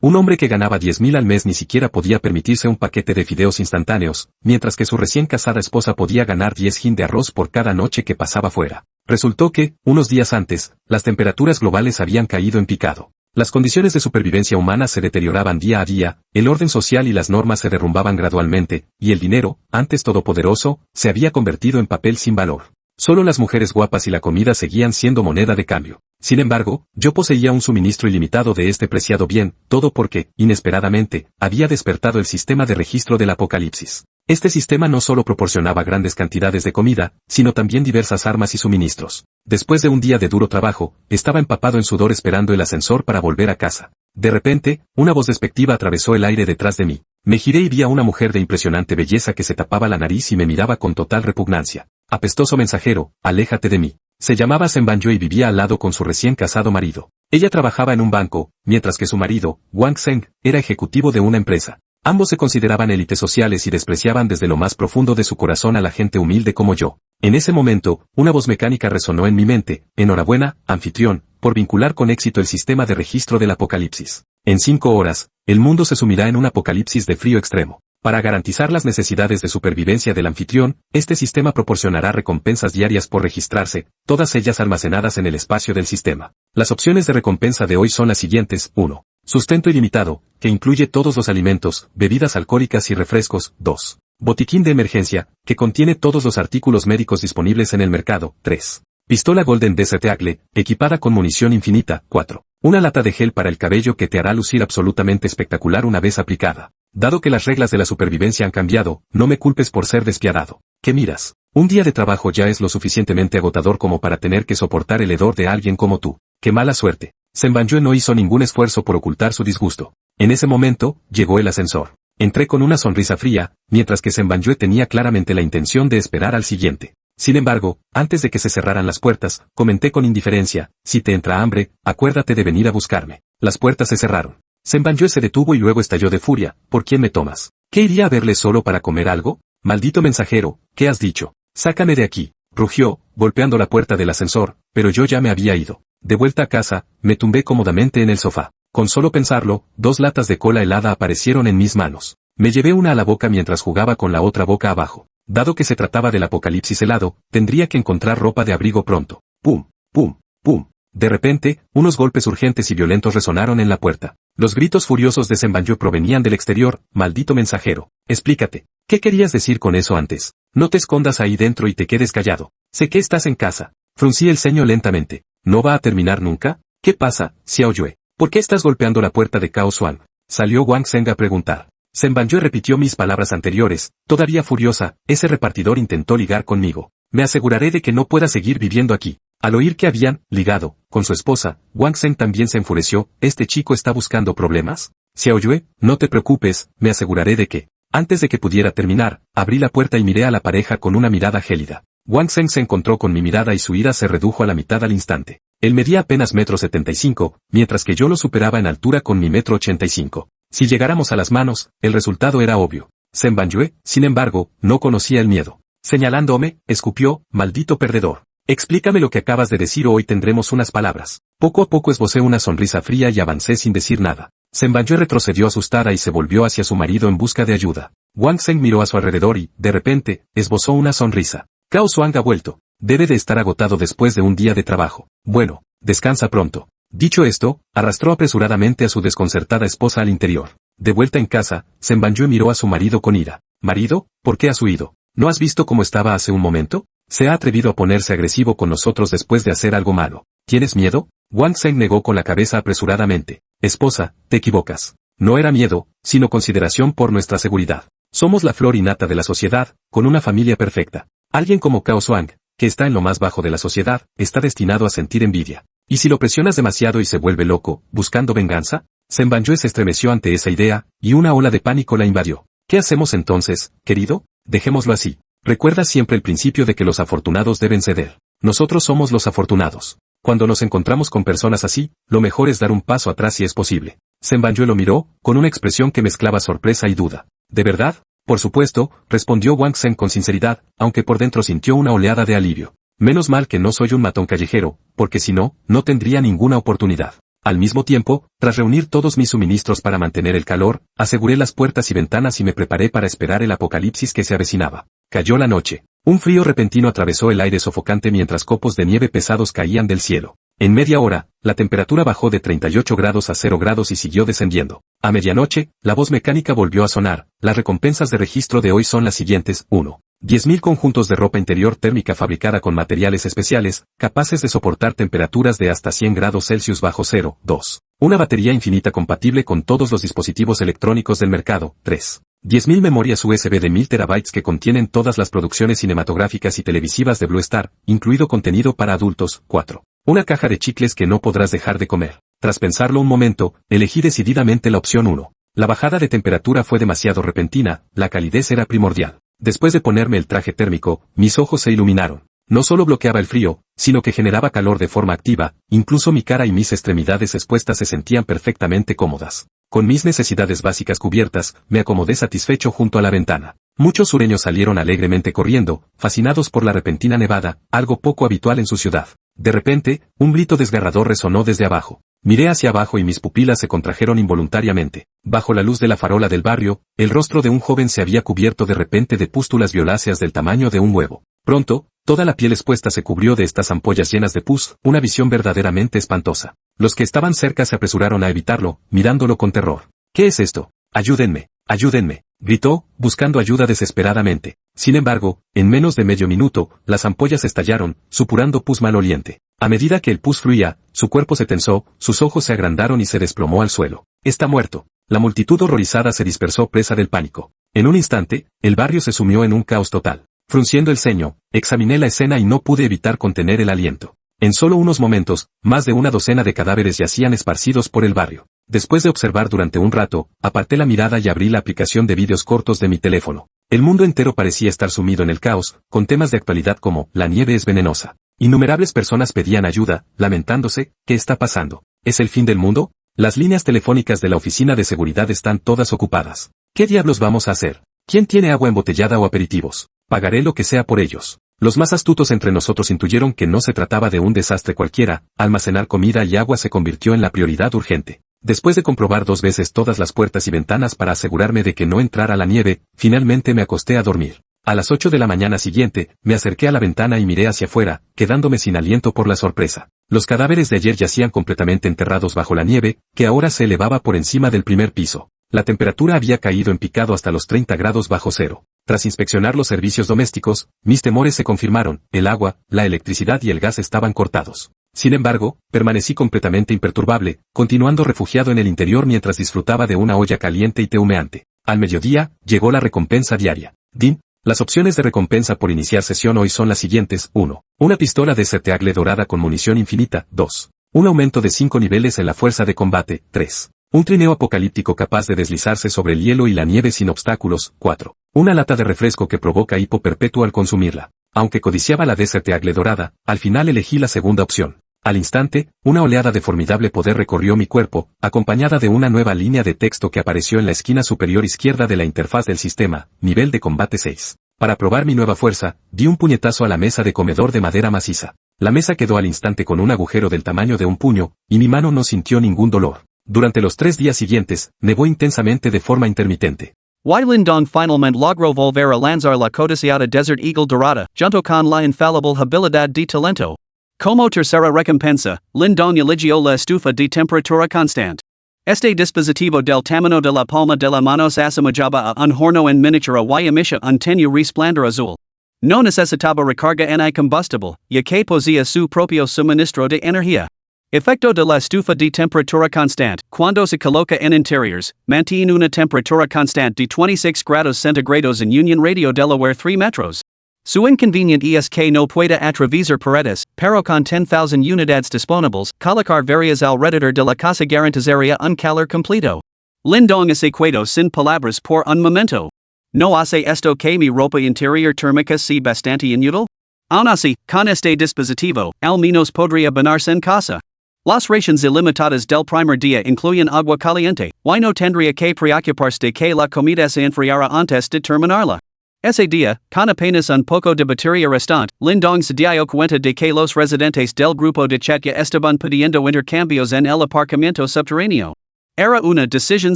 Un hombre que ganaba 10.000 al mes ni siquiera podía permitirse un paquete de fideos instantáneos, mientras que su recién casada esposa podía ganar 10 hin de arroz por cada noche que pasaba fuera. Resultó que, unos días antes, las temperaturas globales habían caído en picado. Las condiciones de supervivencia humana se deterioraban día a día, el orden social y las normas se derrumbaban gradualmente, y el dinero, antes todopoderoso, se había convertido en papel sin valor. Solo las mujeres guapas y la comida seguían siendo moneda de cambio. Sin embargo, yo poseía un suministro ilimitado de este preciado bien, todo porque, inesperadamente, había despertado el sistema de registro del Apocalipsis. Este sistema no solo proporcionaba grandes cantidades de comida, sino también diversas armas y suministros. Después de un día de duro trabajo, estaba empapado en sudor esperando el ascensor para volver a casa. De repente, una voz despectiva atravesó el aire detrás de mí. Me giré y vi a una mujer de impresionante belleza que se tapaba la nariz y me miraba con total repugnancia. Apestoso mensajero, aléjate de mí. Se llamaba Senbanyo y vivía al lado con su recién casado marido. Ella trabajaba en un banco, mientras que su marido, Wang Zheng, era ejecutivo de una empresa. Ambos se consideraban élites sociales y despreciaban desde lo más profundo de su corazón a la gente humilde como yo. En ese momento, una voz mecánica resonó en mi mente: enhorabuena, anfitrión, por vincular con éxito el sistema de registro del Apocalipsis. En 5 horas, el mundo se sumirá en un apocalipsis de frío extremo. Para garantizar las necesidades de supervivencia del anfitrión, este sistema proporcionará recompensas diarias por registrarse, todas ellas almacenadas en el espacio del sistema. Las opciones de recompensa de hoy son las siguientes: 1. Sustento ilimitado, que incluye todos los alimentos, bebidas alcohólicas y refrescos. 2. Botiquín de emergencia, que contiene todos los artículos médicos disponibles en el mercado. 3. Pistola Golden Desert Eagle, equipada con munición infinita. 4. Una lata de gel para el cabello que te hará lucir absolutamente espectacular una vez aplicada. Dado que las reglas de la supervivencia han cambiado, no me culpes por ser despiadado. ¿Qué miras? Un día de trabajo ya es lo suficientemente agotador como para tener que soportar el hedor de alguien como tú. ¡Qué mala suerte! Senbanyo no hizo ningún esfuerzo por ocultar su disgusto. En ese momento, llegó el ascensor. Entré con una sonrisa fría, mientras que Senbanyo tenía claramente la intención de esperar al siguiente. Sin embargo, antes de que se cerraran las puertas, comenté con indiferencia: si te entra hambre, acuérdate de venir a buscarme. Las puertas se cerraron. Senbanyo se detuvo y luego estalló de furia: ¿por quién me tomas? ¿Qué iría a verle solo para comer algo? Maldito mensajero, ¿qué has dicho? Sácame de aquí, rugió, golpeando la puerta del ascensor, pero yo ya me había ido. De vuelta a casa, me tumbé cómodamente en el sofá. Con solo pensarlo, 2 latas de cola helada aparecieron en mis manos. Me llevé una a la boca mientras jugaba con la otra boca abajo. Dado que se trataba del apocalipsis helado, tendría que encontrar ropa de abrigo pronto. ¡Pum! ¡Pum! ¡Pum! De repente, unos golpes urgentes y violentos resonaron en la puerta. Los gritos furiosos de Senbanyo provenían del exterior: maldito mensajero, explícate. ¿Qué querías decir con eso antes? No te escondas ahí dentro y te quedes callado. Sé que estás en casa. Fruncí el ceño lentamente. ¿No va a terminar nunca? ¿Qué pasa, Xiao Yue? ¿Por qué estás golpeando la puerta de Cao Xuan? Salió Wang Zheng a preguntar. Senbanyo repitió mis palabras anteriores. Todavía furiosa, ese repartidor intentó ligar conmigo. Me aseguraré de que no pueda seguir viviendo aquí. Al oír que habían ligado con su esposa, Wang Zheng también se enfureció. ¿Este chico está buscando problemas? Xiao Yue, no te preocupes, me aseguraré de que. Antes de que pudiera terminar, abrí la puerta y miré a la pareja con una mirada gélida. Wang Zheng se encontró con mi mirada y su ira se redujo a la mitad al instante. Él medía apenas 1,75 m, mientras que yo lo superaba en altura con mi 1,85 m. Si llegáramos a las manos, el resultado era obvio. Senbanyo, sin embargo, no conocía el miedo. Señalándome, escupió: maldito perdedor. Explícame lo que acabas de decir o hoy tendremos unas palabras. Poco a poco esbocé una sonrisa fría y avancé sin decir nada. Senbanyo retrocedió asustada y se volvió hacia su marido en busca de ayuda. Wang Zheng miró a su alrededor y, de repente, esbozó una sonrisa. Cao Xuan ha vuelto. Debe de estar agotado después de un día de trabajo. Bueno, descansa pronto. Dicho esto, arrastró apresuradamente a su desconcertada esposa al interior. De vuelta en casa, Senbanyo miró a su marido con ira. «Marido, ¿por qué has huido? ¿No has visto cómo estaba hace un momento? Se ha atrevido a ponerse agresivo con nosotros después de hacer algo malo. ¿Tienes miedo?» Wang Zheng negó con la cabeza apresuradamente. «Esposa, te equivocas. No era miedo, sino consideración por nuestra seguridad. Somos la flor innata de la sociedad, con una familia perfecta. Alguien como Cao Xuan, que está en lo más bajo de la sociedad, está destinado a sentir envidia. ¿Y si lo presionas demasiado y se vuelve loco, buscando venganza?» Senbanyo se estremeció ante esa idea, y una ola de pánico la invadió. «¿Qué hacemos entonces, querido? Dejémoslo así. Recuerda siempre el principio de que los afortunados deben ceder. Nosotros somos los afortunados. Cuando nos encontramos con personas así, lo mejor es dar un paso atrás si es posible». Senbanyo lo miró, con una expresión que mezclaba sorpresa y duda. «¿De verdad?» «Por supuesto», respondió Wang Zheng con sinceridad, aunque por dentro sintió una oleada de alivio. «Menos mal que no soy un matón callejero, porque si no, no tendría ninguna oportunidad. Al mismo tiempo, tras reunir todos mis suministros para mantener el calor, aseguré las puertas y ventanas y me preparé para esperar el apocalipsis que se avecinaba. Cayó la noche. Un frío repentino atravesó el aire sofocante mientras copos de nieve pesados caían del cielo. En media hora, la temperatura bajó de 38 grados a 0 grados y siguió descendiendo. A medianoche, la voz mecánica volvió a sonar. Las recompensas de registro de hoy son las siguientes. 1. 10.000 conjuntos de ropa interior térmica fabricada con materiales especiales, capaces de soportar temperaturas de hasta 100 grados Celsius bajo cero. 2. Una batería infinita compatible con todos los dispositivos electrónicos del mercado. 3. 10.000 memorias USB de 1000 terabytes que contienen todas las producciones cinematográficas y televisivas de Blue Star, incluido contenido para adultos. 4. Una caja de chicles que no podrás dejar de comer. Tras pensarlo un momento, elegí decididamente la opción 1. La bajada de temperatura fue demasiado repentina, la calidez era primordial. Después de ponerme el traje térmico, mis ojos se iluminaron. No solo bloqueaba el frío, sino que generaba calor de forma activa, incluso mi cara y mis extremidades expuestas se sentían perfectamente cómodas. Con mis necesidades básicas cubiertas, me acomodé satisfecho junto a la ventana. Muchos sureños salieron alegremente corriendo, fascinados por la repentina nevada, algo poco habitual en su ciudad. De repente, un grito desgarrador resonó desde abajo. Miré hacia abajo y mis pupilas se contrajeron involuntariamente. Bajo la luz de la farola del barrio, el rostro de un joven se había cubierto de repente de pústulas violáceas del tamaño de un huevo. Pronto, toda la piel expuesta se cubrió de estas ampollas llenas de pus, una visión verdaderamente espantosa. Los que estaban cerca se apresuraron a evitarlo, mirándolo con terror. ¿Qué es esto? ¡Ayúdenme! ¡Ayúdenme!, gritó, buscando ayuda desesperadamente. Sin embargo, en menos de medio minuto, las ampollas estallaron, supurando pus maloliente. A medida que el pus fluía, su cuerpo se tensó, sus ojos se agrandaron y se desplomó al suelo. Está muerto. La multitud horrorizada se dispersó presa del pánico. En un instante, el barrio se sumió en un caos total. Frunciendo el ceño, examiné la escena y no pude evitar contener el aliento. En solo unos momentos, más de una docena de cadáveres yacían esparcidos por el barrio. Después de observar durante un rato, aparté la mirada y abrí la aplicación de vídeos cortos de mi teléfono. El mundo entero parecía estar sumido en el caos, con temas de actualidad como «La nieve es venenosa». Innumerables personas pedían ayuda, lamentándose, ¿qué está pasando? ¿Es el fin del mundo? Las líneas telefónicas de la oficina de seguridad están todas ocupadas. ¿Qué diablos vamos a hacer? ¿Quién tiene agua embotellada o aperitivos? Pagaré lo que sea por ellos. Los más astutos entre nosotros intuyeron que no se trataba de un desastre cualquiera, almacenar comida y agua se convirtió en la prioridad urgente. Después de comprobar 2 veces todas las puertas y ventanas para asegurarme de que no entrara la nieve, finalmente me acosté a dormir. A las 8 de la mañana siguiente, me acerqué a la ventana y miré hacia afuera, quedándome sin aliento por la sorpresa. Los cadáveres de ayer yacían completamente enterrados bajo la nieve, que ahora se elevaba por encima del primer piso. La temperatura había caído en picado hasta los 30 grados bajo cero. Tras inspeccionar los servicios domésticos, mis temores se confirmaron, el agua, la electricidad y el gas estaban cortados. Sin embargo, permanecí completamente imperturbable, continuando refugiado en el interior mientras disfrutaba de una olla caliente y té humeante. Al mediodía, llegó la recompensa diaria. Din. Las opciones de recompensa por iniciar sesión hoy son las siguientes. 1. Una pistola de Serteagle dorada con munición infinita. 2. Un aumento de 5 niveles en la fuerza de combate. 3. Un trineo apocalíptico capaz de deslizarse sobre el hielo y la nieve sin obstáculos. 4. Una lata de refresco que provoca hipo perpetuo al consumirla. Aunque codiciaba la de Serteagle dorada, al final elegí la segunda opción. Al instante, una oleada de formidable poder recorrió mi cuerpo, acompañada de una nueva línea de texto que apareció en la esquina superior izquierda de la interfaz del sistema, nivel de combate 6. Para probar mi nueva fuerza, di un puñetazo a la mesa de comedor de madera maciza. La mesa quedó al instante con un agujero del tamaño de un puño, y mi mano no sintió ningún dolor. Durante los 3 días siguientes, nevó intensamente de forma intermitente. Lindong finalmente logró volver a lanzar la codiciada Desert Eagle dorada, junto con la infalible habilidad de talento. Como tercera recompensa, Lindong eligió la estufa de temperatura constante. Este dispositivo del tamaño de la palma de la mano se asemejaba a un horno en miniatura y emitía un tenue resplandor azul. No necesitaba recarga ni combustible, ya que poseía su propio suministro de energía. Efecto de la estufa de temperatura constante, cuando se coloca en interiores, mantiene una temperatura constante de 26 grados centígrados en Union Radio Delaware 3 metros. Su inconveniente es que no puede atravesar paredes, pero con 10,000 unidades disponibles, colocar varias alrededor de la casa garantizaría un calor completo. Lindong se quedó sin palabras por un momento. ¿No hace esto que mi ropa interior térmica sea bastante inútil? Aún así, con este dispositivo, al menos podría bañarse en casa. Las raciones ilimitadas del primer día incluyen agua caliente, y no tendría que preocuparse de que la comida se enfriara antes de terminarla. Ese día, con apenas un poco de batería restante, Lindong se dio cuenta de que los residentes del grupo de chat ya estaban pidiendo intercambios en el aparcamiento subterráneo. Era una decisión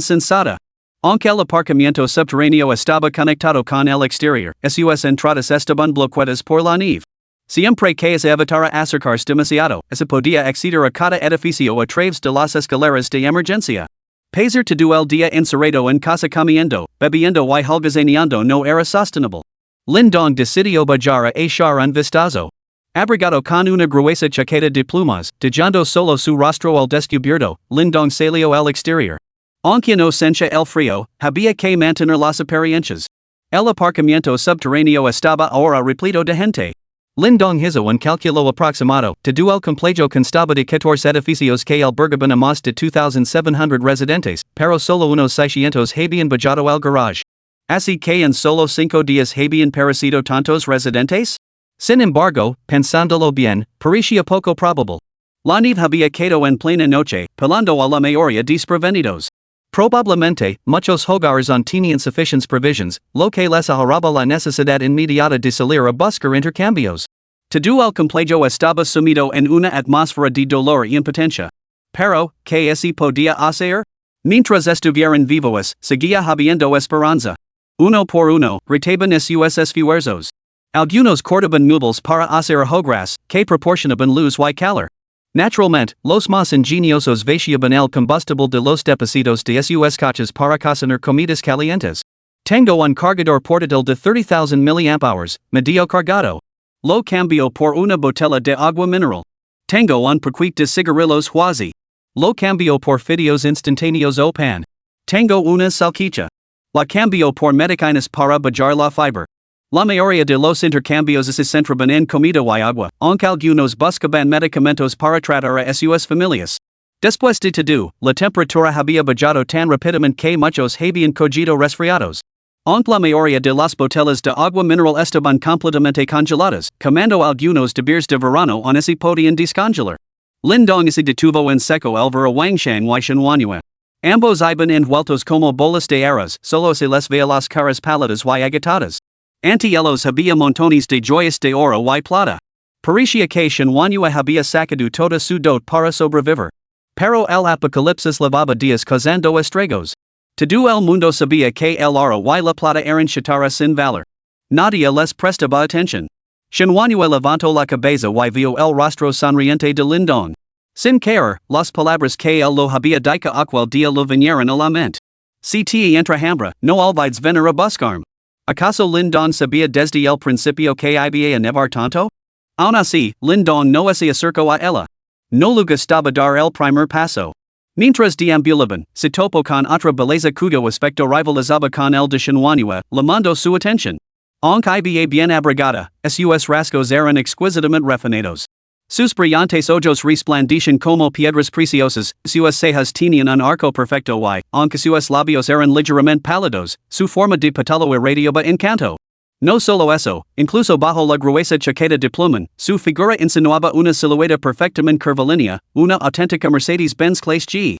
sensata. Aunque el aparcamiento subterráneo estaba conectado con el exterior, sus entradas estaban bloqueadas por la nieve. Siempre que se evitara acercarse demasiado, se podía acceder a cada edificio a través de las escaleras de emergencia. Pasar todo el día encerrado en casa comiendo, bebiendo y holgazaneando no era sostenible. Lindong decidió viajar a echar un vistazo. Abrigado con una gruesa chaqueta de plumas, dejando solo su rostro al descubierto, Lindong salió al exterior. Aunque no sentía el frío, había que mantener las apariencias. El aparcamiento subterráneo estaba ahora repleto de gente. Lindong hizo un cálculo aproximado, todo el complejo constaba de 14 edificios que albergaban a más de 2,700 residentes, pero solo unos 600 habían viajado al garage. Así que en solo 5 días habían perecido tantos residentes? Sin embargo, pensándolo bien, parecía poco probable. La nieve había caído en plena noche, pelando a la mayoría desprevenidos. Probablemente, muchos hogares no tenían suficientes provisions, lo que les ahorraba la necesidad inmediata de salir a buscar intercambios. Todo el complejo estaba sumido en una atmósfera de dolor y impotencia. Pero, ¿qué se podía hacer? Mientras estuvieran vivos, seguía habiendo esperanza. Uno por uno, retaban sus esfuerzos. Algunos cortaban muebles para hacer hogueras, que proporcionaban luz y calor. Naturalmente, los más ingeniosos vaciaban el combustible de los depósitos de sus coches para cocinar comidas calientes. Tengo un cargador portátil de 30,000 mAh, medio cargado. Lo cambio por una botella de agua mineral. Tengo un paquete de cigarrillos Huazi. Lo cambio por fideos instantáneos o pan. Tengo una salchicha. La cambio por medicinas para bajar la fibra. La mayoría de los intercambios se centraban en comida y agua, aunque algunos buscaban medicamentos para tratar a sus familias. Después de todo, la temperatura había bajado tan rápidamente que muchos habían cogido resfriados. Aunque la mayoría de las botellas de agua mineral estaban completamente congeladas, quemando algunos de beers de verano no se podían descongelar. Lindong se detuvo en seco el ver a Wangshan y Shenhuanhua. Ambos iban envueltos como bolas de arroz, solo se les veía las caras pálidas y agitadas. Ante ellos había montones de joyas de oro y plata. Parecía que Shenhuanhua había sacado toda su dot para sobrevivir. Pero el Apocalipsis levaba días causando estragos. Todo el mundo sabía que el oro y la plata eran chatarra sin valor. Nadie les prestaba atención. Shenhuanhua levantó la cabeza y vio el rostro sonriente de Lindong. Sin caer, las palabras que él lo había dicho aquel día lo vinieron a la mente. Si te entrahambra, no olvides venir a buscarme. ¿Acaso Lindong sabía desde el principio que iba a nevar tanto? Aún así, Lindong no se acercó a ella. No le gustaba dar el primer paso. Mientras deambulaban, se topó con otra belleza cuyo aspecto rivalizaba con el de Shenhuanhua, llamando su atención. Aunque iba bien abrigada, sus rasgos eran exquisitamente refinados. Sus brillantes ojos resplandecían como piedras preciosas, sus cejas tenían un arco perfecto y, aunque sus labios eran ligeramente pálidos, su forma de pétalo irradiaba encanto. No solo eso, incluso bajo la gruesa chaqueta de plumón, su figura insinuaba una silueta perfectamente curvilínea, una auténtica Mercedes-Benz Clase G.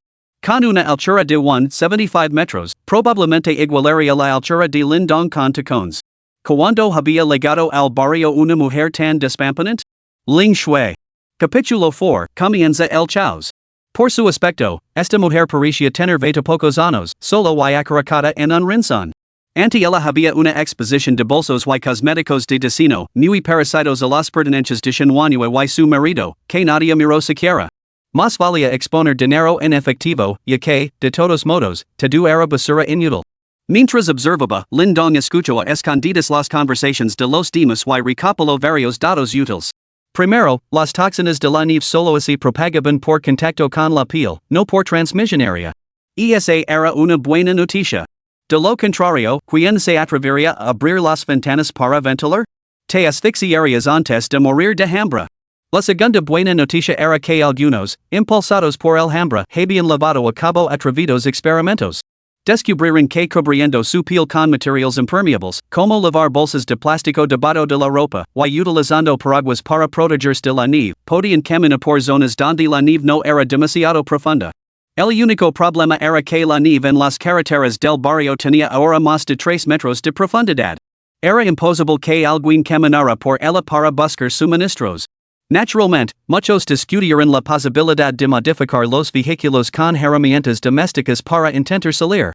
Con una altura de 1,75 metros, probablemente igualaría la altura de Lindong con tacones. ¿Cuándo había llegado al barrio una mujer tan despampanante? Ling Shui. Capítulo 4, comienza el chaos. Por su aspecto, esta mujer parecía tener 20 pocos años, solo y acaracada en un rincón. Ante ella había una exposición de bolsos y cosméticos de destino, muy parecidos a las pertenencias de Shenhuanhua y su marido, que nadie miró siquiera. Más valía exponer dinero en efectivo, ya que, de todos modos, todo era basura inútil. Mientras observaba, Lindong escuchó a escondidas las conversaciones de los demás y recopiló varios datos útiles. Primero, las toxinas de la nieve solo se propagaban por contacto con la piel, no por transmisión aérea. Esa era una buena noticia. De lo contrario, ¿quién se atrevería a abrir las ventanas para ventilar? Te asfixiarías antes de morir de hambre. La segunda buena noticia era que algunos, impulsados por el hambre, habían llevado a cabo atrevidos experimentos. Descubrieron que cubriendo su piel con materiales impermeables, como lavar bolsas de plástico debajo de la ropa, y utilizando paraguas para protegerse de la nieve, podían caminar por zonas donde la nieve no era demasiado profunda. El único problema era que la nieve en las carreteras del barrio tenía ahora más de 3 metros de profundidad. Era imposible que alguien caminara por ella para buscar suministros. Naturalmente, muchos discutieron la posibilidad de modificar los vehículos con herramientas domésticas para intentar salir.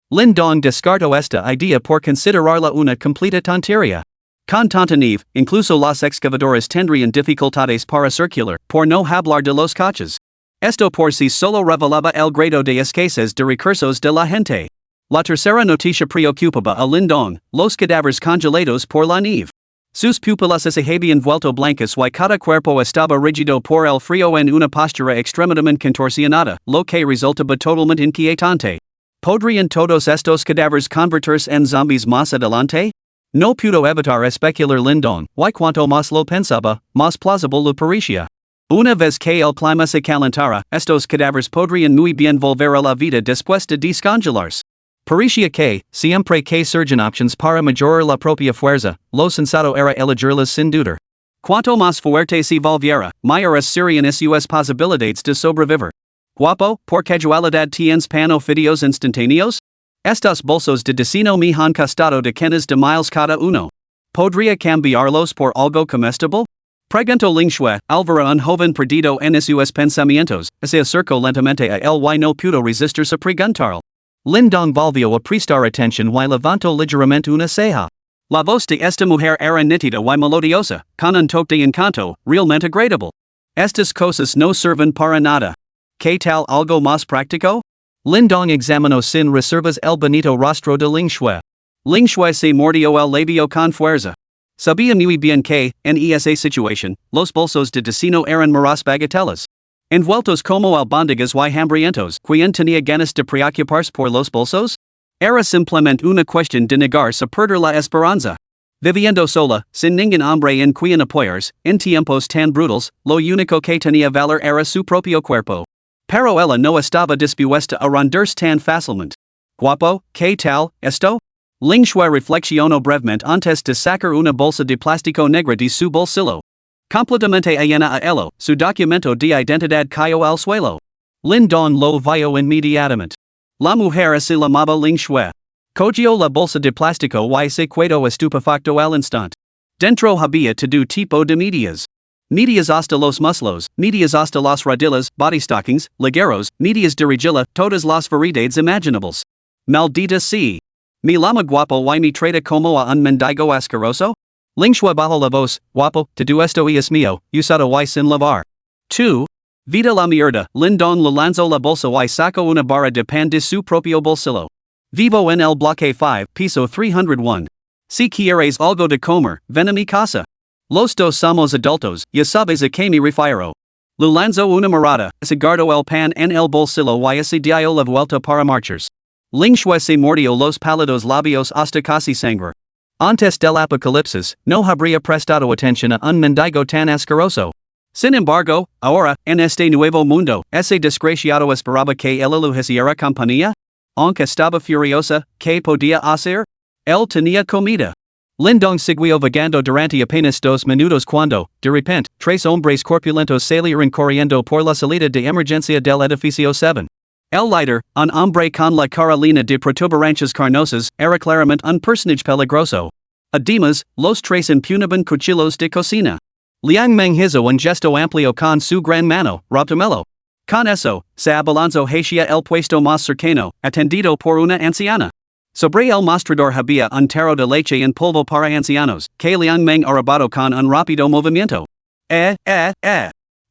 Lin Dong descartó esta idea por considerarla una completa tontería. Con tanta nieve, incluso los excavadores tendrían dificultades para circular, por no hablar de los coches. Esto por sí solo revelaba el grado de escasez de recursos de la gente. La tercera noticia preocupaba a Lin Dong, los cadáveres congelados por la nieve. Sus pupilas se habían vuelto blancas y cada cuerpo estaba rígido por el frío en una postura extremadamente contorsionada, lo que resultaba totalmente inquietante. ¿Podrían todos estos cadáveres convertirse en zombies más adelante? No pudo evitar especular Lin Dong, y cuanto más lo pensaba, más plausible lo parecía. Una vez que el clima se calentara, estos cadáveres podrían muy bien volver a la vida después de descongelarse. Parecía que, siempre que surgen options para mejorar la propia fuerza, lo sensato era elegirlas sin dudar. Cuanto más fuerte se volviera, mayores serían sus posibilidades de sobrevivir. Guapo, por casualidad tienes pan o fideos instantáneos? Estos bolsos de destino me han costado decenas de miles cada uno. ¿Podría cambiarlos por algo comestible? Preguntó Ling Shui, Alvara un joven perdido en sus pensamientos, se acercó lentamente a él y no pudo resistirse a preguntarle. Lin Dong volvió a prestar atención y levantó ligeramente una ceja. La voz de esta mujer era nítida y melodiosa, con un toque de encanto, realmente agradable. Estas cosas no sirven para nada. ¿Qué tal algo más práctico? Lin Dong examinó sin reservas el bonito rostro de Ling Shui. Ling Shui se mordió el labio con fuerza. Sabía muy bien que, en esa situación, los bolsos de destino eran meras bagatelas. Envueltos como albóndigas y hambrientos, ¿quién tenía ganas de preocuparse por los bolsos? Era simplemente una cuestión de negarse a perder la esperanza. Viviendo sola, sin ningún hombre en quien apoyarse, en tiempos tan brutales, lo único que tenía valor era su propio cuerpo. Pero ella no estaba dispuesta a rendirse tan fácilmente. Guapo, ¿qué tal, esto? Ling Shui reflexionó brevemente antes de sacar una bolsa de plástico negra de su bolsillo. Completamente ajena a ello, su documento de identidad cayó al suelo. Lin Dong lo vio inmediatamente. La mujer se llamaba Ling Shui. Cogió la bolsa de plástico y se quedó estupefacto al instante. Dentro había todo tipo de medias. Medias hasta los muslos, medias hasta las rodillas, body stockings, ligueros, medias de rejilla, todas las variedades imaginables. Maldita sea. Mi llama guapo y me trata como a un mendigo asqueroso? Ling Shui bajó la voz, guapo, todo esto es mío, usado y sin lavar. 2. Vida la mierda, Lin Dong le lanzó la bolsa y sacó una barra de pan de su propio bolsillo. Vivo en el bloque 5, piso 301. Si quieres algo de comer, ven a mi casa. Los dos somos adultos, ya sabes a qué me refiero. Le lanzó una mirada, se guardó el pan en el bolsillo y se dio la vuelta para marcharse. Ling Shui se mordió los pálidos labios hasta casi sangrar. Antes del Apocalipsis, no habría prestado atención a un mendigo tan asqueroso. Sin embargo, ahora, en este nuevo mundo, ese desgraciado esperaba que él le hiciera compañía. Aunque estaba furiosa, ¿qué podía hacer? Él tenía comida. Lin Dong siguió vagando durante apenas 2 minutos cuando, de repente, 3 hombres corpulentos salieron corriendo por la salida de emergencia del edificio 7. El líder, un hombre con la cara llena de protuberancias carnosas, era claramente un personaje peligroso. Además, los 3 empuñaban cuchillos de cocina. Liang Meng hizo un gesto amplio con su gran mano, ráptamelo. Con eso, se abalanzó hacia el puesto más cercano, atendido por una anciana. Sobre el mostrador había un tarro de leche en polvo para ancianos, que Liang Meng arrebató con un rápido movimiento.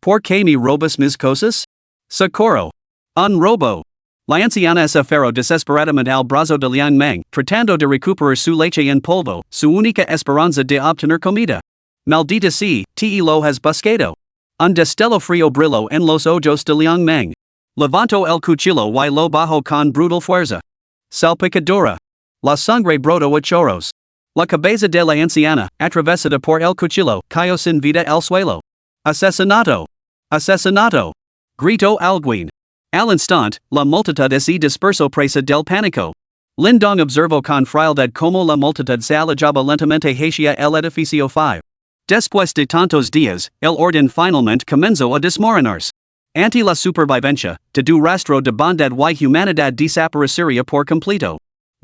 ¿Por qué me robas mis cosas? Socorro. Un robo. La anciana se aferró desesperadamente al brazo de Liang Meng, tratando de recuperar su leche en polvo, su única esperanza de obtener comida. Maldita sea, te lo has buscado. Un destello frío brilló en los ojos de Liang Meng. Levantó el cuchillo y lo bajó con brutal fuerza. Salpicadura. La sangre brotó a chorros. La cabeza de la anciana, atravesada por el cuchillo, cayó sin vida al suelo. Asesinato. Asesinato. Gritó alguien. Al instante, la multitud se dispersó presa del pánico. Lin Dong observó con frialdad como la multitud se alejaba lentamente hacia el edificio 5. Después de tantos días, el orden finalmente comenzó a desmoronarse. Ante la supervivencia, todo rastro de bondad y humanidad desaparecería por completo.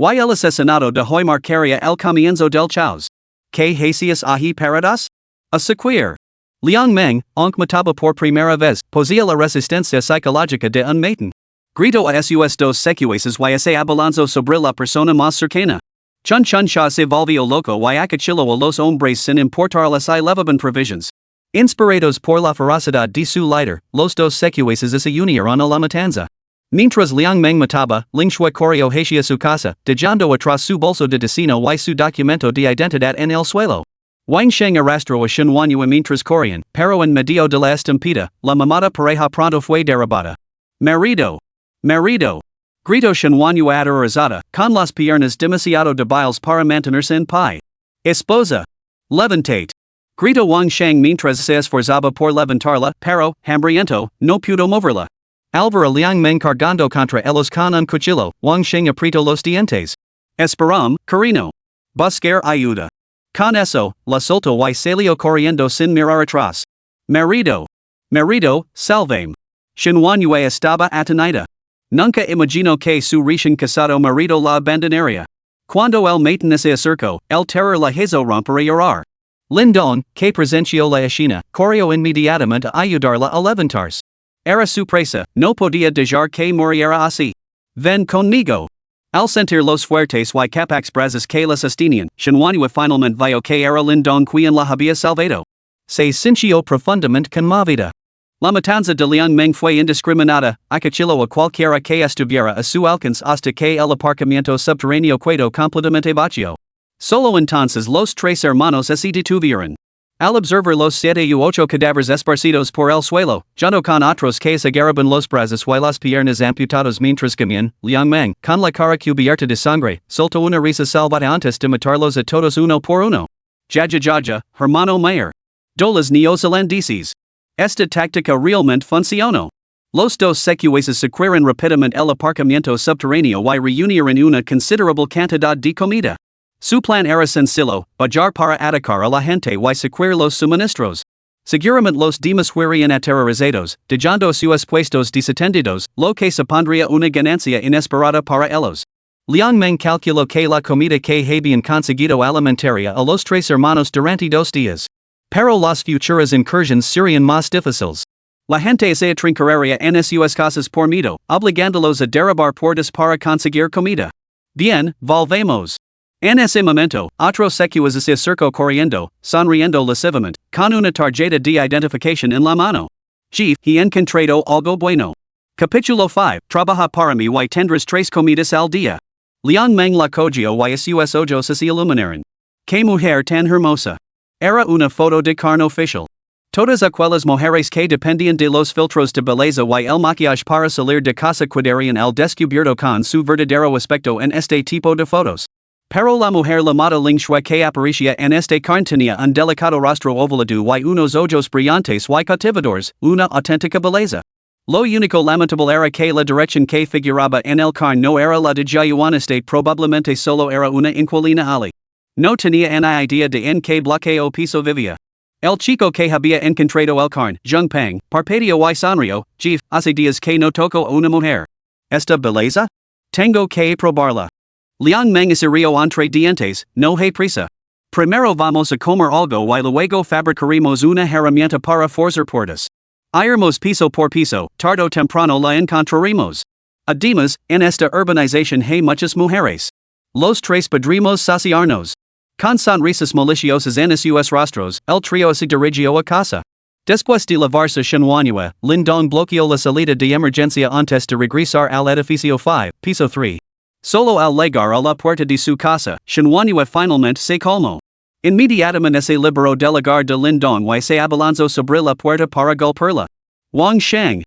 Y el asesinato de hoy marcaría el comienzo del chaos. Que haces ahí paradas? A sequer. Liang Meng, aunque mataba por primera vez, posía la resistencia psicológica de un maten. Grito a sus dos secuaces y se abalanzó sobre la persona más cercana. Chun Chun Sha se volvió loco y acachiló a los hombres sin importarles y levaban provisions. Inspirados por la ferocidad de su líder, los dos secuaces se unieron a la matanza. Mientras Liang Meng mataba, Ling Shui corrió hacia su casa, dejando atrás su bolso de destino y su documento de identidad en el suelo. Wang Sheng arrastró a Shen Wanyu mientras corrían, pero en medio de la estampida, la mamada pareja pronto fue derribada. Marido. Marido. Gritó Shen Wanyu aterrorizada, con las piernas demasiado débiles para mantenerse en pie. Esposa. Levantate. Gritó Wang Sheng mientras se esforzaba por levantarla, pero, hambriento, no pudo moverla. Alvara Liang Meng cargando contra ellos con un cuchillo, Wang Sheng apretó los dientes. Esperam, carino. Buscar ayuda. Con eso, la soltó y salió corriendo sin mirar atrás. Marido. Marido, salvame. Shen Wanyu estaba atenida. Nunca imaginó que su recién casado marido la abandonaría. Cuando el maten se acercó, el terror la hizo romper a llorar. Lindong, que presenció la escena, corrió inmediatamente a ayudarla a levantarse. Era su presa, no podía dejar que muriera así. Ven conmigo. Al sentir los fuertes y capax brazos que la sostenían, Shen Wanyu finalmente vio que era Lindong quien la había salvado. Se sintió profundamente conmovida. La matanza de Liang Meng fue indiscriminada, acachiló a cualquiera que estuviera a su alcance hasta que el aparcamiento subterráneo quedó completamente vacío. Solo entonces los tres hermanos se detuvieron. Al observar los 7 u 8 cadáveres esparcidos por el suelo, junto con otros que se agarraban los brazos y las piernas amputados mientras comían, Liang Meng, con la cara cubierta de sangre, soltó una risa salvada antes de matarlos a todos uno por uno. Jaja, hermano mayor. Dolas neozelandeses. Esta táctica realmente funcionó. Los dos secuaces secuieron rápidamente el aparcamiento subterráneo y reunieron una considerable cantidad de comida. Su plan era sencillo, bajar para atacar a la gente y secuir los suministros. Seguramente los demás fueron aterrorizados, dejando sus puestos desatendidos, lo que supondría una ganancia inesperada para ellos. Liang Meng calculó que la comida que habían conseguido alimentaria a los tres hermanos durante 2 días. Pero las futuras incursiones serían más difíciles. La gente se atrincheraría en sus casas por miedo, obligándolos a derribar puertas para conseguir comida. Bien, volvemos. En ese momento, otro secuaz se acercó corriendo, sonriendo lascivamente, con una tarjeta de identificación en la mano. Chief, he encontrado algo bueno. Capítulo 5, trabaja para mí y tendrás 3 comidas al día. Liang Meng la cogió y sus ojos se iluminaron. Que mujer tan hermosa. Era una foto de carne oficial. Todas aquellas mujeres que dependían de los filtros de belleza y el maquillaje para salir de casa quedarían al descubierto con su verdadero aspecto en este tipo de fotos. Pero la mujer llamada Ling Shui que aparecía en este carne tenía un delicado rostro ovalado y unos ojos brillantes y cautivadores, una auténtica belleza. Lo único lamentable era que la dirección que figuraba en el carne no era la de Jiayuan Estate, probablemente solo era una inquilina ali. No tenía ni idea de en qué bloque o piso vivía. El chico que había encontrado el carne, Zheng Peng, parpadeó y sonrió. Chief, hace días que no toco a una mujer. ¿Esta belleza? Tengo que probarla. Liang Meng se rió entre dientes, no hay prisa. Primero vamos a comer algo y luego fabricaremos una herramienta para forzar puertas. Iremos piso por piso, tarde o temprano la encontraremos. Además, en esta urbanización hay muchas mujeres. Los tres podremos saciarnos. Con sonrisas maliciosas en sus rostros, el trío se dirigió a casa. Después de lavarse Shen Wanyu, Lindong bloqueó la salida de emergencia antes de regresar al edificio 5, piso 3. Solo al llegar a la puerta de su casa, Shen Wanyu finalmente se calmó. Inmediatamente se liberó del hogar de Lindong y se abalanzó sobre la puerta para golpearla. Wang Sheng,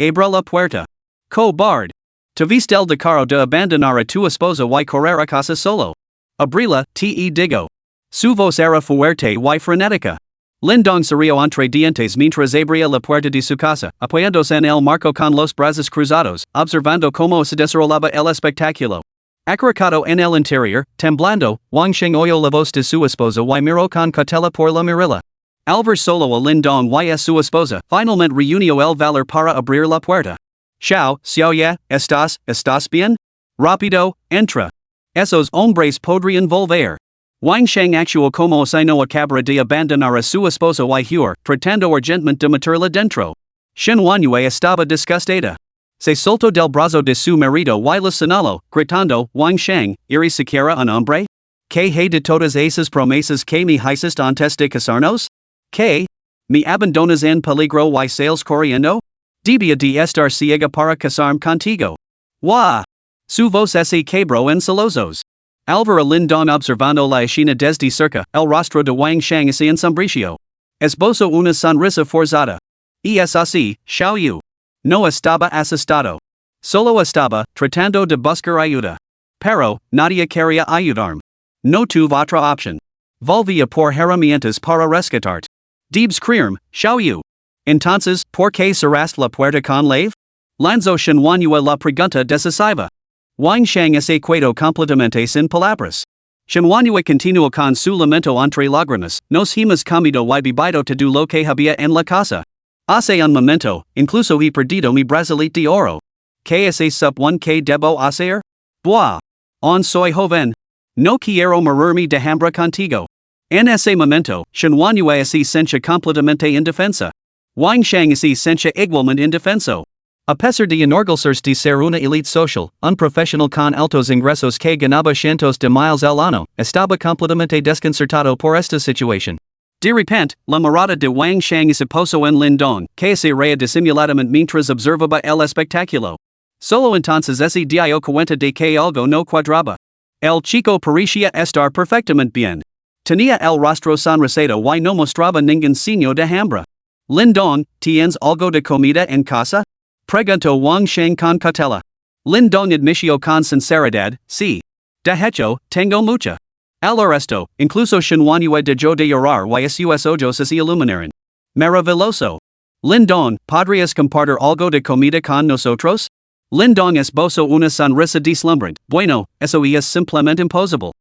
abra la puerta. Cobarde. Tuviste el descaro de abandonar a tu esposa y correr a casa solo. Abrila, te digo. Su voz era fuerte y frenética. Lindong se rió entre dientes mientras abría la puerta de su casa, apoyándose en el marco con los brazos cruzados, observando cómo se desarrollaba el espectáculo. Acaricado en el interior, temblando, Wang Sheng oyó la voz de su esposa y miró con cautela por la mirilla. Al ver solo a Lindong y a su esposa, finalmente reunió el valor para abrir la puerta. Xiao, Xiaoye, ¿estás bien? Rapido, entra. Esos hombres podrían volver. Wang Shang actuo como si no acabara de abandonar a su esposo y huir, tratando urgentemente de meterla dentro. Shen Wanyue estaba disgustada. Se soltó del brazo de su marido y la señaló, gritando, Wang Shang, ¿eres siquiera un hombre? ¿Qué hay de todas esas promesas que me hiciste antes de casarnos? ¿Qué? ¿Me abandonas en peligro y sales corriendo? Debía de estar ciega para casarme contigo. ¡Wah! Su voz se quebró en sollozos. Alvaro Lindon observando la escena desde cerca, el rostro de Wang Shang se ensombreció. Esbozó una sonrisa forzada. Y es así, Xiao Yu. No estaba asustado. Solo estaba tratando de buscar ayuda. Pero, nadie quería ayudarme. No tuve otra opción. Volví a por herramientas para rescatarte. Debes creerme, Xiao Yu. Entonces, ¿por qué cerraste la puerta con llave? Lanzó Shenhuanyue la pregunta decisiva. Wang Shang se quedó completamente sin palabras. Shenhuanyue continuó con su lamento entre lágrimas, nos hemos comido y bebido todo lo que había en la casa. Hace un momento, incluso he perdido mi bracelete de oro. ¿Qué es supone que debo hacer? Buah. Aún soy joven. No quiero morirme de hambre contigo. En ese momento, Shenhuanyue se sentía completamente indefensa. Wang Shang se sentía igualmente indefenso. A pesar de enorgullecerse de ser una elite social, un profesional con altos ingresos que ganaba cientos de miles al año, estaba completamente desconcertado por esta situación. De repente, la mirada de Wang Shang se puso en Lindong, que se reía disimuladamente mientras observaba el espectáculo. Solo entonces se dio cuenta de que algo no cuadraba. El chico parecía estar perfectamente bien. Tenía el rostro sonrosado y no mostraba ningún signo de hambre. Lindong, ¿tienes algo de comida en casa? Preguntó Wang Shang con cautela. Lindong admitió con sinceridad, sí. De hecho, tengo mucha. Al resto, incluso Shenhuanyue dejó de llorar y sus ojos se iluminaron. Maravilloso. Lindong, ¿podrías compartir algo de comida con nosotros? Lindong esbozó una sonrisa deslumbrante. Bueno, eso es simplemente imposible.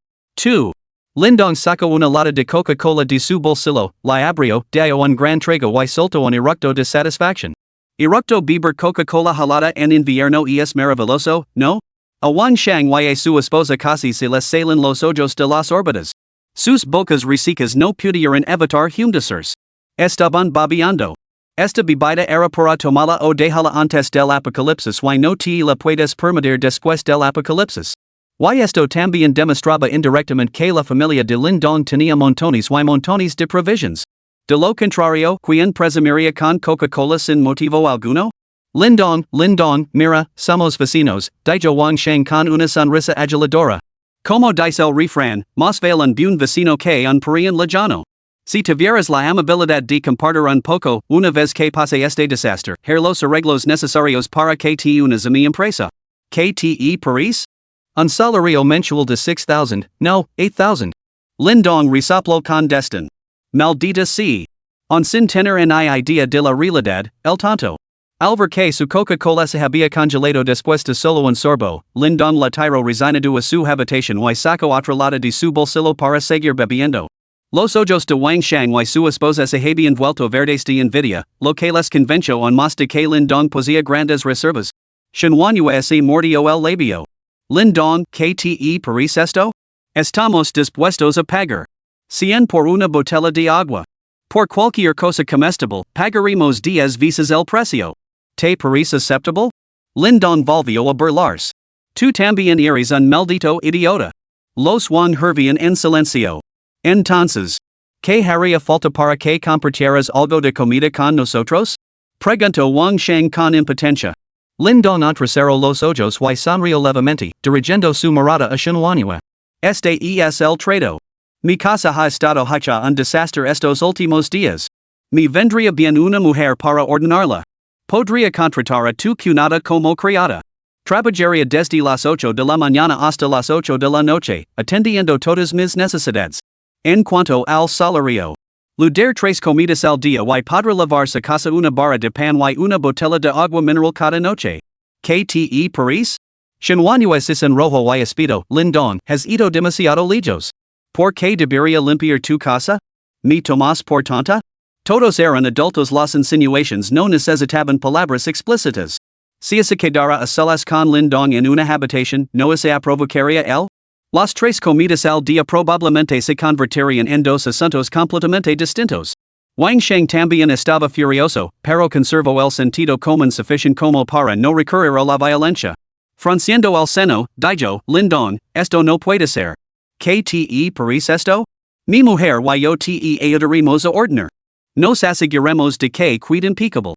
2. Lindong sacó una lata de Coca-Cola de su bolsillo, la abrió, dio un gran trago y soltó un eructo de satisfacción. Eructo beber Coca-Cola helada en invierno es maravilloso, ¿no? A Wang Shang y su esposa casi se les salen los ojos de las órbitas. Sus bocas resecas no pudieron evitar humedecerse. Estaban babeando. Esta bebida era para tomarla o dejarla antes del apocalipsis y no te la puedes permitir después del apocalipsis. Y esto también demostraba indirectamente que la familia de Lindong tenía montones y montones de provisions. De lo contrario, ¿quién presumiría con Coca-Cola sin motivo alguno? Lindong, mira, somos vecinos, dijo Wang Shang con una sonrisa aduladora. Como dice el refrán, más vale un buen vecino que un pariente lejano. Si tuvieras la amabilidad de compartir un poco, una vez que pase este desastre, los arreglos necesarios para que te unas a mi empresa. ¿Qué te parece? Un salario mensual de 6,000, no, 8,000. Lindong resopló con desdén. Maldita sea. On sin tener en idea de la realidad, el tonto. Al ver que su Coca-Cola se había congelado después de solo un sorbo, Lindong la tiró resignado a su habitación y sacó otra lata de su bolsillo para seguir bebiendo. Los ojos de Wang Shang y su esposa se habían vuelto verdes de envidia, lo que les convenció en más de que Lindong poseía grandes reservas. Shenhuanyue se mordió el labio. Lindong, ¿qué te parece esto? Estamos dispuestos a pagar 100 por una botella de agua. Por cualquier cosa comestible, pagaremos 10 veces el precio. ¿Te parece aceptable? Lindong volvió a burlarse. Tú también eres un maldito idiota. Los Wang hervían en silencio. Entonces, ¿qué haría falta para que compartieras algo de comida con nosotros? Preguntó Wang Shang con impotencia. Lindong entrecerró los ojos y sonrió levemente, dirigiendo su mirada a Shenhuanyue. Este es el trato. Mi casa ha estado hecha un desastre estos últimos días. Me vendría bien una mujer para ordenarla. Podría contratar a tu cuñada como criada. Trabajaría desde las 8 de la mañana hasta las 8 de la noche, atendiendo todas mis necesidades. En cuanto al salario, le dar 3 comidas al día y podrá lavar su casa una barra de pan y una botella de agua mineral cada noche. ¿Qué te parece? Shenhuanyue se sonrojó y espidó. Lindong, has ido demasiado lejos. ¿Por qué debería limpiar tu casa? ¿Me tomas por tonta? Todos eran adultos, las insinuaciones no necesitaban palabras explícitas. Si se quedara a solas con Lindong en una habitación, no se provocaría él? Las tres comidas al día probablemente se convertirían en dos asuntos completamente distintos. Wang Sheng también estaba furioso, pero conservó el sentido común suficiente como para no recurrir a la violencia. Frunciendo el seno, dijo, Lindong, esto no puede ser. ¿Qué te parece esto? Mi mujer y yo te ayudaremos a ordenar. Nos aseguremos de que quede impecable.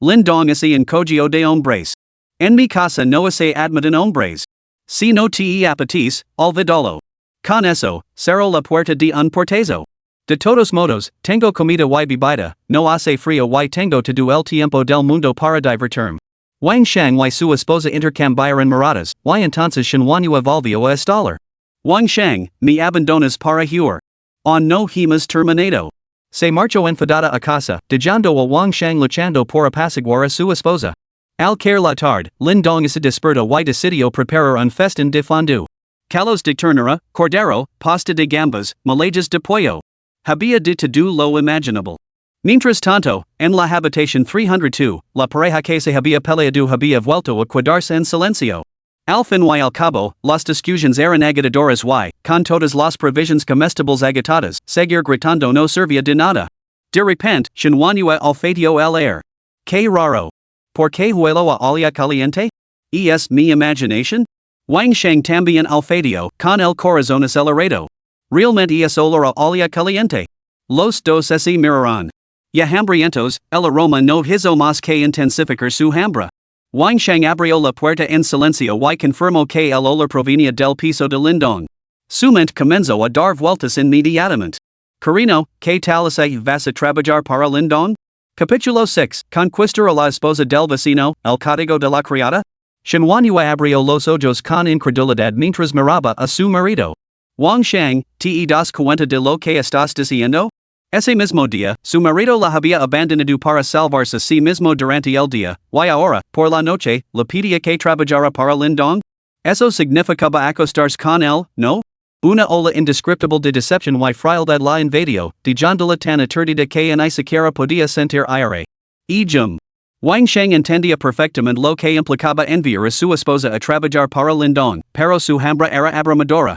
Lindong es un cogio de hombres. En mi casa no se admiten hombres. Si no te apetece, olvídalo. Con eso, cerró la puerta de un portazo. De todos modos, tengo comida y bebida, no hace frío y tengo todo el tiempo del mundo para divertirme. Wang Sheng y su esposa intercambiaron miradas, y entonces Shenhuanyu volvió a estallar. Wang Sheng, me abandonas para huir. No hemos terminado. Se marchó enfadada a casa, dejando a Wang Sheng luchando por apaciguar a su esposa. Al caer la tarde, Lindong se despertó y decidió preparar un festín de fondue. Calos de ternera, cordero, pasta de gambas, mallejas de pollo. Había de todo lo imaginable. Mientras tanto, en la habitación 302, la pareja que se había peleado había vuelto a quedarse en silencio. Al fin y al cabo, las discusiones eran agitadoras y, con todas las provisiones comestibles agitadas, seguir gritando no servía de nada. De repente, Shenhuanyu olfateó el aire. Qué raro. ¿Por qué huelo a olla caliente? ¿Es mi imaginación? Wang Sheng también olfateó, con el corazón acelerado. Realmente es olor a olla caliente. Los dos se miraron. Ya hambrientos, el aroma no hizo más que intensificar su hambre. Wang Sheng abrió la puerta en silencio y confirmó que el olor provenía del piso de Lindong. Su mente comenzó a dar vueltas inmediatamente. Carino, ¿qué tal se vas a trabajar para Lindong? Capítulo 6, Conquistar a la esposa del vecino, el código de la criada? Shenhuanyu abrió los ojos con incredulidad mientras miraba a su marido. Wang Sheng, ¿te das cuenta de lo que estás diciendo? Ese mismo día, su marido la había abandonado para salvarse a sí mismo durante el día, y ahora, por la noche, le pedía que trabajara para Lindong? Eso significaba acostarse con él, ¿no? Una ola indescriptible de decepción y frialdad la invadió, dejándola tan aturdida que ni siquiera podía sentir aire. Wang Sheng entendía perfectamente lo que implicaba enviar a su esposa a trabajar para Lindong, pero su hambre era abrumadora.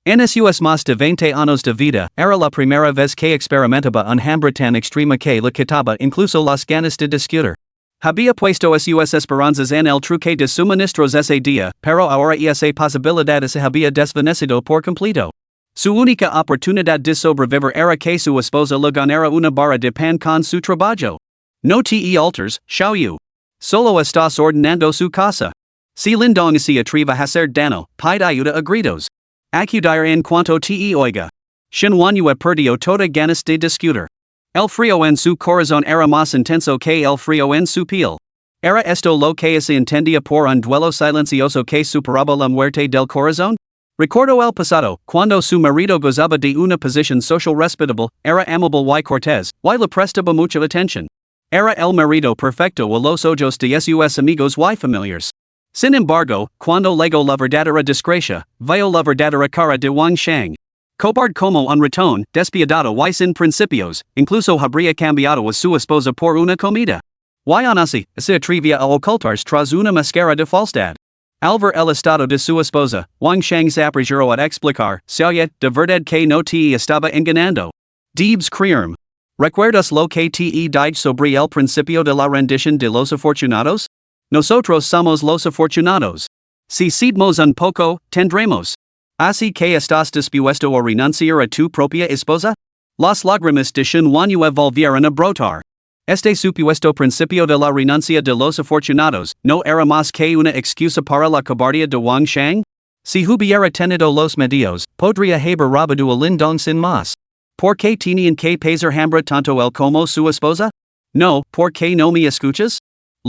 En sus más de 20 años de vida, era la primera vez que experimentaba un hambre tan extrema que le quitaba incluso las ganas de discutir. Había puesto sus esperanzas en el truque de suministros ese día, pero ahora esa posibilidad se había desvanecido por completo. Su única oportunidad de sobrevivir era que su esposa le ganara una barra de pan con su trabajo. No te alters, Xiaoyu. Solo estás ordenando su casa. Si Lindong se atreve a hacer daño, pide ayuda a gritos. Acudir en cuanto te oiga. Shenhuanyu perdió toda ganas de discutir. El frío en su corazón era más intenso que el frío en su piel. ¿Era esto lo que se entendía por un duelo silencioso que superaba la muerte del corazón? Recordó el pasado, cuando su marido gozaba de una posición social respetable, era amable y cortés, y le prestaba mucha atención. Era el marido perfecto a los ojos de sus amigos y familiares. Sin embargo, cuando llegó la verdadera desgracia, vio la verdadera cara de Wang Sheng. Cobarde como un ratón, despiadado y sin principios, incluso habría cambiado a su esposa por una comida. Y aún así, se atrevía a ocultarse tras una máscara de falsedad. Al ver el estado de su esposa, Wang Sheng se apresuró a explicar, se oye, de verdad que no te estaba engañando. Debes creerme. ¿Recuerdas lo que te dije sobre el principio de la rendición de los afortunados? Nosotros somos los afortunados. Si cedemos un poco, tendremos. ¿Así que estás dispuesto a renunciar a tu propia esposa? Las lágrimas de Shenhuanyu volvieron a brotar. Este supuesto principio de la renuncia de los afortunados, ¿no era más que una excusa para la cobardía de Wang Sheng? Si hubiera tenido los medios, podría haber robado a Lindong sin más. ¿Por qué tenían que pesar hambre tanto él como su esposa? No, ¿por qué no me escuchas?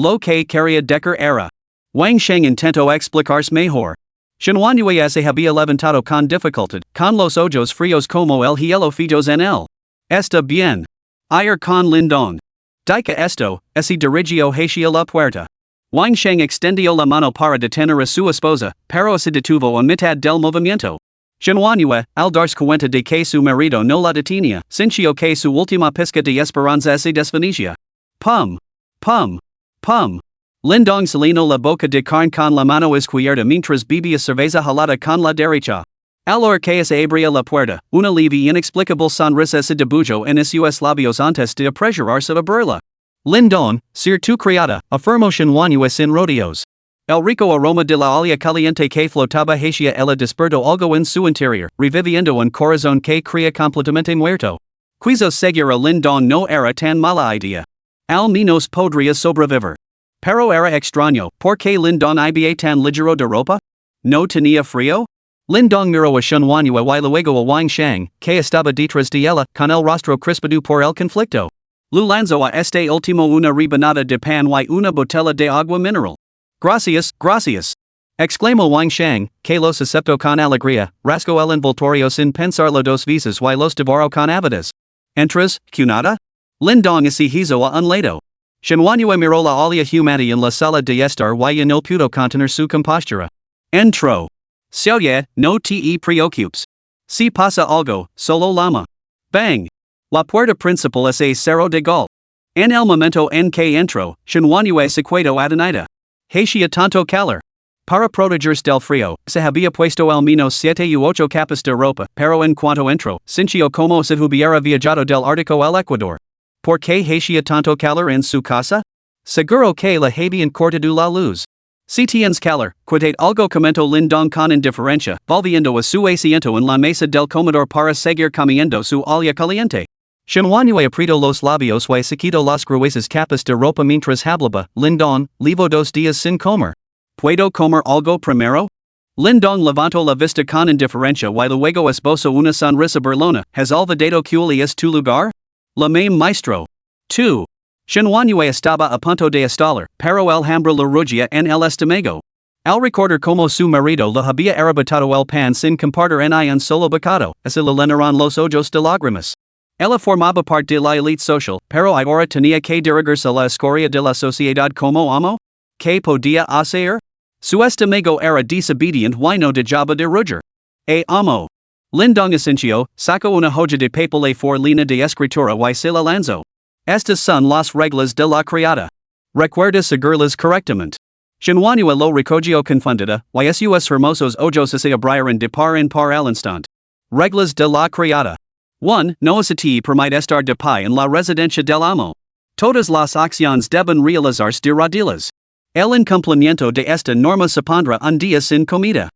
Lo que quería decir era. Wang Sheng intentó explicarse mejor. Shenhuanyu se había levantado con dificultad, con los ojos fríos como el hielo fijos en él. Está bien. Ir con Lindong. Dica esto, se dirigió hacia la puerta. Wang Sheng extendió la mano para detener a su esposa, pero se detuvo en mitad del movimiento. Shenhuanyu, al darse cuenta de que su marido no la detenía, sintió que su última pizca de esperanza se desvanecía. Pum. Pum. Pum. Lindong salino la boca de carne con la mano izquierda mientras bebía cerveza helada con la derecha. Al que se abría la puerta, una leve inexplicable sonrisa se dibujó en sus labios antes de apresurarse a abrirla. Lindong, ser tu criada, afirmó Shinwanyu sin rodeos. El rico aroma de la olla caliente que flotaba hacia ella despertó algo en su interior, reviviendo un corazón que creía completamente muerto. Quiso seguir a Lindong no era tan mala idea. Al menos podría sobrevivir. Pero era extraño, porque Lindong iba tan ligero de ropa? ¿No tenía frío? Lindong miró a Shinwanyu y luego a Wang Shang, que estaba detrás de ella, con el rostro crispado por el conflicto. Lu lanzó a este último una rebanada de pan y una botella de agua mineral. Gracias, gracias. Exclamó Wang Shang, que los aceptó con alegría, rasgó el envoltorio sin pensarlo dos veces y los devoró con avidez. ¿Entras, cunada? Lindong se hizo a un lado. Shinwanyu miró la olla humana en la sala de estar y no pudo contener su compostura. Entró. Se oye, no te preocupes. Si pasa algo, solo llama. Bang. La puerta principal se cerró de golpe. En el momento en que entró, Shinwanyu se quedó atonida. Hacía tanto calor. Para protegerse del frío, se había puesto al menos 7 u 8 capas de ropa, pero en cuanto entró, sintió como si hubiera viajado del Ártico al Ecuador. ¿Por qué hacía tanto calor en su casa? Seguro que la habían cortado la luz. Si tienes calor, quítate algo, comentó Lindong con indiferencia, volviendo a su asiento en la mesa del comedor para seguir comiendo su olla caliente. Shinwanyu apretó los labios y se quitó las gruesas capas de ropa mientras hablaba. Lindong, llevo 2 días sin comer. ¿Puedo comer algo primero? Lindong levantó la vista con indiferencia y luego esbozó una sonrisa burlona. ¿Has olvidado cuál es tu lugar? La mame maestro. Tú. Shinwanyu estaba a punto de estallar, pero el hambre le rugía en el estómago. Al recordar como su marido le había arrebatado el pan sin compartir en un solo bocado, se le llenaron los ojos de lágrimas. Ella formaba parte de la élite social, pero ahora tenía que dirigirse a la escoria de la sociedad como amo. ¿Qué podía hacer? Su estómago era desobediente y no dejaba de rugir. Amo. Lindong asintió, sacó una hoja de papel for línea de escritura y se la lanzó. Estas son las reglas de la criada. Recuerda seguirlas correctamente. Shinwanyu lo recogió confundida, y sus hermosos ojos se abrieron de par en par al instante. Reglas de la criada. 1. No se te permite estar de pie en la residencia del amo. Todas las acciones deben realizarse de rodillas. El incumplimiento de esta norma supondrá un día sin comida.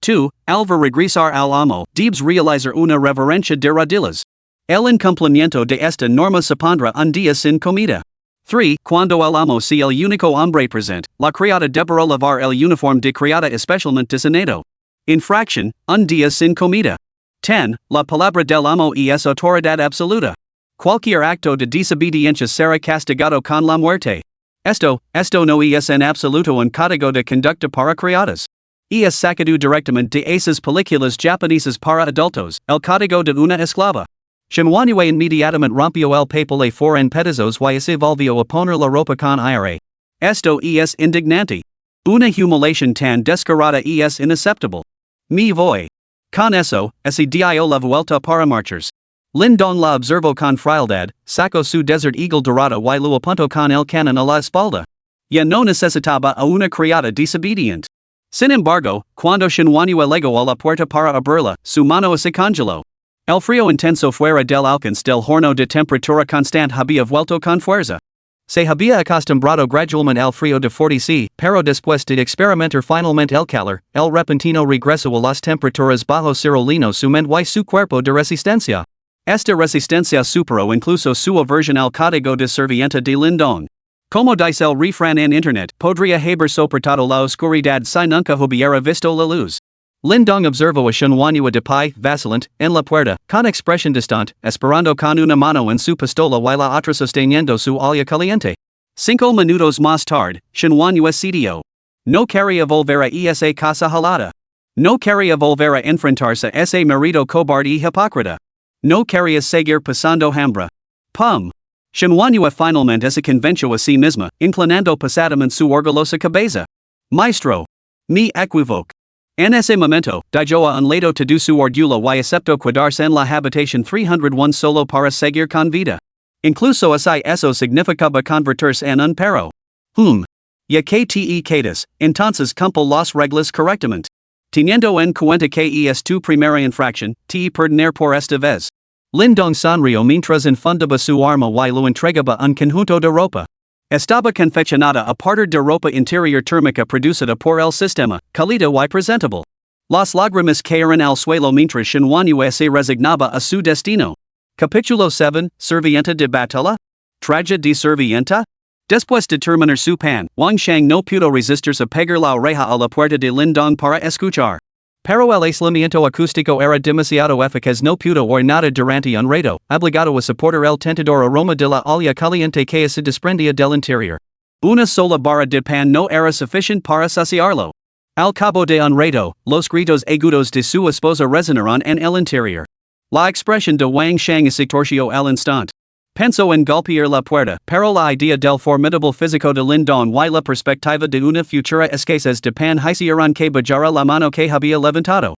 2. Al regresar al amo, debes realizar una reverencia de rodillas. El incumplimiento de esta norma supondrá un día sin comida. 3. Cuando el amo sea el único hombre presente, la criada deberá lavar el uniforme de criada especialmente designado. Infracción, un día sin comida. 10. La palabra del amo es autoridad absoluta. Cualquier acto de desobediencia será castigado con la muerte. Esto no es en absoluto un código de conducta para criadas. Es sacado directamente de esas películas japonesas para adultos, el código de una esclava. Shinwanyu inmediatamente rompió el papel for en pedazos y se volvió a poner la ropa con aire. Esto es indignante. Una humiliación tan descarada es inaceptable. Me voy. Con eso, se dio la vuelta para marcharse. Lindong la observó con frialdad, sacó su Desert Eagle dorado y lo apuntó con el cañón a la espalda. Ya no necesitaba a una criada desobediente. Sin embargo, cuando Shinwanyu llegó a la puerta para abrirla, su mano se congeló. El frío intenso fuera del alcance del horno de temperatura constante había vuelto con fuerza. Se había acostumbrado gradualmente al frío de 40°, pero después de experimentar finalmente el calor, el repentino regreso a las temperaturas bajo cero llenó su mente y su cuerpo de resistencia. Esta resistencia superó incluso su aversión al código de servienta de Lindong. Como dice el refrán en internet, podría haber soportado la oscuridad si nunca hubiera visto la luz. Lindong observó a Shinwanyu de pie, vacilante, en la puerta, con expresión distante, esperando con una mano en su pistola y la otra sosteniendo su olla caliente. 5 minutos más tarde, Shinwanyu cedió. No quería volver a esa casa helada. No quería volver a enfrentarse a ese marido cobarde y hipócrita. No quería seguir pasando hambre. Pum. Shinwanyu finalmente se convenció a sí misma, inclinando pesadamente su orgullosa cabeza. Maestro. Me equivoco. En ese momento, dijo a un lado de su orgullo y aceptó quedarse en la habitación 301 solo para seguir con vida. Incluso si eso significaba convertirse en un perro. Ya que te quedas, entonces cumple las reglas correctamente. Teniendo en cuenta que es tu primera infracción, te perdonar por esta vez. Lindong sonrió mientras enfundaba su arma y lo entregaba un conjunto de ropa. Estaba confeccionada a partir de ropa interior térmica producida por el sistema, cálida y presentable. Las lágrimas cayeron al suelo mientras Shinwanyu se resignaba a su destino. Capítulo 7, Servienta de Batalla? Traje de Servienta? Después de terminar su pan, Wang Shang no pudo resistirse a pegar la oreja a la puerta de Lindong para escuchar. Pero el aislamiento acústico era demasiado eficaz, no pudo oír nada durante un rato, obligado a soportar el tentador aroma de la olla caliente que se desprendía del interior. Una sola barra de pan no era suficiente para saciarlo. Al cabo de un rato, los gritos agudos de su esposa resonaron en el interior. La expresión de Wang Shang se torció al instante. Pensó en golpear la puerta, pero la idea del formidable físico de Lindong y la perspectiva de una futura escasez de pan hicieron que bajara la mano que había levantado.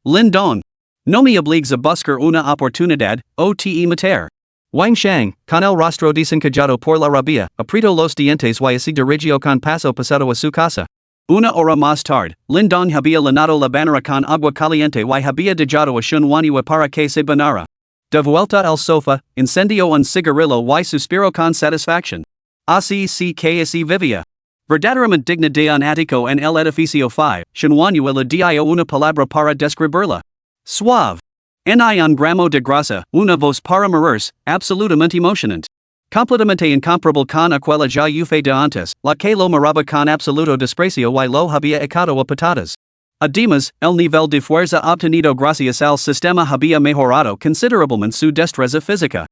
Lindong, no me obligues a buscar una oportunidad, o te matar. Wang Shang, con el rostro desencajado por la rabia, apretó los dientes y se dirigió con paso pasado a su casa. Una hora más tarde, Lindong había llenado la bañera con agua caliente y había dejado a Shinwanyu para que se bañara. De vuelta al sofá, encendió un cigarrillo y suspiró con satisfacción. Así sí que así vivía. Verdaderamente digna de un ático en el edificio 5, Shinwanyu le dio una palabra para describirla. Suave. Ni un gramo de grasa, una voz para morirse, absolutamente emocionante. Completamente incomparable con aquella ya ufe de antes, la que lo miraba con absoluto desprecio y lo había echado a patadas. Además, el nivel de fuerza obtenido gracias al sistema había mejorado considerablemente su destreza física.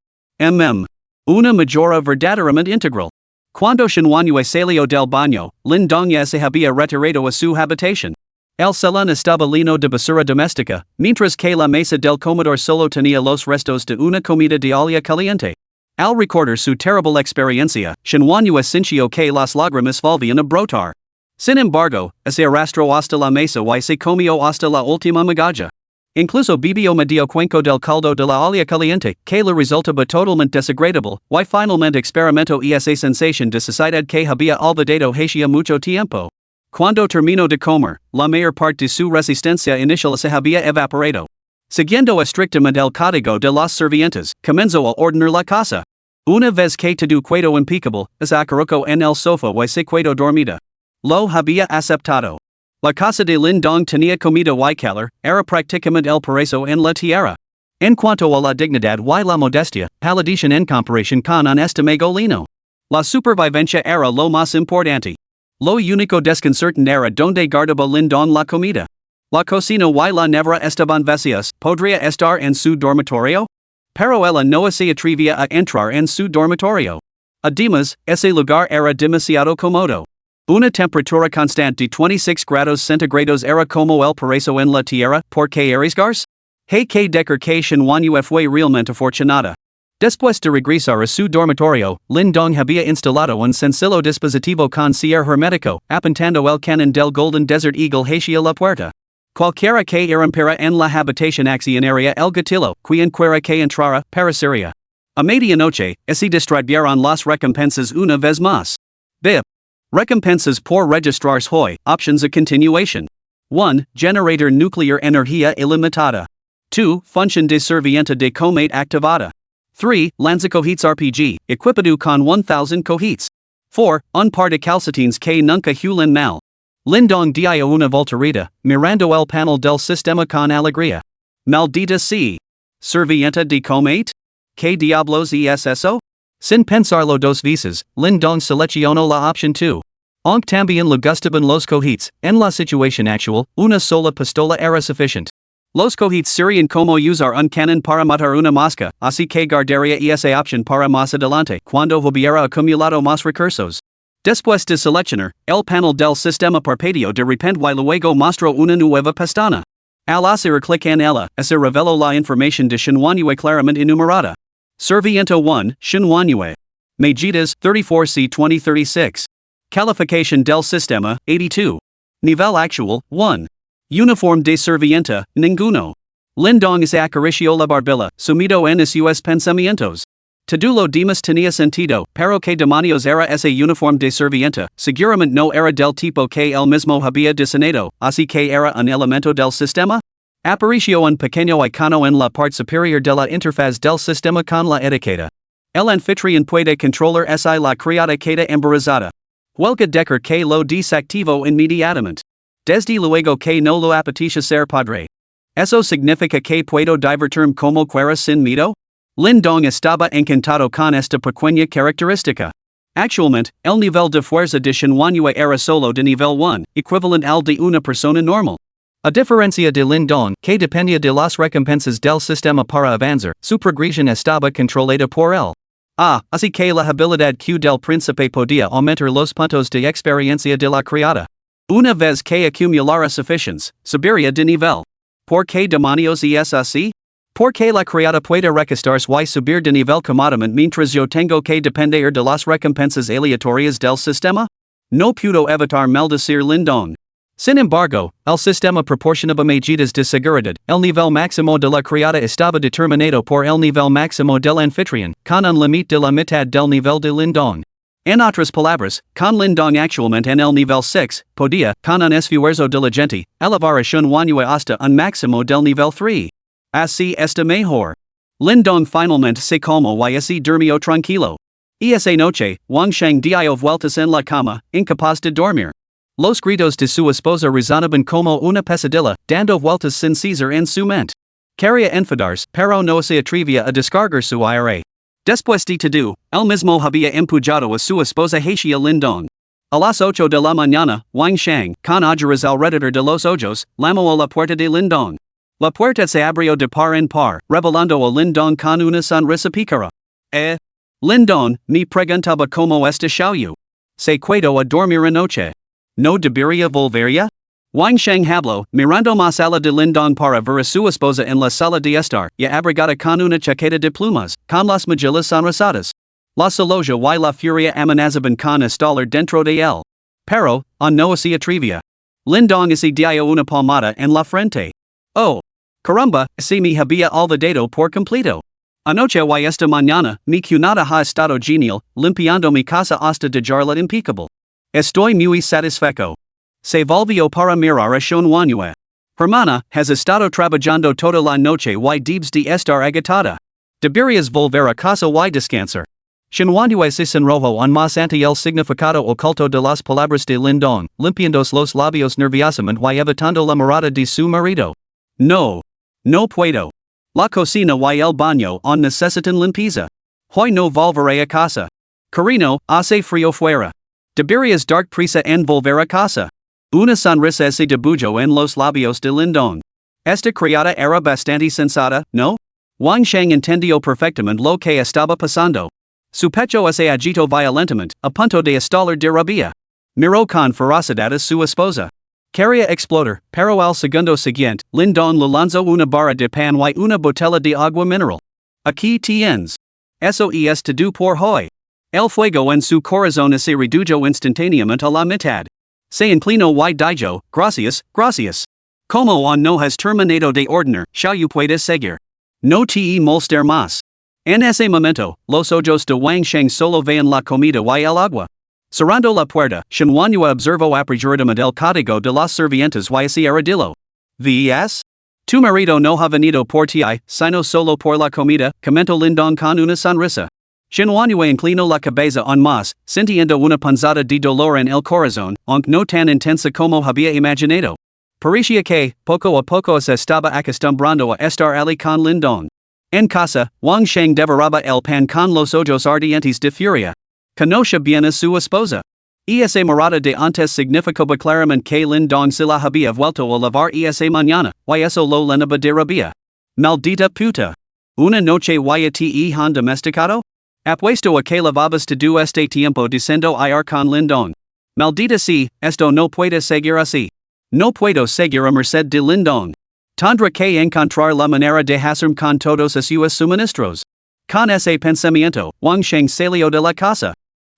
Una mejora verdaderamente integral. Cuando Shinwanyu salió del baño, Lindong ya se había retirado a su habitación. El salón estaba lleno de basura doméstica, mientras que la mesa del comedor solo tenía los restos de una comida de olla caliente. Al recordar su terrible experiencia, Shinwanyu sintió que las lágrimas volvían a brotar. Sin embargo, se arrastró hasta la mesa y se comió hasta la última migaja. Incluso bebió medio cuenco del caldo de la olla caliente, que le resultaba totalmente desagradable, y finalmente experimentó esa sensación de saciedad que había olvidado hacía mucho tiempo. Cuando terminó de comer, la mayor parte de su resistencia inicial se había evaporado. Siguiendo estrictamente el código de los servientes, comenzó a ordenar la casa. Una vez que todo quedó impecable, se acurrucó en el sofá y se quedó dormida. Lo había aceptado. La casa de Lindong tenía comida y calor, era prácticamente el paraíso en la tierra. En cuanto a la dignidad y la modestia, palidecían en comparación con un estómago lleno. La supervivencia era lo más importante. Lo único desconcertante era donde guardaba Lindong la comida. La cocina y la nevera estaban vacías, ¿podría estar en su dormitorio? Pero ella no se atrevía a entrar en su dormitorio. Además, ese lugar era demasiado cómodo. Una temperatura constante de 26 grados centígrados era como el paraíso en la tierra, ¿por qué arriesgarse? Hay que decir que Shinwanyu fue realmente afortunada. Después de regresar a su dormitorio, Lindong había instalado un sencillo dispositivo con cierre hermético, apuntando el canon del Golden Desert Eagle hacia la puerta. Cualquiera que irrumpiera en la habitación accionaria el gatillo, quien quiera que entrara, perecería. A medianoche, se distribuyeron las recompensas una vez más. Bip. Recompensas por registrarse hoy, options a continuation. 1. Generator nuclear energía ilimitada. 2. Función de servienta de combate activada. 3. Lanzacohetes RPG, equipado con 1000 cohetes. 4. Un par de calcetines que nunca huelen mal. Lindong dio una voltereta, mirando el panel del sistema con alegría. Maldita sea. ¿Servienta de combate? ¿Qué diablos es eso? Sin pensarlo dos veces, Lindong seleccionó la opción 2. Aunque también le gustaban los cohetes, en la situación actual, una sola pistola era suficiente. Los cohetes serían como usar un canon para matar una mosca, así que guardaría esa opción para más adelante, cuando hubiera acumulado más recursos. Después de seleccionar, el panel del sistema parpadeó de repente y luego mostró una nueva pestaña. Al hacer clic en ella, se reveló la información de Shinwanyu claramente enumerada. Servienta 1, Shinwanyu. Medidas 34C 2036. Calification del sistema 82. Nivel actual 1. Uniform de servienta, ninguno. Lindong se acarició la barbilla, sumido en sus pensamientos. Tedulo demas tenía sentido, pero que demonios era ese uniforme de servienta, seguramente no era del tipo que él mismo había diseñado, así que era un elemento del sistema? Apareció un pequeño icono en la parte superior de la interfaz del sistema con la etiqueta. El anfitrión puede controlar si la criada queda embarazada. Huelga decir que lo desactivo inmediatamente. Desde luego que no lo apetece ser padre. ¿Eso significa que puedo divertirme como quiera sin miedo? Lin Dong estaba encantado con esta pequeña característica. Actualmente, el nivel de fuerza de Manhwa era solo de nivel 1, equivalente al de una persona normal. A diferencia de Lin Dong, que dependía de las recompensas del sistema para avanzar, su progresión estaba controlada por él. Así que la habilidad Q del príncipe podía aumentar los puntos de experiencia de la criada. Una vez que acumulara suficientes, subiría de nivel. ¿Por qué demonios es así? Porque la criada puede recostarse y subir de nivel cómodamente mientras yo tengo que depender de las recompensas aleatorias del sistema? No puedo evitar maldecir Lin Dong. Sin embargo, el sistema proporcionaba medidas de seguridad. El nivel máximo de la criada estaba determinado por el nivel máximo del anfitrión, con un límite de la mitad del nivel de Lin Dong. En otras palabras, con Lin Dong actualmente en el nivel 6, podía, con un esfuerzo diligente, elevar a Manhwa hasta un máximo del nivel 3. Así está mejor. Lin Dong finalmente se calmó y así durmió tranquilo. Esa noche, Wang Sheng dio vueltas en la cama, incapaz de dormir. Los gritos de su esposa resonaban como una pesadilla, dando vueltas sin cesar en su mente. Quería enfadarse, pero no se atrevía a descargar su ira. Después de todo, él mismo había empujado a su esposa hacia Lin Dong. A las 8 de la mañana, Wang Sheng, con ojeras alrededor de los ojos, llamó a la puerta de Lin Dong. La puerta se abrió de par en par, revelando a Lin Dong con una sonrisa pícara. Lin Dong, me preguntaba cómo está Xiaoyu. Se quedó a dormir anoche. ¿No debería volvería? Wang Sheng habló, mirando más allá de Lin Dong para ver a su esposa en la sala de estar, ya abrigada con una chaqueta de plumas, con las mejillas sonrosadas. La celoja y la furia amenazaban con estallar dentro de él. Pero, no se atrevía. Lin Dong se dio una palmada en la frente. Oh, caramba, se me había olvidado por completo. Anoche y esta mañana, mi cunada ha estado genial, limpiando mi casa hasta dejarla impecable. Estoy muy satisfecho. Se volvió para mirar a Manhwa. Hermana, has estado trabajando toda la noche y debes de estar agotada. Deberías volver a casa y descansar. Manhwa se sonrojó aún más ante el significado oculto de las palabras de Lin Dong, limpiando los labios nerviosamente y evitando la mirada de su marido. No puedo. La cocina y el baño necesitan limpieza. Hoy no volveré a casa. Cariño, hace frío fuera. Deberías dar prisa en volver a casa. Una sonrisa se dibujó en los labios de Lin Dong. Esta criada era bastante sensata, ¿no? Wang Sheng entendió perfectamente lo que estaba pasando. Su pecho se agitó violentamente, a punto de estallar de rabia. Miró con ferocidad a su esposa. Quería explotar, pero al segundo siguiente, Lin Dong le lanzó una barra de pan y una botella de agua mineral. Aquí tienes. Eso es todo por hoy. El fuego en su corazón se redujo instantáneamente a la mitad. Se inclinó y dijo, gracias. Como no has terminado de ordenar, Xiaoyu puede seguir. No te molestar más. En ese momento, los ojos de Wang Sheng solo veían la comida y el agua. Cerrando la puerta, Manhwa observó apresuradamente el código de las servientas y se arrodilló. ¿Ves? Tu marido no ha venido por ti, sino solo por la comida, comentó Lin Dong con una sonrisa. Manhwa inclinó la cabeza aún más, sintiendo una punzada de dolor en el corazón, aunque no tan intensa como había imaginado. Parecía que, poco a poco se estaba acostumbrando a estar allí con Lin Dong. En casa, Wang Sheng devoraba el pan con los ojos ardientes de furia. Conoce bien a su esposa. Esa mirada de antes significaba claramente que Lin Dong se la había vuelto a lavar esa mañana, y eso lo llenaba de rabia. Maldita puta. Una noche y te han domesticado? Apuesto a que lavabas todo este tiempo diciendo ir con Lin Dong. Maldita si, esto no puede seguir así. No puedo seguir a merced de Lin Dong. Tendré que encontrar la manera de hacerme con todos sus suministros. Con ese pensamiento, Wang Sheng salió de la casa.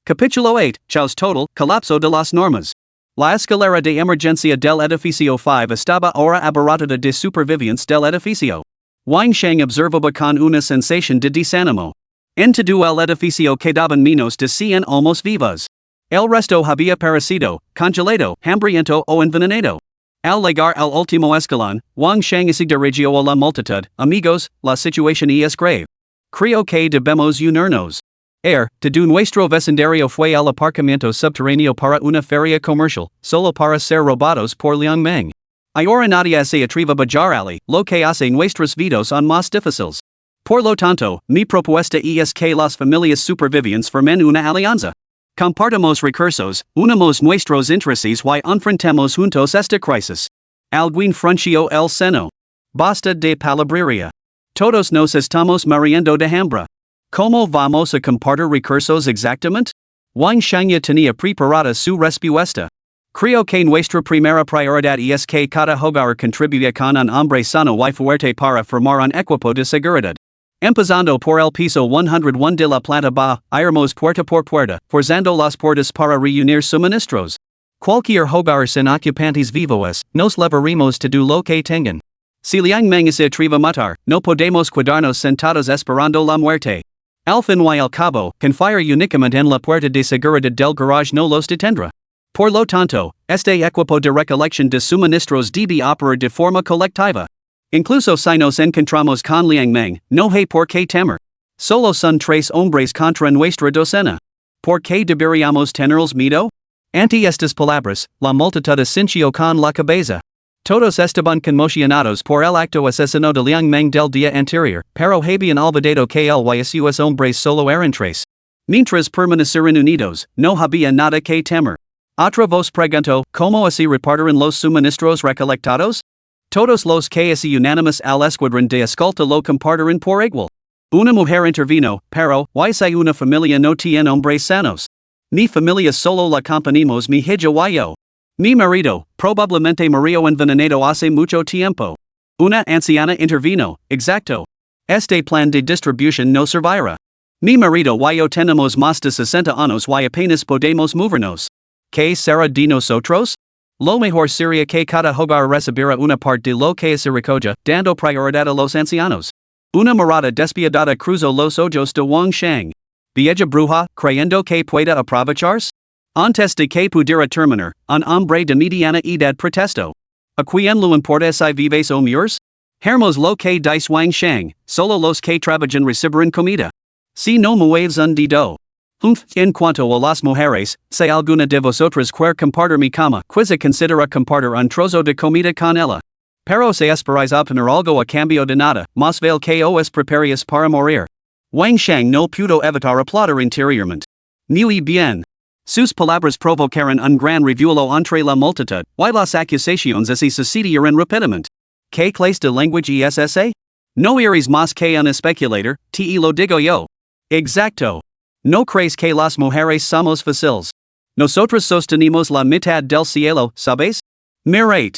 Capítulo 8, Chaos Total, Colapso de las Normas. La escalera de emergencia del edificio 5 estaba ahora abarrotada de supervivientes del edificio. Wang Sheng observaba con una sensación de desánimo. En todo el edificio quedaban menos de 100 almas vivas. El resto había perecido, congelado, hambriento o envenenado. Al llegar al último escalón, Wang Shang dirigió a la multitud, amigos, la situación es grave. Creo que debemos unirnos. De nuestro vecindario fue al aparcamiento subterráneo para una feria comercial, solo para ser robados por Liang Meng. Ahora nadie se atreve a bajar ali, lo que hace nuestros vidas aún más difíciles. Por lo tanto, mi propuesta es que las familias supervivientes formen una alianza. Compartamos recursos, unamos nuestros intereses y enfrentemos juntos esta crisis. Alguien frunció el seno. Basta de palabrería. Todos nos estamos muriendo de hambre. ¿Cómo vamos a compartir recursos exactamente? Wang Shang tenía preparada su respuesta. Creo que nuestra primera prioridad es que cada hogar contribuya con un hombre sano y fuerte para formar un equipo de seguridad. Empezando por el piso 101 de la planta baja, iremos puerta por puerta, forzando las puertas para reunir suministros. Cualquier hogar sin ocupantes vivos, nos levaremos todo lo que tengan. Si Liang Meng se atreve a matar, no podemos quedarnos sentados esperando la muerte. Al fin y al cabo, confiar únicamente en la puerta de seguridad del garage no los detendrá. Por lo tanto, este equipo de recolección de suministros debe operar de forma colectiva. Incluso si nos encontramos con Liang Meng, no hay por qué temer. Solo son 3 hombres contra nuestra docena. ¿Por qué deberíamos tenerles miedo? Ante estas palabras, la multitud asintió con la cabeza. Todos estaban conmocionados por el acto asesino de Liang Meng del día anterior, pero habían olvidado que él y sus hombres solo eran 3. Mientras permanecieron unidos, no había nada que temer. Otra voz preguntó, ¿cómo así repartirán los suministros recolectados? Todos los que así unánimes al escuadrón de escolta lo compartirán por igual. Una mujer intervino, pero, ¿y si una familia no tiene hombres sanos? Mi familia solo la componemos mi hija y yo. Mi marido, probablemente murió envenenado hace mucho tiempo. Una anciana intervino, exacto. Este plan de distribución no servirá. Mi marido y yo tenemos más de 60 años y apenas podemos movernos. ¿Qué será de nosotros? Lo mejor sería que cada hogar recibiera una parte de lo que se recoja, dando prioridad a los ancianos. Una mirada despiadada cruzó los ojos de Wang Shang. Vieja bruja, creyendo que pueda aprovecharse? Antes de que pudiera terminar, un hombre de mediana edad protestó. ¿A quién le importa si vives o mueres? Hermos lo que dice Wang Shang, solo los que trabajan recibirán comida. Si no mueves un dedo. En cuanto a las mujeres, si alguna de vosotras quiere compartir mi cama, quizá considera compartir un trozo de comida con ella. Pero si esperáis obtener algo a cambio de nada, más vale que os preparéis para morir. Wang Shang no pudo evitar aplaudir interiormente. Muy bien. Sus palabras provocaron un gran revuelo entre la multitud, y las acusaciones se sucedieron rápidamente. ¿Qué clase de lenguaje es ese? No eres más que un especulador, te lo digo yo. Exacto. ¿No crees que las mujeres somos fáciles? Nosotros sostenemos la mitad del cielo, ¿sabes? Mirad.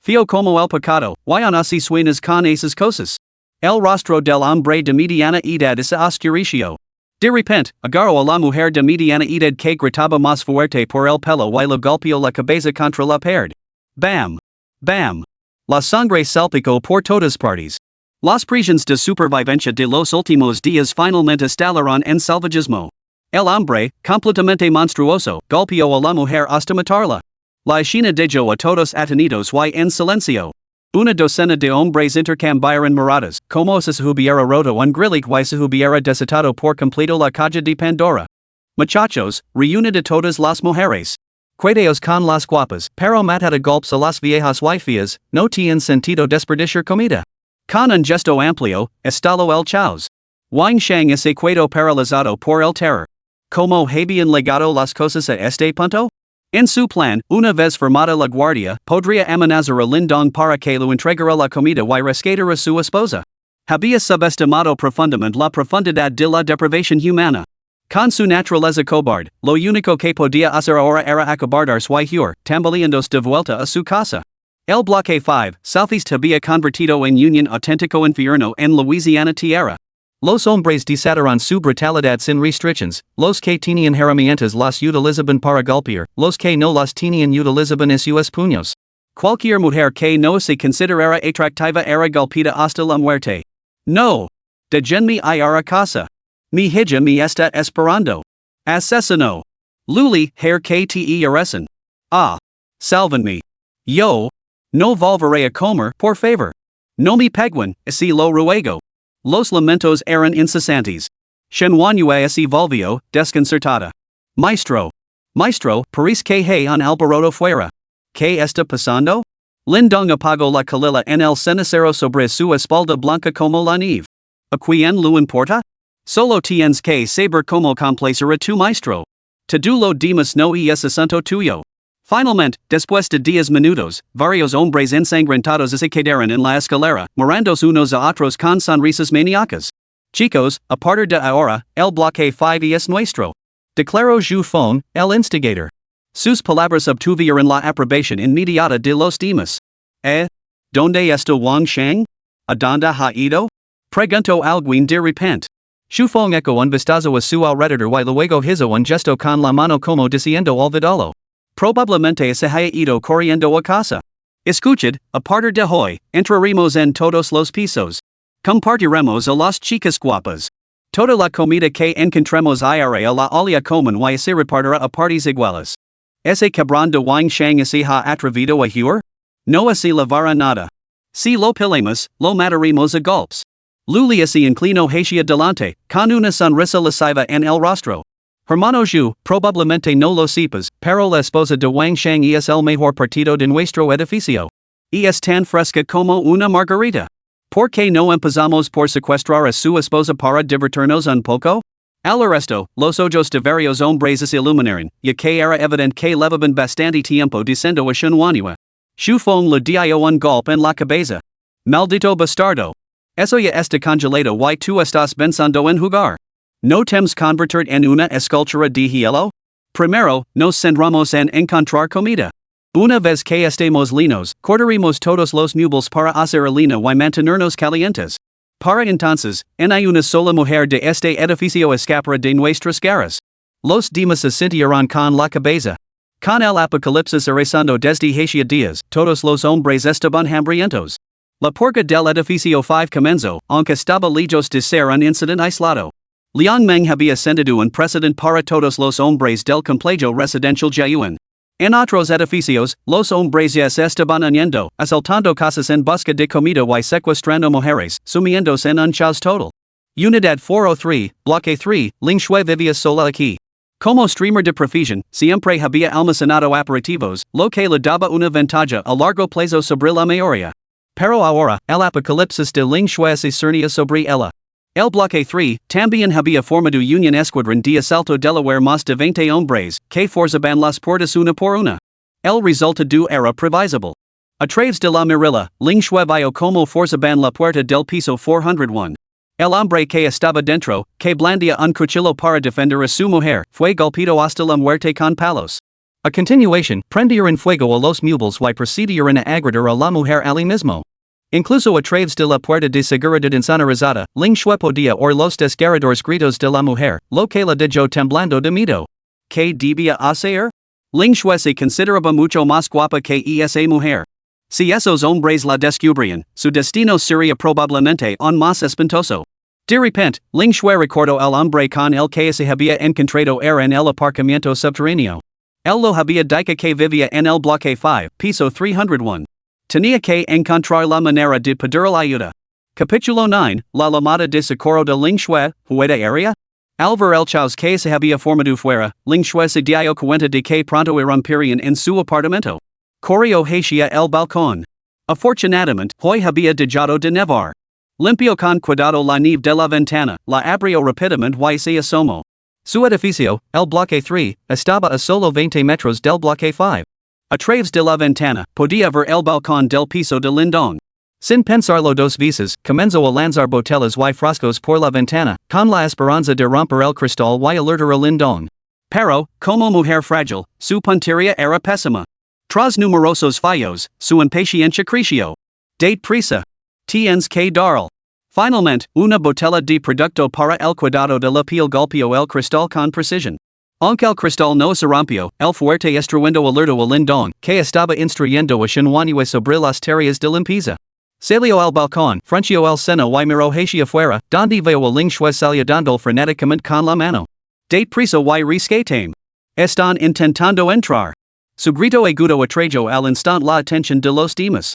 Feo como el pecado, y aún así sueñas con esas cosas. El rostro del hombre de mediana edad se oscureció. De repente, agarró a la mujer de mediana edad que gritaba más fuerte por el pelo y le golpeó la cabeza contra la pared. Bam! Bam! La sangre salpicó por todas partes. Las prisiones de supervivencia de los últimos días finalmente estallaron en salvajismo. El hombre, completamente monstruoso, golpeó a la mujer hasta matarla. La escena dejó a todos atenidos y en silencio. Una docena de hombres intercambiaron miradas, como si se hubiera roto un grillic y se hubiera desatado por completo la caja de Pandora. Muchachos, reúnid a todas las mujeres. Quedaos con las guapas, pero matad a golpes a las viejas y feas, no tiene sentido desperdiciar comida. Con un gesto amplio, estalló el caos. Wang Shang se quedó paralizado por el terror. ¿Cómo habían legado las cosas a este punto? En su plan, una vez formada la guardia, podría amenazar a Lindong para que lo entregara la comida y rescatar a su esposa. Había subestimado profundamente la profundidad de la deprivación humana. Con su naturaleza cobarde, lo único que podía hacer ahora era acobardarse y huir, tambaleándose de vuelta a su casa. El bloque 5, Southeast había convertido en Unión auténtico infierno en Louisiana Tierra. Los hombres desataron su brutalidad sin restricciones, los que tenían herramientas las utilizaban para golpear, los que no las tenían utilizaban sus puños. Cualquier mujer que no se considerara atractiva era golpeada hasta la muerte. No. Déjenme ir a casa. Mi hija mi está esperando. Asesino. Luli, hair kte aresen. Ah. Salvenme. Yo. No volveré a comer, por favor. No me peguen, así lo ruego. Los lamentos eran incesantes. Shenwanue así volvió, desconcertada. Maestro. Maestro, Paris que hay un alboroto fuera. ¿Qué está pasando? Lindong apagó la calila en el cenicero sobre su espalda blanca como la nieve. ¿A quién lo importa? Solo tienes que saber como complacer a tu maestro. Todo lo demás no es asunto tuyo. Finalmente, después de 10 minutos, varios hombres ensangrentados se quedaron en la escalera, mirándose unos a otros con sonrisas maníacas. Chicos, a partir de ahora, el bloque 5 es nuestro. Declaró Zhu Feng, el instigator. Sus palabras obtuvieron la aprobación inmediata de los demás. ¿Dónde está Wang Sheng? ¿A dónde ha ido? Preguntó alguien de repente. Zhu Feng echo un vistazo a su alrededor y luego hizo un gesto con la mano como diciendo olvidalo. Probablemente se haya ido corriendo a casa. Escuchad, a partir de hoy, entraremos en todos los pisos. Compartiremos a las chicas guapas. Toda la comida que encontremos irá a la olla comen y se repartirá a partes iguales. ¿Ese cabrón de Wang Sheng se ha atrevido a huir? No se lavará nada. Si lo pillamos, lo mataremos a golpes. Luli se inclinó hacia delante, con una sonrisa lasciva en el rostro. Hermano Zhu, probablemente no lo sepas, pero la esposa de Wang Sheng es el mejor partido de nuestro edificio. Es tan fresca como una margarita. ¿Por qué no empezamos por secuestrar a su esposa para divertirnos un poco? Al resto, los ojos de varios hombres se iluminaron, ya que era evidente que llevaban bastante tiempo diciendo a Shenwanue. Zhu Feng le dio un golpe en la cabeza. Maldito bastardo. Eso ya está congelado y tú estás pensando en jugar. ¿No temes convertir en una escultura de hielo? Primero, nos centramos en encontrar comida. Una vez que estemos linos, cortaremos todos los muebles para hacer harina y mantenernos calientes. Para entonces, hay una sola mujer de este edificio escapará de nuestras garras. Los demás se sintieron con la cabeza. Con el apocalipsis arrasando desde hacia días, todos los hombres estaban hambrientos. La purga del edificio 5 comenzó, aunque estaba lejos de ser un incidente aislado. Liang Meng había sentido un precedente para todos los hombres del complejo residencial Jiayuan. En otros edificios, los hombres ya se estaban uniendo, asaltando casas en busca de comida y secuestrando mujeres, sumiéndose en un caos total. Unidad 403, Bloque 3, Ling Shui vivía sola aquí. Como streamer de profesión, siempre había almacenado aperitivos, lo que le daba una ventaja a largo plazo sobre la mayoría. Pero ahora, el apocalipsis de Ling Shui se cernía sobre ella. El bloque 3 también había formado Union Escuadrón de Asalto Delaware más de 20 hombres, que forzaban las puertas una por una. El resultado era previsible. A través de la mirilla, Ling Shui vio como forzaban la puerta del piso 401. El hombre que estaba dentro, que blandía un cuchillo para defender a su mujer, fue golpeado hasta la muerte con palos. A continuación, prendieron fuego a los muebles y procedieron a agredir a la mujer allí mismo. Incluso a través de la puerta de seguridad insonorizada, Ling Shui podía oír los desgarradores gritos de la mujer, lo que la dejó temblando de miedo. ¿Qué debía hacer? Ling Shui se consideraba mucho más guapa que esa mujer. Si esos hombres la descubrían, su destino sería probablemente aún más espantoso. De repente, Ling Shui recordó al hombre con el que se había encontrado era en el aparcamiento subterráneo. Él lo había dicho que vivía en el bloque 5, piso 301. Tenía que encontrar la manera de pedir la ayuda. Capítulo 9, la llamada de socorro de Ling Shui, ¿puede area? Al ver el caos que se había formado fuera, Ling Shui se dio cuenta de que pronto irrumpirían en su apartamento. Corrió hacia el balcón. Afortunadamente, hoy había dejado de nevar. Limpió con cuidado la nieve de la ventana, la abrió rápidamente y se asomó. Su edificio, el bloque 3, estaba a solo 20 metros del bloque 5. A través de la ventana, podía ver el balcón del piso de Lindong. Sin pensarlo dos veces, comenzó a lanzar botellas y frascos por la ventana, con la esperanza de romper el cristal y alertar a Lindong. Pero, como mujer frágil, su puntería era pésima. Tras numerosos fallos, su impaciencia creció. Date prisa. Tienes que darle. Finalmente, una botella de producto para el cuidado de la piel golpeó el cristal con precisión. Aunque el cristal no se rompió, el fuerte estruendo alertó a Lindong, que estaba instruyendo a Shenwanue sobre las tareas de limpieza. Salio al balcón, Frenchio el seno y miro hacia afuera, donde veo a ling shue saludando frenéticamente con la mano. Date prisa y rescatame. Están intentando entrar. Su grito agudo atrajo al instant la atención de los demás.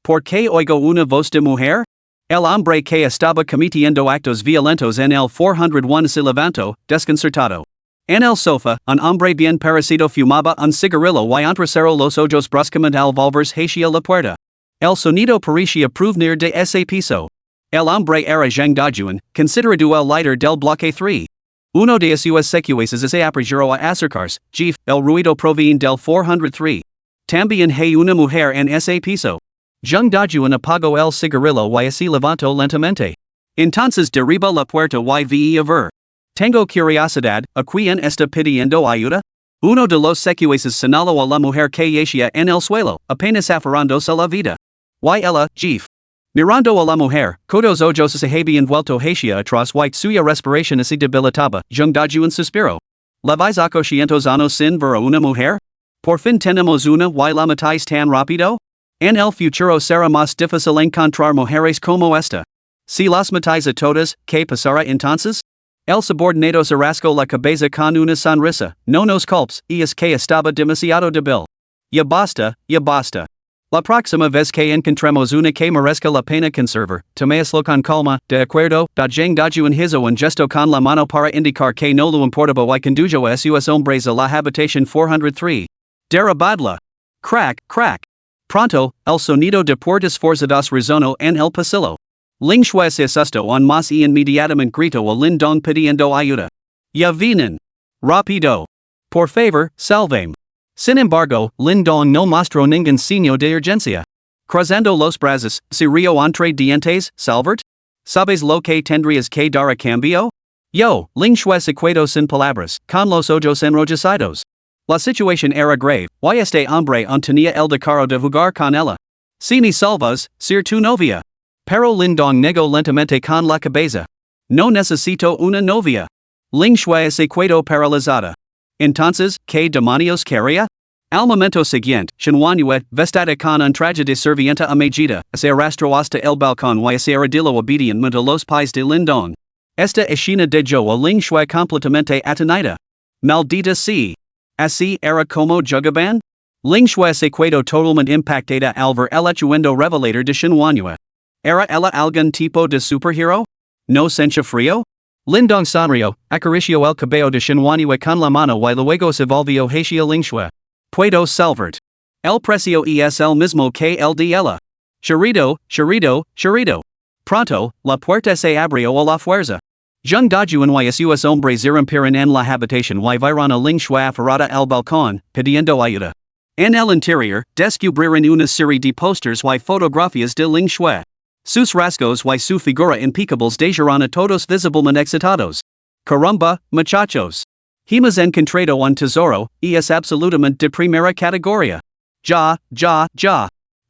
¿Por qué oigo una voz de mujer? El hombre que estaba cometiendo actos violentos en el 401 se levantó, desconcertado. En el sofá, un hombre bien parecido fumaba un cigarrillo y entrecerró los ojos bruscamente al volverse hacia la puerta. El sonido parecía provenir de ese piso. El hombre era Zhang Dajuan, considerado el líder del bloque 3. Uno de sus secuaces se apresuró a acercarse, Jeff, el ruido proviene del 403. También hay una mujer en ese piso. Zhang Dajuan apagó el cigarrillo y se levantó lentamente. Entonces derriba la puerta y vi a ver. Tengo curiosidad, ¿a quién está pidiendo ayuda? Uno de los secuaces señaló a la mujer que yacía en el suelo, apenas aferrándose la vida. Y ella, Jeff. Mirando a la mujer, cuyos ojos se habían vuelto hacia atrás y suya respiración se debilitaba, Zhang Dajuan suspiró. ¿Leváis 800 años sin ver a una mujer? ¿Por fin tenemos una y la matáis tan rápido? En el futuro será más difícil encontrar mujeres como esta. Si las matáis a todas, ¿qué pasará entonces? El subordinado se rascó la cabeza con una sonrisa, no nos culpes, y es que estaba demasiado débil. Ya basta, ya basta. La próxima vez que encontremos una que merezca la pena conservar, toméislo con calma, de acuerdo, Zhang Dajuan hizo un gesto con la mano para indicar que no lo importaba y condujo a sus hombres a la habitación 403. Derribadla. Crack, crack. Pronto, el sonido de puertas forzadas resonó en el pasillo. Ling Shui se asustó en más y inmediatamente gritó a Lin Dong pidiendo ayuda. Ya vienen. Rápido. Por favor, salvame. Sin embargo, Lin Dong no mostró ningún signo de urgencia. Cruzando los brazos, se rió entre dientes, Salvert? ¿Sabes lo que tendrías que dar a cambio? Yo, Ling Shui se quedó sin palabras, con los ojos enrojecidos. La situación era grave, y este hombre aún tenía el descaro de jugar con ella. Si ni salvas, ser tu novia. Pero Lin Dong negó lentamente con la cabeza. No necesito una novia. Ling Shui se quedó paralizada. Entonces, ¿qué demonios quería? Al momento siguiente, Shenhuanyue, vestida con un traje de servienta amejita, se arrastró hasta el balcón y se arrodilló obedientemente a los pies de Lin Dong. Esta escena dejó a Ling Shui completamente atonida. Maldita sea. Así era como jugaban? Ling Shui se quedó totalmente impactada al ver el estruendo revelador de Shenhuanyue. ¿Era ella algún tipo de superhero? ¿No sentía frío? Lin Dong sonrió, acarició el cabello de Shenhuanyue con la mano y luego se volvió hacia Ling Shui. Puedo salvarte. El precio es el mismo que el de ella. Chirrido, chirrido, chirrido. Pronto, la puerta se abrió a la fuerza. Zhang Dajuan y sus hombres irrumpieron en la habitación y vieron a Ling Shui aferrada al balcón, pidiendo ayuda. En el interior, descubrieron una serie de posters y fotografías de Ling Shui. Sus rasgos y su figura impecables dejaron a todos visiblemente excitados. Caramba, muchachos. Hemos encontrado un tesoro, y es absolutamente de primera categoría. Ya.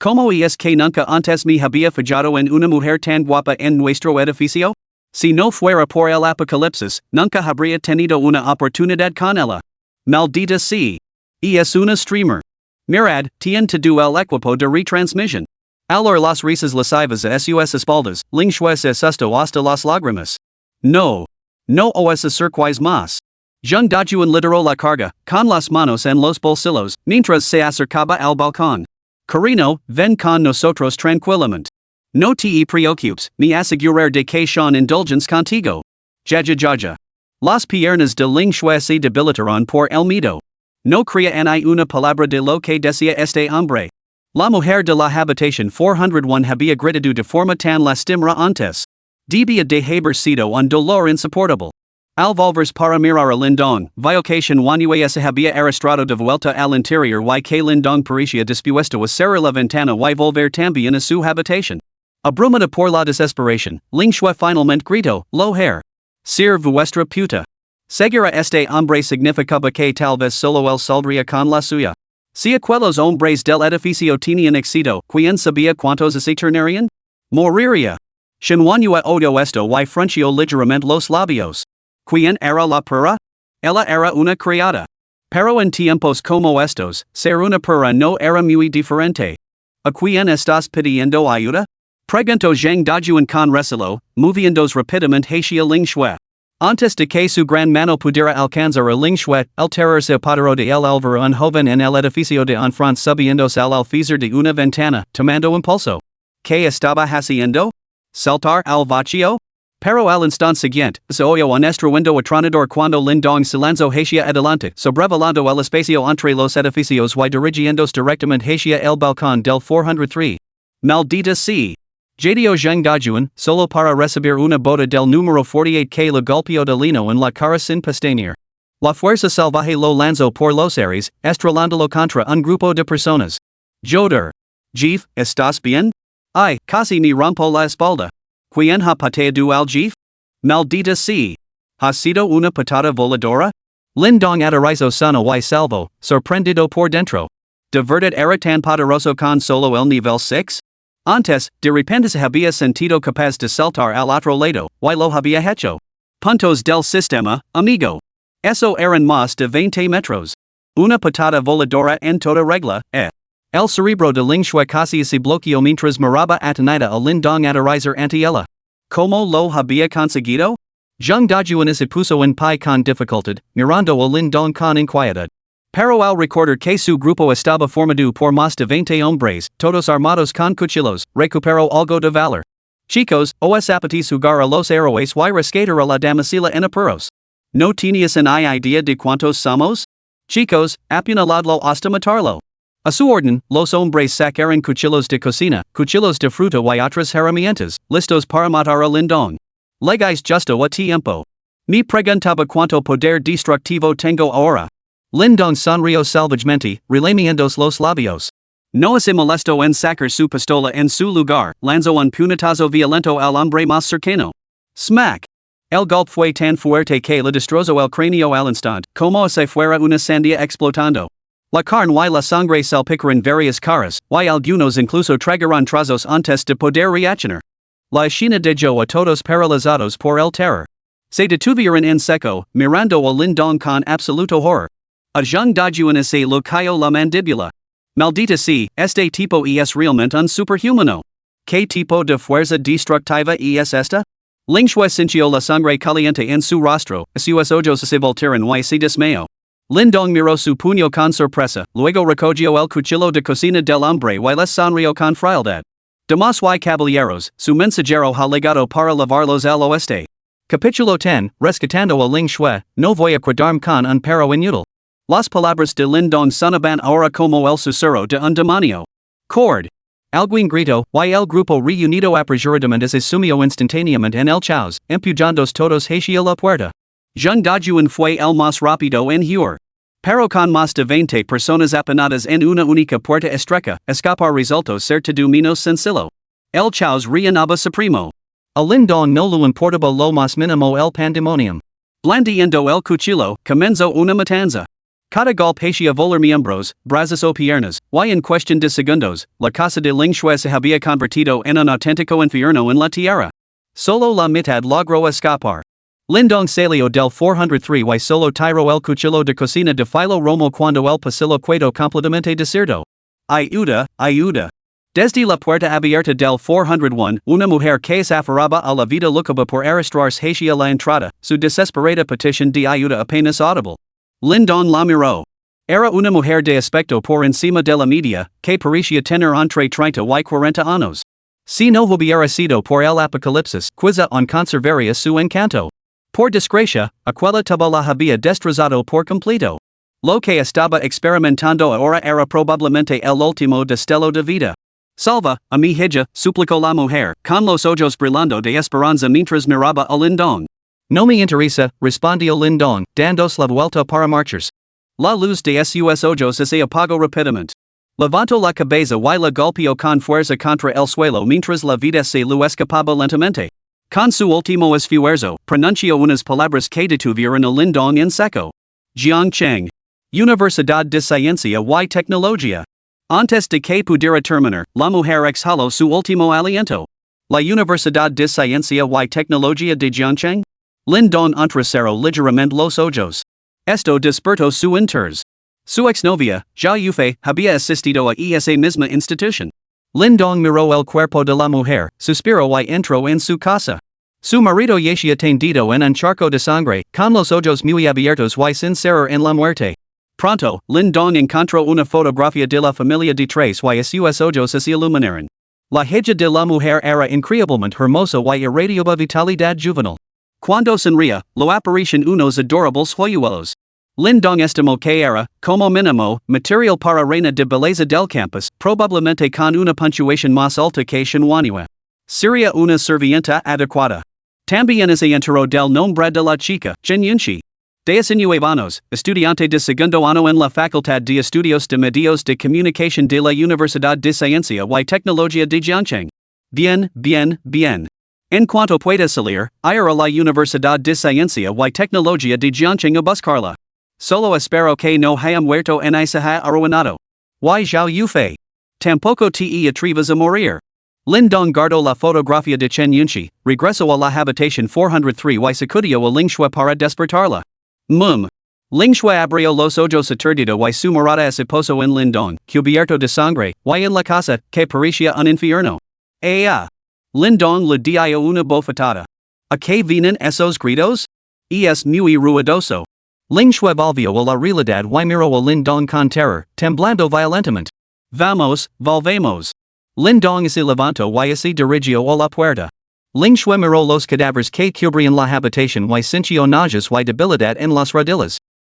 ¿Cómo es que nunca antes me había fijado en una mujer tan guapa en nuestro edificio? Si no fuera por el Apocalipsis, nunca habría tenido una oportunidad con ella. Maldita sea. Y es una streamer. Mirad, tiene todo el equipo de retransmisión. Al oír las risas lascivas a sus espaldas, Ling Shui se asustó hasta las lágrimas. No os acerquéis más. Zhang Dajuan lideró la carga, con las manos en los bolsillos, mientras se acercaba al balcón. Carino, ven con nosotros tranquilamente. No te preocupes, me asegurar de que son indulgentes contigo. Ya. Las piernas de Ling Shui se debilitaron por el miedo. No creía ni una palabra de lo que decía este hombre. La mujer de la habitación 401 había gritado de forma tan lastimera antes. Debía de haber sido un dolor insoportable. Al volverse para mirar a Lin Dong, vio que Shenhuanyue se había arrastrado de vuelta al interior y que Lin Dong parecía dispuesto a cerrar la ventana y volver también a su habitación. Abrumada por la desesperación, Ling Shui finalmente gritó, lo hair. Sir vuestra puta. Segura este hombre significaba que tal vez solo él saldría con la suya. Si aquellos hombres del edificio tenían éxito, ¿quién sabía cuántos se turnarían? Moriría. Shenhuanyue oyó esto y frunció ligeramente los labios. ¿Quién era la pura? Ella era una criada. Pero en tiempos como estos, ser una pura no era muy diferente. Aquí estás pidiendo ayuda? Pregunto Zhang Dajuan con recelo, moviendos rapidamente hacia Ling Shui. Antes de que su gran mano pudiera alcanzar a Ling Shui, el terror se apoderó de el alvaro un joven en el edificio de un front subiéndose al alféizar de una ventana, tomando impulso. ¿Qué estaba haciendo? ¿Saltar al vacío? Pero al instante siguiente, se oyó un estruendo atronador cuando Lin Dong se lanzó hacia adelante, sobrevolando el espacio entre los edificios y dirigiéndose directamente hacia el balcón del 403. Maldita sea. Jadio Zhang Dajuan, solo para recibir una boda del número 48 que le golpeó de lino en la cara sin pestañear. La fuerza salvaje lo lanzó por los aires, estrelándolo contra un grupo de personas. Joder. Jeef, ¿estás bien? Ay, casi me rompo la espalda. ¿Quién ha pateado al Jeef? Maldita sea. ¿Ha sido una patada voladora? Lin Dong aterrizó sano y salvo, sorprendido por dentro. ¿De verdad era tan poderoso con solo el nivel 6? Antes, de repente se había sentido capaz de saltar al otro lado, y lo había hecho. Puntos del sistema, amigo. Eso eran más de 20 metros. Una patada voladora en toda regla, El cerebro de Ling Shui casi se bloqueó mientras miraba atenida a Lin Dong aterrizar ante ella. ¿Cómo lo había conseguido? Zhang Dajuan se puso en pie con dificultad, mirando a Lin Dong con inquietud. Pero al recordar que su grupo estaba formado por más de 20 hombres, todos armados con cuchillos, recuperó algo de valor. Chicos, os apetis jugar a los héroes y rescatar a la damisela en apuros. ¿No tenías una idea de cuántos somos? Chicos, apuñaladlo hasta matarlo. A su orden, los hombres sacaron cuchillos de cocina, cuchillos de fruta y otras herramientas, listos para matar a Lin Dong. Legais justo a tiempo. Me preguntaba cuánto poder destructivo tengo ahora. Lin Dong sonrió salvajemente, relamiendos los labios. No se molestó en sacar su pistola en su lugar, lanzó un puñetazo violento al hombre más cercano. Smack! El golpe fue tan fuerte que le destrozó el cráneo al instante, como si fuera una sandía explotando. La carne y la sangre salpicaron varias caras, y algunos incluso tragaron trozos antes de poder reaccionar. La escena dejó a todos paralizados por el terror. Se detuvieron en seco, mirando a Lin Dong con absoluto horror. A Zhang Dajuan se le cayó la mandíbula. Maldita sea, este tipo es realmente un superhumano. ¿Qué tipo de fuerza destructiva es esta? Ling Shui sintió la sangre caliente en su rostro, sus ojos se voltearon y se desmayó. Lin Dong miró su puño con sorpresa, luego recogió el cuchillo de cocina del hombre y les sonrió con frialdad. Damas y caballeros, su mensajero ha llegado para llevarlos al oeste. Capítulo 10, rescatando a Ling Shui, no voy a quedarme con un perro inútil. Las palabras de Lin Dong sonaban ahora como el susurro de un demonio. Cord. Alguien gritó, y el grupo reunido apresuradamente se sumió instantáneamente en el caos, empujándos todos hacia la puerta. Zhang Dajuan fue el más rápido en huir. Pero con más de 20 personas apenadas en una única puerta estrecha, escapar resultó ser todo menos sencillo. El caos reinaba supremo. A Lin Dong no le importaba lo más mínimo el pandemonium. Blandiendo el cuchillo, comenzó una matanza. Cada golpe hacía volar miembros, brazos o piernas, y en cuestión de segundos, la casa de Ling Shui se había convertido en un auténtico infierno en la tierra. Solo la mitad logró escapar. Lin Dong salió del 403 y solo tiró el cuchillo de cocina de filo romo cuando el pasillo quedó completamente desierto. Ayuda, ayuda. Desde la puerta abierta del 401, una mujer que se aferraba a la vida lucaba por arrastrarse hacia la entrada, su desesperada petición de ayuda apenas audible. Lin Dong la miró. Era una mujer de aspecto por encima de la media, que parecía tener entre 30 y 40 años. Si no hubiera sido por el Apocalipsis, quizá on conservaría su encanto. Por desgracia, aquella tuba la había destrozado por completo. Lo que estaba experimentando ahora era probablemente el último destello de vida. Salva, a mi hija, suplicó la mujer, con los ojos brillando de esperanza mientras miraba a Lin Dong. No me interesa, respondió Lin Dong, dándose la vuelta para marcharse. La luz de sus ojos se apagó rápidamente. Levantó la cabeza y la golpeó con fuerza contra el suelo mientras la vida se le escapaba lentamente. Con su último esfuerzo, pronunció unas palabras que detuvieron a Lin Dong en seco. Jiangcheng. Universidad de Ciencia y Tecnología. Antes de que pudiera terminar, la mujer exhaló su último aliento. La Universidad de Ciencia y Tecnología de Jiangcheng. Lin Dong entrecerró ligeramente los ojos. Esto despertó su interés. Su exnovia, Zhao Yufei, había asistido a esa misma institución. Lindong miró el cuerpo de la mujer, suspiró y entró en su casa. Su marido yacía tendido en un charco de sangre, con los ojos muy abiertos y sin cerrar en la muerte. Pronto, Lindong encontró una fotografía de la familia de tres y sus ojos se iluminaron. La hija de la mujer era increíblemente hermosa y irradiaba vitalidad juvenil. Cuando sonría, lo aparecían unos adorables hoyuelos. Lindong estimó que era, como mínimo, material para reina de belleza del campus, probablemente con una puntuación más alta que Manhwa. Sería una sirvienta adecuada. También se enteró del nombre de la chica, Chen Yunxi. 19 años, estudiante de segundo año en la Facultad de Estudios de Medios de Comunicación de la Universidad de Ciencia y Tecnología de Jiangcheng. Bien. En cuanto pueda salir, ir a la Universidad de Ciencia y Tecnología de Jiangcheng a buscarla. Solo espero que no haya muerto en ese arruinado. Y Zhao Yufei. Tampoco te atrevas a morir. Lindong guardó la fotografía de Chen Yunxi, regresó a la habitación 403 y sacudió a Lingshui para despertarla. Lingshui abrió los ojos aturdido y su mirada se posó en Lindong, cubierto de sangre, y en la casa, que parecía un infierno. Lindong le dio una bofetada. ¿A qué vienen esos gritos? Es muy ruidoso. Lingshui volvió a la realidad y miró a Lindong con terror, temblando violentamente. Volvemos. Lindong se levantó y se dirigió a la puerta. Lingshui miró los cadáveres que cubrían la habitación y sintió náuseas y debilidad en las rodillas.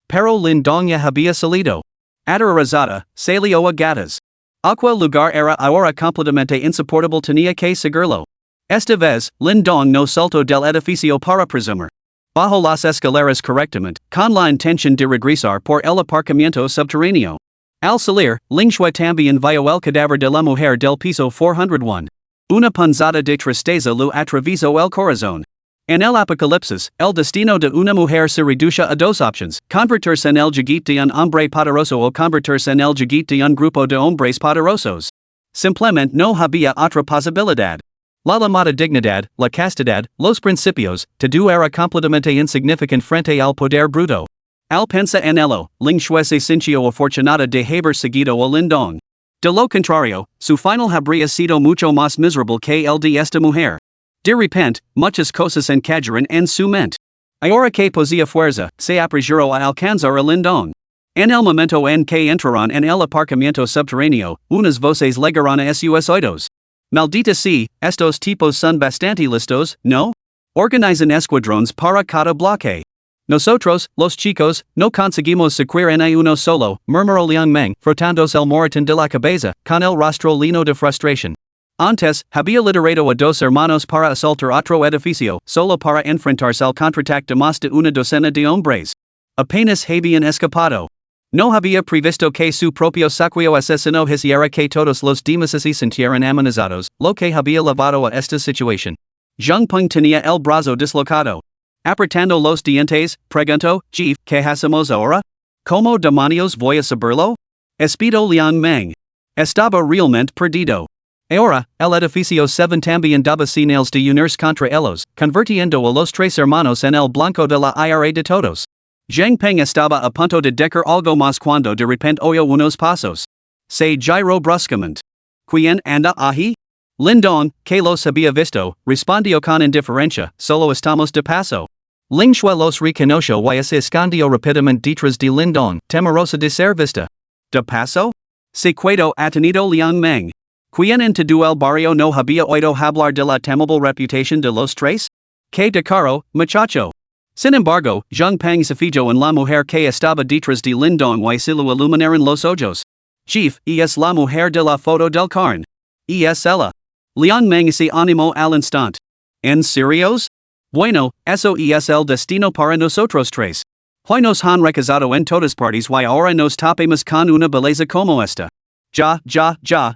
Pero Lindong ya había salido. Aterrorizada, salió a gatas. Aquel lugar era ahora completamente insoportable, tenía que seguirlo. Esta vez, Lindong no saltó del edificio para presumir. Bajó las escaleras correctamente, con la intención de regresar por el aparcamiento subterráneo. Al salir, Lingshui también vio el cadáver de la mujer del piso 401. Una punzada de tristeza lo atravesó el corazón. En el Apocalipsis, el destino de una mujer se reduce a dos opciones: convertirse en el jigit de un hombre poderoso o convertirse en el jigit de un grupo de hombres poderosos. Simplemente no había otra posibilidad. La llamada dignidad, la castidad, los principios, todo era completamente insignificante frente al poder bruto. Al pensar en ello, Lingshui se sintió afortunada de haber seguido a Lindong. De lo contrario, su final habría sido mucho más miserable que el de esta mujer. De repente, muchas cosas encajaron en su mente. Ahora que posía fuerza, se apresuró a alcanzar a Lindong. En el momento en que entraron en el aparcamiento subterráneo, unas voces llegaron a sus oídos. Maldita sea, estos tipos son bastante listos, ¿no? Organizan escuadrones para cada bloque. Nosotros, los chicos, no conseguimos secuir en uno solo, murmuró Liang Meng, frotándose el moretón de la cabeza, con el rostro lleno de frustración. Antes, había liderado a dos hermanos para asaltar otro edificio, solo para enfrentarse al contraataque de más de una docena de hombres. Apenas habían escapado. No había previsto que su propio saqueo asesino hiciera que todos los demás se sintieran amenazados, lo que había llevado a esta situación. Zhang Peng tenía el brazo dislocado. Apretando los dientes, preguntó: Chief, ¿qué hacemos ahora? ¿Cómo demonios voy a saberlo? Espidó Liang Meng. Estaba realmente perdido. Ahora, el edificio 7 también daba señales de unirse contra ellos, convirtiendo a los tres hermanos en el blanco de la ira de todos. Zhang Peng estaba a punto de decir algo más cuando de repente oyó unos pasos. Se giró bruscamente. ¿Quién anda ahí? Lindong, que los había visto, respondió con indiferencia: solo estamos de paso. Lingshui los reconoció y se escondió rápidamente detrás de Lindong, temerosa de ser vista. ¿De paso? Se quedó atenido Liang Meng. ¿Quién en todo el barrio no había oído hablar de la temible reputación de los tres? ¿Qué de caro, muchacho? Sin embargo, Zhang Peng se fijó en la mujer que estaba detrás de Lindong y se lo iluminaron los ojos. Chief, es la mujer de la foto del carn. Es ella. Liang Meng se animó al instante. ¿En serios? Bueno, eso es el destino para nosotros tres. Hoy nos han recazado en todas partes y ahora nos topemos con una belleza como esta.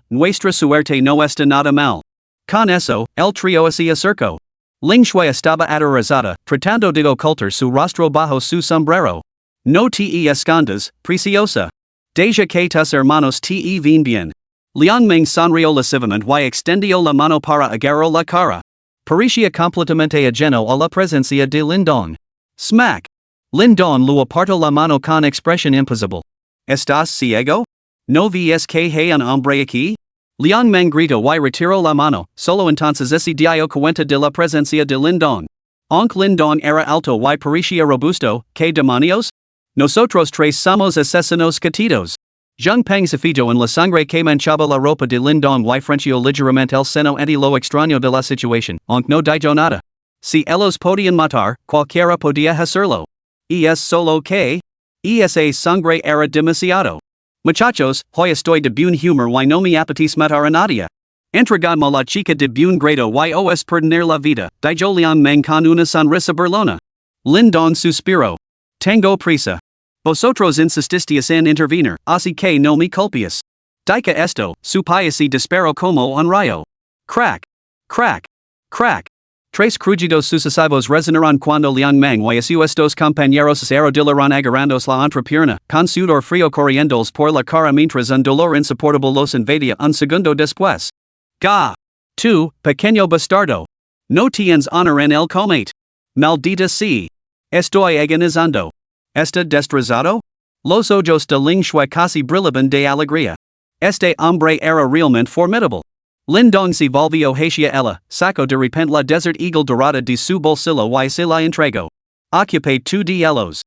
Nuestra suerte no está nada mal. Con eso, el trío se acercó. Lingshui estaba aterrorizada, tratando de ocultar su rostro bajo su sombrero. No te escondas, preciosa. Deja que tus hermanos te ven bien. Liang Meng sonrió lascivamente y extendió la mano para agarrar la cara. Parecía completamente ajeno a la presencia de Lindong. Smack. Lindong lo apartó la mano con expresión imposible. ¿Estás ciego? ¿No ves que hay un hombre aquí? Liang Meng grito y retiro la mano, solo entonces ese dio cuenta de la presencia de Lindong. Aunque Lindong era alto y parecía robusto, ¿qué demonios? Nosotros tres somos asesinos catitos. Zhang Peng se fijó en la sangre que manchaba la ropa de Lindong y frenció ligeramente el seno ante lo extraño de la situación, aunque no dijo nada. Si ellos podían matar, cualquiera podía hacerlo. Y es solo que esa sangre era demasiado. Muchachos, hoy estoy de buen humor y no me apetece matar a nadie. Entregadme la chica de buen grado y os perdonar la vida, dijo Liang Meng con una sonrisa burlona. Lindong suspiró. Tengo prisa. Vosotros insististeis en intervenir, así que no me culpies. Dica esto, su país disparo como un rayo. Crack. Crack. Crack. Tres crujidos sucesivos resonaron cuando Liang Meng y sus estos compañeros se arrodillaron agarrándose la entrepierna, con sudor frío corriéndoles por la cara mientras un dolor insoportable los invadía un segundo después. Ga. Tú, pequeño bastardo. No tienes honor en el combate. Maldita sea. Estoy agonizando. ¿Está destrozado? Los ojos de Ling Shui casi brillaban de alegría. Este hombre era realmente formidable. Lindong se volvió hacia ella, sacó de repente la Desert Eagle dorada de su bolsillo y se la entregó. Ocupé tu de ellos.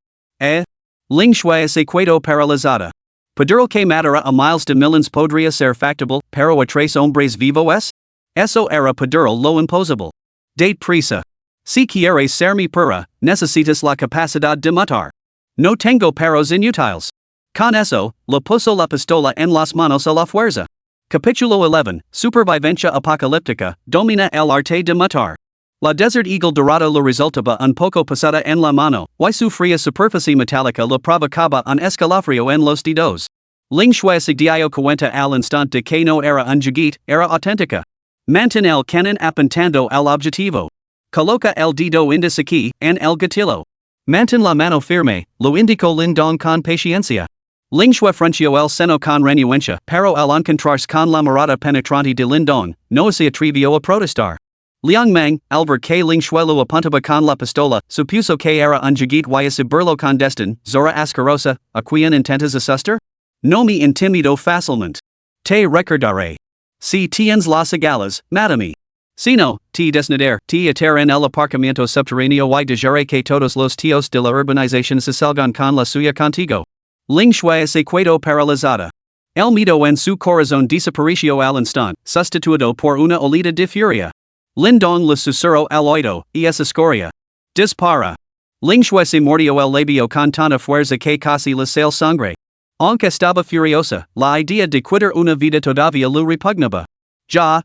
Ling Shui se quedó paralizada. Poder que matara a miles de millones podría ser factible, pero a tres hombres vivos? Eso era poder lo imposible. Date prisa. Si quieres ser mi pura, necesitas la capacidad de matar. No tengo paros inútiles. Con eso, le puso la pistola en las manos a la fuerza. Capítulo 11, Supervivencia apocalíptica, domina el arte de matar. La Desert Eagle dorada le resultaba un poco pesada en la mano, y su fría superficie metálica le provocaba un escalofrío en los dedos. Ling Shui se dio cuenta al instante de que no era un juguete, era auténtica. Mantén el canon apuntando al objetivo. Coloca el dedo índice aquí, en el gatillo. Mantén la mano firme, lo indicó Lindong con paciencia. Ling Shui frenció el seno con renuencia, pero al encontrarse con la mirada penetrante de Lindong, no se atrevió a protestar. Liang Meng, al ver que Ling Shui lo apuntaba con la pistola, supuso que era un juguete y ese burlo con destin, zora asquerosa, ¿a quién intentas asustar? No me intimido fácilmente. Te recordaré. Si tienes las agallas, mátame. Si no, te desnudaré, te ataré en el aparcamiento subterráneo y dejaré que todos los tíos de la urbanización se salgan con la suya contigo. Ling Shui se quedó paralizada. El miedo en su corazón desapareció al instante, sustituido por una olida de furia. Lindong le susurró al oído, y esa escoria. Dispara. Ling Shui se mordió el labio con tanta fuerza que casi le sale sangre. Aunque estaba furiosa, la idea de quitar una vida todavía le repugnaba. Ya.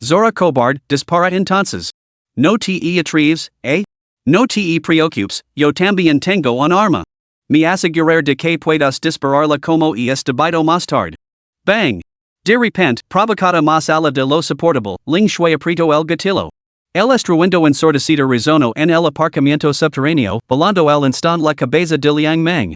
Zora cobarde, dispara entonces. No te atreves, No te preocupes, yo también tengo un arma. Me asegurar de que puedas dispararla como es debido más tarde. Bang! De repente, provocada más allá de lo soportable, Ling Shui apretó el gatillo. El estruendo ensordecido resonó en el aparcamiento subterráneo, volando al instante la cabeza de Liang Meng.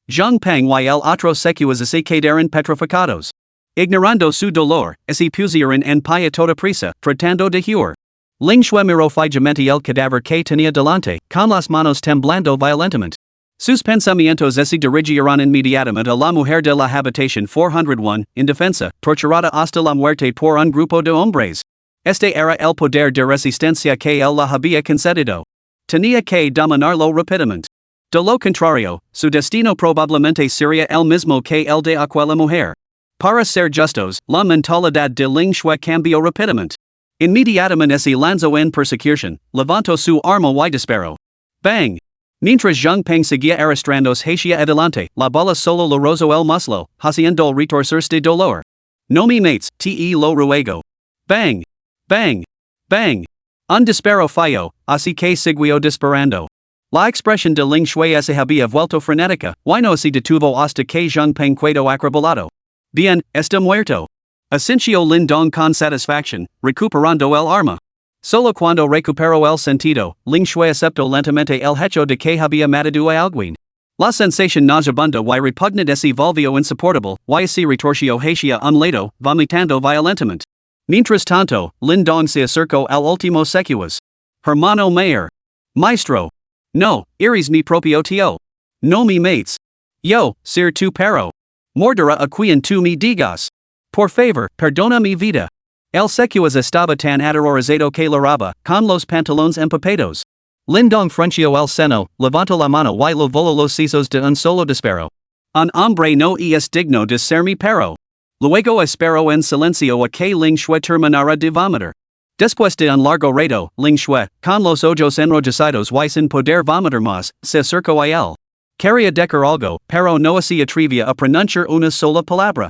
Zhang Peng y el otro secuaz se quedaron petrificados. Ignorando su dolor, se pusieron en pie a toda prisa, tratando de huir. Ling Shui miró fijamente el cadáver que tenía delante, con las manos temblando violentamente. Sus pensamientos se dirigieron inmediatamente a la mujer de la habitación 401, indefensa, torturada hasta la muerte por un grupo de hombres. Este era el poder de resistencia que él la había concedido. Tenía que dominarlo rápidamente. De lo contrario, su destino probablemente sería el mismo que el de aquella mujer. Para ser justos, la mentalidad de Ling Shui cambió rápidamente. Inmediatamente se lanzó en persecución, levantó su arma y disparó. Bang! Mientras Zhang Peng seguía arrastrándose hacia adelante, la bala solo le rozó el muslo, haciendo retorcerse de dolor. No me mates, te lo ruego. Bang! Bang! Bang! Un disparo falló, así que siguió disparando. La expresión de Ling Shui se había vuelto frenética, y no se detuvo hasta que Zhang Peng quedó acribillado. Bien, está muerto. Asintió Lindong con satisfacción, recuperando el arma. Solo cuando recuperó el sentido, Ling Shui aceptó lentamente el hecho de que había matado a alguien. La sensación nauseabunda y repugnante se volvió insoportable, y se retorció hacia un lado, vomitando violentamente. Mientras tanto, Lindong se acercó al último secuaz. Hermano mayor. Maestro. No, eres mi propio tío. No me mates. Yo, ser tu perro. Mordera a quien tú me digas. Por favor, perdona mi vida. El secuas estaba tan aterrorizado que la raba, con los pantalones empapados. Lindong frunció el seno, levantó la mano y lo voló los sesos de un solo disparo. Un hombre no es digno de ser mi perro. Luego esperó en silencio a que Ling Shui terminara de vomitar. Después de un largo rato, Ling Shui, con los ojos enrojecidos y sin poder vomitar más, se acercó a él. Quería decir algo, pero no se atrevía a pronunciar una sola palabra.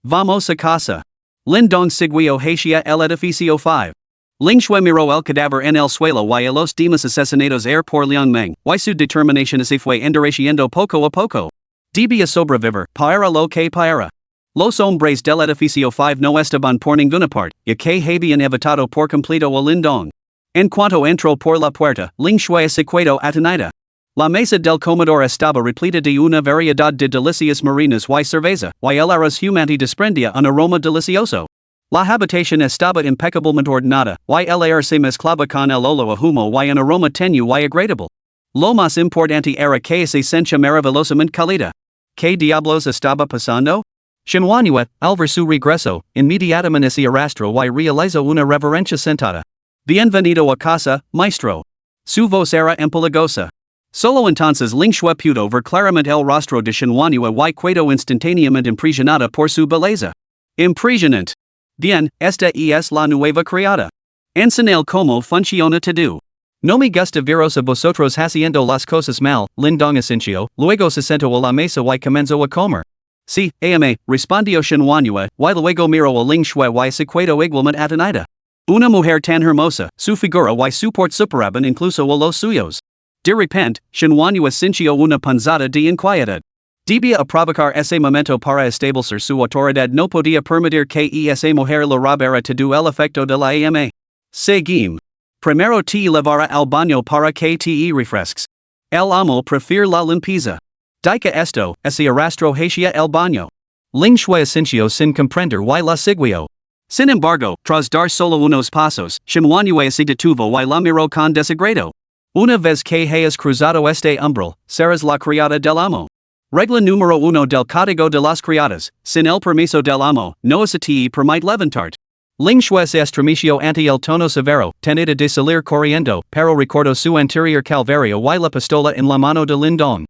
Vamos a casa. Lindong siguió hacia el edificio 5. Ling Shui miró el cadáver en el suelo y a los demás asesinados por Liang Meng, y su determinación se fue endureciendo poco a poco. Debía sobrevivir, para lo que para. Los hombres del edificio 5 no estaban por ninguna parte, ya que habían evitado por completo a Lindong. En cuanto entró por la puerta, Ling Shui se quedó atonida. La mesa del comedor estaba repleta de una variedad de delicias marinas y cerveza, y el arroz humante desprendía un aroma delicioso. La habitación estaba impecablemente ordenada, y el aire se mezclaba con el olor a humo y un aroma tenue y agradable. Lo más importante era que se sentía maravillosamente cálida. ¿Qué diablos estaba pasando? Shenhuanue, al ver su regreso, inmediatamente se arrastró y realizó una reverencia sentada. Bienvenido a casa, maestro. Su voz era empalagosa. Solo entonces Ling Shui pudo ver claramente el rostro de Shenhuanue y quedó instantáneamente impresionada por su belleza. Impresionante. Bien, esta es la nueva criada. Enseñale cómo funciona todo. No me gusta veros a vosotros haciendo las cosas mal, Lindong asintió, luego se sentó a la mesa y comenzó a comer. Sí, ame, respondió Shenhuanue, y luego miró a Ling Shui y se quedó igualmente atonida. Una mujer tan hermosa, su figura y su porte superaban incluso a los suyos. De repente, Shenhuanue sintió una punzada de inquietud. Debía provocar ese momento para establecer su autoridad, no podía permitir que esa mujer lo robara todo el efecto de la ama. Seguim. Primero te llevará al baño para que te refresques. El amo prefiere la limpieza. Dica esto, se arrastró hacia el baño. Ling Shui asintió sin comprender y la siguió. Sin embargo, tras dar solo unos pasos, Shenhuanue se detuvo y la miró con desagrado. Una vez que hayas cruzado este umbral, serás la criada del amo. Regla número 1 del código de las criadas, sin el permiso del amo, no se te permite levantarte. Ling Shui se estremeció ante el tono severo, tenida de salir corriendo, pero recordó su anterior calvario y la pistola en la mano de Lindong.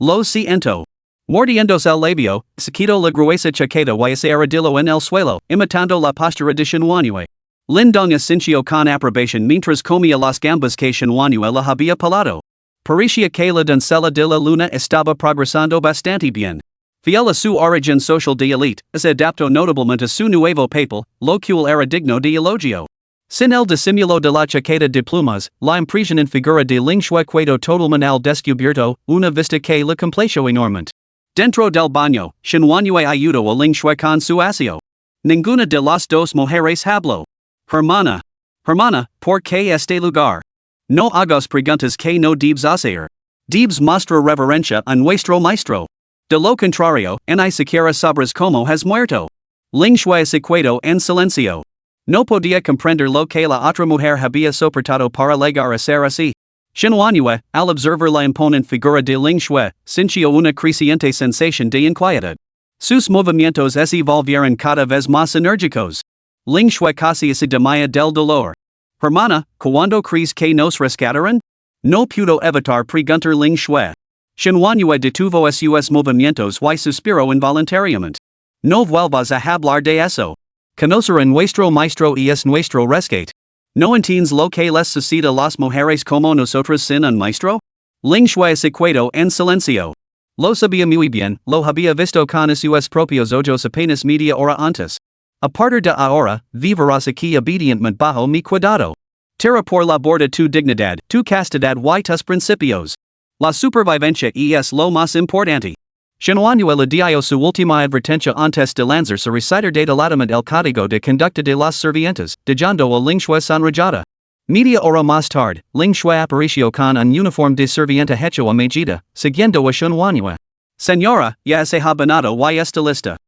Lo siento. Mordiéndose el labio, se quitó la gruesa chaqueta y se arrodilló en el suelo, imitando la postura de Shenhuanue. Lindong asintió con aprobación mientras comía las gambas que Shenhuanue le había pelado. Parecía que la doncella de la luna estaba progresando bastante bien. Fiel a su origen social de élite, se adaptó notablemente a su nuevo papel, lo cual era digno de elogio. Sin el disimulo de la chaqueta de plumas, la impresionante figura de Ling Shui quedó totalmente al descubierto, una vista que le complació enormemente. Dentro del baño, Shenhuanue ayudó a Ling Shui con su aseo. Ninguna de las dos mujeres habló. Hermana, ¿por qué este lugar? No hagas preguntas que no debes hacer. Debes mostrar reverencia a nuestro maestro. De lo contrario, ni siquiera sabrás cómo has muerto. Ling Shui se quedó en silencio. No podía comprender lo que la otra mujer había soportado para llegar a ser así. Shenhuanue, al observar la imponente figura de Ling Shui, sintió una creciente sensación de inquietud. Sus movimientos se volvieron cada vez más enérgicos. Ling Shui casi se desmaya del dolor. Hermana, ¿cuándo crees que nos rescatarán? No pudo evitar preguntar Ling Shui. Shenhuanue detuvo sus movimientos y suspiró involuntariamente. No vuelvas a hablar de eso. Conocer a nuestro maestro es nuestro rescate. ¿No entiendes lo que les sucede a las mujeres como nosotros sin un maestro? Ling Shui se quedó en silencio. Lo sabía muy bien, lo había visto con sus propios ojos apenas media hora antes. A partir de ahora, vivirás aquí obedientemente bajo mi cuidado. Tira por la borda tu dignidad, tu castidad y tus principios. La supervivencia es lo más importante. Shenhuanue le dio su última advertencia antes de lanzarse a recitar detalladamente el código de conducta de las sirvientas, dejando a Ling Shui sonrojada. Media hora más tarde, Ling Shui apareció con un uniforme de sirvienta hecho a medida, siguiendo a Shenhuanue. Señora, ya se ha bañado y está lista.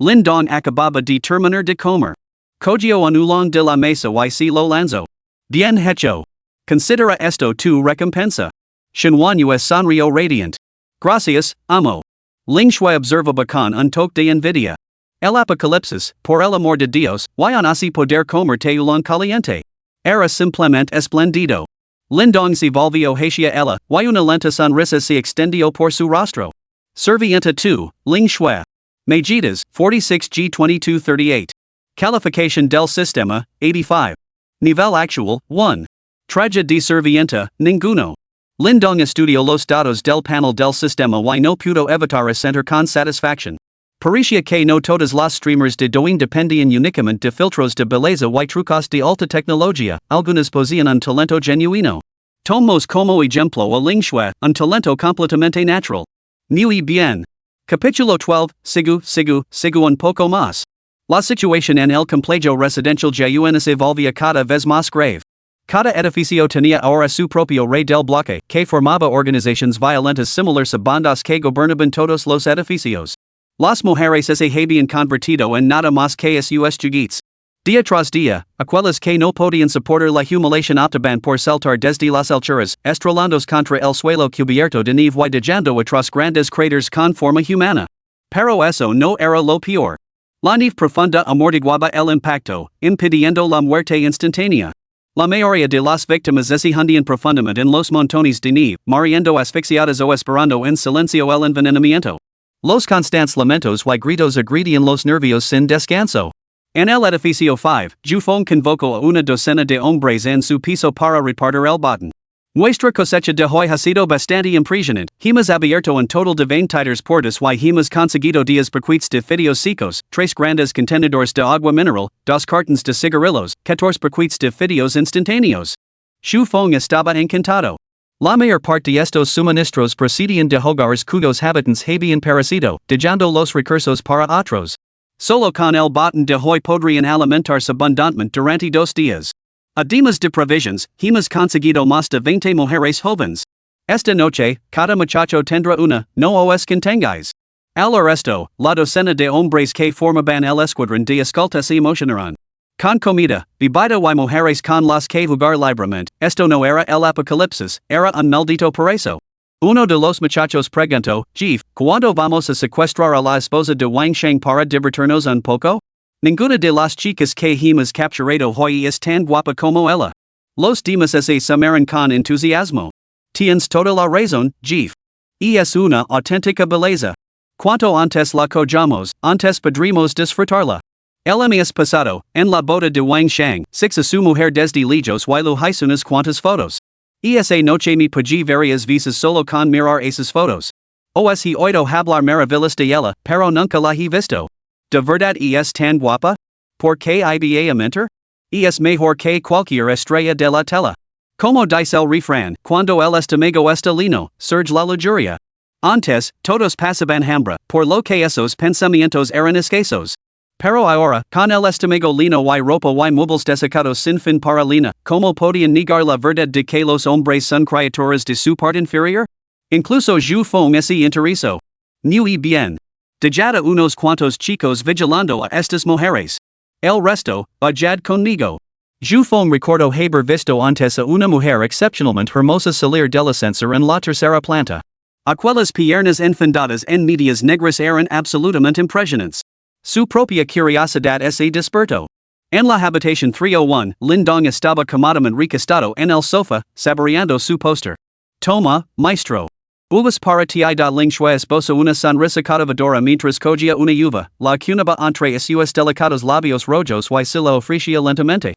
Lindong acababa de terminar de comer. Cogió un oolong de la mesa y se lo lanzó. Bien hecho. Considera esto tu recompensa. Shenhuanue sonrió radiant. Gracias, amo. Ling Shui observaba con un toque de envidia. El Apocalipsis, por el amor de Dios, y aun así poder comerte un caliente. Era simplemente esplendido. Lindong se volvió hacia ella, y una lenta sonrisa se extendió por su rostro. Servienta 2, Ling Shui. Mejidas, 46G2238. Calification del sistema, 85. Nivel actual, 1. Traje de servienta, ninguno. Lindong estudió los datos del panel del sistema y no pudo evitar asentir con satisfacción. Parecía que no todas las streamers de Douyin dependían únicamente de filtros de belleza y trucos de alta tecnología, algunas poseían un talento genuino. Tomamos como ejemplo a Ling Shui, un talento completamente natural. Muy bien. Capítulo 12, sigu un poco más. La situación en el complejo residencial Jayuan se volvía cada vez más grave. Cada edificio tenía ahora su propio rey del bloque, que formaba organizaciones violentas similares a bandas que gobernaban todos los edificios. Las mujeres se habían convertido en nada más que sus juguetes. Día tras día, aquellas que no podían soportar la humiliación optaban por saltar desde las alturas, estrellándose contra el suelo cubierto de nieve y dejando atrás grandes cráteres con forma humana. Pero eso no era lo peor. La nieve profunda amortiguaba el impacto, impidiendo la muerte instantánea. La mayoría de las víctimas se hundían profundamente en los montones de nieve, muriendo asfixiadas o esperando en silencio el envenenamiento. Los constantes lamentos y gritos agredían los nervios sin descanso. En el edificio 5, Jufong convocó a una docena de hombres en su piso para repartir el botín. Nuestra cosecha de hoy ha sido bastante impresionante. Hemos abierto un total de 23 puertas y hemos conseguido 10 paquetes de fideos secos, 3 grandes contenedores de agua mineral, 2 cartons de cigarrillos, 14 paquetes de fideos instantáneos. Jufong estaba encantado. La mayor parte de estos suministros procedían de hogares cuyos habitantes habían perecido, dejando los recursos para otros. Solo con el botín de hoy podrían alimentarse abundantemente durante 2 días. Además de provisions, hemos conseguido más de 20 mujeres jóvenes. Esta noche, cada muchacho tendrá una, no os contengáis. Al resto, la docena de hombres que formaban el escuadrón de escolta se emocionarán. Con comida, bebida y mujeres con las que jugar libremente, esto no era el apocalipsis, era un maldito paraíso. Uno de los muchachos preguntó, Jeff, ¿cuándo vamos a secuestrar a la esposa de Wang Sheng para divertirnos un poco? Ninguna de las chicas que hemos capturado hoy es tan guapa como ella. Los demás se sumaron con entusiasmo. Tienes toda la razón, Jeff. Y es una auténtica belleza. Cuanto antes la cojamos, antes podremos disfrutarla. El mes pasado, en la boda de Wang Sheng, 6 a su mujer desde lejos y lo hizo unas cuantas fotos. Esa noche me pude varias veces solo con mirar esas fotos. Os he oído hablar maravillas de ella, pero nunca la he visto. ¿De verdad es tan guapa? ¿Por qué iba a mentir? Es mejor que cualquier estrella de la tele. Como dice el refrán, cuando el estómago está lleno, surge la lujuria. Antes, todos pasaban hambre, por lo que esos pensamientos eran escasos. Pero ahora, con el estómago lleno y ropa y muebles desecados sin fin para Lina, ¿cómo podían negar la verdad de que los hombres son criaturas de su parte inferior? Incluso Jufong se interesó. Muy bien. Dejad unos cuantos chicos vigilando a estas mujeres. El resto, vayad conmigo. Jufong recordó haber visto antes a una mujer excepcionalmente hermosa salir del ascensor en la tercera planta. Aquellas piernas enfundadas en medias negras eran absolutamente impresionantes. Su propia curiosidad se despertó. En la habitación 301, Lindong estaba cómodamente recostado en el sofá, saboreando su póster. Toma, maestro. Uvas para ti da Ling Shui esboza una sonrisa cautivadora mientras cogía una uva, la cunaba entre sus delicados labios rojos y se la ofrecía lentamente.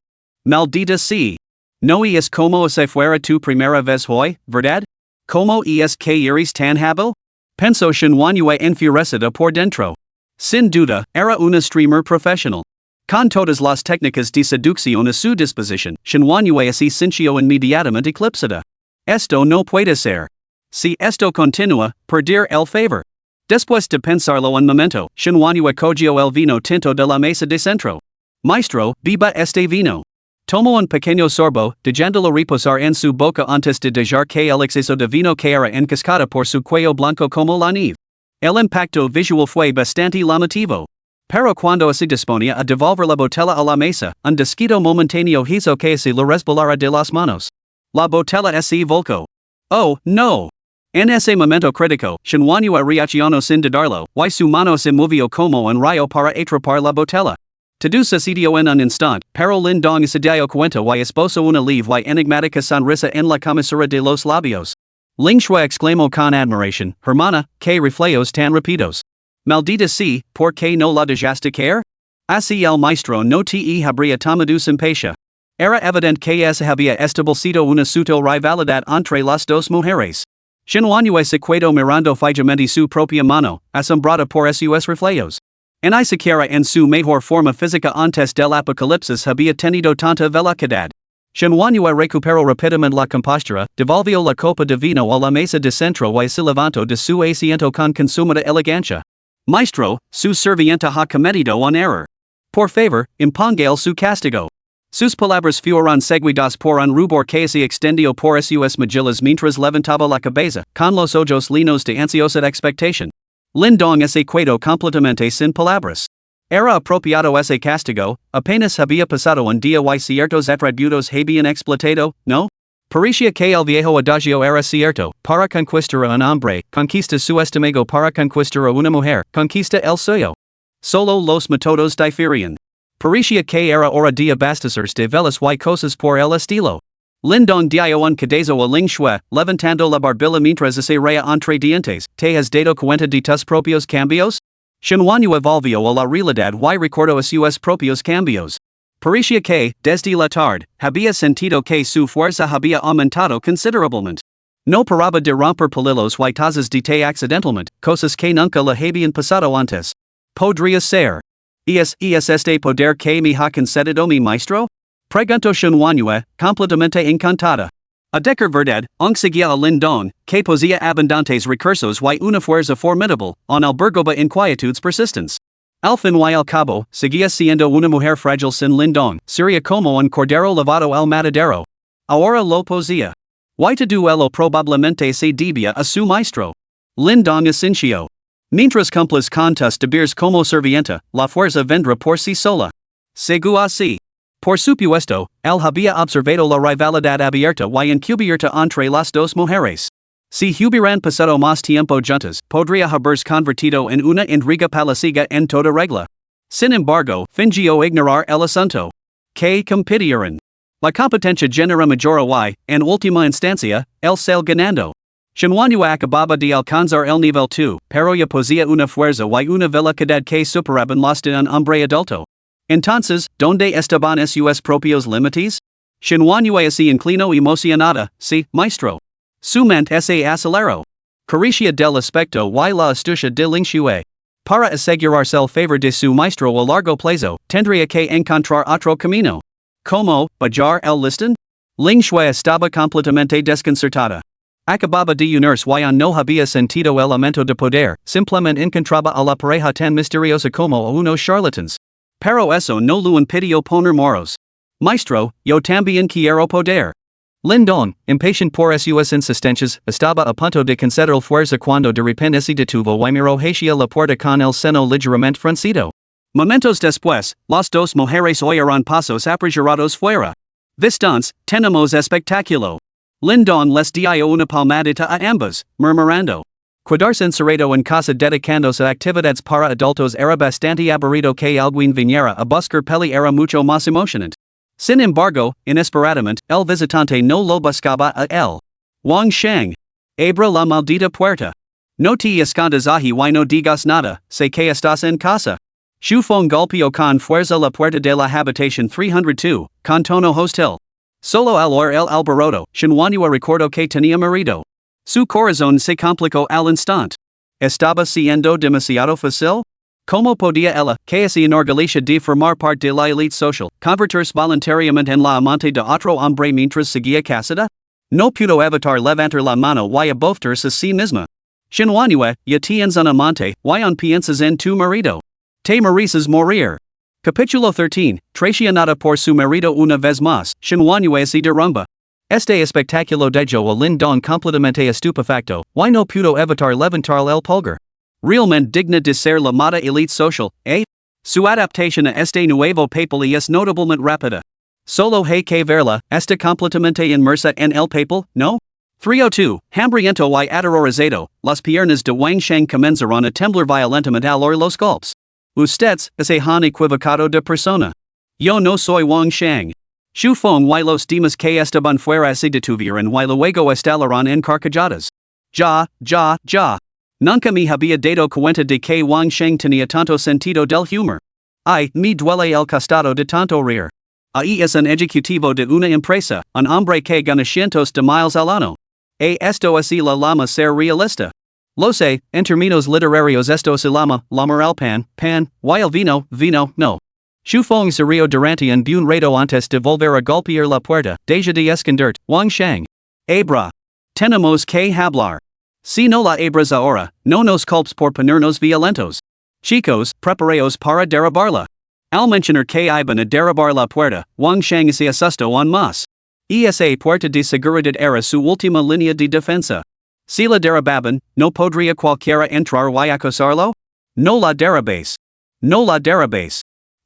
Maldita sea. No es como si fuera tu primera vez hoy, ¿verdad? ¿Cómo es que eres tan hábil? Pensó Shenhuanyue enfurecida por dentro. Sin duda, era una streamer profesional. Con todas las técnicas de seducción a su disposición, Shenhuanyue se sintió inmediatamente eclipsada. Esto no puede ser. Si esto continúa, perder el favor. Después de pensarlo un momento, Shenhuanyue cogió el vino tinto de la mesa de centro. Maestro, beba este vino. Tomó un pequeño sorbo, dejándolo reposar en su boca antes de dejar que el exceso de vino cayera en cascada por su cuello blanco como la nieve. El impacto visual fue bastante llamativo. Pero cuando se disponía a devolver la botella a la mesa, un desquito momentáneo hizo que se lo resbalara de las manos. La botella se volcó. Oh, no. En ese momento critico, Shinwanua reacciono sin dudarlo, y su mano se movió como un rayo para atrapar la botella. Todo sucedió en un instante, pero Lindong se dio cuenta y esbozo una leve y enigmática sonrisa en la comisura de los labios. Ling Shui exclamó con admiración, hermana, que reflejos tan rápidos. Maldita sea, ¿por qué no la dejaste caer? Así el maestro no te habría tomado sin pecha. Era evidente que se había establecido una sutil rivalidad entre las dos mujeres. Shinwanue se quedó mirando fijamente su propia mano, asombrada por esos reflejos. Ni siquiera en su mejor forma física antes del apocalipsis había tenido tanta velocidad. Shinwanue recuperó rápidamente la compostura, devolvió la copa de vino a la mesa de centro y se levantó de su asiento con consumada elegancia. Maestro, su sirvienta ha cometido un error. Por favor, impongale su castigo. Sus palabras fueron seguidas por un rubor que se extendió por sus mejillas mientras levantaba la cabeza, con los ojos llenos de ansiosa expectación. Lindong se quedó completamente sin palabras. Era apropiado ese castigo, apenas había pasado un día y ciertos atributos habían explotado, ¿no? Parecía que el viejo adagio era cierto, para conquistar a un hombre, conquista su estómago, para conquistar a una mujer, conquista el suyo. Solo los métodos difieren. Parecía que era hora de abastecerse de velas y cosas por el estilo. Lindong dio un cadazo a Ling Shui, levantando la barbilla mientras se reía entre dientes. ¿Te has dado cuenta de tus propios cambios? Shinwanue volvió a la realidad y recordó sus propios cambios. Parecía que, desde la tarde, había sentido que su fuerza había aumentado considerablemente. No paraba de romper palillos y tazas de té accidentalmente, cosas que nunca le habían pasado antes. Podría ser. ¿Es este poder que me ha concedido mi maestro? Preguntó Shinwanue, completamente encantada. A decir verdad, seguía a Lindong, que poseía abundantes recursos y una fuerza formidable, en albergaba inquietudes persistentes. Al fin y al cabo, seguía siendo una mujer frágil sin Lindong, sería como un cordero lavado al matadero. Ahora lo poseía. Y todo ello probablemente se debía a su maestro. Lindong asintió. Mientras cumples con tus deberes como sirvienta, la fuerza vendrá por sí sola. Seguro así. Por supuesto, él había observado la rivalidad abierta y encubierta entre las dos mujeres. Si hubieran pasado más tiempo juntas, podría haberse convertido en una intriga palaciega en toda regla. Sin embargo, fingió ignorar el asunto. Que compitieran. La competencia genera mayor y, en última instancia, el sale ganando. Shinwanue acababa de alcanzar el nivel 2, pero ya poseía una fuerza y una velocidad que superaban las de un hombre adulto. Entonces, ¿dónde estaban sus propios límites? Shinwanue se inclinó emocionada, sí, maestro. Su mente se aceleró. Carecía del aspecto y la astucia de Ling Shui. Para asegurarse el favor de su maestro a largo plazo, tendría que encontrar otro camino. ¿Cómo, bajar el listón? Ling Shui estaba completamente desconcertada. Acababa de unirse y no había sentido el aumento de poder, simplemente encontraba a la pareja tan misteriosa como a unos charlatans. Pero eso no lo impidió poner moros. Maestro, yo también quiero poder. Lindong, impatient por sus insistencias, estaba a punto de conceder fuerza cuando de repente se detuvo y miró hacia la puerta con el seno ligeramente fruncido. Momentos después, las dos mujeres oyeron pasos apresurados fuera. Vistance, tenemos espectáculo. Lindong les dio una palmadita a ambas, murmurando. Quedarse encerrado en casa dedicándose a actividades para adultos era bastante aburrido que alguien viniera a buscar peli era mucho más emocionante. Sin embargo, inesperadamente, el visitante no lo buscaba a él. Wang Sheng. Abra la maldita puerta. No te escondas ahí y no digas nada, sé que estás en casa. Xu Feng golpeó con fuerza la puerta de la habitación 302, con tono hostil. Solo al oír el alboroto, Shinwanue recordó que tenía marido. Su corazón se complicó al instante. ¿Estaba siendo demasiado fácil? ¿Cómo podía ella, que se enorgullece de formar parte de la élite social, convertirse voluntariamente en la amante de otro hombre mientras seguía casada? No pudo evitar levantar la mano y abofetarse a sí misma. Shinwanue, ya tienes un amante, y aún piensas en tu marido. Te mereces morir. Capítulo 13, traicionada por su marido una vez más, Shinwanue se derrumba. Este espectáculo dejó a Lindong completamente estupefacto, y no pudo evitar levantar el pulgar. Realmente digna de ser la moda elite social, ¿eh? Su adaptación a este nuevo papel es notablemente rápida. Solo hay que verla, está completamente inmersa en el papel, ¿no? 302, hambriento y aterrorizado, las piernas de Wang Sheng comenzaron a temblar violentamente al oír los golpes. Ustedes se han equivocado de persona. Yo no soy Wang Sheng. Xu Feng y los demás que estaban fuera se detuvieron y luego instalaron encarcajadas. Ya. Nunca me había dado cuenta de que Wang Sheng tenía tanto sentido del humor. Ay, me duele el costado de tanto reír. Ahí es un ejecutivo de una empresa, un hombre que gana cientos de miles al año. Esto es la llama ser realista. Lo sé, en términos literarios esto se llama, lamar el pan, y el vino, no. Xu Feng se rió durante un buen rato antes de volver a golpear la puerta, deja de esconderte, Wang Sheng. Abra. Tenemos que hablar. Si no la abras ahora, no nos culpes por ponernos violentos. Chicos, preparaos para derribarla. Al mencionar que iban a derribar la puerta, Wang Sheng se asustó aún más. Esa puerta de seguridad era su última línea de defensa. Si la derribaban, ¿no podría cualquiera entrar y acosarlo? No la derribéis.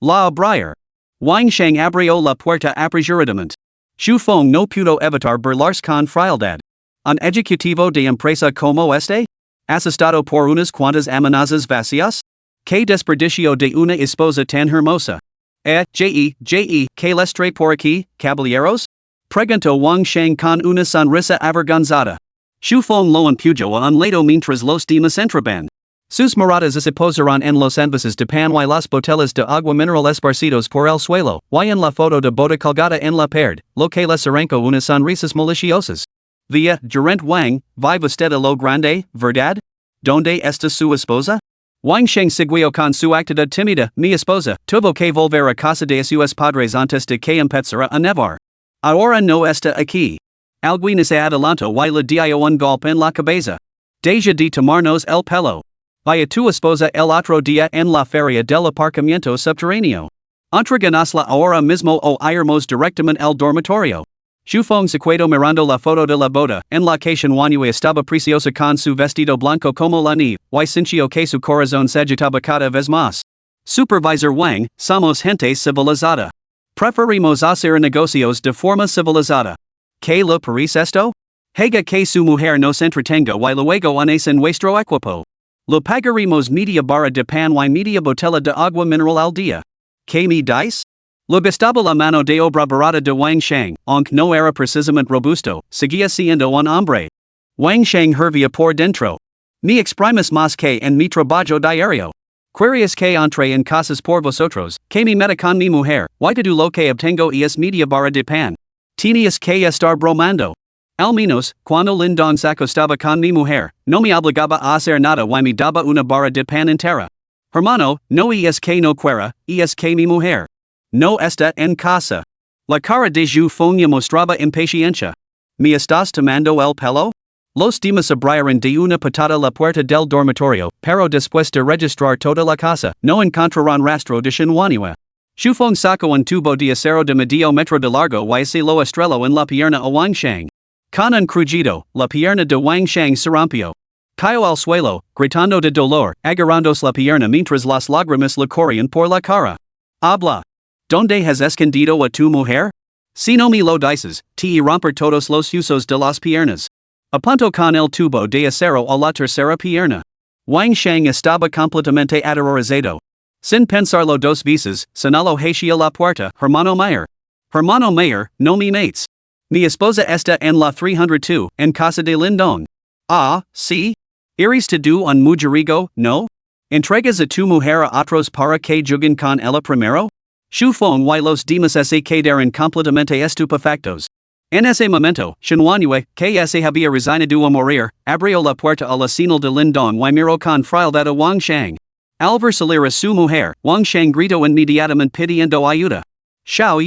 La abrió. Wang Sheng abrió la puerta apresuradamente. Xu Feng no pudo evitar burlarse con frialdad. ¿Un ejecutivo de empresa como este? ¿Asustado por unas cuantas amenazas vacías? ¿Qué desperdicio de una esposa tan hermosa? ¿Qué les trae por aquí, caballeros? Preguntó Wang Sheng con una sonrisa avergonzada. Xu Feng lo empujó a un lado mientras los demás entraban. Sus miradas se posaron en los envases de pan y las botellas de agua mineral esparcidos por el suelo, y en la foto de boda colgada en la pared, lo que les arrancó unas sonrisas maliciosas. Via, gerente Wang, vive usted a lo grande, ¿verdad? ¿Dónde está su esposa? Wang Sheng siguió con su actitud tímida, mi esposa, tuvo que volver a casa de sus padres antes de que empezara a nevar. Ahora no está aquí. Alguien se adelantó y le dio un golpe en la cabeza. Deja de tomarnos el pelo. Vaya tu esposa el otro día en la feria del aparcamiento subterráneo. Entreganosla ahora mismo o iremos directamente al dormitorio. Xu Feng se quedó mirando la foto de la boda, en la que Shenhuanhui estaba preciosa con su vestido blanco como la nieve, y sintió que su corazón se agitaba cada vez más. Supervisor Wang, somos gente civilizada. Preferimos hacer negocios de forma civilizada. ¿Qué le parece esto? Haga que su mujer nos entretenga y luego en nuestro equipo. Le pagaremos media barra de pan y media botella de agua mineral al día. ¿Qué me dais? Le gustaba la mano de obra barata de Wang Sheng, aunque no era precisamente robusto, seguía siendo un hombre. Wang Sheng hervía por dentro. Me exprimes más que en mi trabajo diario. Querías que entre en casas por vosotros, que me meta con mi mujer, y todo lo que obtengo es media barra de pan. Tenías que estar bromando. Al menos, cuando Lindong se acostaba con mi mujer, no me obligaba a hacer nada y me daba una barra de pan entera. Hermano, no es que no quiera, es que mi mujer no está en casa. La cara de Xu Feng mostraba impaciencia. ¿Me estás tomando el pelo? Los demás abrieron de una patada la puerta del dormitorio, pero después de registrar toda la casa, no encontraron rastro de Shenhuanhui. Xu Feng sacó un tubo de acero de medio metro de largo y se lo estrelló en la pierna a Wang Sheng. Con un crujido, la pierna de Wang Sheng se rompió. Cayó al suelo, gritando de dolor, agarrándose la pierna mientras las lágrimas le corrían por la cara. Habla. ¿Dónde has escondido a tu mujer? Si no me lo dices, te romper todos los huesos de las piernas. Apuntó con el tubo de acero a la tercera pierna. Wang Sheng estaba completamente aterrorizado. Sin pensarlo dos veces, señaló hacia la puerta, Hermano Mayer, no me mates. Mi esposa está en la 302, en casa de Lindong. Ah, sí. ¿Eres tú un mujeriego, no? ¿Entregas a tu mujer a otros para que juguen con ella primero? Xu Feng y los demás se quedaron completamente estupefactos. En ese momento, Shenhuanhui, que se había resignado a morir, abrió la puerta a la señal de Lindong y miró con frialdad a Wang Sheng. Al ver salir a su mujer, Wang Sheng gritó inmediatamente pidiendo ayuda. Xiao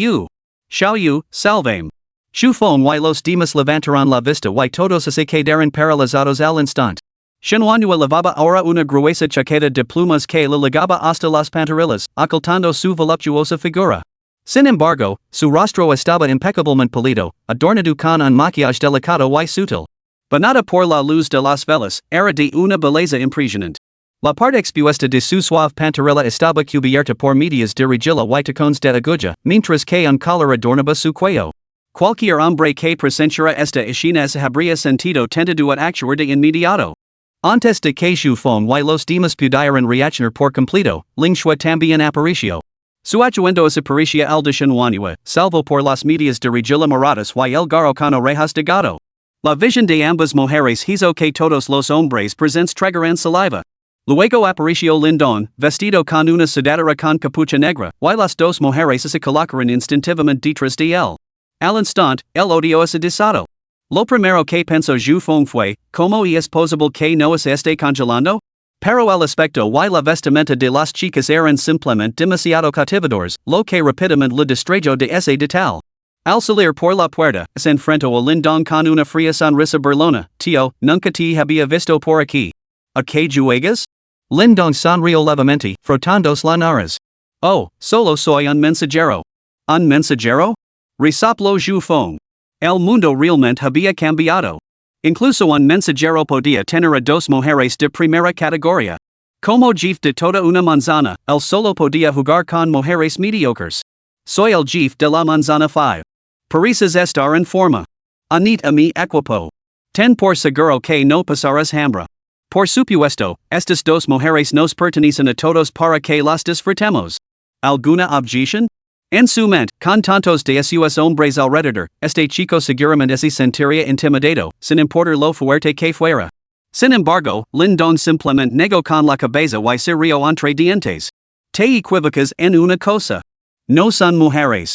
Yu, salvame. Xu Feng y los demás levantaron la vista y todos se quedaron paralizados al instante. Shenhuanhui levaba ahora una gruesa chaqueta de plumas que le ligaba hasta las pantorrillas, ocultando su voluptuosa figura. Sin embargo, su rostro estaba impecablemente pulido, adornado con un maquillaje delicado y sutil. Banada por la luz de las velas, era de una belleza impresionante. La parte expuesta de su suave pantorrilla estaba cubierta por medias de rejilla y tacones de aguja, mientras que un collar adornaba su cuello. Cualquier hombre que presentia esta escenas habría sentido tentado a actuar de inmediato. Antes de que su phone y los demás pudieran reaccionar por completo, Lingxue también apareció. Su atuendo desaparecia al de Manhwa, salvo por las medias de regila moradas y el garro con orejas de gato. La visión de ambas mujeres hizo que todos los hombres presentes tragaran saliva. Luego apareció Lindon, vestido con una sudadera con capucha negra, y las dos mujeres se colocaron instintivamente detrás de él. Al instante, el odio es desatado. Lo primero que pensó Zhu Feng fue, ¿cómo es posible que no se esté congelando? Pero el aspecto y la vestimenta de las chicas eran simplemente demasiado cautivadores, lo que rápidamente le distrayó de ese detalle. Al salir por la puerta, se enfrentó a Lindong con una fría sonrisa burlona. Tío, nunca te había visto por aquí. ¿A qué juegas? Lindong sonrió levemente, frotándose las nariz. Oh, solo soy un mensajero. ¿Un mensajero? Resopló Zhu Feng. El mundo realmente había cambiado. Incluso un mensajero podía tener a dos mujeres de primera categoría. Como jefe de toda una manzana, él solo podía jugar con mujeres mediocres. Soy el jefe de la manzana 5. Pareces estar en forma. Anit a mi equipo. Ten por seguro que no pasarás hambre. Por supuesto, estas dos mujeres nos pertenecen a todos para que las disfrutemos. ¿Alguna objeción? En su mente, con tantos de esos hombres alrededor, este chico seguramente se sentiría intimidado, sin importar lo fuerte que fuera. Sin embargo, Lindong simplemente negó con la cabeza y se rió entre dientes. Te equivocas en una cosa. No son mujeres.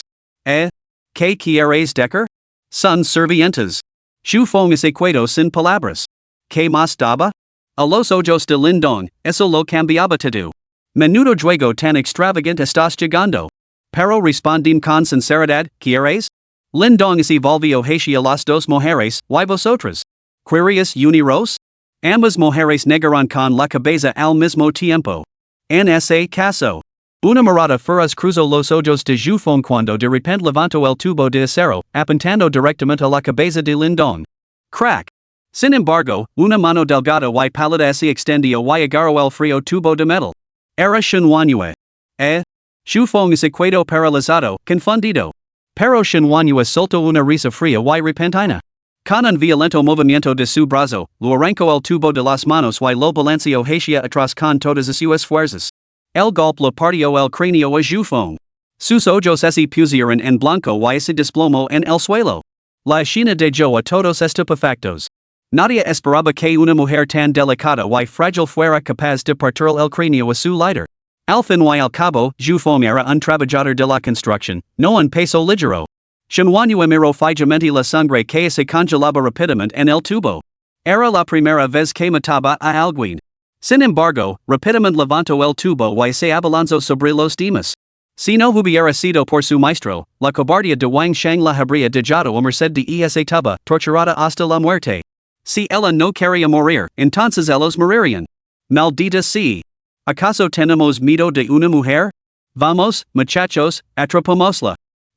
¿Qué quieres decir? Son sirvientes. Zhu Feng se quedó sin palabras. ¿Qué más daba? A los ojos de Lindong, eso lo cambiaba todo. Menudo juego tan extravagante estás llegando. Pero respondím con sinceridad, ¿quieres? Lindong se volvió hacia las dos mujeres, ¿y vosotras? ¿Querías uniros? Ambas mujeres negaron con la cabeza al mismo tiempo. En ese caso, una mirada feroz cruzó los ojos de Zhu Feng cuando de repente levantó el tubo de acero, apuntando directamente a la cabeza de Lindong. Crack. Sin embargo, una mano delgada y pálida se extendió y agarró el frío tubo de metal. Era Manhwa. Zhu Feng se quedó paralizado, confundido. Pero Manhwa soltó una risa fría y repentina. Con un violento movimiento de su brazo, lo arrancó el tubo de las manos y lo balanceó hacia atrás con todas sus fuerzas. El golpe le partió el cráneo a Zhu Feng. Sus ojos se pusieron en blanco y se desplomó en el suelo. La escena dejó a todos estupefactos. Nadie esperaba que una mujer tan delicada y frágil fuera capaz de partir el cráneo a su líder. Al fin y al cabo, Zhu Feng era un trabajador de la construcción, no un peso ligero. Manhwa miró fijamente la sangre que se congelaba rápidamente en el tubo. Era la primera vez que mataba a alguien. Sin embargo, rápidamente levantó el tubo y se abalanzó sobre los demás. Si no hubiera sido por su maestro, la cobardía de Wang Shang la habría dejado a merced de esa tuba, torturada hasta la muerte. Si ella no quería morir, entonces ellos morirían. Maldita sea. ¿Acaso tenemos miedo de una mujer? Vamos, muchachos, atrapámosla.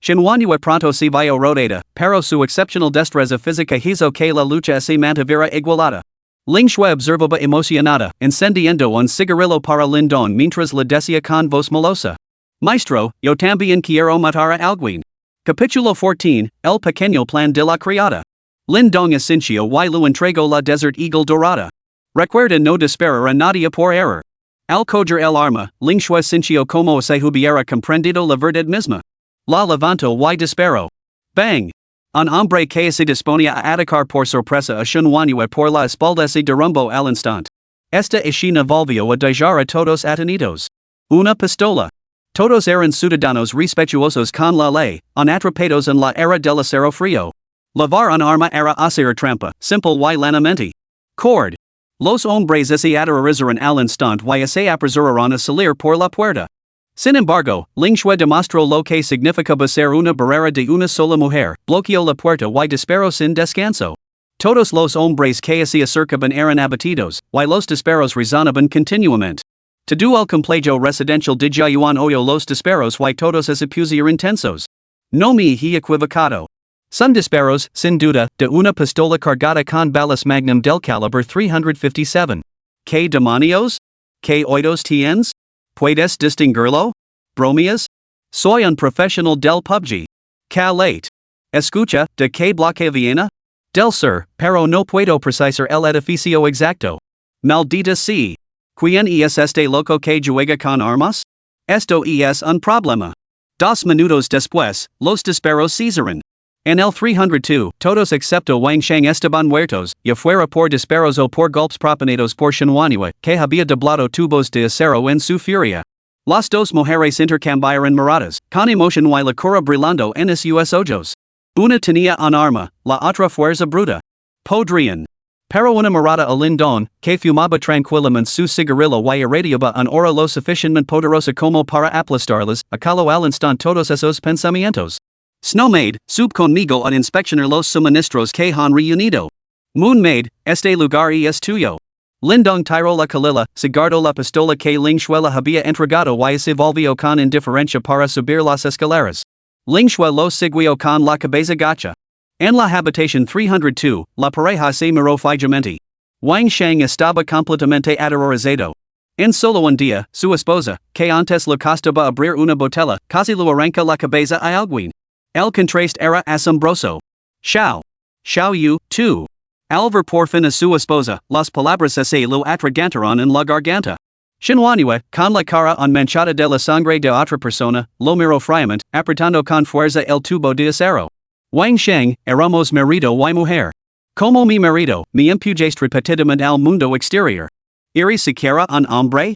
Manhwa pronto se vio rodeada, pero su excepcional destreza física hizo que la lucha se mantuviera igualada. Lingxue observaba emocionada, encendiendo un cigarrillo para Lindong mientras le decía con voz melosa. Maestro, yo también quiero matar a alguien. Capítulo 14, El pequeño plan de la criada. Lindong asintió y lo entregó la Desert Eagle dorada. Recuerda no disparar a nadie por error. Al coger el arma, Lingxue sintió como se hubiera comprendido la verdad misma. La levantó y disparó. Bang! Un hombre que se disponía a atacar por sorpresa a Manhwa por la espalda se derrumbó al instante. Esta escena volvió a dejar a todos atenidos. Una pistola. Todos eran ciudadanos respetuosos con la ley, atrapados en la era del acero frío. Lavar un arma era hacer trampa, simple y llanamente. Cord. Los hombres se aterrorizaron al instante y se apresuraron a salir por la puerta. Sin embargo, Lingxue demostró lo que significaba ser una barrera de una sola mujer, bloqueó la puerta y disparó sin descanso. Todos los hombres que se acercaban eran abatidos, y los disparos resonaban continuamente. Todo el complejo residencial de Jiayuan oyó los disparos y todos se pusieron tensos. No me he equivocado. Son disparos, sin duda, de una pistola cargada con balas magnum del calibre 357. ¿Qué demonios? ¿Qué oídos tienes? ¿Puedes distinguirlo? ¿Bromeas? Soy un profesional del PUBG. Calate. Escucha, de que bloque viena? Del sur, pero no puedo precisar el edificio exacto. Maldita sea. ¿Quién es este loco que juega con armas? Esto es un problema. 2 minutos después, los disparos cesaron. En el 302, todos excepto Wang Sheng estaban muertos, ya fuera por disparos o por golpes propinados por Manhwa, que había doblado tubos de acero en su furia. Las dos mujeres intercambiaron miradas, con emoción y locura brillando en sus ojos. Una tenía un arma, la otra fuerza bruta. Podrían. Pero una mirada a Lindon, que fumaba tranquilamente su cigarrillo y irradiaba un aura lo suficientemente poderosa como para aplastarles, acaló al instante todos esos pensamientos. Snowmaid, sub conmigo a inspeccionar los suministros que han reunido. Moonmaid, este lugar es tuyo. Lindong tiró la calila, se guardó la pistola que Lingxue había entregado y se volvió con indiferencia para subir las escaleras. Lingxue lo siguió con la cabeza gacha. En la habitación 302, la pareja se miró fijamente. Wang Sheng estaba completamente aterrorizado. En solo un día, su esposa, que antes le costaba abrir una botella, casi le arranca la cabeza a alguien. El contraste era asombroso. Xiao Yu, tú. Al ver por fin a su esposa, las palabras se lo atragantaron en la garganta. Manhwa, con la cara manchada de la sangre de otra persona, lo miró fríamente, apretando con fuerza el tubo de acero. Wang Sheng, éramos marido y mujer. Como mi marido, me empujaste repetidamente al mundo exterior. ¿Eres siquiera un hombre?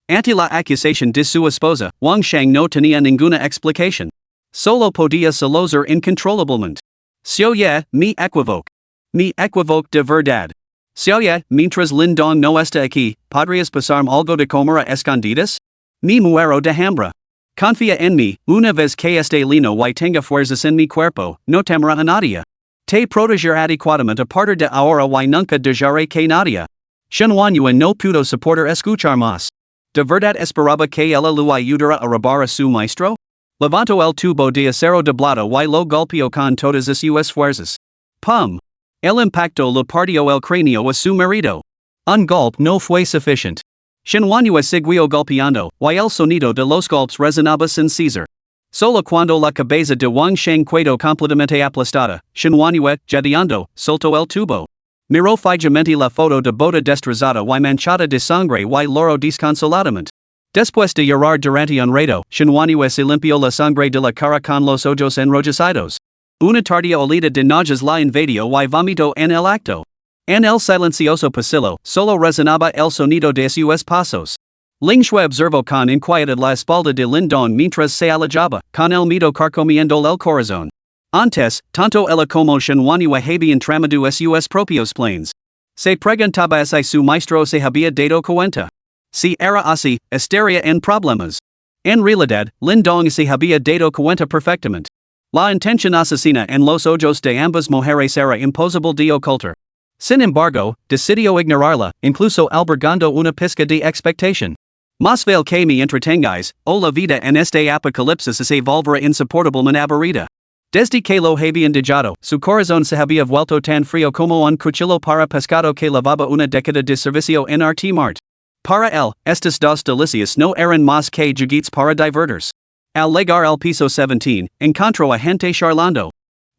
Ante la acusación de su esposa, Wang Sheng no tenía ninguna explicación. Solo podía solozar incontrolablemente. Se oye, mi equivoque. Mi equivoque de verdad. Se oye, mientras Lindong no está aquí, ¿podrías pasarme algo de comer a escondidas? Me muero de hambre. Confía en mí, una vez que esté lino y tenga fuerzas en mi cuerpo, no temerá a nadie. Te proteger adecuadamente a partir de ahora y nunca dejaré que nadie. Manhwa no pudo soportar escuchar más. ¿De verdad esperaba que ella lo ayudara a robar a su maestro? Levantó el tubo de acero doblado y lo golpeó con todas sus fuerzas. Pum. El impacto le partió el cráneo a su marido. Un golpe no fue suficiente. Manhwa siguió golpeando, y el sonido de los golpes resonaba sin cesar. Solo cuando la cabeza de Wang Sheng quedó completamente aplastada, Manhwa, jadeando, soltó el tubo. Miró fijamente la foto de boda destrozada y manchada de sangre y lloró desconsoladamente. Después de llorar durante un rato, Manhwa se limpió la sangre de la cara con los ojos enrojecidos. Una tardía olida de náuseas la invadió y vomitó en el acto. En el silencioso pasillo, solo resonaba el sonido de sus pasos. Lingxue observó con inquietud la espalda de Lindong mientras se alejaba, con el miedo carcomiendo el corazón. Antes, tanto ella como Manhwa habían tramado sus propios planes. Se preguntaba si su maestro se había dado cuenta. Si era así, estaría en problemas. En realidad, Lindong se había dado cuenta perfectamente. La intención asesina en los ojos de ambas mujeres era imposible de ocultar. Sin embargo, decidió ignorarla, incluso albergando una pizca de expectación. Más vale que me entretengáis, o la vida en este apocalipsis se volverá insoportablemente aburrida. Desde que lo habían dejado, su corazón se había vuelto tan frío como un cuchillo para pescado que lavaba una década de servicio en Art Mart. Para él, estas dos delicias no eran más que juguetes para divertirse. Al llegar al piso 17, encontró a gente charlando.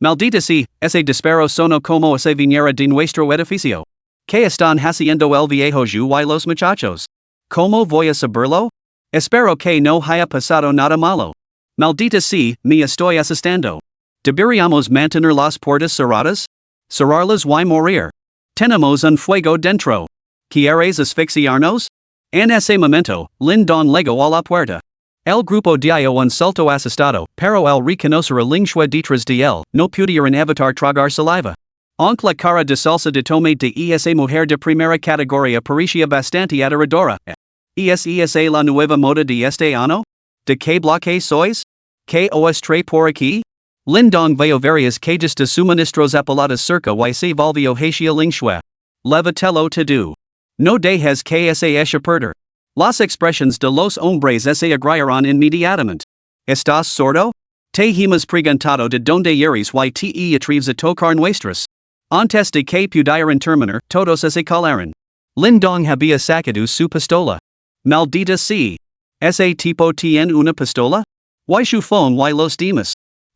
Maldita sea, ese disparo sonó como si viniera de nuestro edificio. ¿Qué están haciendo el viejo Yu y los muchachos? ¿Cómo voy a saberlo? Espero que no haya pasado nada malo. Maldita sea, me estoy asustando. ¿Deberíamos mantener las puertas cerradas? Cerrarlas y morir. Tenemos un fuego dentro. ¿Quieres asfixiarnos? En ese momento, Lindong llegó a la puerta. El grupo dio un salto asustado, pero al reconocer a Lingxue detrás de él, no pudieron evitar tragar saliva. Aunque la cara de salsa de tomate de esa mujer de primera categoría parecía bastante aterradora. ¿Es esa la nueva moda de este año? ¿De qué bloque sois? ¿Qué os trae por aquí? Lindong veo varias cajas de suministros apaladas cerca y se volvió hacia Lingxue. Levítelo todo. No dejes que se eche perder. Las expresiones de los hombres se agregaron inmediatamente. ¿Estás sordo? Te hemos preguntado de dónde eres y te atreves a tocar nuestras. Antes de que pudieran terminar, todos se callaron. Lindong había sacado su pistola. Maldita sea. ¿Ese tipo tiene una pistola? ¿Y su phone y los demás?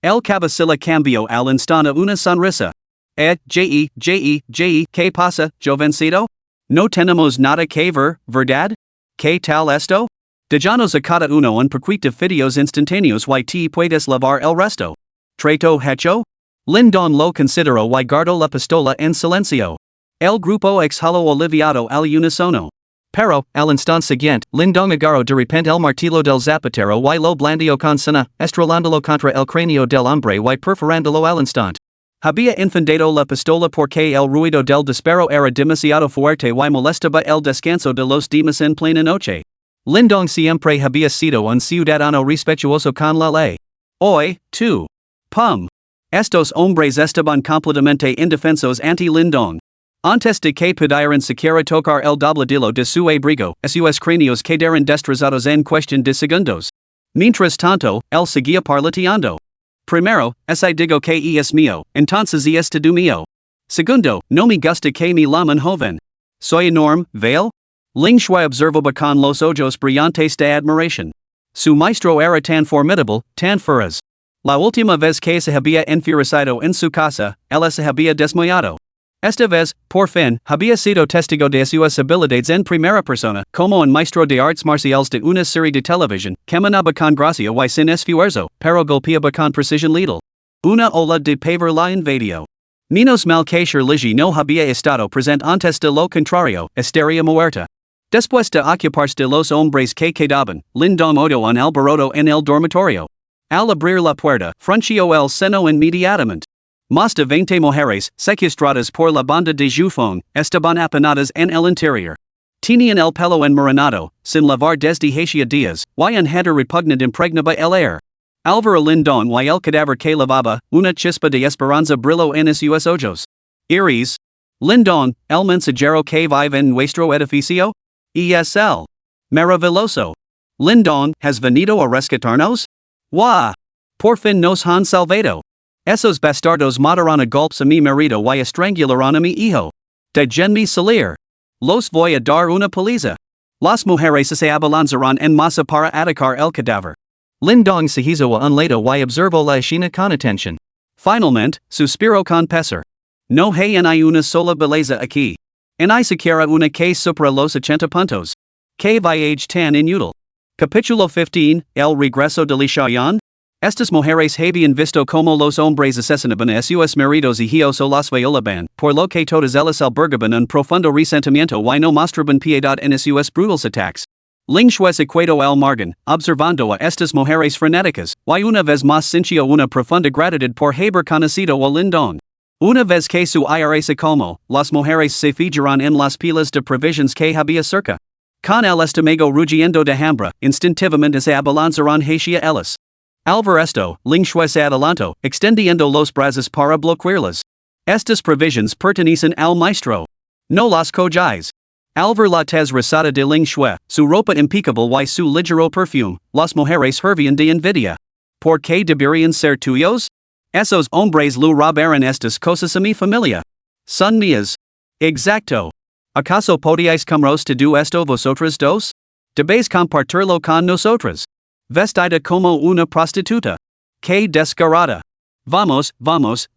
El cabecilla cambio al instante una sonrisa. ¿Qué pasa, jovencito? ¿No tenemos nada que ver, verdad? ¿Qué tal esto? Déjanos a cada uno un poquito videos instantáneos y te puedes lavar el resto. Trato hecho? Lindon lo considero y guardo la pistola en silencio. El grupo exhaló aliviado al unisono. Pero, al instante siguiente, Lindon agarró de repente el martillo del zapatero y lo blandió con cena, estrelándolo contra el cráneo del hombre y perforándolo al instante. Había encendido la pistola porque el ruido del disparo era demasiado fuerte y molestaba el descanso de los demás en plena noche. Lindon siempre había sido un ciudadano respetuoso con la ley. Hoy, tú. Pum. Estos hombres estaban completamente indefensos ante Lindon. Antes de que pudieran siquiera tocar el dobladillo de su abrigo, sus cráneos quedaron destrozados en cuestión de segundos. Mientras tanto, él seguía parlateando. Primero, si digo que es mío, entonces es todo mío. Segundo, no me gusta que me llamen joven. Soy enorme, ¿vale? Ling Shui observaba con los ojos brillantes de admiración. Su maestro era tan formidable, tan feroz. La última vez que se había enfurecado en su casa, él se había desmayado. Esta vez, por fin, había sido testigo de sus habilidades en primera persona, como un maestro de artes marciales de una serie de televisión, caminaba con gracia y sin esfuerzo, pero golpeaba con precisión letal. Una ola de pavor la invadió. Menos mal que Shirley no había estado presente antes de lo contrario, estaría muerta. Después de ocuparse de los hombres que quedaban, Lindon oyó un alboroto en el dormitorio. Al abrir la puerta, frunció el seno inmediatamente. Más de 20 mujeres, secuestradas por la banda de Jufón, estaban apanadas en el interior. Tenían el pelo enmarinado, sin lavar desde hacía días, y un hedor repugnante impregnaba el aire. Álvaro Lindon y el cadáver que lavaba, una chispa de esperanza brilló en sus ojos. Iris. Lindon, el mensajero que vive en nuestro edificio? ESL. Maravilloso. Lindon, ¿has venido a rescatarnos? ¡Wah! Por fin nos han salvado. Esos bastardos matarán a golpes a mi marido y estrangularán a mi hijo. Déjenme salir. Los voy a dar una paliza. Las mujeres se abalanzarán en masa para atacar el cadáver. Lindon se hizo a un lado y observó la escena con atención. Finalmente, suspiró con pesar. No hay una sola belleza aquí. Ni siquiera una que supera los 80 puntos. Que viaje tan inútil. Capítulo 15, El regreso de Li Xiaoyan. Estas mujeres habían visto como los hombres asesinaban a sus maridos y hijos o las violaban, por lo que todas ellas albergaban un profundo resentimiento y no mostraban piedad en sus brutales ataques. Ling Shui se quedó al margen, observando a estas mujeres frenéticas, y una vez más sintió una profunda gratitud por haber conocido a Lindon. Una vez que su ira se calmó, las mujeres se fijaron en las pilas de provisiones que había cerca. Con el estómago rugiendo de hambre, instintivamente se abalanzaron hacia ellas. Al ver esto, Ling Shui se adelantó, extendiendo los brazos para bloquearlas. Estas provisiones pertenecen al maestro. No las cojáis. Al ver la tez rosada de Ling Shui, su ropa impecable y su ligero perfume, las mujeres hervían de envidia. ¿Por qué deberían ser tuyos? Esos hombres lo robaron estas cosas a mi familia. Son mías. Exacto. ¿Acaso podíais comeros to do esto vosotras dos? Debéis compartirlo con nosotras. Vestida como una prostituta. Que descarada. Vamos,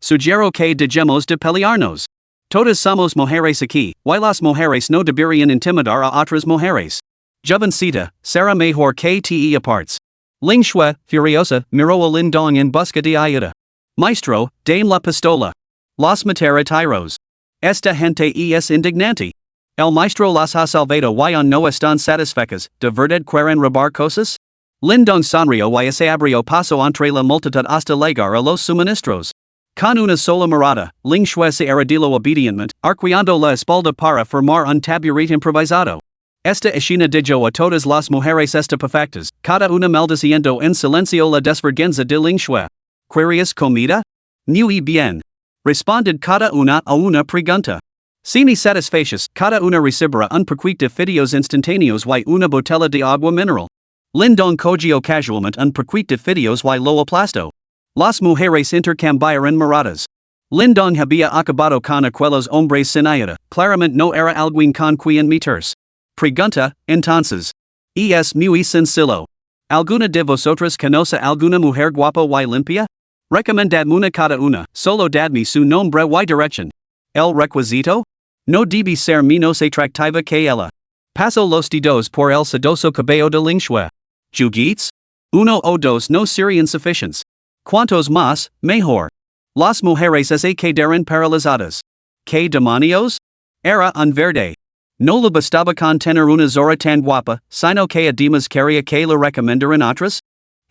sugiero que dejemos de pelearnos. Todas somos mujeres aquí, y las mujeres no deberían intimidar a otras mujeres. Jovencita, será mejor que te apartes. Ling Shui, furiosa, miró a Lindon en busca de ayuda. Maestro, dame la pistola. Los mataré tiros. Esta gente es indignante. El maestro las ha salvado y no están satisfechas, de verdad quieren robar cosas? Lindon sonrió y se abrió paso entre la multitud hasta llegar a los suministros. Con una sola mirada, Ling Shui se arrodilló obedientemente, arqueando la espalda para formar un taburete improvisado. Esta escena dejó a todas las mujeres estupefactas, cada una maldiciendo en silencio la desvergüenza de Ling Shui. ¿Querías comida? Muy bien. Responded cada una a una pregunta. Sini satisfechas, cada una recibirá un paquete de fideos instantáneos y una botella de agua mineral. Lindon cogió casualmente un paquete de fideos y lo aplastó. Las mujeres intercambiaron miradas. Lindon había acabado con aquellos hombres sin ayuda, claramente no era alguien con quien meterse. Pregunta, entonces. Es muy sencillo. ¿Alguna de vosotras conoce alguna mujer guapa y limpia? Recomendad muna cada una, solo dadme su nombre y dirección. El requisito? No debe ser menos atractiva que ella. Paso los dedos por el sedoso cabello de lingua. Juguetes? Uno o dos no serían suficientes. Cuantos más, mejor. Las mujeres se quedaron paralizadas. ¿Qué demonios? Era un verde. No le bastaba con tener una zora tan guapa, sino que además quería que la recomendaran otras?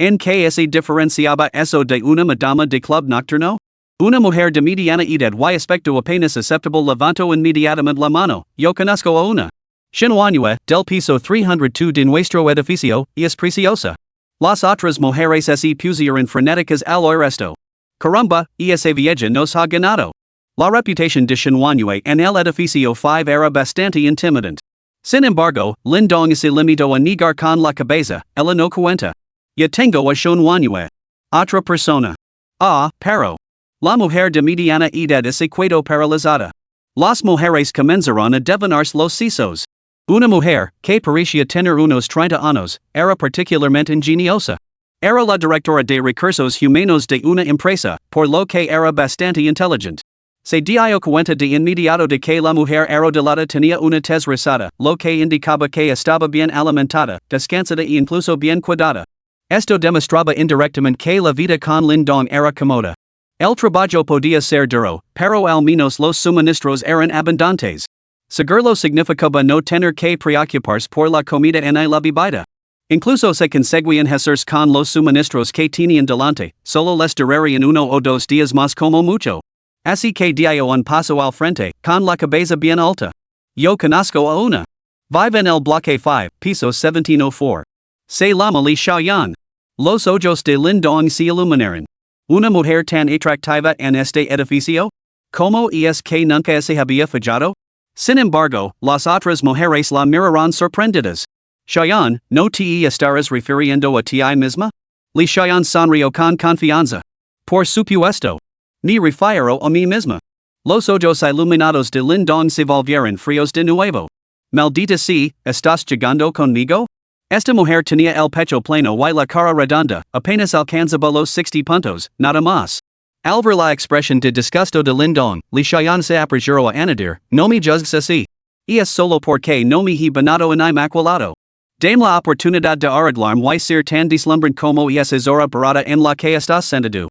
¿En qué se diferenciaba eso de una madama de club nocturno? Una mujer de mediana edad y aspecto apenas aceptable levantó inmediatamente la mano. Yo conozco a una. Manhwa, del piso 302 de nuestro edificio, y es preciosa. Las otras mujeres se pusieron frenéticas al oír esto. Caramba, esa vieja nos ha ganado. La reputación de Manhwa en el edificio 5 era bastante intimidante. Sin embargo, Lindong se limitó a negar con la cabeza, ella no cuenta. Ya tengo a Manhwa. Otra persona. Ah, pero. La mujer de mediana edad se quedó paralizada. Las mujeres comenzaron a devanarse los sesos. Una mujer, que parecía tener unos 30 años, era particularmente ingeniosa. Era la directora de recursos humanos de una empresa, por lo que era bastante inteligente. Se dio cuenta de inmediato de que la mujer arrodillada tenía una tez rosada, lo que indicaba que estaba bien alimentada, descansada e incluso bien cuidada. Esto demostraba indirectamente que la vida con Lindong era cómoda. El trabajo podía ser duro, pero al menos los suministros eran abundantes. Seguro significaba no tener que preocuparse por la comida en la bebida. Incluso se conseguían hacerse con los suministros que tenían delante, solo les durarían 1 o 2 días más como mucho. Así que dio un paso al frente, con la cabeza bien alta. Yo conozco a una. Vive en el bloque 5, piso 1704. Se llama Li Xiaoyan. Los ojos de Lindong se iluminaron. Una mujer tan atractiva en este edificio? ¿Cómo es que nunca se había fijado? Sin embargo, las otras mujeres la miraron sorprendidas. Xiaoyan, ¿no te estarás refiriendo a ti misma? Li Xiaoyan sonrió con confianza. Por supuesto. Ni refiero a mí misma. Los ojos iluminados de Lindong se volvieron fríos de nuevo. Maldita sea, ¿estás llegando conmigo? Esta mujer tenía el pecho pleno y la cara redonda, apenas alcanzaba los 60 puntos, nada más. Al ver la expresión de disgusto de Lindong, Li Xiaoyan se apresuró a añadir, no me juzgues así. Y es solo porque no me he bañado en inmaculado. Dame la oportunidad de arreglarme y ser tan deslumbrante como esa zora barata en la que estás sentado.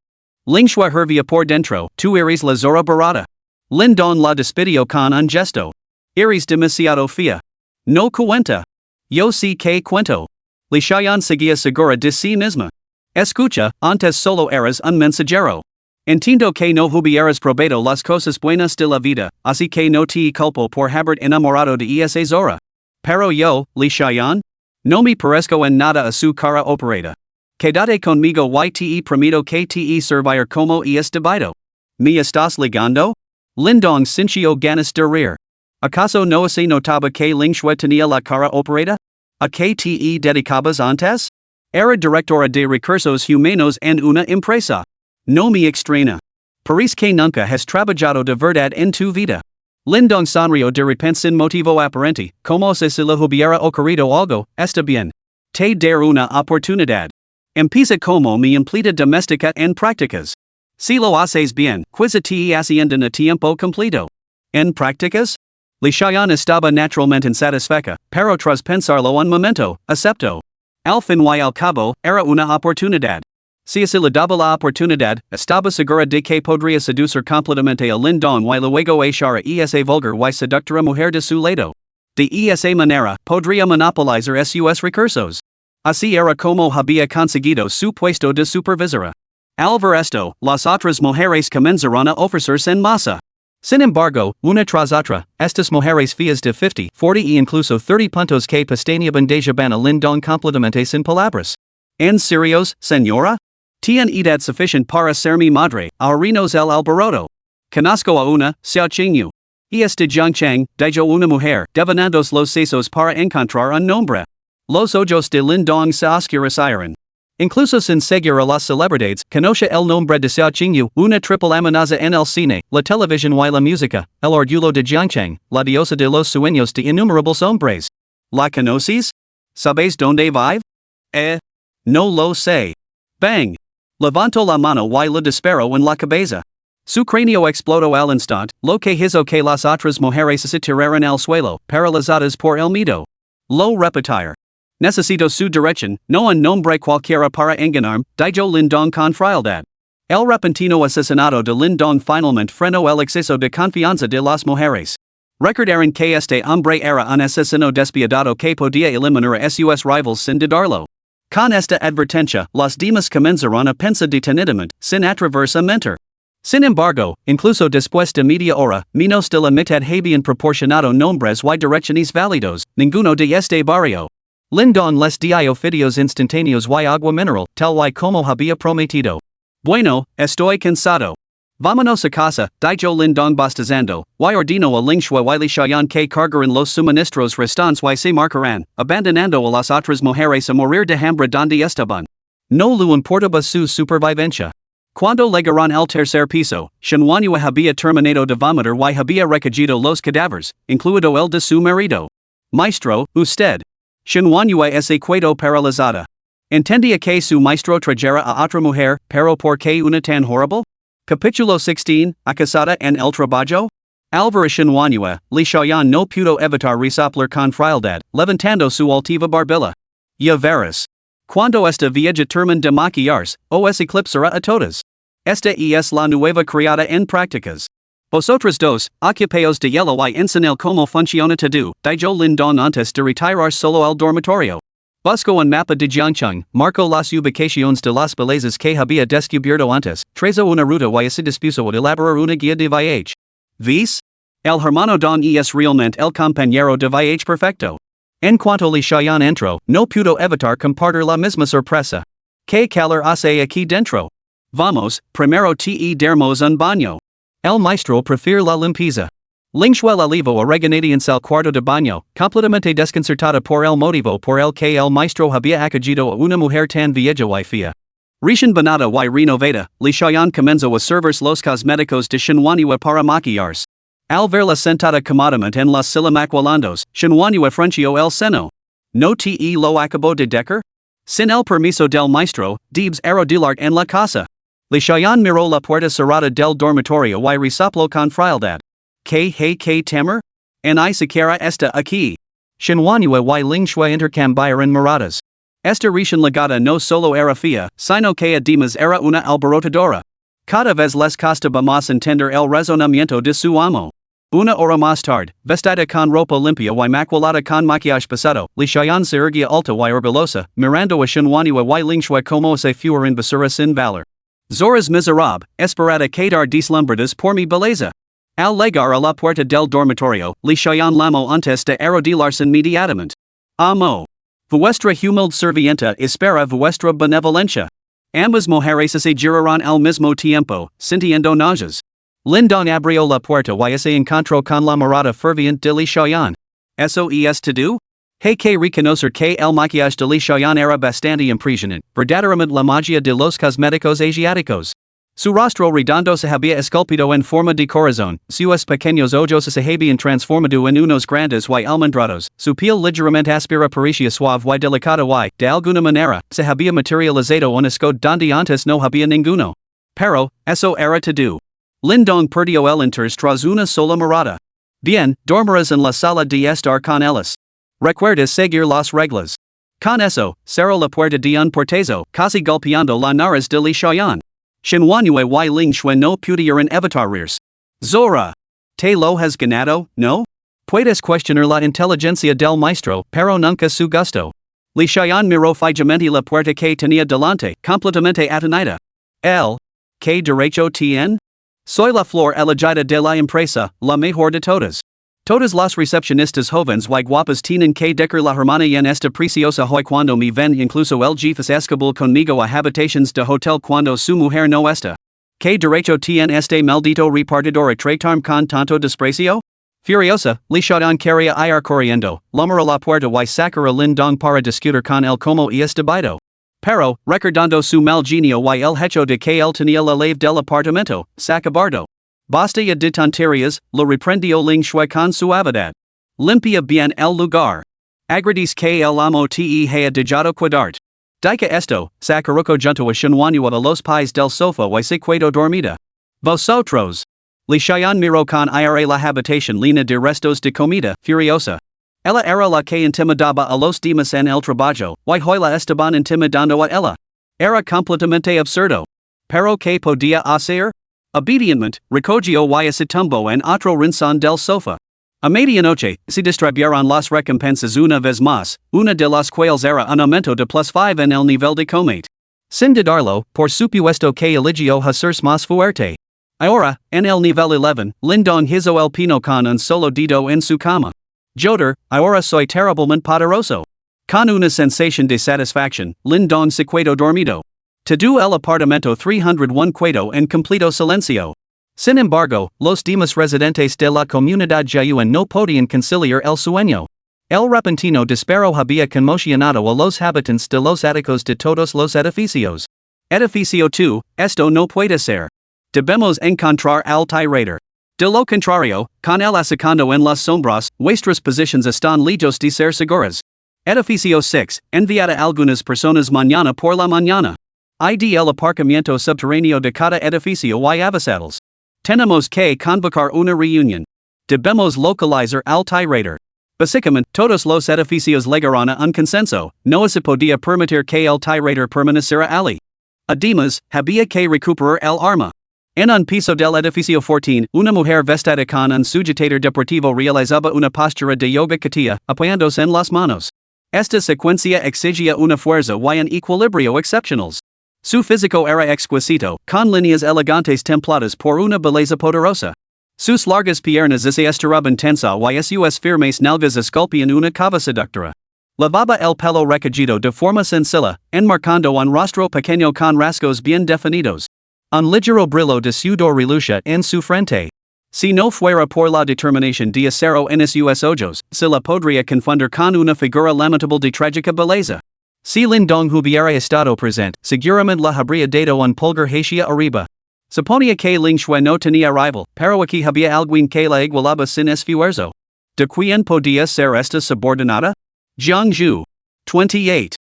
Lingua hervía por dentro, tú eres la zora barata. Lindong la despidió con un gesto. Eres demasiado fea. No cuenta. Yo sí que cuento. Li Xiaoyan seguía segura de sí misma. Escucha, antes solo eras un mensajero. Entiendo que no hubieras probado las cosas buenas de la vida, así que no te culpo por haber enamorado de esa zora. Pero yo, Li Xiaoyan, no me parezco en nada a su cara operada. Quédate conmigo y te prometo que te servir como es debido. ¿Me estás ligando? Lindong sintió ganas de reír. ¿Acaso no se notaba que Lingxue tenía la cara operada? ¿A qué te dedicabas antes? Era directora de recursos humanos en una empresa. No me extraña. Parece que nunca has trabajado de verdad en tu vida. Lindong sonrió de repente sin motivo aparente, como si se le hubiera ocurrido algo. Está bien. Te daré una oportunidad. Empieza como mi empleada doméstica en prácticas. Si lo haces bien, quizá te asciendan a tiempo completo. ¿En prácticas? Li Xiaoyan estaba naturalmente insatisfecha, pero tras pensarlo un momento, aceptó. Al fin y al cabo, era una oportunidad. Si se le daba la oportunidad, estaba segura de que podría seducir completamente a Lindong y luego echar a esa vulgar y seductora mujer de su lado. De esa manera, podría monopolizar sus recursos. Así era como había conseguido su puesto de supervisora. Al ver esto, las otras mujeres comenzaron a ofrecerse en masa. Sin embargo, una tras otra, estas mujeres feas de 50, 40 y incluso 30 puntos que pestañeaban de Jaban a Lindong completamente sin palabras. ¿En serios, señora? Tienen edad suficiente para ser mi madre, ahorrinos el alboroto. Conozco a una, Xiao Qingyu. Y es de Jiangchang, dijo una mujer, devanando los sesos para encontrar un nombre. Los ojos de Lindong se oscurecieron. Incluso sin seguir a las celebridades, conoce el nombre de Xiao Qingyu, una triple amenaza en el cine, la televisión y la música, el orgullo de Jiangchang, la diosa de los sueños de innumerables hombres. ¿La conoces? ¿Sabes dónde vive? No lo sé. Bang. Levanto la mano y la disparo en la cabeza. Su cráneo explotó al instante, lo que hizo que las otras mujeres se tiraran al suelo, paralizadas por el miedo. Lo repetir. Necesito su dirección, no un nombre cualquiera para enganarme, dijo Lindong con frialdad. El repentino asesinato de Lindong finalmente frenó el exceso de confianza de las mujeres. Recordaron que este hombre era un asesino despiadado que podía eliminar a sus rivals sin dudarlo. Con esta advertencia, los demás comenzaron a pensar detenidamente, sin atreverse a mentir. Sin embargo, incluso después de media hora, menos de la mitad habían proporcionado nombres y direcciones válidos, ninguno de este barrio. Lindong les dio fideos instantáneos y agua mineral, tal y como había prometido. Bueno, estoy cansado. Vámonos a casa, dijo Lindong bostezando, y ordeno a Ling Shui y Li Xiaoyan que cargaran los suministros restantes y se marcaran, abandonando a las otras mujeres a morir de hambre donde estaban. No le importaba su supervivencia. Cuando llegaron al tercer piso, Shenhuanyu había terminado de vomitar y había recogido los cadáveres, incluido el de su marido. Maestro, usted. Shenhuanyu se quedó paralizada. Entendía que su maestro trajera a otra mujer, pero ¿por qué una tan horrible? Capítulo 16, Acasada en el trabajo? Alvara Shenhuanyu, Li Xiaoyan no pudo evitar resoplar con frialdad, levantando su altiva barbilla. Ya verás. Cuando esta vieja termine de maquillarse, os eclipsará a todas. Esta es la nueva criada en prácticas. Vosotros dos, ocupaos de hielo y enseñar cómo funciona todo, dijo Lindong antes de retirar solo al dormitorio. Busco un mapa de Jiangcheng, marco las ubicaciones de las bellezas que había descubierto antes, trazo una ruta y se dispuso a elaborar una guía de viaje. ¿Ves? El hermano Don es realmente el compañero de viaje perfecto. En cuanto Li Xiaoyan entró, no pudo evitar compartir la misma sorpresa. ¿Qué calor hace aquí dentro? Vamos, primero te damos un baño. El maestro prefiere la limpieza. Ling Shui alivo a regañadientes al cuarto de baño, completamente desconcertada por el motivo por el que el maestro había acogido a una mujer tan vieja y fea. Recién banada y renovada, Li Xiaoyan comenzó a servirse los cosméticos de Shenhuanyu para maquillarse. Al verla sentada cómodamente en los silimacualandos, Shenhuanyu frunció el seno. ¿No te lo acabó de decar? Sin el permiso del maestro, debes arrodillar en la casa. Li Xiaoyan miró la puerta cerrada del dormitorio y resopló con frialdad. ¿Qué hay que temer? Ni siquiera está aquí. Shenhuanyu y Ling Shui intercambiaron miradas. Esta recién legada no solo era fea, sino que además era una alborotadora. Cada vez les costaba más entender el razonamiento de su amo. Una hora más tarde, vestida con ropa limpia y maculada con maquillaje pasado, Li Xiaoyan se erguía alta y orgullosa, mirando a Shenhuanyu y Ling Shui como se fueran basura sin valor. Zoras miserable, esperada quedar deslumbradas por mi belleza. Al llegar a la puerta del dormitorio, Li Xiaoyan llamó antes de arrodillarse inmediatamente. Amo. Vuestra humilde servienta espera vuestra benevolencia. Ambas mujeres se giraron al mismo tiempo, sintiendo náuseas. Lindong abrió la puerta y se encontró con la mirada ferviente de Li Xiaoyan. ¿Eso es todo? Hay que reconocer que el maquillaje de Li Xiaoyan era bastante impresionante, verdaderamente la magia de los cosméticos asiáticos. Su rostro redondo se había esculpido en forma de corazón, sus pequeños ojos se habían transformado en unos grandes y almendrados, su piel ligeramente áspera parecía suave y delicada y, de alguna manera, se había materializado un escote donde antes no había ninguno. Pero, eso era todo. Lindong perdió el interés tras una sola mirada. Bien, dormirás en la sala de estar con ellas. Recuerdas seguir las reglas. Con eso, cerró la puerta de un portazo, casi golpeando la nariz de Li Xiaoyan. Shenhuanyu y Ling Shui no pudieron evitar reírse. Zora. ¿Te lo has ganado, no? Puedes cuestionar la inteligencia del maestro, pero nunca su gusto. Li Xiaoyan miró fijamente la puerta que tenía delante, completamente atonida. ¿Qué derecho tiene? Soy la flor elegida de la empresa, la mejor de todas. Todas las recepcionistas jóvenes y guapas tienen que dejar la hermana en esta preciosa hoy cuando me ven incluso el jefe escabul conmigo a habitations de hotel cuando su mujer no está. ¿Qué derecho tiene este maldito repartidor a tratarme con tanto desprecio? Furiosa, Li Xiaoyan quería ir corriendo, llamar a la puerta y sacar a Lindong para discutir con él como es debido. Pero, recordando su mal genio y el hecho de que él tenía la llave del apartamento, sacabardo. Basta ya de tonterías, lo reprendió Ling Shui con suavidad. Limpia bien el lugar. Agradece que el amo te haya dejado cuidarte. Dica esto, sacaruco junto a shinwanua a los pies del sofá y se quedo dormida. Vosotros. Li shayan miro con ira la habitación llena de restos de comida, furiosa. Ella era la que intimidaba a los demás en el trabajo, y hoy la estaban intimidando a ella. Era completamente absurdo. Pero que podía hacer? Obedientemente, recogió y se tumbó en otro rincón del sofá. A medianoche, se distribuyeron las recompensas una vez más, una de las cuales era un aumento de +5 en el nivel de comate. Sin dudarlo, por supuesto que eligió hacerse más fuerte. Ahora, en el nivel 11, Lindon hizo el pino con un solo dedo en su cama. Joder, ahora soy terriblemente poderoso. Con una sensación de satisfacción, Lindon se quedó dormido. Todo el apartamento 301 quedó en completo silencio. Sin embargo, los demás residentes de la comunidad Jayuan no podían conciliar el sueño. El repentino disparo había conmocionado a los habitantes de los áticos de todos los edificios. Edificio 2, esto no puede ser. Debemos encontrar al tirador. De lo contrario, con el asacando en las sombras, vuestras posiciones están lejos de ser seguras. Edificio 6, enviada algunas personas mañana por la mañana. Hay el aparcamiento subterráneo de cada edificio y avisados. Tenemos que convocar una reunión. Debemos localizar al tirador. Básicamente, todos los edificios llegaron a un consenso, no se podía permitir que el tirador permaneciera allí. Además, había que recuperar el arma. En un piso del edificio 14, una mujer vestida con un sujetador deportivo realizaba una postura de yoga katia, apoyándose en las manos. Esta secuencia exigía una fuerza y un equilibrio excepcionales. Su físico era exquisito, con líneas elegantes templadas por una belleza poderosa. Sus largas piernas se estiraban tensa y sus firmes nalgas esculpían una cava seductora. Lavaba el pelo recogido de forma sencilla, enmarcando un rostro pequeño con rasgos bien definidos. Un ligero brillo de sudor relucía en su frente. Si no fuera por la determinación de acero en sus ojos, se la podría confundir con una figura lamentable de trágica belleza. Si Lindong hubiera estado presente, seguramente la habría dado un pulgar hacia arriba. Suponía que Ling Shui no tenía rival, pero aquí había alguien que la igualaba sin esfuerzo. ¿De quién podía ser esta subordinada? Jiangju. 28.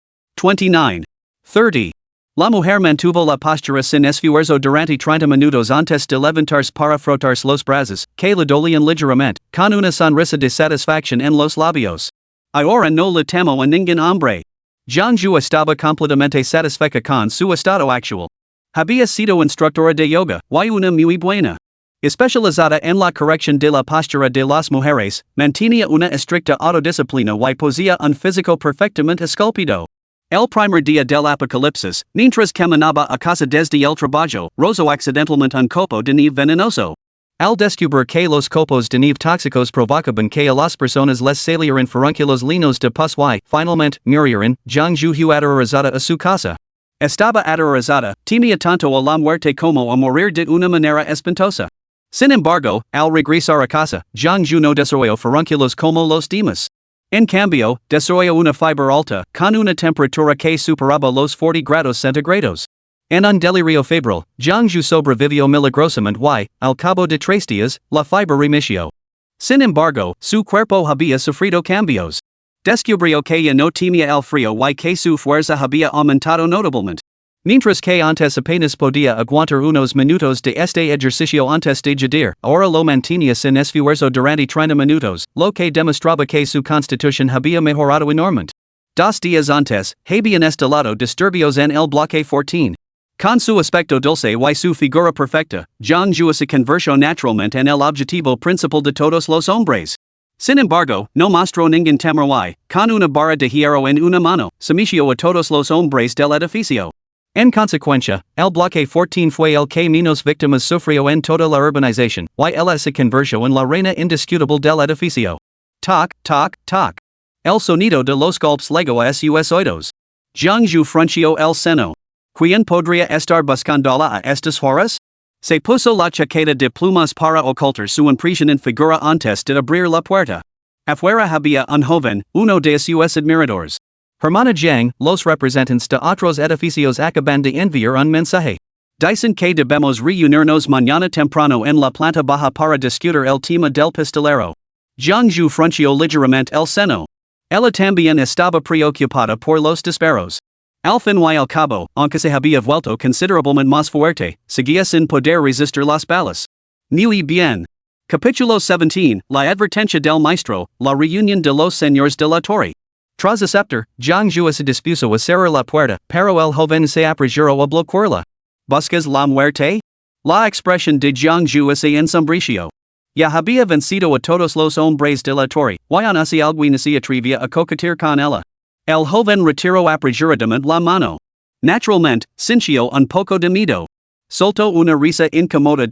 29. 30. La mujer mantuvo la postura sin esfuerzo durante 30 minutos antes de levantarse para frotarse los brazos, que le dolían ligeramente, con una sonrisa de satisfacción en los labios. Ahora no le temo a ningún hombre. Jiangju estaba completamente satisfecha con su estado actual. Había sido instructora de yoga, y una muy buena. Especializada en la corrección de la postura de las mujeres, mantenía una estricta autodisciplina y poseía un físico perfectamente esculpido. El primer día del Apocalipsis, mientras caminaba a casa desde el trabajo, rozó accidentalmente un copo de nieve venenoso. Al descubrir que los copos de nieve tóxicos provocaban que a las personas les salieran furúnculos llenos de pus y, finalmente, murieran, Jiangju fue aterrorizada a su casa. Estaba aterrorizada, temía tanto a la muerte como a morir de una manera espantosa. Sin embargo, al regresar a casa, Jiangju no desarrolló furúnculos como los demás. En cambio, desarrolló una fiebre alta, con una temperatura que superaba los 40 grados centígrados. En un delirio febril, Jiangju sobrevivió milagrosamente y, al cabo de 3 días, la fiebre remitió. Sin embargo, su cuerpo había sufrido cambios. Descubrió que ya no temía el frío y que su fuerza había aumentado notablemente. Mientras que antes apenas podía aguantar unos minutos de este ejercicio antes de jadir, ahora lo mantenía sin esfuerzo durante 30 minutos, lo que demostraba que su constitución había mejorado enormemente. 2 días antes, habían instalado disturbios en el bloque 14. Con su aspecto dulce y su figura perfecta, Jiangju se convirtió naturalmente en el objetivo principal de todos los hombres. Sin embargo, no mostró ningún temor y, con una barra de hierro en una mano, sometió a todos los hombres del edificio. En consecuencia, el bloque 14 fue el que menos víctimas sufrió en toda la urbanización, y ella se convirtió en la reina indiscutible del edificio. Toc, toc, toc. El sonido de los golpes llegó a sus oídos. Jiangju frunció el seno. ¿Quién podría estar buscándola a estas horas? Se puso la chaqueta de plumas para ocultar su impresionante figura antes de abrir la puerta. Afuera había un joven, uno de sus admiradores. Hermana Jiang, los representantes de otros edificios acaban de enviar un mensaje. Dicen que debemos reunirnos mañana temprano en la planta baja para discutir el tema del pistolero. Jiangju frunció ligeramente el seno. Ella también estaba preocupada por los disparos. Al fin y al cabo, aunque se había vuelto considerablemente más fuerte, seguía sin poder resistir las balas. Muy bien. Capítulo 17, La advertencia del maestro, la reunión de los señores de la torre. Tras aceptar, Jiang Zhua se dispuso a cerrar la puerta, pero el joven se apresuró a bloquearla. ¿Buscas la muerte? La expresión de Jiang Zhua se ensombreció. Ya había vencido a todos los hombres de la torre, y aún así alguien se atrevía a coquetear con ella. El joven retiró apresuradamente la mano. Naturalmente, sintió un poco de miedo. Soltó una risa incómoda.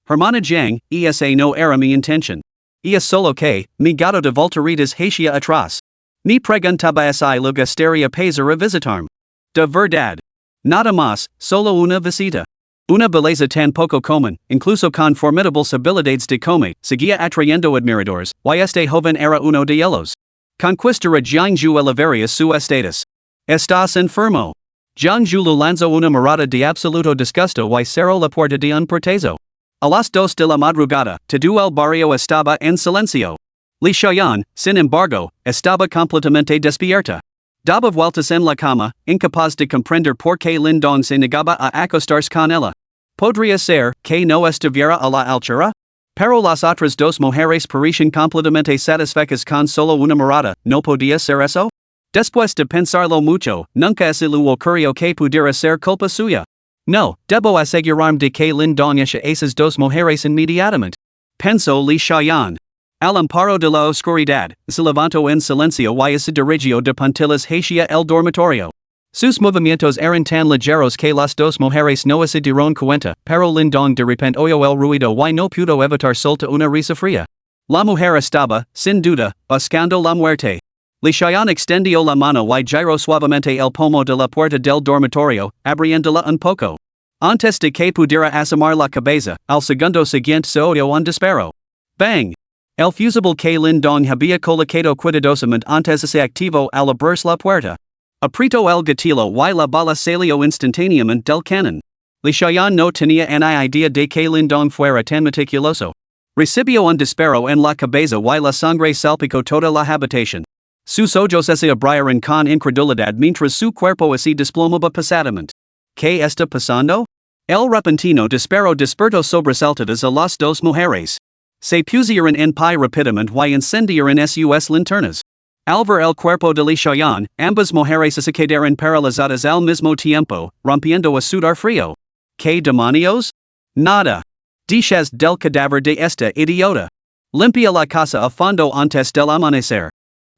Hermana Jiang, esa no era mi intención. Es solo que, mi gato de volteritas hacia atrás. Ni preguntaba si le gustaría pasar a visitarme. De verdad. Nada más, solo una visita. Una belleza tan poco común, incluso con formidables habilidades de come, seguía atrayendo admiradores, y este joven era uno de ellos. Conquistar a Jiang Zhua elevaría su estatus. ¿Estás enfermo? Jiang Zhua lanzó una mirada de absoluto disgusto y cerró la puerta de un portazo. A las 2 de la madrugada, todo el barrio estaba en silencio. Li Xiaoyan, sin embargo, estaba completamente despierta. Daba vueltas en la cama, incapaz de comprender por qué Lin Dong se negaba a acostarse con ella. ¿Podría ser que no estuviera a la altura? Pero las otras dos mujeres parecían completamente satisfechas con solo una mirada, ¿no podía ser eso? Después de pensarlo mucho, nunca se le ocurrió que pudiera ser culpa suya. No, debo asegurarme de que Lin Dong echa esas dos mujeres inmediatamente. Pensó Li Xiaoyan. Al amparo de la oscuridad, se levantó en silencio y se dirigió de puntillas hacia el dormitorio. Sus movimientos eran tan ligeros que las dos mujeres no se dieron cuenta, pero Lin Dong de repente oyó el ruido y no pudo evitar soltar una risa fría. La mujer estaba, sin duda, buscando la muerte. Li Xiaoyan extendió la mano y giró suavemente el pomo de la puerta del dormitorio, abriéndola un poco. Antes de que pudiera asomar la cabeza, al segundo siguiente se oyó un disparo. Bang! El fusible que Lin Dong había colocado cuidadosamente antes se activó al abrirse la puerta. Apretó el gatillo y la bala salió instantáneamente del cañón. Li Xiaoyan no tenía ni idea de que Lin Dong fuera tan meticuloso. Recibió un disparo en la cabeza y la sangre salpicó toda la habitación. Sus ojos se abrieron con incredulidad mientras su cuerpo se desplomaba pesadamente. ¿Qué está pasando? El repentino disparo despertó sobresaltadas a las dos mujeres. Se pusieron en pie rápidamente y encendieron sus linternas. Al ver el cuerpo de Li Xiaoyan, ambas mujeres se quedaron paralizadas al mismo tiempo, rompiendo a sudar frío. ¿Qué demonios? Nada. Dices del cadáver de esta idiota. Limpia la casa a fondo antes del amanecer.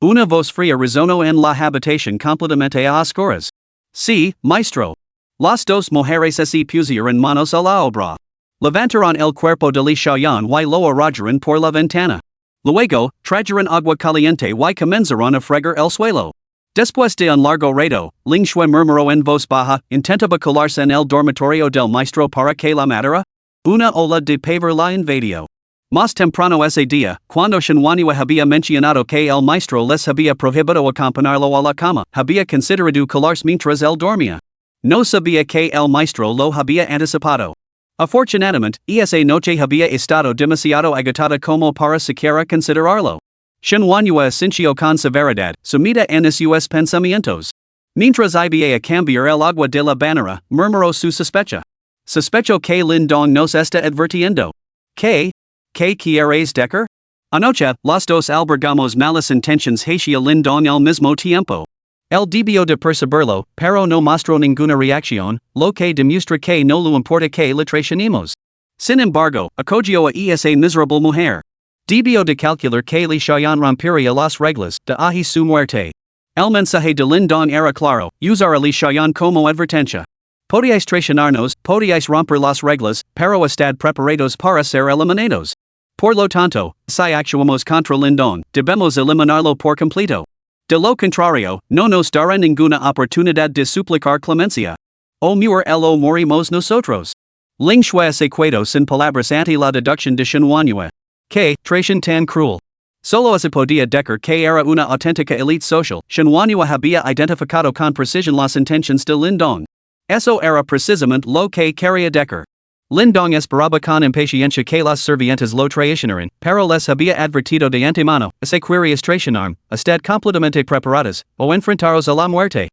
Una voz fría resonó en la habitación completamente a oscuras. Sí, maestro. Las dos mujeres se pusieron manos a la obra. Levantaron el cuerpo de Li Xiaoyan y lo arrojaron por la ventana. Luego, trajeron agua caliente y comenzaron a fregar el suelo. Después de un largo rato, Ling Shui murmuró en voz baja, intentaba colarse en el dormitorio del maestro para que la matara. Una ola de pavor la invadió. Más temprano ese día, cuando Shenhuanhua había mencionado que el maestro les había prohibido acompañarlo a la cama, había considerado colarse mientras él dormía. No sabía que el maestro lo había anticipado. Afortunadamente, esa noche había estado demasiado agotada como para siquiera considerarlo. Shenhuanhua sintió con severidad, sumida en sus pensamientos. Mientras iba a cambiar el agua de la bañera, murmuró su sospecha. Sospecho que Lin Dong nos está advirtiendo. ¿Qué quieres decir? Anoche, los dos albergamos malas intenciones hacia Lin Dong al mismo tiempo. Él debió de percibirlo, pero no mostró ninguna reacción, lo que demuestra que no le importa que le traicionemos. Sin embargo, acogió a esa miserable mujer. Debió de calcular que Li Xiaoyan rompería las reglas de ahí su muerte. El mensaje de Lin Dong era claro, usar a Li Xiaoyan como advertencia. Podíais traicionarnos, podíais romper las reglas, pero estad preparados para ser eliminados. Por lo tanto, si actuamos contra Lin Dong, debemos eliminarlo por completo. De lo contrario, no nos dará ninguna oportunidad de suplicar clemencia. O morimos nosotros. Ling Shui se quedó sin palabras ante la deducción de Shenhuanhua. Que traición tan cruel. Solo se podía decir que era una auténtica élite social. Shenhuanhua había identificado con precisión las intenciones de Lin Dong. Eso era precisamente lo que quería decir. Lin Dong esperaba con impaciencia que las servientes lo traicionaran, pero les había advertido de antemano, si querías traicionarme, estad completamente preparadas, o enfrentaros a la muerte.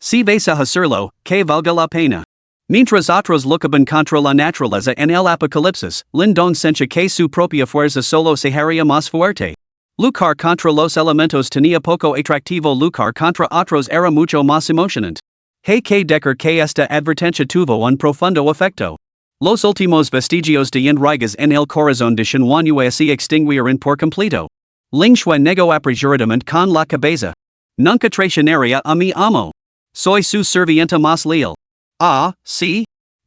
Si vais a hacerlo, que valga la pena. Mientras otros luchaban contra la naturaleza en el apocalipsis, Lindong sencha que su propia fuerza solo se haría más fuerte. Luchar contra los elementos tenía poco atractivo, luchar contra otros era mucho más emocionante. Hay que decir que esta advertencia tuvo un profundo efecto. Los últimos vestigios de intrigas en el corazón de Manhwa se extinguieron por completo. Ling Shui negó apresuradamente con la cabeza. Nunca traicionaría a mi amo. Soy su serviente más leal. Ah, sí.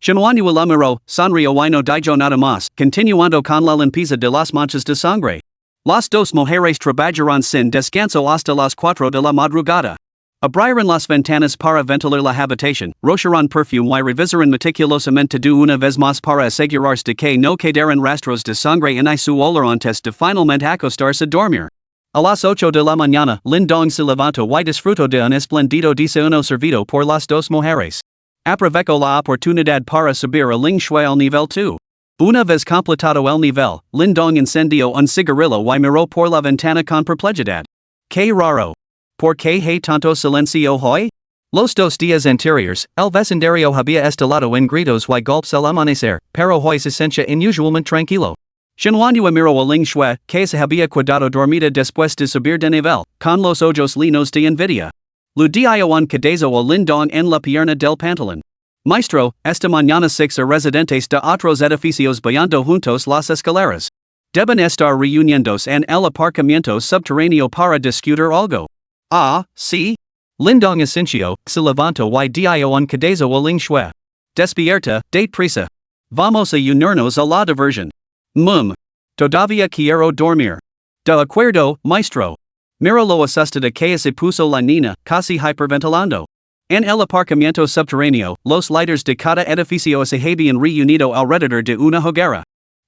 Manhwa la miró, sonrió y no dijo nada más, continuando con la limpieza de las manchas de sangre. Las dos mujeres trabajaron sin descanso hasta las 4 de la madrugada. Abrieron las ventanas para ventilar la habitación, rocharon perfume y revisaron meticulosamente de una vez más para asegurarse de que no quedaran rastros de sangre en su olor antes de finalmente acostarse a dormir. A las 8 de la mañana, Lindong se levantó y disfrutó de un espléndido desayuno servido por las dos mujeres. Aprovechó la oportunidad para subir a Ling Shui al nivel 2. Una vez completado el nivel, Lindong encendió un cigarrillo y miró por la ventana con perplejidad. Qué raro. ¿Por qué hay tanto silencio hoy? Los 2 días anteriores, el vecindario había estalado en gritos y golpes al amanecer, pero hoy se sentía inusualmente tranquilo. Manhwa miró a Ling Shui, que se había quedado dormida después de subir de nivel, con los ojos llenos de envidia. Le dio un cadazo a Lindong en la pierna del pantalón. Maestro, esta mañana 6 residentes de otros edificios bajando juntos las escaleras. Deben estar reuniéndose en el aparcamiento subterráneo para discutir algo. Ah, sí. Lindong asintió, se levantó y dio un cadazo a Ling Shui. Despierta, date prisa. Vamos a unirnos a la diversión. Todavía quiero dormir. De acuerdo, maestro. Mira lo asustada que se puso la niña, casi hyperventilando. En el aparcamiento subterráneo, los líderes de cada edificio se habían reunido alrededor de una hoguera.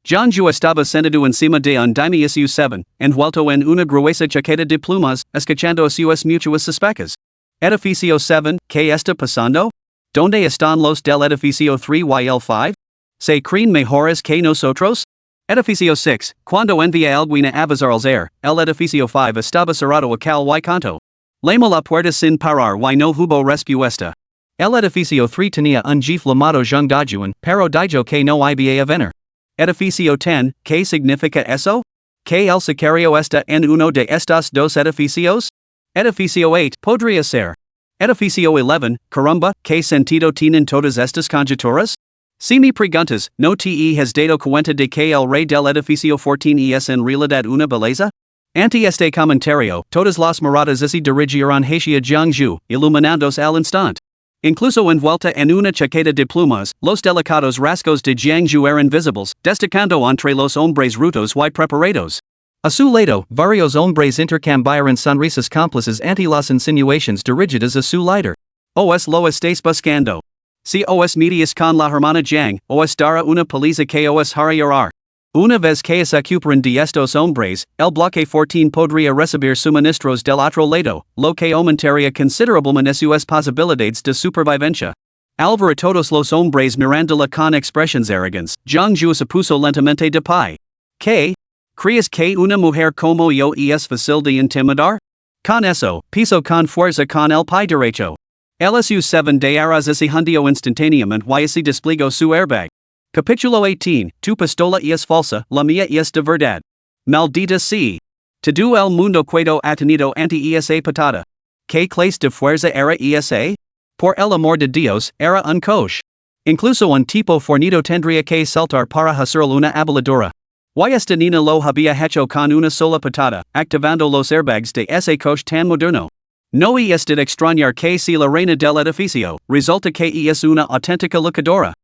Jiangju estaba sentado encima de un edificio 7, envuelto en una gruesa chaqueta de plumas, escuchando sus mutuas suspecas. Edificio 7, ¿qué está pasando? ¿Dónde están los del edificio 3 y el 5? ¿Se creen mejores que nosotros? Edificio 6, cuando envía alguna avisar al air, el edificio 5 estaba cerrado a cal y canto. Llamó la puerta sin parar y no hubo respuesta. El edificio 3 tenía un jefe llamado Zheng Dajuan, pero dijo que no iba a venir. Edificio 10, ¿qué significa eso? ¿Que el sicario está en uno de estos 2 edificios? Edificio 8, podría ser. Edificio 11, caramba, ¿qué sentido tienen todas estas conjeturas? Si me preguntas, ¿no te has dado cuenta de que el rey del edificio 14 es en realidad una belleza? Ante este comentario, todas las miradas se dirigieron hacia Jiangju, iluminándose al instante. Incluso envuelta en una chaqueta de plumas, los delicados rasgos de Jiangju eran visibles, destacando entre los hombres rudos y preparados. A su lado, varios hombres intercambiaron sonrisas cómplices ante las insinuaciones dirigidas a su líder. ¿Os lo estáis buscando? Si os medias con la hermana Jiang, os dará una paliza que os hará llorar. Una vez que se ocuparan de estos hombres, el bloque 14 podría recibir suministros del otro lado, lo que aumentaría considerablemente sus posibilidades de supervivencia. Al ver a todos los hombres mirándola con expresiones arrogantes, Jiangju se puso lentamente de pie. ¿Qué? ¿Crees que una mujer como yo es fácil de intimidar? Con eso, piso con fuerza con el pie derecho. El SU-7 de arroz se hundió instantáneamente y se desplegó su airbag. Capítulo 18, tu pistola es falsa, la mía es de verdad. Maldita sea. Todo el mundo quedó atenido ante esa patada. ¿Qué clase de fuerza era esa? Por el amor de Dios, era un coche. Incluso un tipo fornido tendría que saltar para hacer una abaladora. Y esta niña lo había hecho con una sola patada, activando los airbags de ese coche tan moderno. No es de extrañar que si la reina del edificio, resulta que es una auténtica luchadora.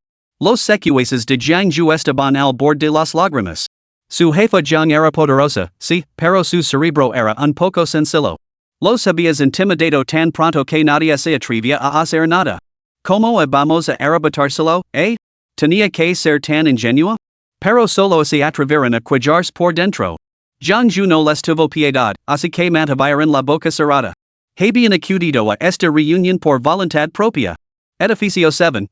Los secuaces de Jiangju estaban al borde de las lágrimas. Su jefa Jiang era poderosa, sí, pero su cerebro era un poco sencillo. Los habías intimidado tan pronto que nadie se atrevía a hacer nada. ¿Cómo vamos a arrebatárselo, eh? ¿Tenía que ser tan ingenua? Pero solo se atrevieron a cuajarse por dentro. Jiangju no les tuvo piedad, así que mantuvieron la boca cerrada. Habían acudido a esta reunión por voluntad propia. Edificio 7,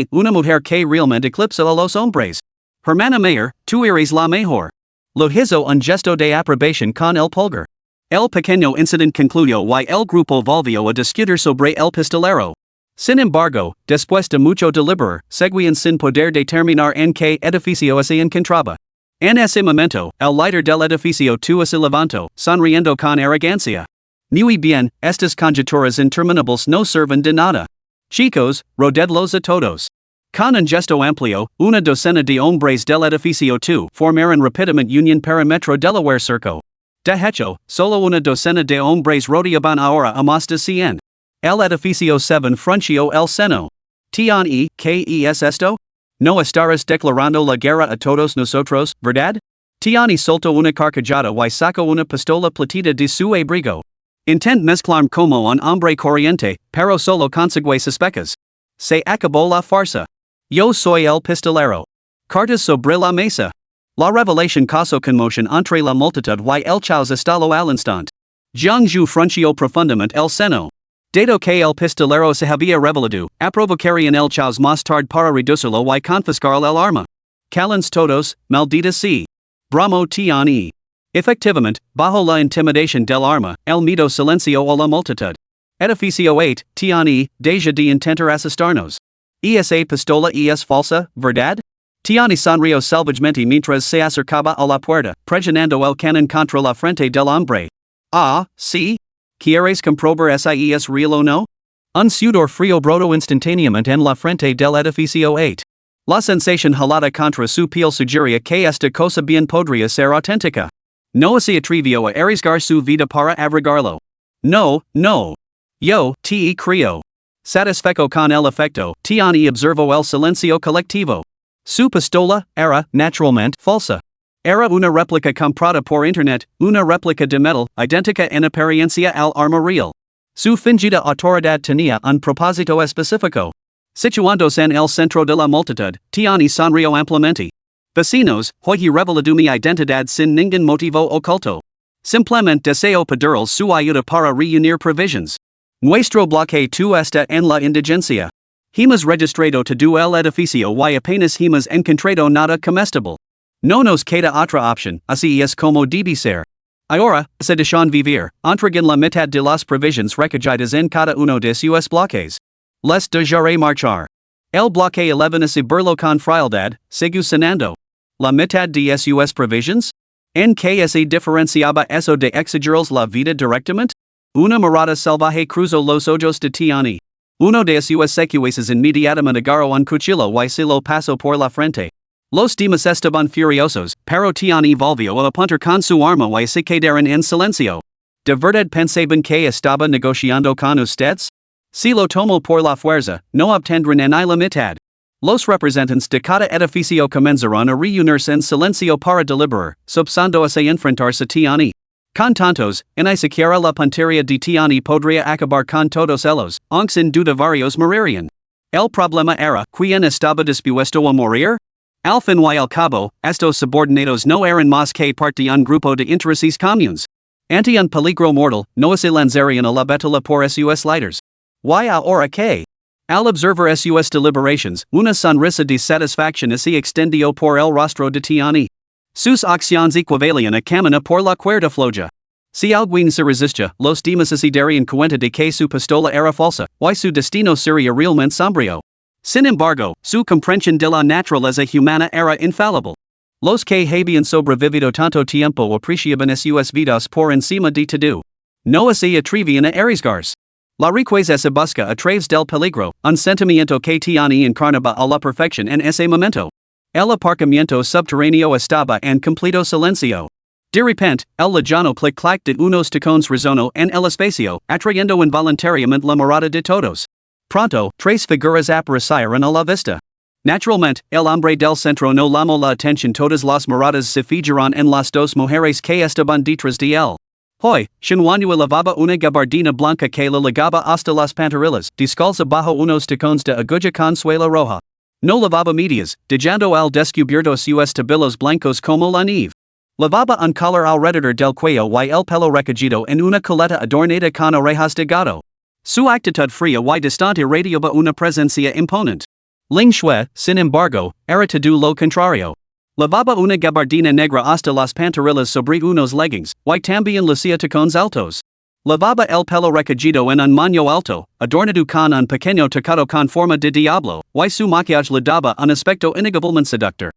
una mujer que realmente eclipsa a los hombres. Hermana Mayor, tú eres la mejor. Lo hizo un gesto de aprobación con el pulgar. El pequeño incident concluyó y el grupo volvió a discutir sobre el pistolero. Sin embargo, después de mucho deliberar, seguían sin poder determinar en qué edificio se encontraba. En ese momento, el líder del edificio se levantó, sonriendo con arrogancia. Muy bien, estas conjeturas interminables no sirven de nada. Chicos, rodedlos a todos. Con un gesto amplio, una docena de hombres del edificio 2 formaron rápidamente unión perímetro del cerco. De hecho, solo una docena de hombres rodeaban ahora a más de 100. El edificio 7 frunció el seno. ¿Qué es esto? No estarás declarando la guerra a todos nosotros, ¿verdad? Tiani soltó una carcajada y sacó una pistola platita de su abrigo. Intent mezclarme como un hombre corriente, pero solo consigue suspecas. Se acabó la farsa. Yo soy el pistolero. Cartas sobre la mesa. La revelación causó conmoción entre la multitud y el caos estalló al instante. Jiangzhu frunció profundamente el seno. Dado que el pistolero se había revelado, aprovocarían el caos más tarde para reducirlo y confiscar el arma. Calens todos, maldita sea. Bramo Tiani. Efectivamente, bajo la intimidación del arma, el miedo silenció a la multitud. Edificio 8, Tiani, deja de intentar asustarnos. Esa pistola es falsa, ¿verdad? Tiani sonrió salvajemente mientras se acercaba a la puerta, presionando el cañón contra la frente del hombre. Ah, sí. ¿Quieres comprobar si es real o no? Un sudor frío brotó instantáneamente en la frente del edificio 8. La sensación jalada contra su piel sugería que esta cosa bien podría ser auténtica. No se atrevió a arriesgar su vida para abrigarlo. No, no. Yo, te creo. Satisfecho con el efecto, Tiani observó el silencio colectivo. Su pistola era, naturalmente, falsa. Era una réplica comprada por internet, una réplica de metal, idéntica en apariencia al arma real. Su fingida autoridad tenía un propósito específico. Situándose en el centro de la multitud, Tiani sonrió ampliamente. Vecinos, hoy he revelado mi identidad sin ningún motivo oculto. Simplemente deseo pedirle su ayuda para reunir provisions. Nuestro bloque está en la indigencia. Hemos registrado todo el edificio y apenas hemos encontrado nada comestible. No nos queda otra opción, así es como debe ser. Ahora, se dejan vivir, entreguen la mitad de las provisions recogidas en cada uno de sus bloques. Les dejaré marchar. El bloque 11 se burló con frialdad, sigue cenando. La mitad de sus provisions? ¿En qué se diferenciaba eso de exigirles la vida directamente? Una mirada salvaje cruzó los ojos de Tiani. Uno de sus secuaces inmediatamente agarró un cuchillo y se lo pasó por la frente. Los demás estaban furiosos, pero Tiani volvió a apuntar con su arma y se quedaron en silencio. ¿De verdad pensaban que estaba negociando con ustedes? Si lo tomo por la fuerza, no obtendrán ni la mitad. Los representantes de cada edificio comenzaron a reunirse en silencio para deliberar, subsando a se enfrentarse a Tiani. Con tantos, ni siquiera la puntería de Tiani podría acabar con todos ellos, aunque sin duda varios morirían. El problema era, ¿quién estaba dispuesto a morir? Al fin y al cabo, estos subordinados no eran más que parte de un grupo de intereses comunes. Ante un peligro mortal, no se lanzarían a la batalla por sus líderes. ¿Y ahora qué? Al observar sus deliberations, una sonrisa de satisfacción se extendió por el rostro de Tiani. Sus acciones equivalían a caminar por la cuerda floja. Si alguien se resistía, los demás se darían cuenta de que su pistola era falsa, y su destino sería realmente sombrío. Sin embargo, su comprensión de la naturaleza humana era infalible. Los que habían sobrevivido tanto tiempo apreciaban sus vidas por encima de todo. No se atrevían a arriesgarse. La riqueza se busca a través del peligro, un sentimiento que Tiani encarnaba a la perfección en ese momento. El aparcamiento subterráneo estaba en completo silencio. De repente, el lejano clic-clac de unos tacones resonó en el espacio, atrayendo involuntariamente la mirada de todos. Pronto, tres figuras aparecieron a la vista. Naturalmente, el hombre del centro no llamó la atención, todas las miradas se fijaron en las dos mujeres que estaban detrás de él. Hoy, Shinwanyu lavaba una gabardina blanca que la ligaba hasta las pantorrillas, descalza bajo unos tacones de aguja con suela roja. No lavaba medias, dejando al descubierto sus tabillos blancos como la nieve. Lavaba un collar alrededor del cuello y el pelo recogido en una coleta adornada con orejas de gato. Su actitud fría y distante radiaba una presencia imponente. Ling Shui, sin embargo, era todo lo contrario. Lavaba una gabardina negra hasta las pantorrillas sobre unos leggings, y también lucía tacones altos. Lavaba el pelo recogido en un moño alto, adornado con un pequeño tocado con forma de diablo, y su maquillaje le daba un aspecto innegablemente seductor.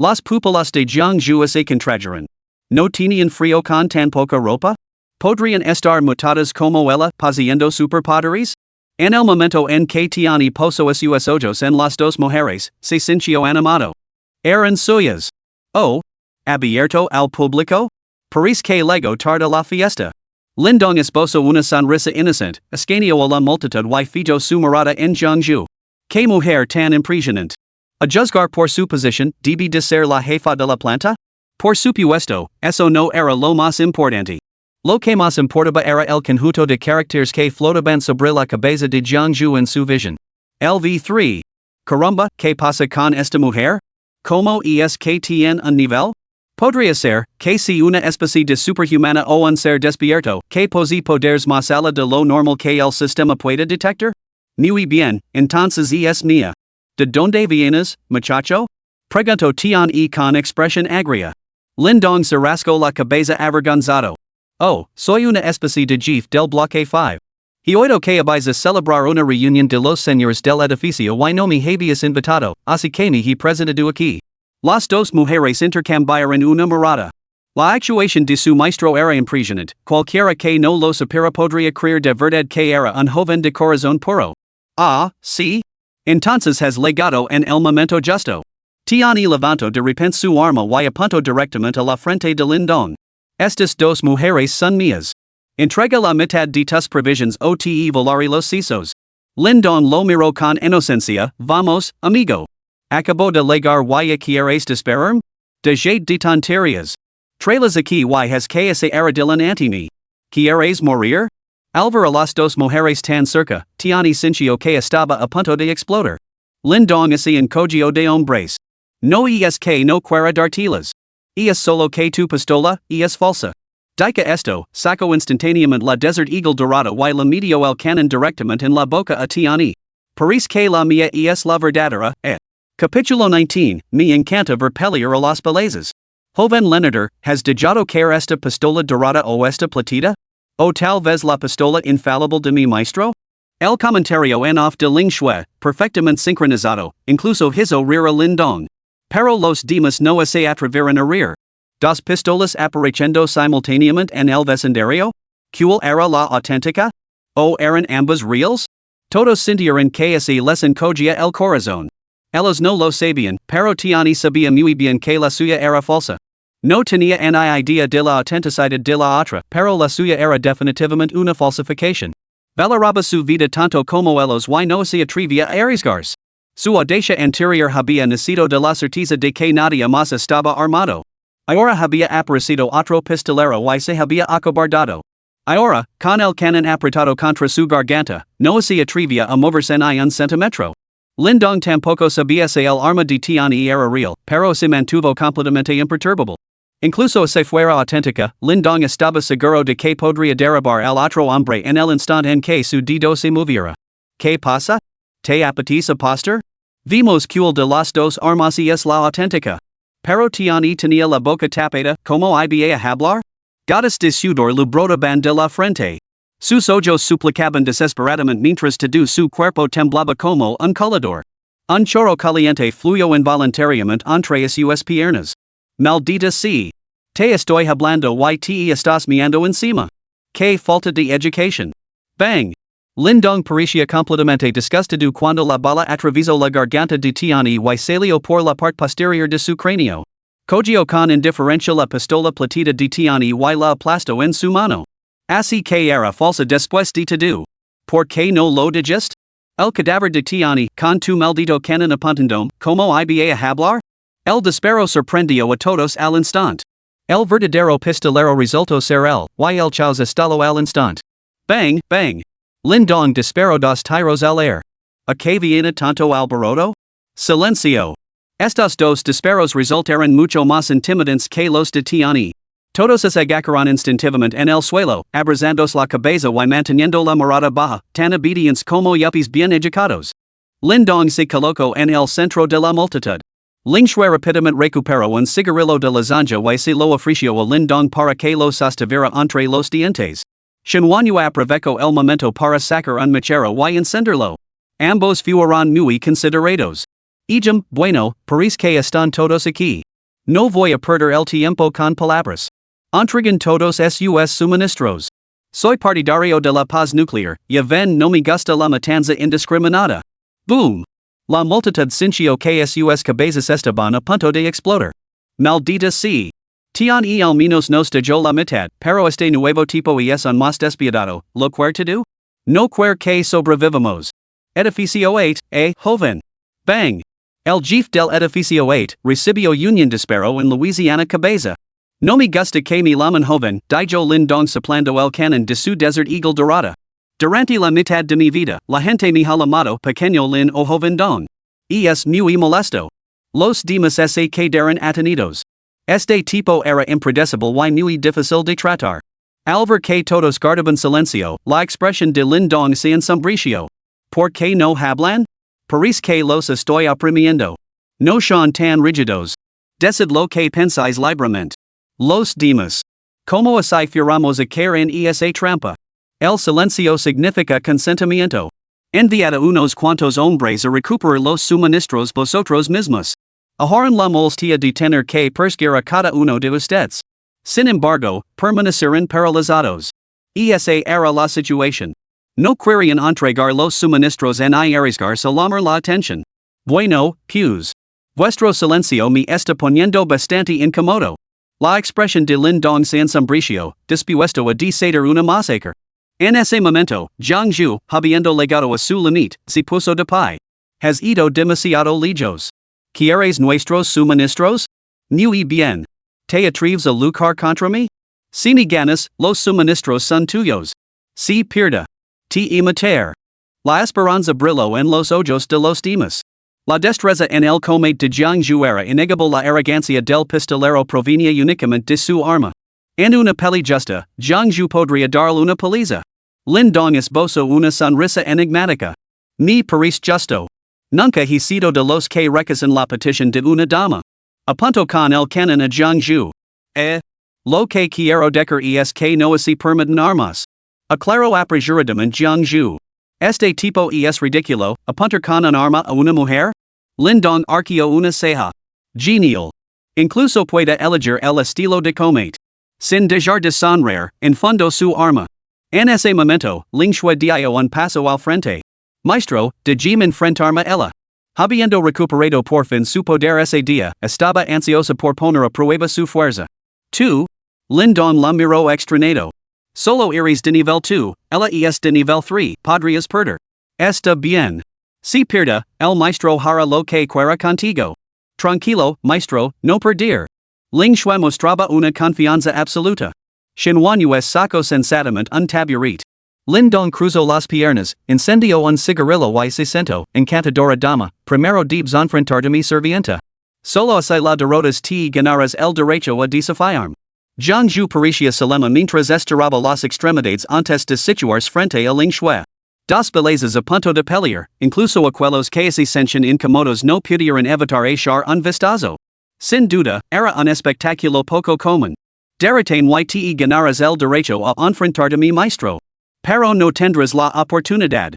Las pupilas de Jiangju se contrajeron. ¿No tenían frío con tan poca ropa? ¿Podrían estar mutadas como ella, poseyendo superpoderes? En el momento en que Tiani puso sus ojos en las dos mujeres, se sintió animado. Eran suyas. Oh, abierto al público? Parece que luego tarda la fiesta. Lindong esbozó una sonrisa inocente, escaneó a la multitud y fijó su mirada en Jiangju. ¿Qué mujer tan impresionante? A juzgar por su posición, debe de ser la jefa de la planta? Por supuesto, eso no era lo más importante. Lo que más importaba era el conjunto de caracteres que flotaban sobre la cabeza de Jiangju en su visión. LV3. Caramba, ¿qué pasa con esta mujer? ¿Cómo es que tiene un nivel? Podría ser, que si una especie de superhumana o un ser despierto, que posee poderes más allá de lo normal que el sistema pueda detectar? Muy bien, entonces es mía. ¿De dónde vienes, muchacho? Preguntó Tian con expresión agria. Lindong se rascó la cabeza avergonzado. Oh, soy una especie de jefe del bloque 5. He oído que vais a celebrar una reunión de los señores del edificio y no me habías invitado, así que me he presentado aquí. Las dos mujeres intercambiaron una mirada. La actuación de su maestro era impresionante, cualquiera que no lo supiera podría creer de verdad que era un joven de corazón puro. Ah, sí. Entonces has legado en el momento justo. Tiani levantó de repente su arma y apuntó directamente a la frente de Lindong. Estas dos mujeres son mías. Entrega la mitad de tus provisions o te volaré los sesos. Lindong lo miró con inocencia. Vamos, amigo. Acabo de legar y quieres desesperarme? Deje de tonterías. Tralas aquí y has que se arrodillan ante mí. ¿Quieres morir? Al ver a las dos mujeres tan cerca, Tiani sintió que estaba a punto de explotar. Lindong se encogió de hombres. No es que no quiera dártelas. Es solo que tu pistola es falsa. Dica esto, sacó instantáneamente la Desert Eagle dorada y la metió el canon directamente en la boca a Tiani. Parece que la mía es la verdadera, Capítulo 19, me encanta ver pelear a las belezas. Joven Leonardo, ¿has dejado caer esta pistola dorada o esta platita? ¿O tal vez la pistola infalible de mi maestro? El comentario en off de Ling Shui, perfectamente sincronizado, incluso hizo rir a Lindong. Pero los demás no se atrevieron a rir. ¿Dos pistolas apareciendo simultáneamente en el vecindario? ¿Cuál era la auténtica? ¿O eran ambas reales? Todos sintieron que se les encogía el corazón. Ellos no lo sabían, pero Tiani sabía muy bien que la suya era falsa. No tenía ni idea de la autenticidad de la otra, pero la suya era definitivamente una falsificación. Valoraba su vida tanto como ellos y no se atrevía a arriesgarse. Su audacia anterior había nacido de la certeza de que nadie más estaba armado. Ahora había aparecido otro pistolero y se había acobardado. Ahora, con el canon apretado contra su garganta, no se atrevía a moverse ni un centímetro. Lindong tampoco sabía si el arma de Tiani era real, pero se mantuvo completamente imperturbable. Incluso si fuera auténtica, Lindong estaba seguro de que podría derribar al otro hombre en el instante en que su dedo se moviera. ¿Qué pasa? ¿Te apetece apostar? Vimos cuál de las dos armas es la auténtica. Pero Tiani tenía la boca tapada, como iba a hablar? Gotas de sudor le brotaban de la frente. Sus ojos suplicaban desesperadamente mientras todo su cuerpo temblaba como un colador. Un chorro caliente fluyó involuntariamente entre sus piernas. Maldita sea. Te estoy hablando y te estás mirando encima. Qué falta de educación. Bang. Lindong parecía completamente disgustado cuando la bala atravesó la garganta de Tiani y salió por la parte posterior de su cráneo. Cogió con indiferencia la pistola platita de Tiani y la aplastó en su mano. Así que era falsa después de todo. ¿Por qué no lo dijiste? El cadáver de Tiani, con tu maldito canon apuntando, como iba a hablar? El disparo sorprendió a todos al instante. El verdadero pistolero resultó ser él, y el chaos estalló al instante. Bang, bang. Lindong disparó dos tiros al aire. ¿A que viene tanto alboroto? Silencio. Estos dos disparos resultaron mucho más intimidantes que los de Tiani. Todos se agacaron instintivamente en el suelo, abrazandos la cabeza y manteniendo la mirada baja, tan obedientes como yuppies bien educados. Lin Dong se colocó en el centro de la multitud. Ling Shui rápidamente recuperó un cigarrillo de la zanja y se lo ofreció a Lin Dong para que lo sostuviera entre los dientes. Manhwa aprovechó el momento para sacar un mechero y encenderlo. Ambos fueron muy considerados. Bueno, parece que están todos aquí. No voy a perder el tiempo con palabras. Entregan todos sus suministros. Soy partidario de la paz nuclear, y ven no me gusta la matanza indiscriminada. Boom! La multitud sintió que sus cabezas estaban a punto de explotar. Maldita sea. Tian y al menos nos dejó la mitad, pero este nuevo tipo es un más despiadado, lo to? No quiere que sobrevivamos. Edificio 8, joven. Bang! El jefe del edificio 8 recibió un disparo en Louisiana cabeza. No me gusta que mi laman joven, dijo Lin Dong soplando el canon de su Desert Eagle dorada. Durante la mitad de mi vida, la gente me ha llamado pequeño Lin o joven Dong. Es muy molesto. Los demás se quedaron atenidos. Este tipo era impredecible y muy difícil de tratar. Al ver que todos guardaban silencio, la expresión de Lin Dong se ensombreció. ¿Por qué no hablan? Parece que los estoy oprimiendo. No son tan rígidos. Decid lo que pensáis libremente. Los demás. ¿Cómo así fuéramos a caer en esa trampa? El silencio significa consentimiento. Enviad a unos cuantos hombres a recuperar los suministros vosotros mismos. Ahorran la molestia de tener que perseguir a cada uno de ustedes. Sin embargo, permanecieron paralizados. Esa era la situación. No querían entregar los suministros en arriesgarse a llamar la atención. Bueno, pues. Vuestro silencio me está poniendo bastante incómodo. La expresión de Lin Dong se ensombreció, dispuesto a desatar una masacre. En ese momento, Zhang Zhu, habiendo llegado a su límite, se puso de pie. Has ido demasiado lejos. ¿Quieres nuestros suministros? Muy bien. ¿Te atreves a luchar contra mí? Si me ganas, los suministros son tuyos. Si pierda. Te imitar. La esperanza brilló en los ojos de los demás. La destreza en el combate de Zhang Zhu era innegable. La arrogancia del pistolero provenía únicamente de su arma. En una pelea justa, Zhang Zhu podría darle una paliza. Lin Dong esbozó una sonrisa enigmática. Me parece justo. Nunca he sido de los que rechazan la petición de una dama. Apunto con el canon a Zhang Zhu. Lo que quiero decir es que no se permiten armas. Aclaro apresuradamente Zhang Zhu. Este tipo es ridículo, apuntar con un arma a una mujer? Lin Dong arqueó una ceja. Genial. Incluso puede elegir el estilo de combate. Sin dejar de sonreír, enfundó su arma. En ese momento, Ling Shui dio un paso al frente. Maestro, déjeme enfrentarme a ella. Habiendo recuperado por fin su poder ese día, estaba ansiosa por poner a prueba su fuerza. 2. Lin Dong la miró extrañado. Solo eres de nivel 2, ella es de nivel 3, podrías perder. Está bien. Si pierda, el maestro hará lo que quiera contigo. Tranquilo, maestro, no perder. Ling Shui mostraba una confianza absoluta. Xinhuan sacó sensatamente un taburet. Lin Dong cruzó las piernas, encendió un cigarrillo y se sentó, encantadora dama, primero debes enfrentar de mi servienta. Solo así la derrotas te ganarás el derecho a desafiarme. Zhang Zhu parecía solemne mientras estiraba las extremidades antes de situarse frente a Ling Shui. Dos belezas a punto de pelear, incluso aquellos que se sentían incómodos no pudieron evitar echar un vistazo. Sin duda, era un espectáculo poco común. Derretain y te ganarás el derecho a enfrentar de mi maestro. Pero no tendrás la oportunidad.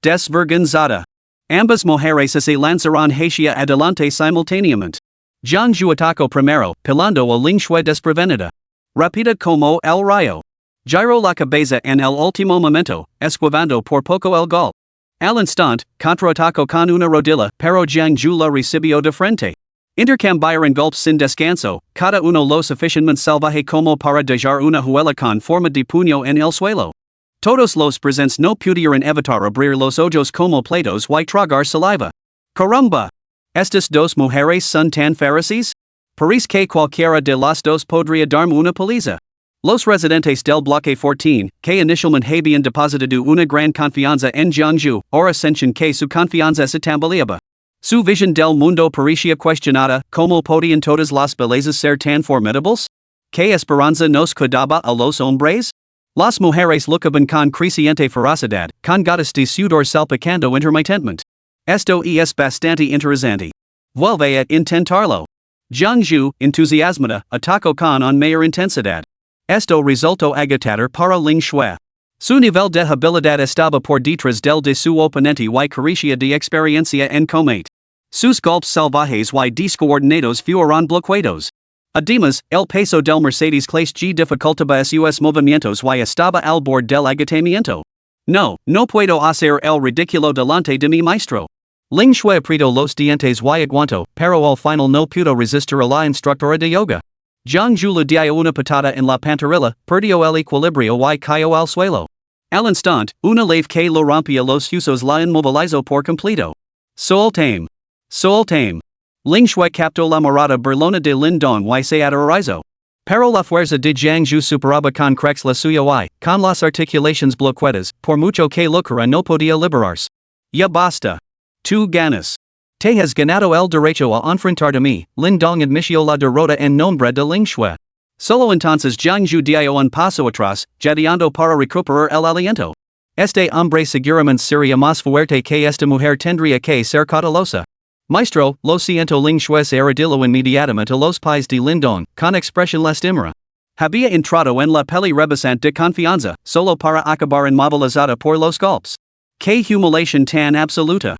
Desvergonzada. Ambas mujeres se lanzaron hacia adelante simultáneamente. Zhang Zhu atacó primero, pilando a Ling Shui desprevenida. Rápida como el rayo. Giró la cabeza en el último momento, esquivando por poco el golpe. Al instante, contraatacó con una rodilla, pero Zhang Zhu la recibió de frente. Intercambiaron golpes sin descanso, cada uno lo suficientemente salvaje como para dejar una huella con forma de puño en el suelo. Todos los presentes no pudieron evitar abrir los ojos como platos y tragar saliva. Caramba! ¿Estas dos mujeres son tan feroces? Parece que cualquiera de las dos podría darme una paliza. Los residentes del bloque 14, que inicialmente habían depositado una gran confianza en Zhang Zhu, ahora sienten que su confianza se tambaleaba. Su visión del mundo parecía cuestionada, como podían todas las bellezas ser tan formidables? ¿Qué esperanza nos quedaba a los hombres? Las mujeres luchaban con creciente ferocidad, con gatas de sudor salpicando intermittentemente. Esto es bastante interesante. Vuelve a intentarlo. Jiangzhu, entusiasmada, atacó con mayor intensidad. Esto resultó agotador para Ling Shui. Su nivel de habilidad estaba por detrás del de su oponente y carecía de experiencia en combate. Sus golpes salvajes y descoordinados fueron bloqueados. Además, el peso del Mercedes clase G dificultaba sus movimientos y estaba al borde del agotamiento. No puedo hacer el ridículo delante de mi maestro. Ling Shui apretó los dientes y aguantó, pero al final no pudo resistir a la instructora de yoga. Jiangzhu le dio una patada en la pantorrilla, perdió el equilibrio y cayó al suelo. Al instante, una leve que lo rompía los huesos la inmovilizó por completo. Soltame. Ling Shui captó la mirada burlona de Lin Dong y se aterrorizó. Pero la fuerza de Jiangzhu superaba con crex la suya y, con las articulaciones bloqueadas, por mucho que lucara no podía liberarse. Ya basta. Tú ganas. Te has ganado el derecho a enfrentar a mí, Lin Dong admitió la derrota en nombre de Ling Shui. Solo entonces Jiangzhu dio un paso atrás, jadeando para recuperar el aliento. Este hombre seguramente sería más fuerte que esta mujer tendría que ser cautelosa. Maestro, lo siento. Ling Shui se arrodilló inmediatamente a los pies de Lin Dong, con expresión lastimera. Había entrado en la peli rebosante de confianza, solo para acabar inmovilizada por los golpes. ¡Qué humiliación tan absoluta!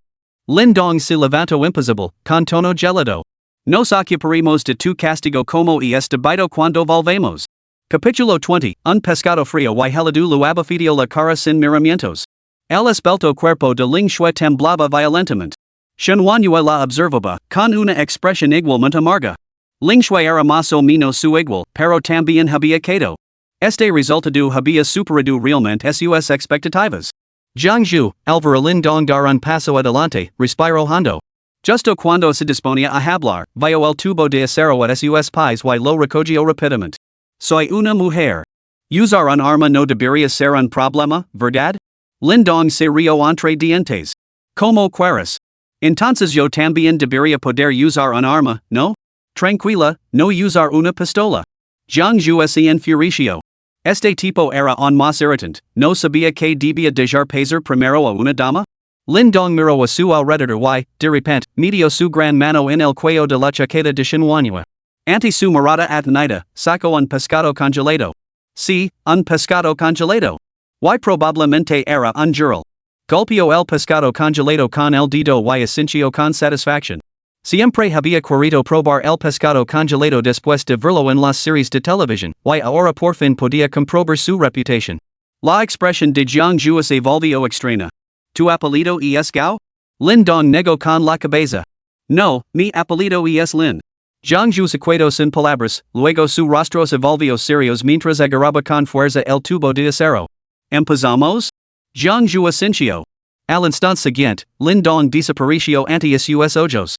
Lin Dong se levantó impasible, con tono gélido. Nos ocuparemos de tu castigo como es debido cuando volvemos. Capítulo 20, un pescado frío y helado lo abafidió la cara sin miramientos. El esbelto cuerpo de Ling Shui temblaba violentamente. Shenhuanyue la observaba, con una expresión igualmente amarga. Ling Shui era más o menos su igual, pero también había caído. Este resultado había superado realmente sus expectativas. Jiangzhu, al ver a Lin Dong dar un paso adelante, respiró hondo. Justo cuando se disponía a hablar, vio el tubo de acero a sus pies y lo recogió rápidamente. Soy una mujer. Usar un arma no debería ser un problema, ¿verdad? Lin Dong se rió entre dientes. ¿Cómo quieres? Entonces yo también debería poder usar un arma, ¿no? Tranquila, no usar una pistola. Jiangzhu se enfureció. Este tipo era un más irritante, no sabía que debía dejar pasar primero a una dama. Lin Dong miró a su alrededor y, de repente, metió su gran mano en el cuello de la chaqueta de Shenhuanyue. Ante su mirada atenida, sacó un pescado congelado. Sí, un pescado congelado. Y probablemente era un jurel. Golpeó el pescado congelado con el dedo y asintió con satisfacción. Siempre había querido probar el pescado congelado después de verlo en las series de televisión, y ahora por fin podía comprobar su reputación. La expresión de Jiangzhu se volvió extraña. ¿Tu apellido es Gao? Lin Dong negó con la cabeza. No, mi apellido es Lin. Jiangzhu se quedó sin palabras, luego su rostro se volvió serio mientras agarraba con fuerza el tubo de acero. ¿Empezamos? Jiangzhu asintió. Al instante siguiente, Lin Dong desapareció ante sus ojos.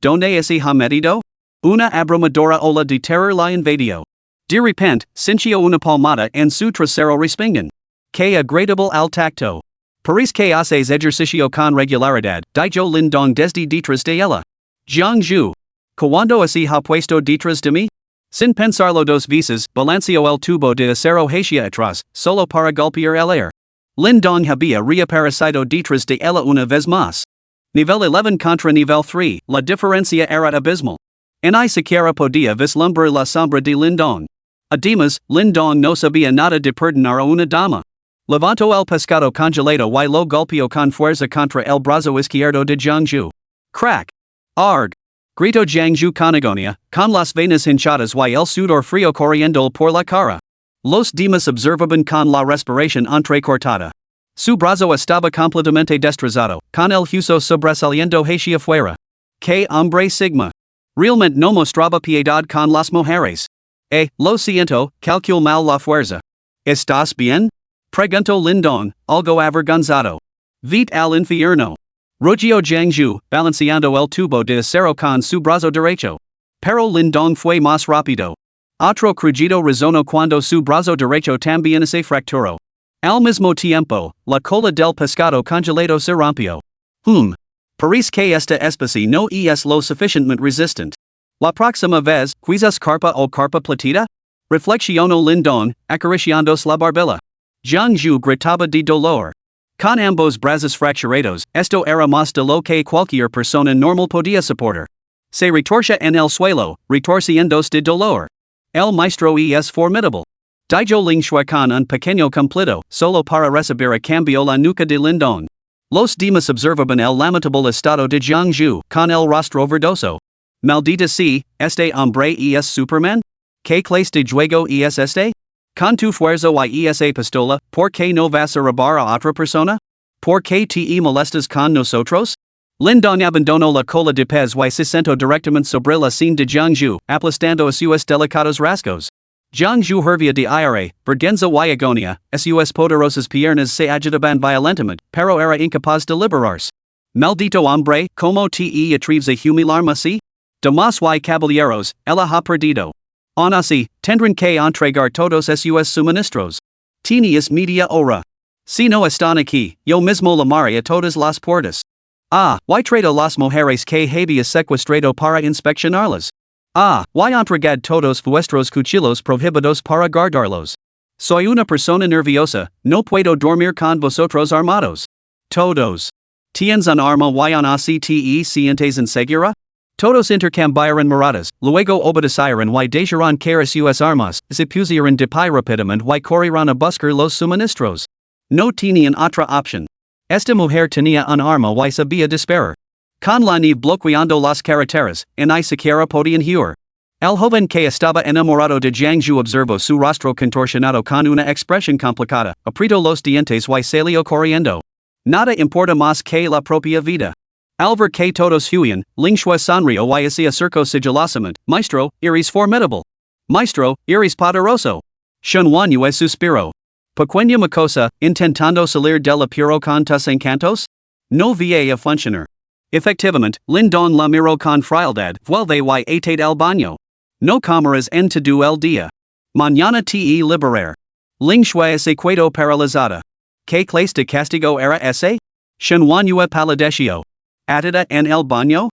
¿Dónde se ha metido? Una abrumadora ola de terror la invadió. De repente, sintió una palmada en su trasero respingón. Qué agradable al tacto. Parece que haces ejercicio con regularidad, dijo Lin Dong desde detrás de ella. Jiangzhu. ¿Cuándo se ha puesto detrás de mí? Sin pensarlo dos veces, balanceó el tubo de acero hacia atrás, solo para golpear el aire. Lin Dong había reaparecido detrás de ella una vez más. Nivel 11 contra nivel 3, la diferencia era abismal. Ni siquiera podía vislumbrar la sombra de Lin Dong. Además, Lin Dong no sabía nada de perdonar a una dama. Levantó el pescado congelado y lo golpeó con fuerza contra el brazo izquierdo de Jiangzhu. Crack! Arg! Gritó Jiangzhu con agonía, con las venas hinchadas y el sudor frío corriendo por la cara. Los demás observaban con la respiración entrecortada. Su brazo estaba completamente destrozado, con el hueso sobresaliendo hacia afuera. ¡Qué hombre sigma! Realmente no mostraba piedad con las mujeres. Lo siento, calcul mal la fuerza. ¿Estás bien? Preguntó Lin Dong, algo avergonzado. Vete al infierno. Rugió Jiangzhu, balanceando el tubo de acero con su brazo derecho. Pero Lin Dong fue más rápido. Otro crujido resonó cuando su brazo derecho también se fracturó. Al mismo tiempo, la cola del pescado congelado se rompió. Paris que esta especie no es lo suficientemente resistant. La próxima vez, quizás carpa o carpa platita? Reflexionó Lindon, acariciándose la barbilla. Jiang Zhu gritaba de dolor. Con ambos brazos fracturados, esto era más de lo que cualquier persona normal podía soportar. Se retorcia en el suelo, retorciéndose de dolor. El maestro es formidable. Dijo Ling Shui con un pequeño cumplido, solo para recibir a cambio la nuca de Lindon. Los demás observaban el lamentable estado de Jiang Zhu, con el rostro verdoso. Maldita sea, este hombre es Superman? ¿Qué clase de juego es este? Con tu fuerza y esa pistola, ¿por qué no vas a robar a otra persona? ¿Por qué te molestas con nosotros? Lindon abandonó la cola de pez y se sentó directamente sobre la sien de Jiang Zhu, aplastando a sus delicados rasgos. Jiang Zhu hervía de ira, vergüenza y agonía, sus poderosas piernas se agitaban violentamente, pero era incapaz de liberarse. Maldito hombre, ¿cómo te atreves a humillarme así? Damas y caballeros, ella ha perdido. Aun así, tendrán que entregar todos sus suministros. Tenias media hora. Si no están aquí, yo mismo llamaré a todas las puertas. Y traigo las mujeres que había secuestrado para inspeccionarlas. Y entregad todos vuestros cuchillos prohibidos para guardarlos. Soy una persona nerviosa, no puedo dormir con vosotros armados. Todos. ¿Tienes un arma y un ACTE sientes insegura? Todos intercambiaron miradas, luego obedecieron y dejaron caer sus armas, se pusieron de pie rápidamente y corrieron a buscar los suministros. No tenían otra opción. Esta mujer tenía un arma y sabía disparar. Con la nieve bloqueando las carreteras, ni siquiera podían huir. El joven que estaba enamorado de Jiang Zhu observó su rostro contorsionado con una expresión complicada, apretó los dientes y salió corriendo. Nada importa más que la propia vida. Al ver que todos huían, Ling Shui sonrió y se acercó sigilosamente. Maestro, eres formidable. Maestro, eres poderoso. Shunwanyu suspiró. Pequeña mocosa, intentando salir del apuro con tus encantos? No va a funcionar. Efectivamente, Lindon la miró con frialdad, vuelve y atate el baño. No comerás en todo el día. Mañana te liberar. Ling Shui se quedó paralizada. ¿Qué clase de castigo era ese? Shunwanyu palideció. ¿Atada en el baño?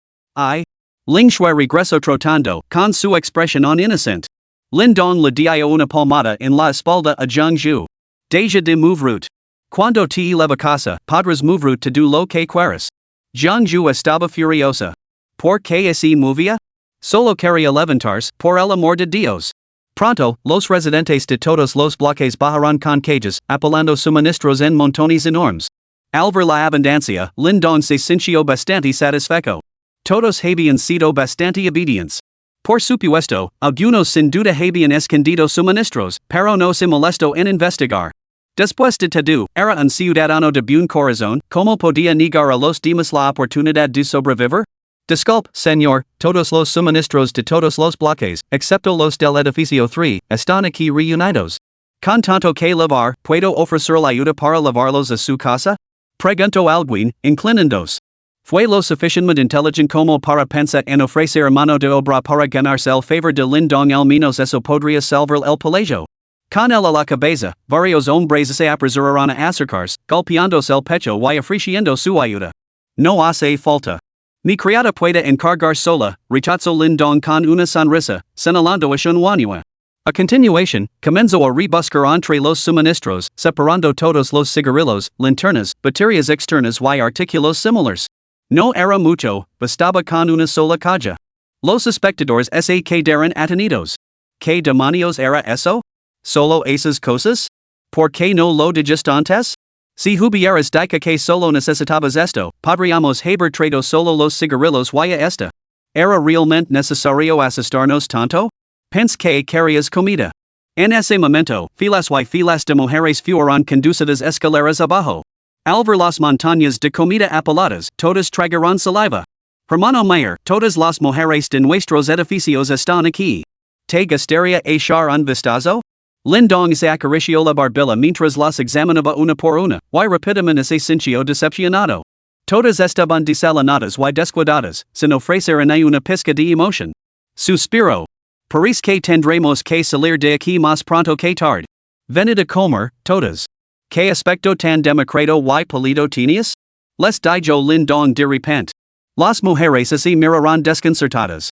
Ling Shui regresó trotando, con su expresión inocente. Lindon le dio una palmada en la espalda a Jiang Zhu. Deja de mover. Cuando te leva casa, podrás mover todo lo que quieras. Jiang Zhu estaba furiosa. ¿Por qué se movía? Solo quería levantarse, por el amor de Dios. Pronto, los residentes de todos los bloques bajaron con cajas, apelando suministros en montones enormes. Al ver la abundancia, Lindon se sintió bastante satisfecho. Todos habían sido bastante obedientes. Por supuesto, algunos sin duda habían escondido suministros, pero no se molestó en investigar. Después de todo, era un ciudadano de buen corazón, ¿cómo podía negar a los demás la oportunidad de sobrevivir? Disculpe, señor, todos los suministros de todos los bloques, excepto los del edificio 3, están aquí reunidos. Con tanto que lavar, ¿puedo ofrecer la ayuda para lavarlos a su casa? Preguntó alguien, inclinándose. Fue lo suficientemente inteligente como para pensar en ofrecer mano de obra para ganarse el favor de Lindon, al menos eso podría salvar el palacio. Con él a la cabeza, varios hombres se apresuraron a acercarse, golpeándose el pecho y ofreciendo su ayuda. No hace falta. Mi criada puede encargar sola, rechazó Lindon con una sonrisa, señalando a Shunwanyu. A continuación, comenzó a rebuscar entre los suministros, separando todos los cigarrillos, linternas, baterías externas y artículos similares. No era mucho, bastaba con una sola caja. Los espectadores se quedaron atenidos. ¿Qué demonios era eso? ¿Solo esas cosas? ¿Por qué no lo dijiste antes? Si hubieras dicho que solo necesitabas esto, podríamos haber traído solo los cigarrillos y esta. ¿Era realmente necesario asustarnos tanto? Pensé que querías comida. En ese momento, filas y filas de mujeres fueron conducidas escaleras abajo. Al ver las montañas de comida apeladas, todas tragaron saliva. Hermano Mayer, todas las mujeres de nuestros edificios están aquí. ¿Te gustaría echar un vistazo? Lindon se acarició la barbilla mientras las examinaba una por una, y rápidamente se sintió decepcionado. Todas estaban desalinadas y descuidadas, sin ofrecer ni una pizca de emoción. Suspiró. Parece que tendremos que salir de aquí más pronto que tarde. Venid a comer, todas. ¿Qué aspecto tan demacrado y pálido tenías? Les dijo Lindon de repente. Las mujeres así miraron desconcertadas.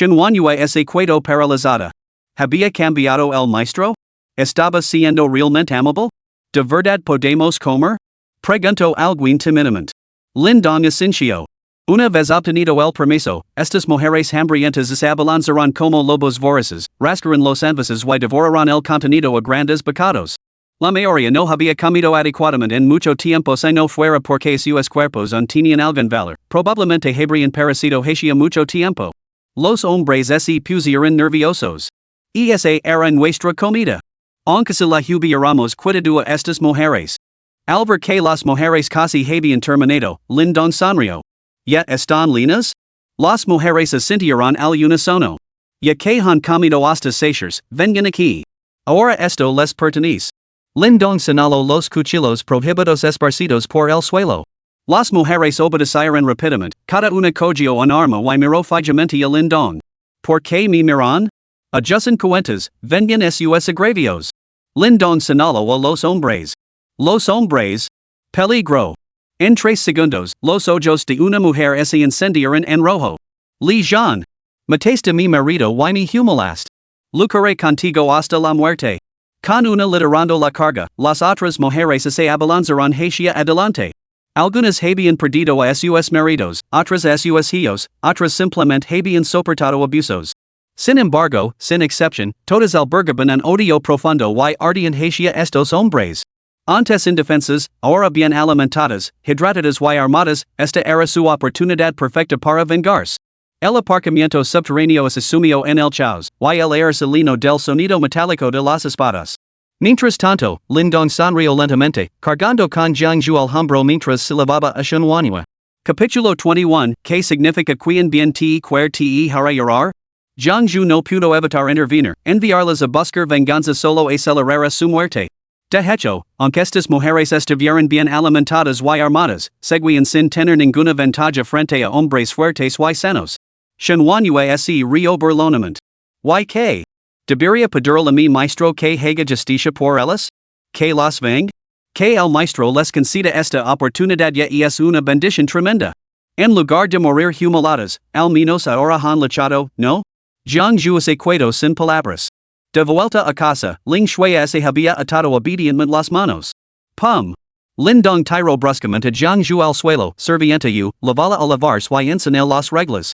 Manhwa ese quedo paralizada. ¿Había cambiado el maestro? ¿Estaba siendo realmente amable? ¿De verdad podemos comer? Preguntó alguien timidamente. Lindong asintió. Una vez obtenido el permiso, estas mujeres hambrientas se abalanzaron como lobos voraces, rasgaron los envases y devoraron el contenido a grandes bocados. La mayoría no había comido adecuadamente en mucho tiempo si no fuera porque sus cuerpos aún tenían algún valor, probablemente habrían perecido hacía mucho tiempo. Los hombres se pusieron nerviosos. Esa era nuestra comida. Aunque se la hubiéramos quitado a estas mujeres. Al ver que las mujeres casi habían terminado, Lindong sonrió. ¿Ya están linas? Las mujeres asintieron al unísono. Ya que han comido hasta sacios, vengan aquí. Ahora esto les pertenece. Lindong señaló los cuchillos prohibidos esparcidos por el suelo. Las mujeres obedecieron rápidamente, cada una cogió un arma y miró fijamente a Lindong. ¿Por qué me miran? Ajusten cuentas, vengan sus agravios. Lindong señaló a los hombres. Los hombres. Peligro. En 3 segundos, los ojos de una mujer se encendieron en rojo. Li Zhan. Mataste mi marido y me humiliaste. Lucharé contigo hasta la muerte. Con una liderando la carga, las otras mujeres se abalanzaron hacia adelante. Algunas habían perdido a sus maridos, otras a sus hijos, otras simplemente habían soportado abusos. Sin embargo, sin excepción, todas albergaban un odio profundo y ardiente hacia estos hombres. Antes indefensas, ahora bien alimentadas, hidratadas y armadas, esta era su oportunidad perfecta para vengarse. El aparcamiento subterráneo se sumió en el caos, y el aire salino del sonido metálico de las espadas. Mientras tanto, Lindong sonrió lentamente, cargando con Jiangju al hombro mientras silbaba a Manhwa. Capítulo 21, ¿Qué significa quien bien te hará llorar? Jiangju no pudo evitar intervenir, enviarlas a buscar venganza solo acelerara su muerte. De hecho, aunque estas mujeres estuvieran bien alimentadas y armadas, seguían sin tener ninguna ventaja frente a hombres fuertes y sanos. Manhwa se rió burlonamente. ¿Y qué? ¿Debería pedirle a mi maestro que haga justicia por ellas? ¿Que las vengue? Que el maestro les conceda esta oportunidad ya es una bendición tremenda. En lugar de morir humilladas, al menos ahora han luchado, ¿no? Jiangju se quedó sin palabras. De vuelta a casa, Ling Shui se había atado obedientemente las manos. Pum. Lindong tiró bruscamente a Jiangju al suelo, serviente lavala a lavarse y enseñó las reglas.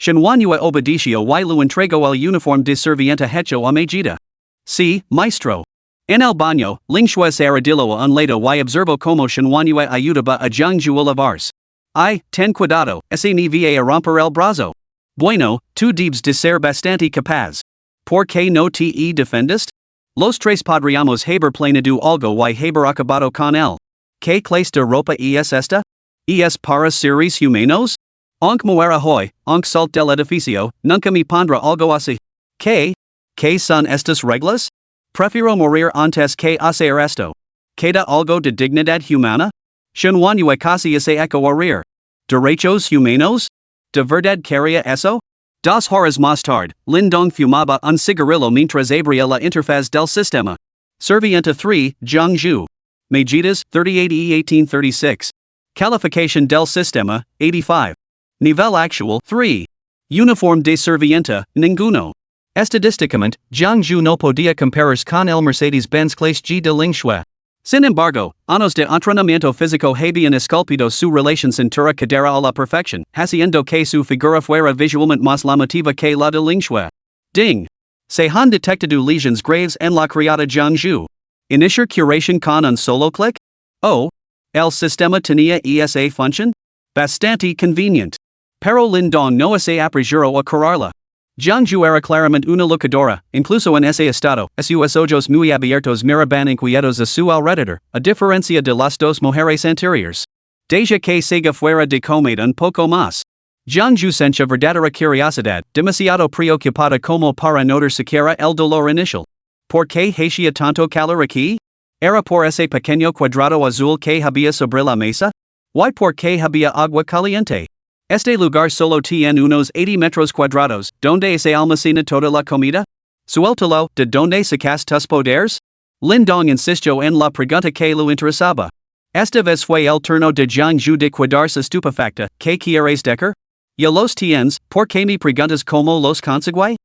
Manhwa obedeció y lo entregó el uniforme de serviente hecho a medida. Sí, maestro. En el baño, Ling Shui se arrodilló a un lado y observó como Manhwa ayudaba a Jiangju a lavarse. Ay, ten cuidado, ese ni va a romper el brazo. Bueno, tú debes de ser bastante capaz. ¿Por qué no te defendiste? Los tres podríamos haber planeado algo y haber acabado con él. ¿Qué clase de ropa es esta? ¿Es para seres humanos? Aunque muera hoy, aunque salt del edificio, nunca me pondrá algo así. ¿Qué? ¿Qué son estas reglas? Prefiero morir antes que hacer esto. ¿Queda algo de dignidad humana? Manhwa casi se echó a reír. ¿Derechos humanos? ¿De verdad quería eso? 2 horas más tarde, Lindong fumaba un cigarrillo mientras abría la interfaz del sistema. Serviente 3, Jiangju. Medidas, 38 y 1836. Calificación del sistema, 85. Nivel actual, 3. Uniforme de serviente, ninguno. Estadísticamente, Jiangju no podía compararse con el Mercedes-Benz Clase G de Ling Shui. Sin embargo, años de entrenamiento físico habían esculpido su relación cintura cadera a la perfección, haciendo que su figura fuera visualmente más llamativa que la de Ling Shui. Ding! Se han detectado lesions graves en la criada Jiangju. ¿Iniciar curación con un solo clic? Oh, ¿el sistema tenía esa función? Bastante convenient. Pero Lindong no se apresuró a curarla. Jiangju era claramente una luchadora, incluso en ese estado, sus ojos muy abiertos miraban inquietos a su alrededor, a diferencia de las dos mujeres anteriores. Deja que siga fuera de comer un poco más. Jiangju sentía verdadera curiosidad, demasiado preocupada como para notar siquiera el dolor inicial. ¿Por qué hacía tanto calor aquí? ¿Era por ese pequeño cuadrado azul que había sobre la mesa? ¿Y por qué había agua caliente? Este lugar solo tiene unos 80 metros cuadrados, donde se almacena toda la comida? Suéltalo, ¿de dónde sacas tus poderes? Lindong insistió en la pregunta que lo interesaba. Esta vez fue el turno de Jiangju de quedarse estupefacta, ¿qué quieres decir? Ya los tiens, por qué me preguntas como los consigue?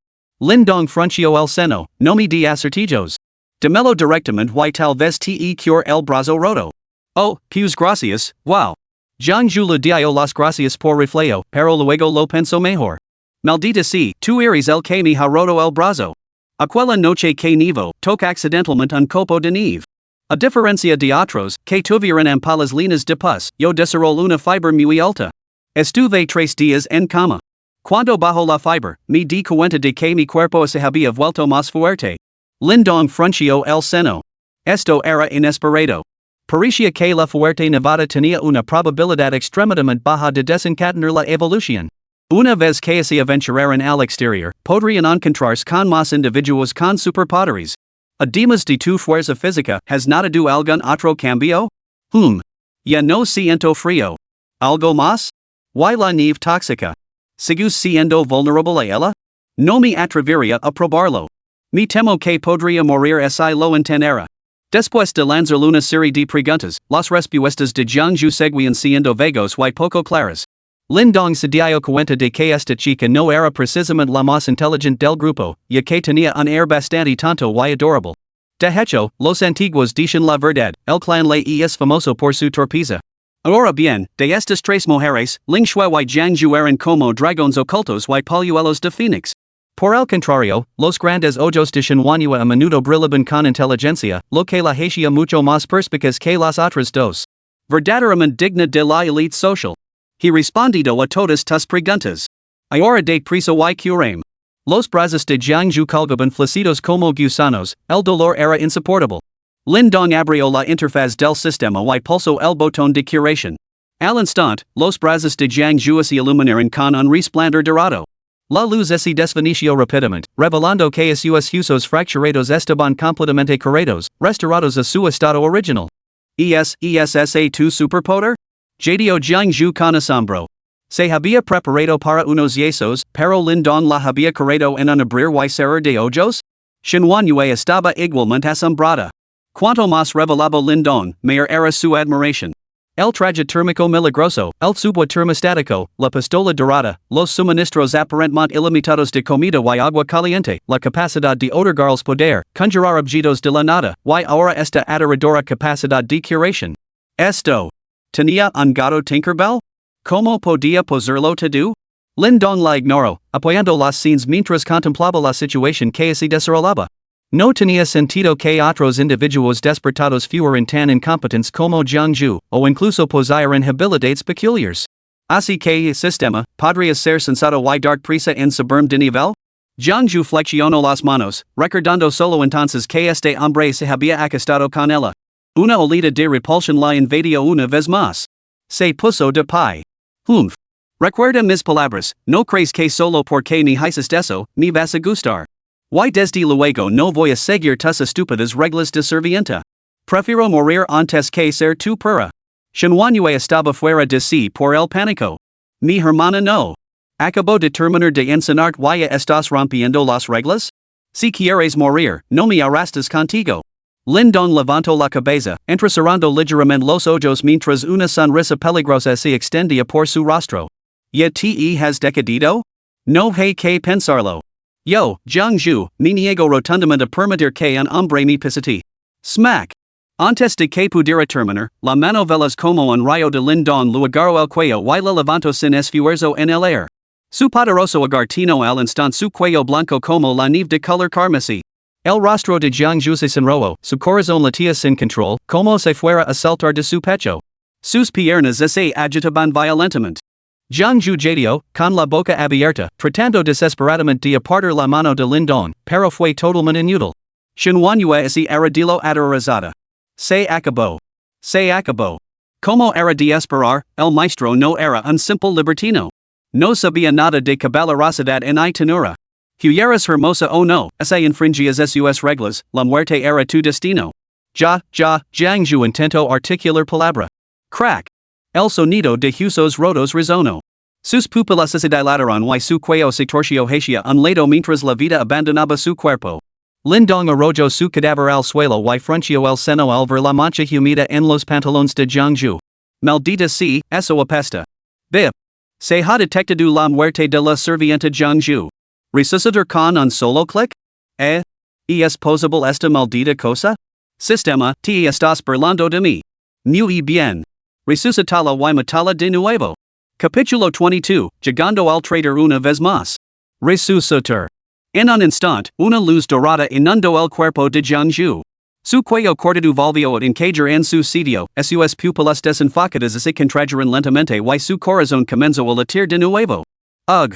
Lindong fruncio el seno, no me di acertijos. Demelo directamente y tal vez te cure el brazo roto. Oh, pues gracias, wow. Jiangju le dio las gracias por reflejo, pero luego lo pensó mejor. Maldita si, tú eres el que me ha roto el brazo. Aquella noche que nevo, toque accidentalmente un copo de nieve. A diferencia de otros, que tuvieron ampalas líneas de pus, yo desarrollé una fibra muy alta. Estuve 3 días en cama. Cuando bajo la fibra, me di cuenta de que mi cuerpo se había vuelto más fuerte. Lindong frunció el seno. Esto era inesperado. Parecía que la fuerte nevada tenía una probabilidad extremadamente baja de desencadenar la evolución. Una vez que se aventuraran al exterior, podrían encontrarse con más individuos con superpoderes. Además de tu fuerza física, ¿has notado algún otro cambio? Ya no siento frío. ¿Algo más? ¿Y la nieve tóxica? ¿Sigues siendo vulnerable a ella? No me atrevería a probarlo. Me temo que podría morir si lo intentara. Después de lanzar una serie de preguntas, las respuestas de Jiangju seguían siendo vagos y poco claras. Lindong se dio cuenta de que esta chica no era precisamente la más inteligente del grupo, ya que tenía un air bastante tonto y adorable. De hecho, los antiguos dicen la verdad, el clan Lei es famoso por su torpeza. Ahora bien, de estas 3 mujeres, Ling Shui y Jiangju eran como dragones ocultos y polluelos de Phoenix. Por el contrario, los grandes ojos de Manhwa a menudo brillaban con inteligencia, lo que la hacía mucho más perspicaz que las otras dos. Verdaderamente digna de la elite social. He respondido a todas tus preguntas. Ahora de prisa y curame. Los brazos de Jiangju colgaban flacidos como gusanos, el dolor era insoportable. Lindong abrió la interfaz del sistema y pulsó el botón de curación. Al instante, los brazos de Jiangju se iluminaron con un resplandor dorado. La luz se desvaneció rápidamente, revelando que sus huesos fracturados estaban completamente curados, restaurados a su estado original. ¿Es tu superpoder? Jadio Jiangju con asombro. Se había preparado para unos yesos, pero Lindong la había curado en un abrir y cerrar de ojos? Shenhuanyue estaba igualmente asombrada. Cuanto más revelaba Lindong, mayor era su admiración. El traje térmico milagroso, el tubo termostático, la pistola dorada, los suministros aparentemente ilimitados de comida y agua caliente, la capacidad de otorgarles poder, conjurar objetos de la nada, y ahora esta aterradora capacidad de curación. Esto. ¿Tenía un gato Tinkerbell? ¿Cómo podía poseerlo todo? Lindong la ignoró, apoyando las scenes mientras contemplaba la situación que se desarrollaba. No tenía sentido que otros individuos despertados fueran tan incompetentes como Jiangju, o incluso poseyeran habilidades peculiares. Así que el sistema podría ser sensado y dar prisa en subirme de nivel? Jiangju flexionó las manos, recordando solo entonces que este hombre se había acostado con ella. Una olida de repulsión la invadió una vez más. Se puso de pie. Recuerda mis palabras, no crees que solo porque me dices eso, me vas a gustar. Y desde luego no voy a seguir tus estúpidas reglas de servienta. Prefiero morir antes que ser tu pura. Shenhuanyue estaba fuera de sí por el pánico. Mi hermana no. Acabo de terminar de enseñar y estás rompiendo las reglas? Si quieres morir, no me arrastres contigo. Lindong levantó la cabeza, entrecerrando ligeramente los ojos mientras una sonrisa peligrosa se extendía por su rostro. ¿Ya te has decadido? No hay que pensarlo. Yo, Jiangju, me niego rotundamente a permitir que un hombre me pisotee. Smack. Antes de que pudiera terminar, la mano veloz como un rayo de Lindong lo agarró el cuello y le levantó sin esfuerzo en el aire. Su poderoso agartino al instante su cuello blanco como la nieve de color carmesí. El rostro de Jiangju se sonrojó, su corazón latía sin control, como si fuera a saltar de su pecho. Sus piernas se agitaban violentamente. Jiangju jadeó, con la boca abierta, tratando desesperadamente de apartar la mano de Lindong, pero fue totalmente inútil. Shenhuanyue se arrodilló aterrorizada. Se acabó. Se acabó. Como era de esperar, el maestro no era un simple libertino. No sabía nada de caballerosidad en tenura. Hubieras hermosa o no, se infringías sus reglas, la muerte era tu destino. Jiangju intentó articular palabra. Crack. El sonido de huesos rotos resonó. Sus pupilas se dilataron y su cuello se torció hacia un lado mientras la vida abandonaba su cuerpo. Lindong arrojó su cadáver al suelo y frunció el seno al ver la mancha humida en los pantalones de Jiangju. Maldita sea, eso apesta. Bip. Se ha detectado la muerte de la servienta Jiangju. Resucitar con un solo clic? ¿Es posible esta maldita cosa? Sistema, te estás burlando de mí. Muy bien. Resucitala y matala de nuevo. Capítulo 22, Llegando al trader una vez más. Resucitar. En un instant, una luz dorada inundó el cuerpo de Jiangju. Su cuello cortado volvió a encajar en su sitio, sus pupilas desenfocadas se contrajeron lentamente y su corazón comenzó a latir de nuevo. Ugh.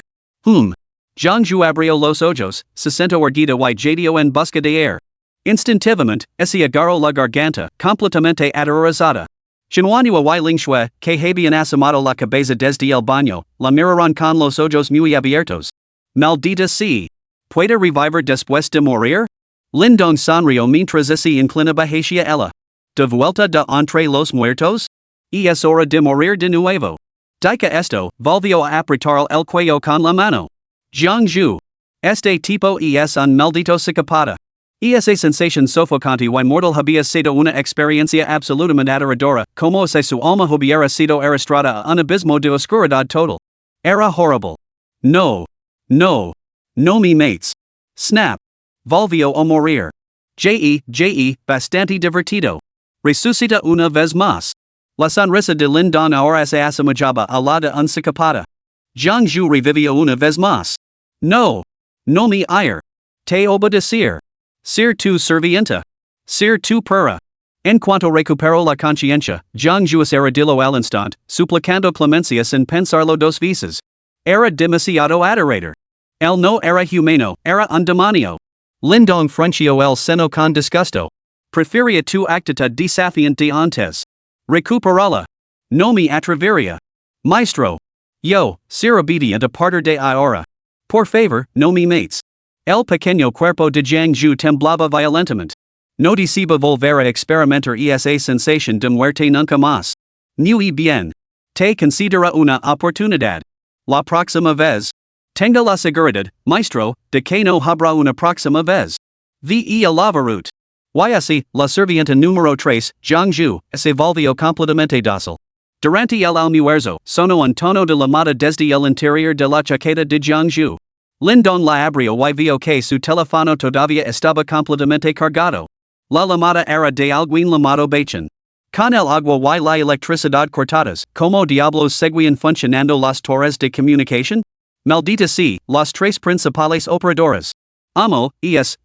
Jiangju abrió los ojos, se sentó erguida y jadeó en busca de aire. Instintivamente, se agarró la garganta, completamente aterrorizada. Xinhuanhua y Lingshui, que habían asomado la cabeza desde el baño, la miraron con los ojos muy abiertos. Maldita sea. ¿Puede revivir después de morir? Lindong sonrió mientras se inclinaba hacia ella. ¿De vuelta de entre los muertos? Es hora de morir de nuevo. Dica esto, volvió a apretar el cuello con la mano. Jiangju. Este tipo es un maldito psicópata. Esa sensación sofocante y mortal había sido una experiencia absolutamente aterradora, como si su alma hubiera sido arrastrada a un abismo de oscuridad total. Era horrible. No, mi mates. Snap. Volvió a morir. Bastante divertido. Resucita una vez más. La sonrisa de Lindong ahora se asemejaba a la de un psicópata. Jiangju revivió una vez más. No mi ire. Te obedecer. Ser tu servienta. Ser tu pura. En cuanto recuperó la conciencia, Jiangju se arrodilló al instante, suplicando clemencia sin pensarlo dos veces. Era demasiado aterrador. Él no era humano, era un demonio. Lindong frunció el seno con disgusto. Prefería tu actitud desafiante antes. Recuperala. No me atrevería. Maestro. Yo, ser obediente a partir de ahora. Por favor, no me mates. El pequeño cuerpo de Jiangju temblaba violentamente. No deseaba volver a experimentar esa sensación de muerte nunca más. Muy bien. Te considera una oportunidad. La próxima vez. Tenga la seguridad, maestro, de que no habrá una próxima vez. Vi a la verut. Y así, la servienta número 3, Jiangju, se volvió completamente dócil. Durante el almuerzo, sonó un tono de llamada desde el interior de la chaqueta de Jiangju. Lindong la abrió y vio que su teléfono todavía estaba completamente cargado. La llamada era de alguien llamado Bachan. Con el agua y la electricidad cortadas, ¿cómo diablos seguían funcionando las torres de comunicación? Maldita sea, los tres principales operadores. Amo,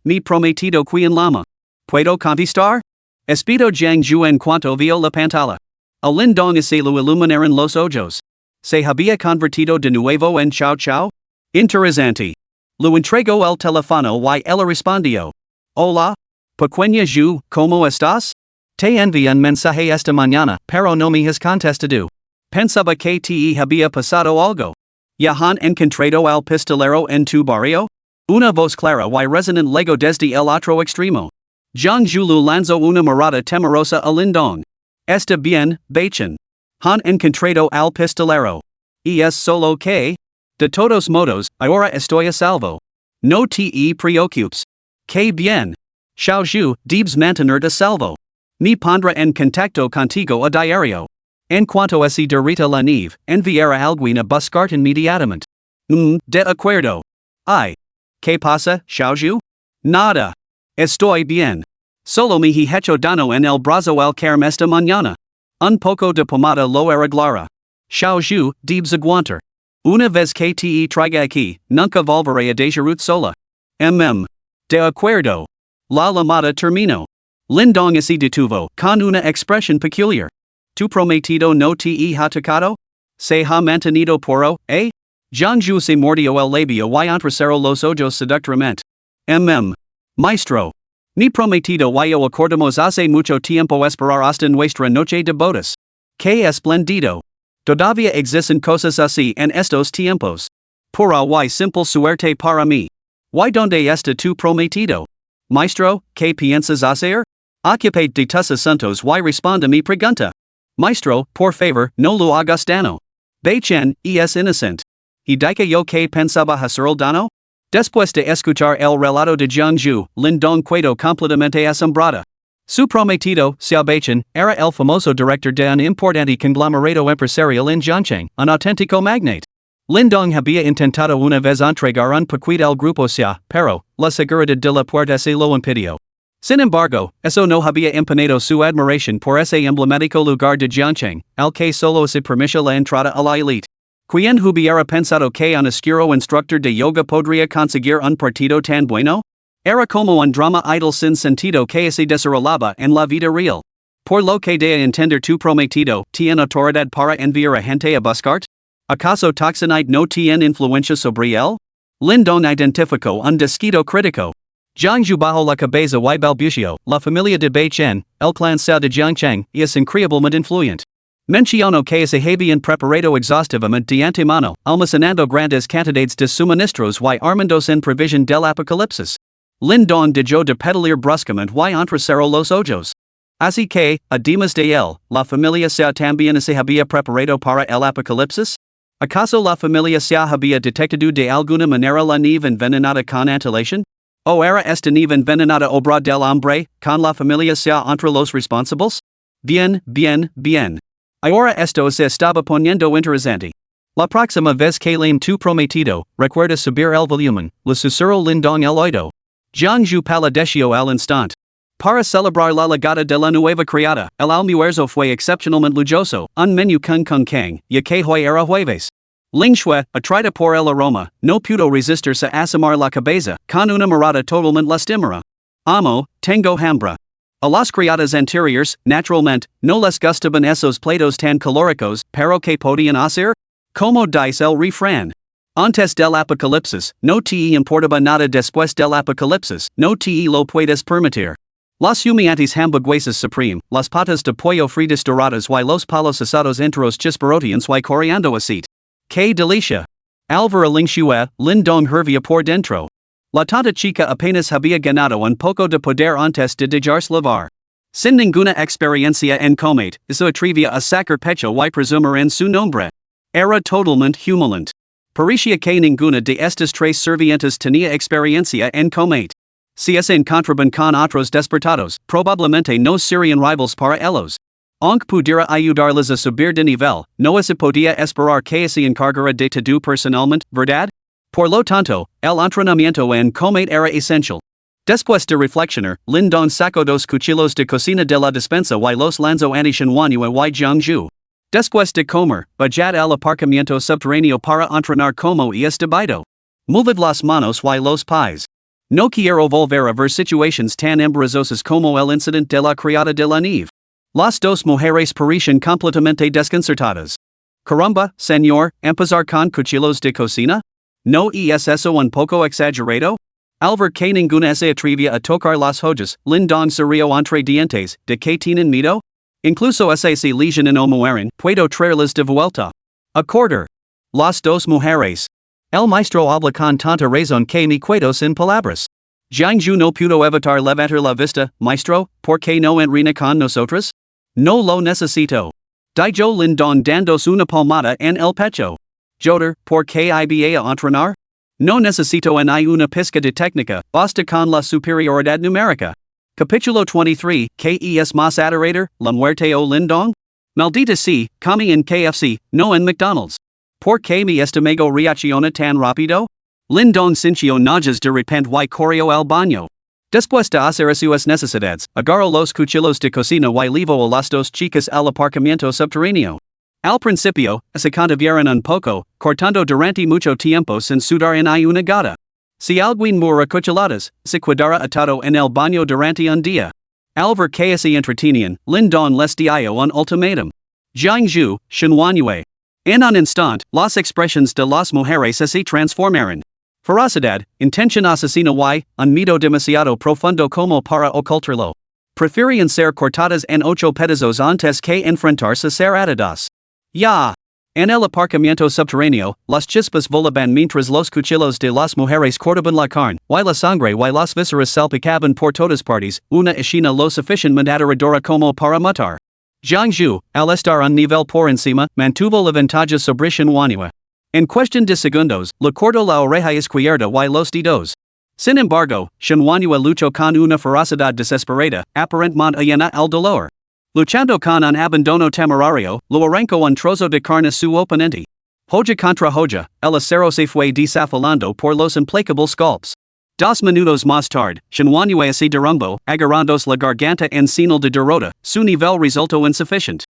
mi prometido quien llama. ¿Puedo contestar? Espero Jiangju en cuanto vio la pantalla. A Lindong se lo iluminaron los ojos. ¿Se había convertido de nuevo en Chao Chao? Interesante. Lo entregó el teléfono y ella respondió. Hola. Pequeña Ju, ¿cómo estás? Te envié un mensaje esta mañana, pero no me has contestado. Pensaba que te había pasado algo. ¿Ya han encontrado al pistolero en tu barrio? Una voz clara y resonante llegó desde el otro extremo. Jiangju lu lanzó una mirada temerosa a Lindong. Está bien, Bachan. Han encontrado al pistolero. Es solo que. De todos modos, ahora estoy a salvo. No te preocupes. Que bien. Xiaozhu, debes mantenerte a salvo. Me pondré en contacto contigo a diario. En cuanto a si derrita la nieve, enviará alguien a buscarte inmediatamente. De acuerdo. Ay. ¿Qué pasa, Xiaozhu? Nada. Estoy bien. Solo me he hecho daño en el brazo al caerme esta mañana. Un poco de pomada lo arreglará. Xiaozhu, debes aguantar. Una vez que te traiga aquí, nunca volveré a dejarut sola. De acuerdo. La llamada terminó. Lindong se detuvo, con una expresión peculiar. ¿Tu prometido no te ha tocado? ¿Se ha mantenido puro, Jiangju se mordió el labio y entrecerró los ojos seductoramente. Maestro. Mi prometido y yo acordamos hace mucho tiempo esperar hasta nuestra noche de bodas. ¡Qué esplendido! Todavía existen cosas así en estos tiempos. Pura y simple suerte para mí. ¿Y dónde está tu prometido? Maestro, ¿qué piensas hacer? Ocupate de tus asuntos y responde mi pregunta. Maestro, por favor, no lo hagas daño. Bachan, es inocente. ¿Y dica yo que pensaba hacer el daño? Después de escuchar el relato de Jiangju, Lindong quedó completamente asombrada. Su prometido, Xiaobeichen, era el famoso director de un importante conglomerado empresarial en Jiangcheng, un auténtico magnate. Lindong había intentado una vez entregar un paquete al grupo Xia, pero la seguridad de la puerta se lo impidió. Sin embargo, eso no había impedido su admiración por ese emblemático lugar de Jiangcheng, al que solo se permite la entrada a la élite. ¿Quién hubiera pensado que un oscuro instructor de yoga podría conseguir un partido tan bueno? Era como un drama idol sin sentido que se desarrollaba en la vida real. Por lo que de entender tu prometido, ¿tiene autoridad para enviar a gente a buscarte? ¿Acaso Toxinite no tiene influencia sobre él? Lindong identificó un desquito crítico. Jiangzhu bajo la cabeza y balbució, la familia de Bei Chen, el clan Sao de Jiangcheng, es increíblemente influyente. Menciono que se habían preparado exhaustivamente de antemano, almacenando grandes cantidades de suministros y armándose en previsión del apocalipsis. Lindong dejó de pedalar bruscamente y entrecerró los ojos. Así que, además de él, la familia Sao también se había preparado para el apocalipsis? ¿Acaso la familia Sao había detectado de alguna manera la nieve envenenada con antelación? ¿O era esta nieve envenenada obra del hombre, con la familia Sao entre los responsables? Bien. Ahora esto se estaba poniendo interesante. La próxima vez que leem tu prometido, recuerda subir el volumen, le susurró Lindong el oído. Jiangzhu palideció al instante. Para celebrar la llegada de la nueva criada, el almuerzo fue excepcionalmente lujoso, un menú con kang, ya que hoy era jueves. Ling Shui, atraída por el aroma, no pudo resistirse a asomar la cabeza, con una mirada totalmente lastimera. Amo, tengo hambre. A las criadas anteriores, naturalmente, no les gustaban esos platos tan calóricos, pero ¿qué podían hacer? Como dice el refrán. Antes del apocalipsis, no te importaba nada después del apocalipsis, no te lo puedes permitir. Las humeantes hamburguesas supreme, las patas de pollo fritas doradas y los palos asados enteros chisperotians y coreando aceite. ¡Qué delicia! Alvara Ling Shui, Lindong hervía por dentro. La tanta chica apenas había ganado un poco de poder antes de dejarse llevar. Sin ninguna experiencia en comer, se atrevía a sacar pecho y presumir en su nombre. Era totalmente humilante. Parecía que ninguna de estas tres servientes tenía experiencia en comer. Si se encontraban con otros despertados, probablemente no serían rivals para ellos. Aunque pudiera ayudarles a subir de nivel, no se podía esperar que se encargara de todo personalmente, ¿verdad? Por lo tanto, el entrenamiento en comer era esencial. Después de reflexionar, Lindong sacó dos cuchillos de cocina de la despensa y los lanzó ante Manhwa y Jiangzhu. Después de comer, bajad al aparcamiento subterráneo para entrenar como es debido. Movid las manos y los pies. No quiero volver a ver situaciones tan embarazosas como el incidente de la criada de la nieve. Las dos mujeres parecían completamente desconcertadas. Caramba, señor, empezar con cuchillos de cocina? ¿No es eso un poco exagerado? Al ver que ninguna se atrevía a tocar las joyas, Lindong se rió entre dientes, ¿de qué tienen miedo? Incluso si se lesionan o mueren, puedo traerles de vuelta. Acordar. Las dos mujeres. El maestro habla con tanta razón que me quedo sin palabras. Jiangzhu no pudo evitar levantar la vista, maestro, ¿por qué no entrena con nosotros? No lo necesito. Dijo Lindong dándose una palmada en el pecho. Joder, ¿por qué iba a entrenar? No necesito ni una pizca de técnica, basta con la superioridad numérica. Capítulo 23, ¿qué es más aterrador, la muerte o Lindong? Maldita sea, comí en KFC, no en McDonald's. ¿Por qué mi estómago reacciona tan rápido? Lindong sintió náuseas de repente y corrió al baño. Después de hacer sus necesidades, agarró los cuchillos de cocina y llevó a las dos chicas al aparcamiento subterráneo. Al principio, se contuvieron un poco, cortando durante mucho tiempo sin sudar en una gota. Si alguien mura cuchilladas, se quedara atado en el baño durante un día. Al ver que se entretenían, Lindong les dio un ultimátum. Jiangzhu, Shenhuanyue. En un instante, las expresiones de las mujeres se transformaron. Ferocidad, intención asesina y un miedo demasiado profundo como para ocultarlo. Preferían ser cortadas en 8 pedazos antes que enfrentarse ser atadas. Ya. En el aparcamiento subterráneo, las chispas volaban mientras los cuchillos de las mujeres cortaban la carne, y la sangre y las vísceras salpicaban por todas partes, una escena lo suficientemente aterradora como para matar. Jiangzhu, al estar un nivel por encima, mantuvo la ventaja sobre Shenhuanyue. En cuestión de segundos, le cortó la oreja izquierda y los dedos. Sin embargo, Shinwanua luchó con una ferocidad desesperada, aparentemente llena al dolor. Luchando con un abandono temerario, lo arrancó un trozo de carne su oponente. Hoja contra hoja, el acero se fue desafilando por los implacables scalps. 2 minutos más tarde, Shinwanua se derrumbó, agarrándose la garganta en señal de derrota, su nivel resultó insuficiente.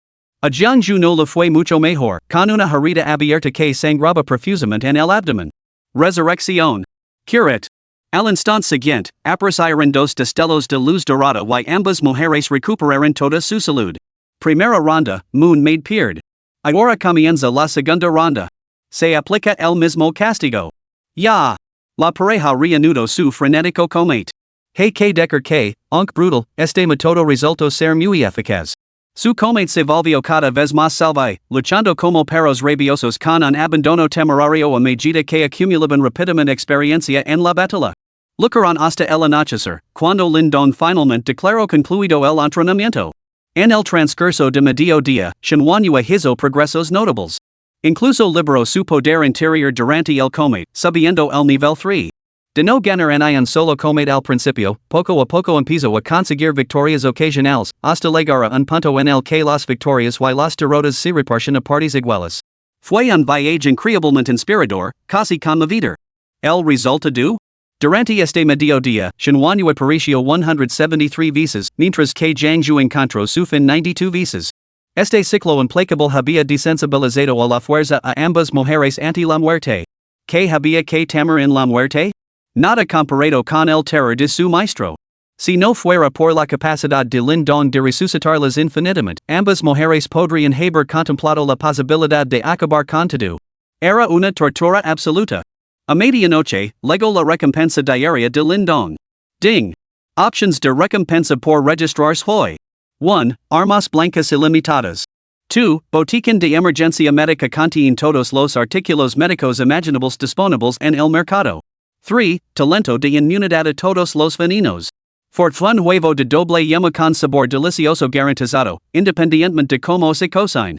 A Jiangju no le fue mucho mejor, con una herida abierta que sangraba profusamente en el abdomen. Resurrección. Curet. Al instante siguiente, aparecieron dos destellos de luz dorada y ambas mujeres recuperaron toda su salud. Primera ronda, Moon Maid pierd. Ahora comienza la segunda ronda. Se aplica el mismo castigo. Ya. La pareja reanudó su frenético combate. Hey que decker que, aunque brutal, este método resultó ser muy eficaz. Su combate se volvió cada vez más salvaje, luchando como perros rabiosos con un abandono temerario a medida que acumulaban rápidamente experiencia en la batalla. Lucharon hasta el anochecer, cuando Lindong finalmente declaró concluido el entrenamiento. En el transcurso de mediodía, Shinwanua hizo progresos notables. Incluso liberó su poder interior durante el combate, subiendo el nivel 3. De no ganar en un solo combate al principio, poco a poco empezó a conseguir victorias ocasionales, hasta llegar a un punto en el que las victorias y las derrotas se reparten a partes iguales. Fue un viaje increíblemente inspirador, casi conmovedor. El resultado? Durante este mediodía, Shinwanua pereció 173 veces, mientras que Jiangju encontró su fin 92 veces. Este ciclo implacable había desensibilizado a la fuerza a ambas mujeres ante la muerte. ¿Qué había que temer en la muerte? Nada comparado con el terror de su maestro. Si no fuera por la capacidad de Lindong de resucitarlas infinitamente, ambas mujeres podrían haber contemplado la posibilidad de acabar con todo. Era una tortura absoluta. A medianoche, llegó la recompensa diaria de Lindong. Ding. Options de recompensa por registrarse hoy. 1. Armas blancas ilimitadas. 2. Botiquín de emergencia médica contiene todos los artículos médicos imaginables disponibles en el mercado. 3. Talento de inmunidad a todos los venenos. Fortune huevo de doble yema con sabor delicioso garantizado, independientemente de cómo se cocine.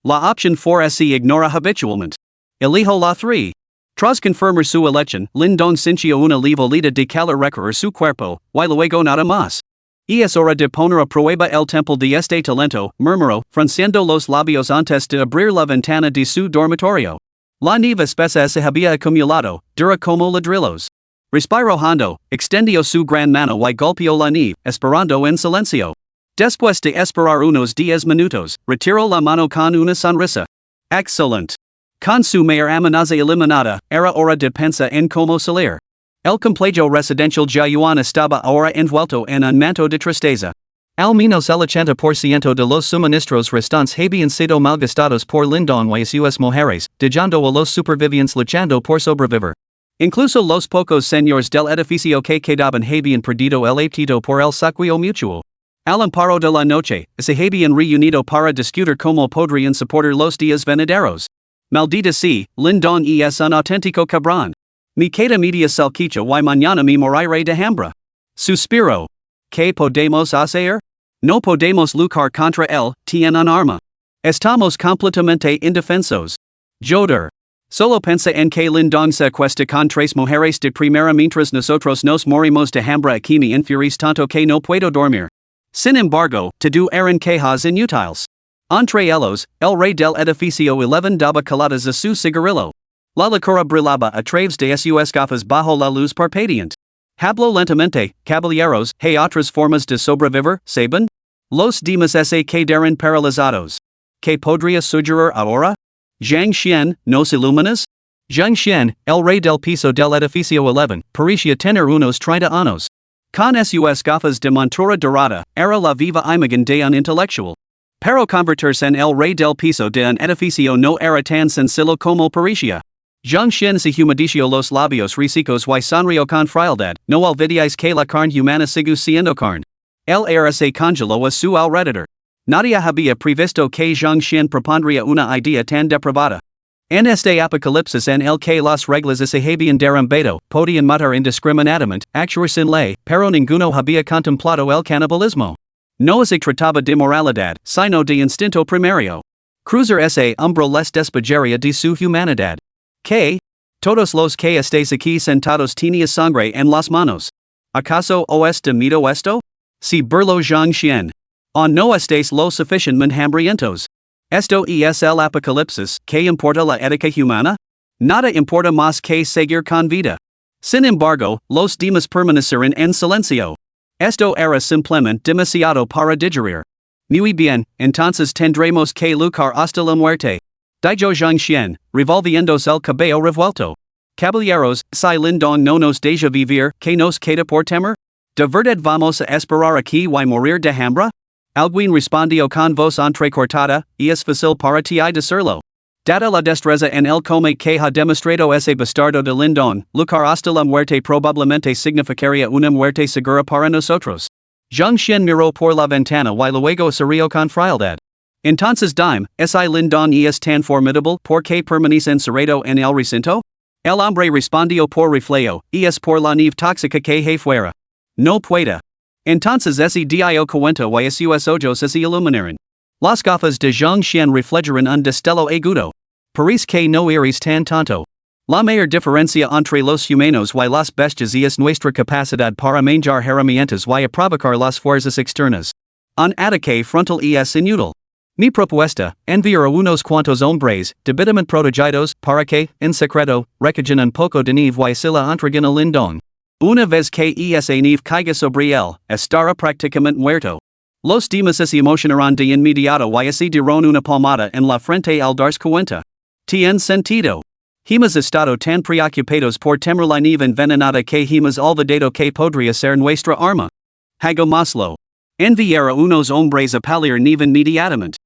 La opción 4 se ignora habitualmente. Elijo la 3. Tras confirmar su elección, Lindong sintió una levolida de calor recorrer su cuerpo, y luego nada más. Y es hora de poner a prueba el temple de este talento, murmuró, frunciendo los labios antes de abrir la ventana de su dormitorio. La nieve espesa se había acumulado, dura como ladrillos. Respiró hondo, extendió su gran mano y golpeó la nieve, esperando en silencio. Después de esperar unos 10 minutos, retiró la mano con una sonrisa. Excelente. Con su mayor amenaza eliminada, era hora de pensar en cómo salir. El complejo residencial Jiayuan estaba ahora envuelto en un manto de tristeza. Al menos el 80% de los suministros restantes habían sido malgastados por Lindong y sus mujeres, dejando a los supervivientes luchando por sobrevivir. Incluso los pocos señores del edificio que quedaban habían perdido el apetito por el saqueo mutuo. Al amparo de la noche, se habían reunido para discutir cómo podrían soportar los días venideros. Maldita sea, Lindong es un auténtico cabrón. Me queda media salchicha y mañana me moriré de hambre. Suspiro. ¿Qué podemos hacer? No podemos luchar contra él, tiene un arma. Estamos completamente indefensos. Joder. Solo pensa en que Lindong se acuesta con 3 mujeres de primera mientras nosotros nos morimos de hambre aquí me infieres tanto que no puedo dormir. Sin embargo, todo eran quejas inútiles. Entre ellos, el rey del edificio 11 daba caladas a su cigarrillo. La locura brillaba a través de sus gafas bajo la luz parpadeante. Habló lentamente, caballeros, ¿hay otras formas de sobrevivir, saben? Los demás se quedaron paralizados. ¿Qué podría sugerir ahora? Zhang Xian, ¿nos iluminas? Zhang Xian, el rey del piso del edificio 11, parecía tener unos 30 años. Con sus gafas de montura dorada, era la viva imagen de un intelectual. Pero convertirse en el rey del piso de un edificio no era tan sencillo como parecía. Zhang Xian se humedeció los labios resecos y sonrió con frialdad, no olvidéis que la carne humana sigue siendo carne. El aire se congeló a su alrededor. Nadie había previsto que Zhang Xian propondría una idea tan depravada. En este apocalipsis en el que las reglas se habían derrumbado, podían matar indiscriminadamente, actuar sin ley, pero ninguno había contemplado el canibalismo. No se trataba de moralidad, sino de instinto primario. Cruzar ese umbral les despejaría de su humanidad. ¿Qué? Todos los que estáis aquí sentados tenéis sangre en las manos. ¿Acaso os de miedo esto? Si burlo Zhang Xian. ¿O no estáis lo suficientemente hambrientos? Esto es el Apocalipsis, ¿qué importa la ética humana? Nada importa más que seguir con vida. Sin embargo, los demás permanecieron en silencio. Esto era simplemente demasiado para digerir. Muy bien, entonces tendremos que luchar hasta la muerte. Dijo Zhang Xian, revolviéndose el cabello revuelto. Caballeros, si Lindong no nos deja vivir, ¿qué nos queda por temer? ¿De verdad vamos a esperar aquí y morir de hambre? Alguien respondió con voz entrecortada, es fácil para ti decirlo. Dada la destreza en el combate que ha demostrado ese bastardo de Lindong, luchar hasta la muerte probablemente significaría una muerte segura para nosotros. Zhang Xian miró por la ventana y luego se rió con frialdad. Entonces dime, ¿es Lindong es tan formidable porque permanece encerrado en el recinto? El hombre respondió por reflejo, es por la nieve tóxica que hay fuera. No puede. Entonces ese dio cuenta y sus ojos se iluminaron. Las gafas de Zhang Xian reflejaron un destello agudo. Parece que no eres tan tonto. La mayor diferencia entre los humanos y las bestias es nuestra capacidad para manejar herramientas y provocar las fuerzas externas. Un ataque frontal es inútil. Mi propuesta, enviar a unos cuantos hombres, debidamente protegidos, para que, en secreto, recojan un poco de nieve y se la entreguen a Lindong. Una vez que esa nieve caiga sobre él, estará prácticamente muerto. Los demás se emocionarán de inmediato y así dirán una palmada en la frente al darse cuenta. Tiene sentido. Hemos estado tan preocupados por temer la nieve envenenada que hemos olvidado que podría ser nuestra arma. Hagámoslo. Enviar a unos hombres a paliar nieve inmediatamente.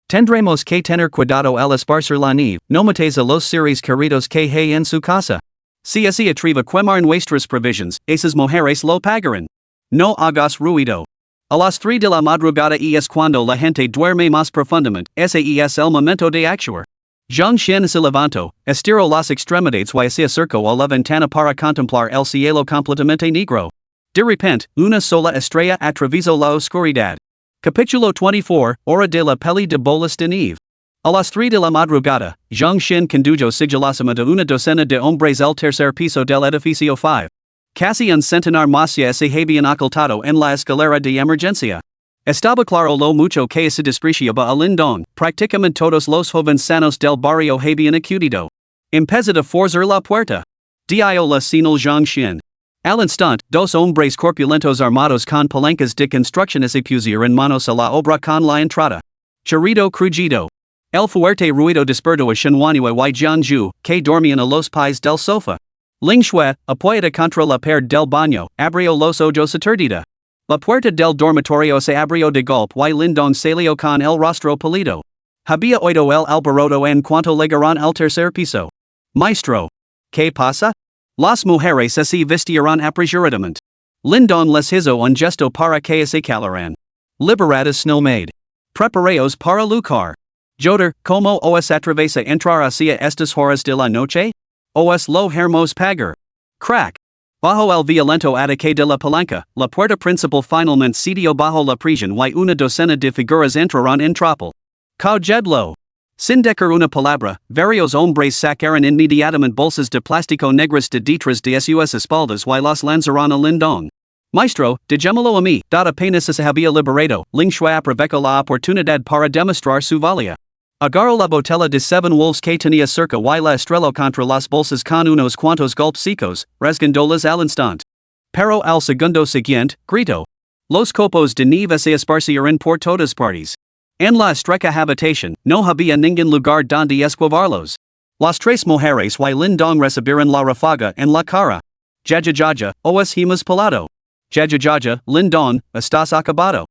Tendremos que tener cuidado al esparcir la nieve, no mates a los seres queridos que hay en su casa. Si así atreve quemar nuestras provisions, esas mujeres lo pagarán. No hagas ruido. A las 3 de la madrugada es cuando la gente duerme más profundamente, ese es el momento de actuar. Zhang Xian se levantó, estiró las extremidades y se acercó a la ventana para contemplar el cielo completamente negro. De repente, una sola estrella atravesó la oscuridad. Capítulo 24, Hora de la peli de bolas de nieve. A las 3 de la madrugada, Zhang Xian condujo sigilosamente una docena de hombres al tercer piso del edificio 5. Casi un centenar más se habían ocultado en la escalera de emergencia. Estaba claro lo mucho que se despreciaba a Lindong, prácticamente todos los jóvenes sanos del barrio habían acudido. Empezó a forzar la puerta. Dio la señal Zhang Xian. Al instante, dos hombres corpulentos armados con palancas de construcción se pusieron manos a la obra con la entrada. Chirrido crujido. El fuerte ruido despertó a Shenhuanue y Jianzhu, que dormían a los pies del sofá. Ling Shui, apoyada contra la pared del baño, abrió los ojos aturdida. La puerta del dormitorio se abrió de golpe y Lindong salió con el rostro pálido. Había oído el alboroto en cuanto llegaron al tercer piso. Maestro. ¿Qué pasa? Las mujeres se vistieron apresuradamente. Lindong les hizo un gesto para que se calaran. Liberadas snowmaid. Preparaos para luchar. Joder, ¿cómo os atravesa entrar hacia estas horas de la noche? Os lo hermos pagar. Crack. Bajo el violento ataque de la palanca, la puerta principal finalmente cedió bajo la presión y una docena de figuras entraron en tropel. Cogedlo. Sin decir una palabra, varios hombres sacaron inmediatamente bolsas de plástico negras de detrás de sus espaldas y las lanzaron a Lindong. Maestro, déjamelo a mí, dada apenas se había liberado, Ling Shui aprovechó la oportunidad para demostrar su valía. Agarró la botella de Seven Wolves que tenía cerca y la estrelló contra las bolsas con unos cuantos golpes secos, rasgándolas al instante. Pero al segundo siguiente, gritó. Los copos de nieve se esparcieron por todas partes. En la estrecha habitación, no había ningún lugar donde esquivarlos. Las tres mujeres y Lindong recibieron la ráfaga en la cara. Jajajaja, os hemos pelado. Jajajaja, Lindong, estás acabado.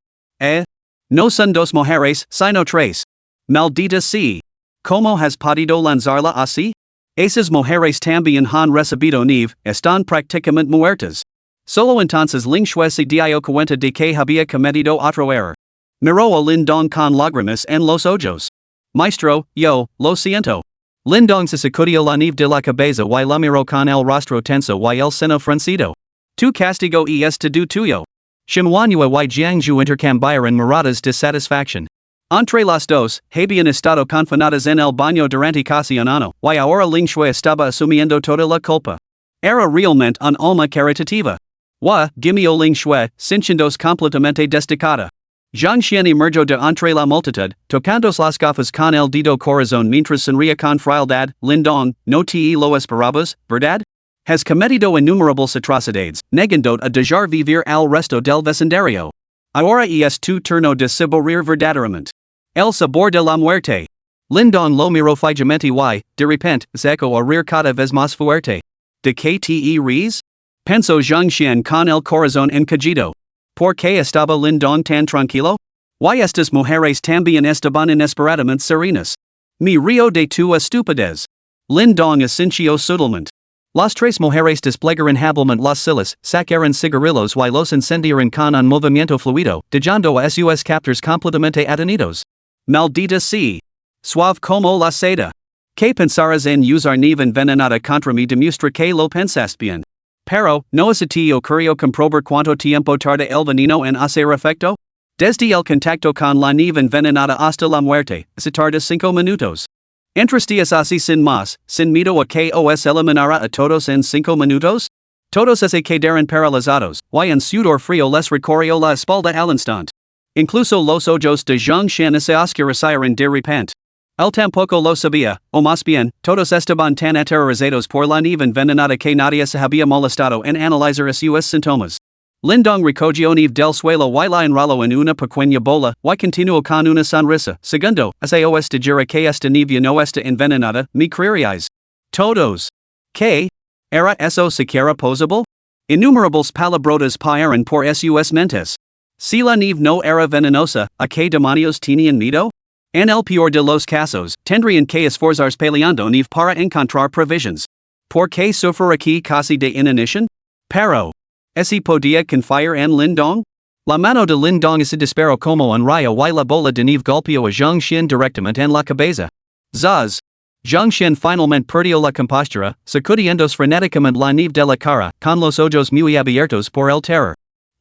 No son dos mujeres, sino tres. Maldita sea. ¿Cómo has podido lanzarla así? Esas mujeres también han recibido nieve, están prácticamente muertas. Solo entonces Ling Shui se dio cuenta de que había cometido otro error. Miró a Lindong con lágrimas en los ojos. Maestro, yo, lo siento. Lindong se sacudió la nieve de la cabeza y la miró con el rostro tenso y el seno fruncido. Tu castigo es todo tuyo. Shenhuanue y Jiangzhu intercambiaron miradas de satisfacción. Entre las dos, habían estado confinadas en el baño durante casi un año, y ahora Ling Shui estaba asumiendo toda la culpa. Era realmente un alma caritativa. Gimió Ling Shui, sintiéndose completamente destacada. Zhang Xian emergió de entre la multitud, tocándose las gafas con el dedo corazón mientras sonría con frialdad. Lindong, no te lo esperabas, ¿verdad? Has cometido innumerables atrocidades, negando a dejar vivir al resto del vecindario. Ahora es tu turno de saborear verdaderamente el sabor de la muerte. Lindong lo miró fijamente y, de repente, se echó a reír cada vez más fuerte. ¿De qué te ríes? Pensó Zhang Xian con el corazón encogido. ¿Por qué estaba Lindong tan tranquilo? ¿Y estas mujeres también estaban inesperadamente serenas? Me río de tu estupidez. Lindong asintió sutilmente. Las tres mujeres desplegaron hábilmente las silas, sacaron cigarrillos y los encendieron con un movimiento fluido, dejando a sus captors completamente atenidos. Maldita sea. Suave como la seda. ¿Qué pensarás en usar nieve envenenada contra mí? Demuestra que lo pensaste bien. Pero, ¿no se te ocurrió comprobar cuánto tiempo tarda el veneno en hacer efecto? Desde el contacto con la nieve envenenada hasta la muerte, se tarda 5 minutos. ¿Entrarías así sin más, sin miedo a que os eliminara a todos en 5 minutos? Todos se quedaron paralizados, y en sudor frío les recorrió la espalda al instante. Incluso los ojos de Zhang Xian se oscurecieron de repente. Él tampoco lo sabía, o más bien, todos estaban tan aterrorizados por la nieve envenenada que nadie se había molestado en analizar sus síntomas. Lindong recogió nieve del suelo y la enroló en una pequeña bola, y continuó con una sonrisa. Segundo, os de jura que esta nieve no está envenenada, ¿me creeríais? Todos. ¿Qué? ¿Era eso siquiera posible? Innumerables palabrotas pasaron por sus mentes. Si la nieve no era venenosa, ¿a qué demonios tenían miedo? En el peor de los casos, tendrían que esforzarse peleando nieve para encontrar provisions. ¿Por qué sufrir aquí casi de inanición? Pero, ¿ese podía confiar en Lindong? La mano de Lindong se disparó como un rayo y la bola de nieve golpeó a Zhang Xian directamente en la cabeza. Zaz. Zhang Xian finalmente perdió la compostura, sacudiéndose frenéticamente la nieve de la cara, con los ojos muy abiertos por el terror.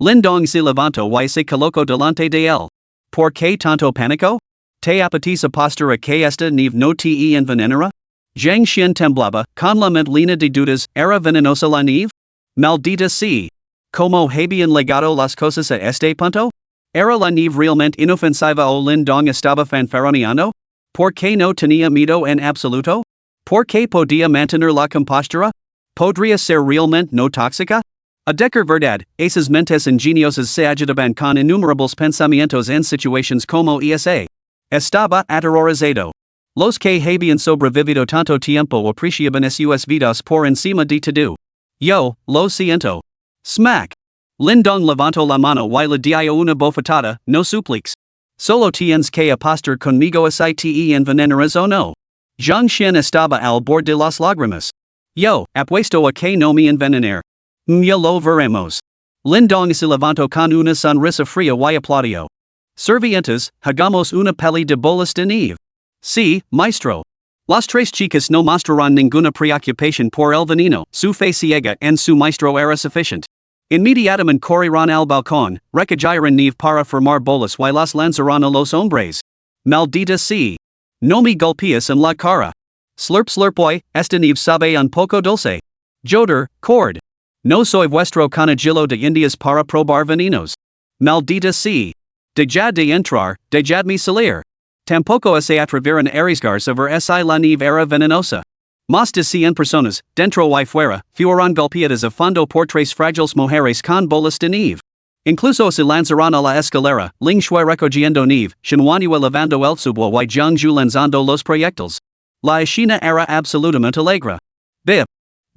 Lindong se levantó y se colocó delante de él. ¿Por qué tanto pánico? ¿Te apetece apostar a que esta nieve no te envenenará? Zhang Xian temblaba, con la mente llena de dudas. ¿Era venenosa la nieve? Maldita sea. ¿Cómo habían legado las cosas a este punto? ¿Era la nieve realmente inofensiva o Lindong estaba fanfarroneando? ¿Por qué no tenía miedo en absoluto? ¿Por qué podía mantener la compostura? ¿Podría ser realmente no tóxica? A decir verdad, esas mentes ingeniosas se agitaban con innumerables pensamientos en situaciones como esa. Estaba aterrorizado. Los que habían sobrevivido tanto tiempo apreciaban sus vidas por encima de todo. Yo, lo siento. Smack. Lindong levantó la mano y le dio una bofetada. No supliques. Solo tienes que apostar conmigo si te envenenarás o no. Zhang Xian estaba al borde de las lágrimas. Yo, apuesto a que no me envenenar. Ya lo veremos. Lindong se levantó con una sonrisa fría y aplaudió. Servientes, hagamos una peli de bolas de nieve. Sí, maestro. Las tres chicas no mostraron ninguna preocupación por el veneno, su fe ciega en su maestro era suficiente. Inmediatamente corrieron al balcón, recogieron nieve para formar bolas y las lanzaron a los hombres. Maldita sea. No me golpees en la cara. Slurp slurp esta nieve sabe un poco dulce. Joder, cord. No soy vuestro conejillo de indias para probar venenos. Maldita sea. Dejad de entrar, dejadme salir. Tampoco se atrevieron a arriesgar sobre si la nieve era venenosa. Más de 100 personas, dentro y fuera, fueron golpeadas a fondo por tres frágiles mujeres con bolas de nieve. Incluso se lanzaron a la escalera, Ling Shui recogiendo nieve, Shenhuanhua levando el subo y Zhangzhu lanzando los proyectiles. La escena era absolutamente alegre. Bip.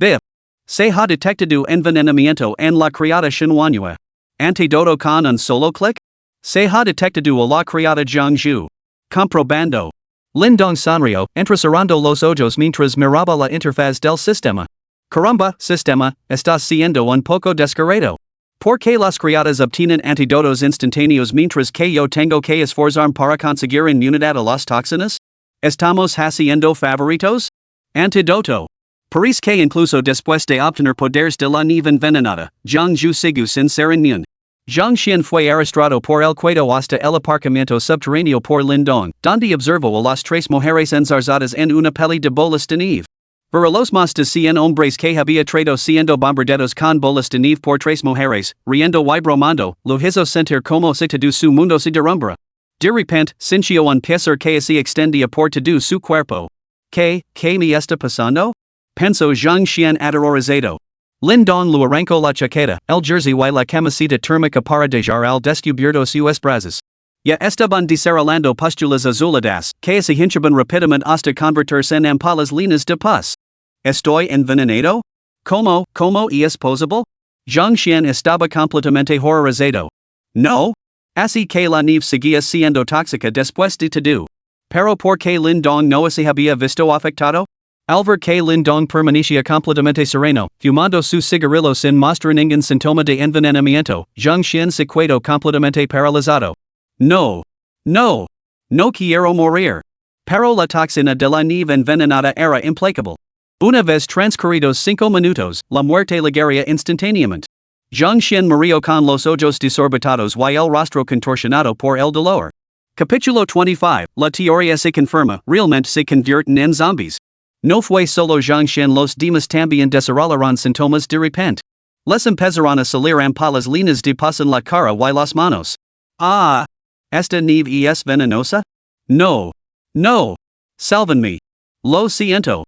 Bip. Se ha detectado envenenamiento en la criada Shenhuanhua. Antídoto con un solo clic? Se ha detectado a la criada Zhangzhu. Comprobando. Lindong sonrió, entrecerrando los ojos mientras miraba la interfaz del sistema. Caramba, sistema, estás siendo un poco descarado. ¿Por qué las criadas obtienen antídotos instantáneos mientras que yo tengo que esforzarme para conseguir inmunidad a las toxinas? ¿Estamos haciendo favoritos? Antídoto. Parece que incluso después de obtener poderes de la nieve envenenada, Zhangzhu sigue sin ser inmune. Zhangxian fue arrastrado por el cuello hasta el aparcamiento subterráneo por Lindong, donde observó a las tres mujeres enzarzadas en una peli de bolas de nieve. Ver los más de 100 hombres que había traído siendo bombardeados con bolas de nieve por tres mujeres, riendo y bromando, lo hizo sentir como si todo su mundo se derrumbara. De repente, sintió un pesar que se extendía por todo su cuerpo. ¿Qué me está pasando? Pensó Zhangxian aterrorizado. Lindong lo arrancó la chaqueta, el jersey y la camiseta térmica para dejar al descubierto sus brazos. Ya estaban desarrollando pustulas azuladas, que se hinchaban rápidamente hasta convertirse en ampollas líneas de pus. ¿Estoy envenenado? ¿Cómo es posible? Zhangxian estaba completamente horrorizado. No. Así que la nieve seguía siendo tóxica después de todo. Pero ¿por qué Lindong no se había visto afectado? Al ver que Lindong permanecía completamente sereno, fumando su cigarrillo sin mostrar ningún síntoma de envenenamiento, Zhangxian se quedó completamente paralizado. No quiero morir. Pero la toxina de la nieve envenenada era implacable. Una vez transcurridos 5 minutos, la muerte llegaría instantáneamente. Zhangxian murió con los ojos desorbitados y el rostro contorsionado por el dolor. Capítulo 25. La teoría se confirma, realmente se convierten en zombies. No fue solo Zhangxian, los demás también desarrollaron síntomas de repente. Les empezaron a salir ampollas líneas de pus en la cara y las manos. ¿Esta nieve es venenosa? No. Sálvenme. Lo siento.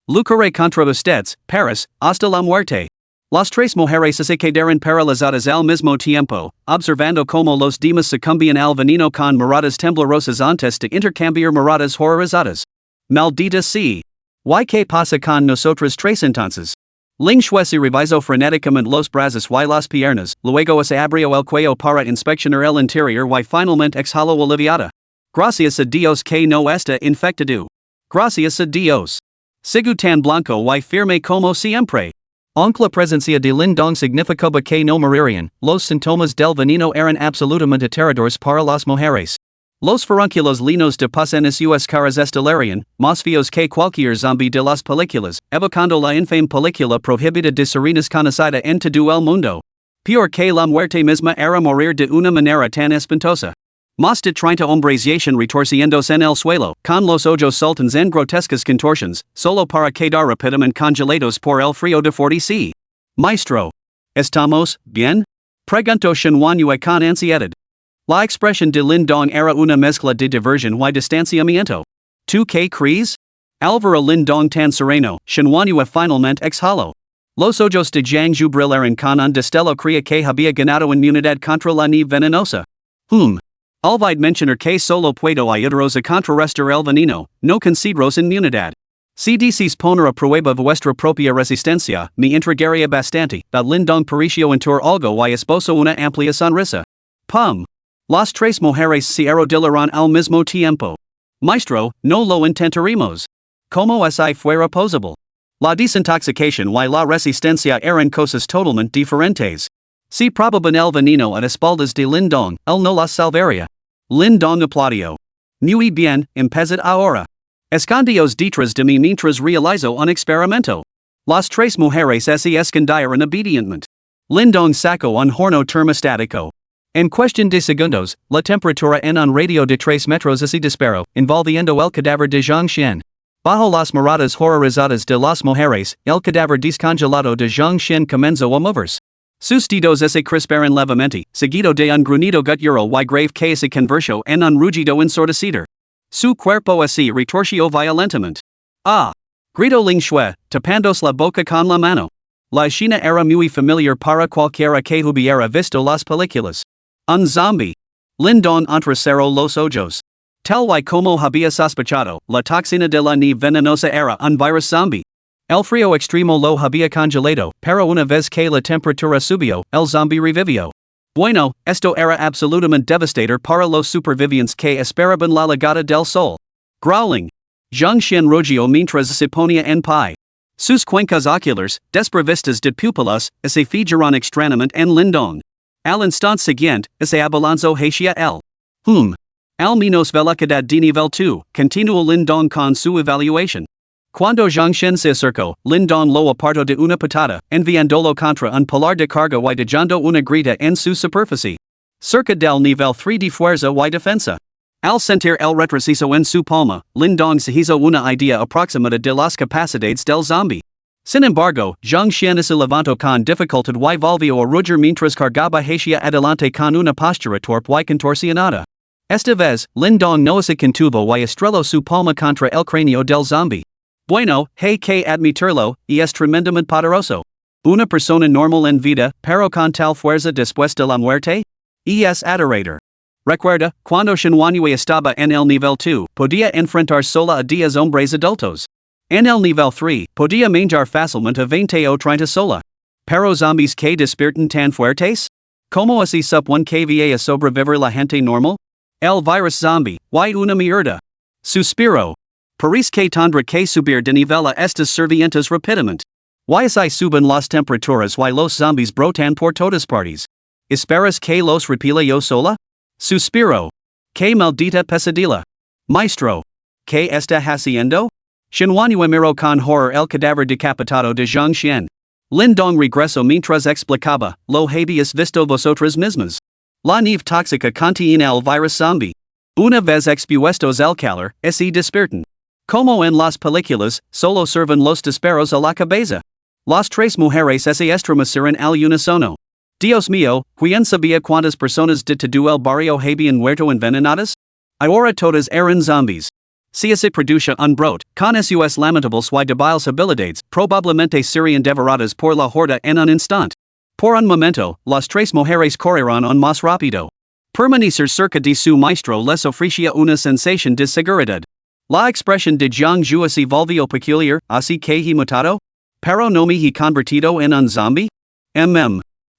Lucharé contra ustedes, Paris, hasta la muerte. Las tres mujeres se quedaron paralizadas al mismo tiempo, observando cómo los demás sucumbían al veneno con miradas temblorosas antes de intercambiar miradas horrorizadas. Maldita sea. ¿Y qué pasa con nosotros tres entonces? Ling Shui se revisó frenéticamente los brazos y las piernas, luego se abrió el cuello para inspeccionar el interior y finalmente exhaló aliviada. Gracias a Dios que no está infectado. Gracias a Dios. Sigu tan blanco y firme como siempre. Aunque la presencia de Lindong significaba que no morirían, los síntomas del veneno eran absolutamente aterradores para las mujeres. Los furúnculos llenos de pus en sus caras estallarían, más feos que cualquier zombie de las películas, evocando la infame película prohibida de sirenas conocida en todo el mundo. Peor que la muerte misma era morir de una manera tan espantosa. Más de 30 hombres yacían retorciéndose en el suelo, con los ojos saltantes en grotescas contorsiones, solo para quedar rápidamente congelados por el frío de 40°C. Maestro. ¿Estamos bien? Preguntó Shenhuanyue con ansiedad. La expresión de Lindong era una mezcla de diversión y distanciamiento. ¿Tú qué crees? Al ver a Lindong tan sereno, Shenhuanyue finalmente exhaló. Los ojos de Jiang Zhu brillaron con un destello creía que había ganado inmunidad contra la nieve venenosa. Olvid mencionar que solo puedo ayudaros a contrarrestar el veneno, no consideros inmunidad. Si decís poner a prueba vuestra propia resistencia, me entregaría bastante. Lindong pareció entour algo y esbozó una amplia sonrisa. Las tres mujeres se arrodillaron al mismo tiempo. Maestro, no lo intentaremos. ¿Cómo así fuera posible? La desintoxicación y la resistencia eran cosas totalmente diferentes. Si probaban el veneno a espaldas de Lindong, él no las salvaría. Lindong aplaudió. Muy bien, empezad ahora. Escondios detrás de mí mientras realizo un experimento. Las tres mujeres se escondieron obedientemente. Lindong sacó un horno termostático. En cuestión de segundos, la temperatura en un radio de 3 metros se disparó, envolviendo el cadáver de Zhangxian. Bajo las miradas horrorizadas de las mujeres, el cadáver descongelado de Zhangxian comenzó a moverse. Sus dedos se crisparon levemente, seguido de un gruñido guttural y grave que se convirtió en un rugido ensordecido. Su cuerpo se retorció violentamente. Gritó Ling Shui, tapándose la boca con la mano. La escena era muy familiar para cualquiera que hubiera visto las películas. Un zombie. Lindong entrecerró los ojos. Tal y como había sospechado, la toxina de la nieve venenosa era un virus zombie. El frío extremo lo había congelado, pero una vez que la temperatura subió, el zombie revivió. Bueno, esto era absolutamente devastador para los supervivientes que esperaban la llegada del sol. Growling. Zhangxian rugió mientras se ponía en pie. Sus cuencas oculares, desprovistas de pupilas, se fijaron extrañamente en Lindong. Al instante siguiente, se abalanzó hacia él. Al menos velocidad de nivel 2, continuó Lindong con su evaluación. Cuando Zhongshen se acercó, Lindong lo apartó de una patada, enviándolo contra un pilar de carga y dejando una grita en su superficie. Cerca del nivel 3 de fuerza y defensa. Al sentir el retroceso en su palma, Lindong se hizo una idea aproximada de las capacidades del zombie. Sin embargo, Zhongshen se levantó con dificultad y volvió a rugir mientras cargaba hacia adelante con una postura torpe y contorsionada. Esta vez, Lindong no se contuvo y estrelló su palma contra el cráneo del zombie. Bueno, hay que admitirlo, y es tremendamente poderoso. Una persona normal en vida, pero con tal fuerza después de la muerte? Y es aterrador. Recuerda, cuando Shenhuanhui estaba en el nivel 2, podía enfrentar sola a 10 hombres adultos. En el nivel 3, podía manjar fácilmente a 20 o 30 sola. Pero zombies que despiertan tan fuertes? ¿Cómo así supone que va a sobrevivir la gente normal? El virus zombie, y una mierda. Suspiro. Parece que tendrá que subir de nivel a estas servientes rápidamente. Y así suben las temperaturas y los zombies brotan por todas partes. ¿Esperas que los repila yo sola? Suspiro. Que maldita pesadilla. Maestro. ¿Qué está haciendo? Shenhuanhui miró con horror el cadáver decapitado de Zhongshen. Lindong regresó mientras explicaba, lo habéis visto vosotros mismos. La nieve tóxica contiene el virus zombie. Una vez expuestos al calor, se despiertan. Como en las películas, solo sirven los disparos a la cabeza. Las tres mujeres se estremecieron al unísono. Dios mío, ¿quién sabía cuántas personas de todo el barrio habían muerto envenenadas? Ahora todas eran zombies. Si se produce un brote, con sus lamentables y débiles habilidades, probablemente serían devoradas por la horda en un instante. Por un momento, las tres mujeres corrieron un más rápido. Permanecer cerca de su maestro les ofrecía una sensación de seguridad. La expresión de Jiang Zhu se volvió peculiar, así que he matado? Pero no me he convertido en un zombie?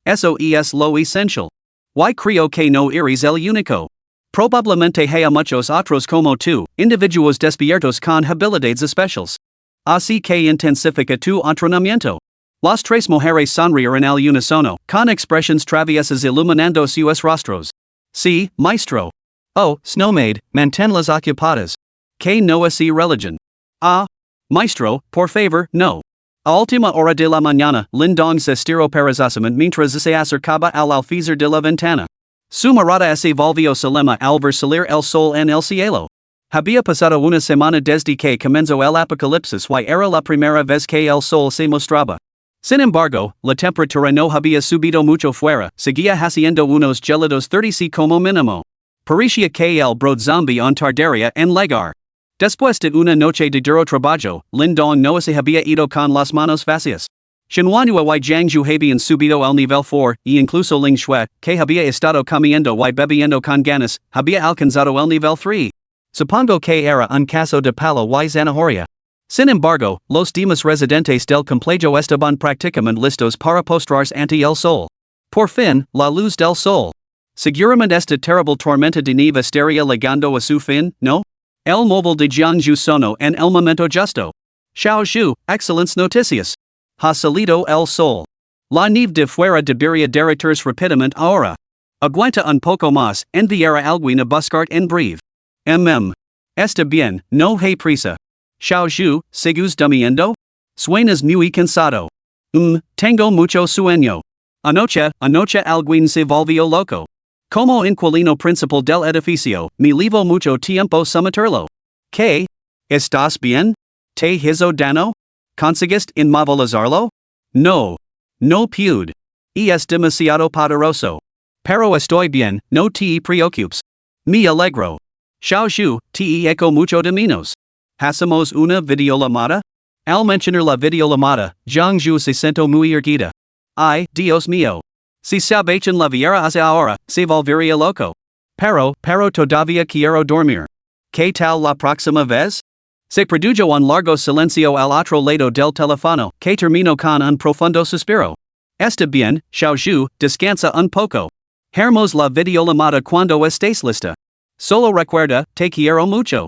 Eso es lo esencial. Y creo que no eres el único. Probablemente hay muchos otros como tú, individuos despiertos con habilidades especiales. Así que intensifica tu entrenamiento. Las tres mujeres sonrieron al unísono, con expresiones traviesas iluminando sus rostros. Sí, maestro. Oh, snowmaid, manténlas ocupadas. Que no es religión. Ah, maestro, por favor, no. A última hora de la mañana, Lindong se estiró perezosamente mientras se acercaba al alféizar de la ventana. Su mirada se volvió solemne al ver salir el sol en el cielo. Había pasado una semana desde que comenzó el Apocalipsis y era la primera vez que el sol se mostraba. Sin embargo, la temperatura no había subido mucho fuera, seguía haciendo unos gélidos 30 como mínimo. Parecía que el brood zombie tardaría en llegar. Después de una noche de duro trabajo, Lindong no se había ido con las manos vacías. Shenhuanhui y Jiangzhu habían subido al nivel 4, y incluso Ling Shui, que había estado comiendo y bebiendo con ganas, había alcanzado el nivel 3. Supongo que era un caso de palo y zanahoria. Sin embargo, los demás residentes del complejo estaban prácticamente listos para postrarse ante el sol. Por fin, la luz del sol. Seguramente esta terrible tormenta de nieve estaría llegando a su fin, ¿no? El móvil de Jiangzhu sonó en el momento justo. Xiao Zhu, excelentes noticias. Ha salido el sol. La nieve de fuera debería derretirse rápidamente ahora. Aguanta un poco más, enviará alguien a buscarte en breve. Está bien, no hay prisa. Xiao Zhu, ¿sigues durmiendo? Suenas muy cansado. Tengo mucho sueño. Anoche alguien se volvió loco. Como inquilino principal del edificio, me llevo mucho tiempo someterlo. ¿Qué? ¿Estás bien? ¿Te hizo daño? ¿Conseguiste inmovilizarlo? No. No pude. Y es demasiado poderoso. Pero estoy bien, no te preocupes. Me alegro. Xiao Zhu, te echo mucho de menos. ¿Hacemos una videollamada? Al mencionar la videollamada, Jiangzhu se sentó muy erguida. Ay, Dios mío. Si Sabachan la viera hacia ahora, se volvería loco. Pero todavía quiero dormir. ¿Qué tal la próxima vez? Se produjo un largo silencio al otro lado del teléfono, que terminó con un profundo suspiro. Está bien, Xiao Zhu, descansa un poco. Haremos la videollamada cuando estés lista. Solo recuerda, te quiero mucho.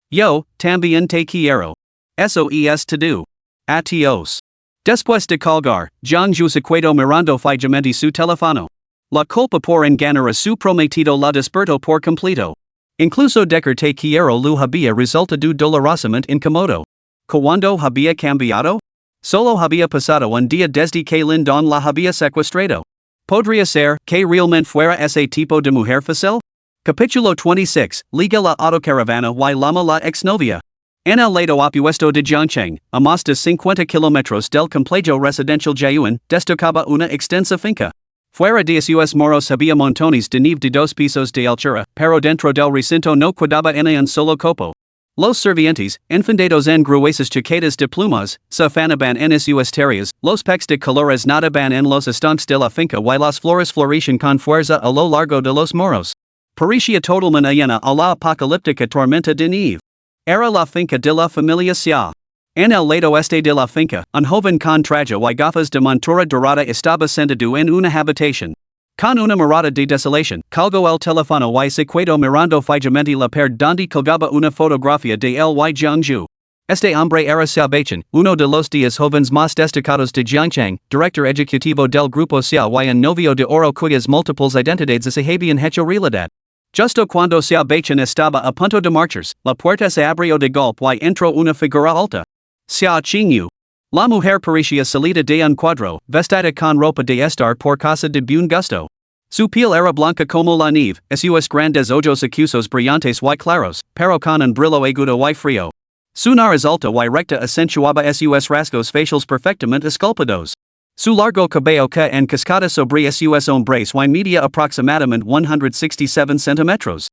Yo, también te quiero. Eso es todo. Adiós. Después de colgar, Jiangzhu se quedó mirando fijamente su teléfono. La culpa por engañar a su prometido la despertó por completo. Incluso decir te quiero lo había resultado dolorosamente incómodo. Cuando había cambiado? Solo había pasado un día desde que Lindon la había secuestrado. ¿Podría ser que realmente fuera ese tipo de mujer fácil? Capítulo 26, Liga la autocaravana y llama la exnovia. En el lado opuesto de Jiangcheng, a más de 50 kilómetros del complejo residencial Jiayuan, destacaba una extensa finca. Fuera de sus muros había montones de nieve de 2 pisos de altura, pero dentro del recinto no quedaba en un solo copo. Los servientes, enfundados en gruesas chaquetas de plumas, se afanaban en sus terrias, los pecs de colores nadaban en los estanques de la finca y las flores florecían con fuerza a lo largo de los muros. Parecía totalmente llena a la apocalíptica tormenta de nieve. Era la finca de la familia Xia. En el lado este de la finca, un joven con traje y gafas de montura dorada estaba sentado en una habitación. Con una mirada de desolación, colgó el teléfono y se quedó mirando fijamente la pared donde colgaba una fotografía de él y Jiangju. Este hombre era Xia Beichen, uno de los 10 jóvenes más destacados de Jiangcheng, director ejecutivo del grupo Xia y un novio de oro cuyas múltiples identidades se habían hecho realidad. Justo cuando Xia Beichen estaba a punto de marcharse, la puerta se abrió de golpe y entró una figura alta. Xia Qingyu. La mujer parecía salida de un cuadro, vestida con ropa de estar por casa de buen gusto. Su piel era blanca como la nieve, sus grandes ojos acuosos brillantes y claros, pero con un brillo agudo y frío. Su nariz alta y recta acentuaba sus rasgos faciales perfectamente esculpidos. Su largo cabello que encascada sobre sus hombros y medía aproximadamente 167 centímetros.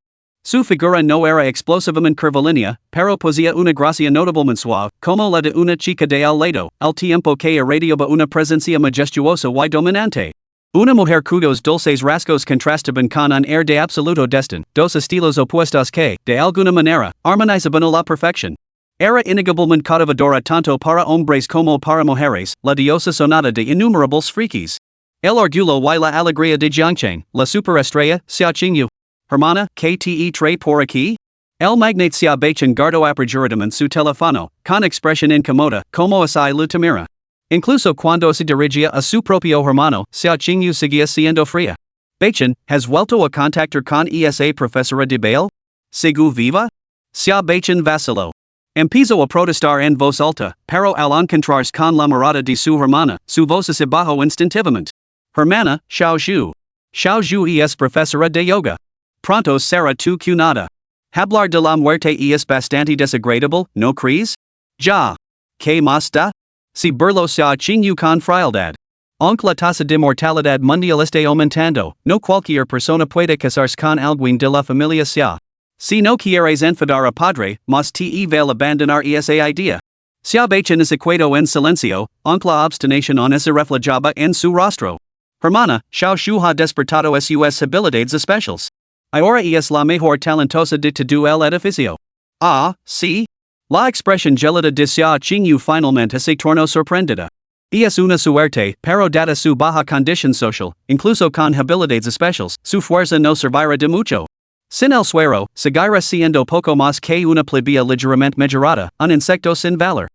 Su figura no era explosivamente curvilínea, pero poseía una gracia notablemente suave, como la de una chica de al lado, al tiempo que irradiaba una presencia majestuosa y dominante. Una mujer cuyos dulces rasgos contrastaban con un air de absoluto destino, dos estilos opuestos que, de alguna manera, armonizaban a la perfección. Era innegablemente cautivadora tanto para hombres como para mujeres, la diosa sonata de innumerables frikis. El orgullo y la alegría de Jiangcheng, la superestrella, Xia Qingyu. Hermana, ¿qué te trae por aquí? El magnate Xia Beichen guardó apresuradamente su teléfono, con expresión incómoda, como así lo temía. Incluso cuando se dirigía a su propio hermano, Xia Qingyu seguía siendo fría. Beichen, ¿has vuelto a contactar con esa profesora de baile? ¿Sigue viva? Xia Beichen vaciló. Empezó a protestar en voz alta, pero al encontrarse con la mirada de su hermana, su voz se bajó instintivamente. Hermana, Xiao Zhu. Xiao Zhu es profesora de yoga. Pronto será tu cunada. Hablar de la muerte es bastante desagradable, ¿no crees? Ya. ¿Qué más da? Si burlo Xia Qingyu con frialdad. Aunque la tasa de mortalidad mundial esté aumentando, no cualquier persona puede casarse con alguien de la familia Xia. Si no quieres enfadar a padre, más te vale abandonar esa idea. Xia Beichen se quedó en silencio, aunque la obstinación se reflejaba en su rostro. Hermana, Xiao Zhu ha despertado sus habilidades especiales. Ahora es la mejor talentosa de todo el edificio. Ah, sí. La expresión gelada de Xia Qingyu finalmente se tornó sorprendida. Es una suerte, pero dada su baja condición social, incluso con habilidades especiales, su fuerza no servirá de mucho. Sin el suero, seguirá siendo poco más que una plebea ligeramente mejorada, un insecto sin valor.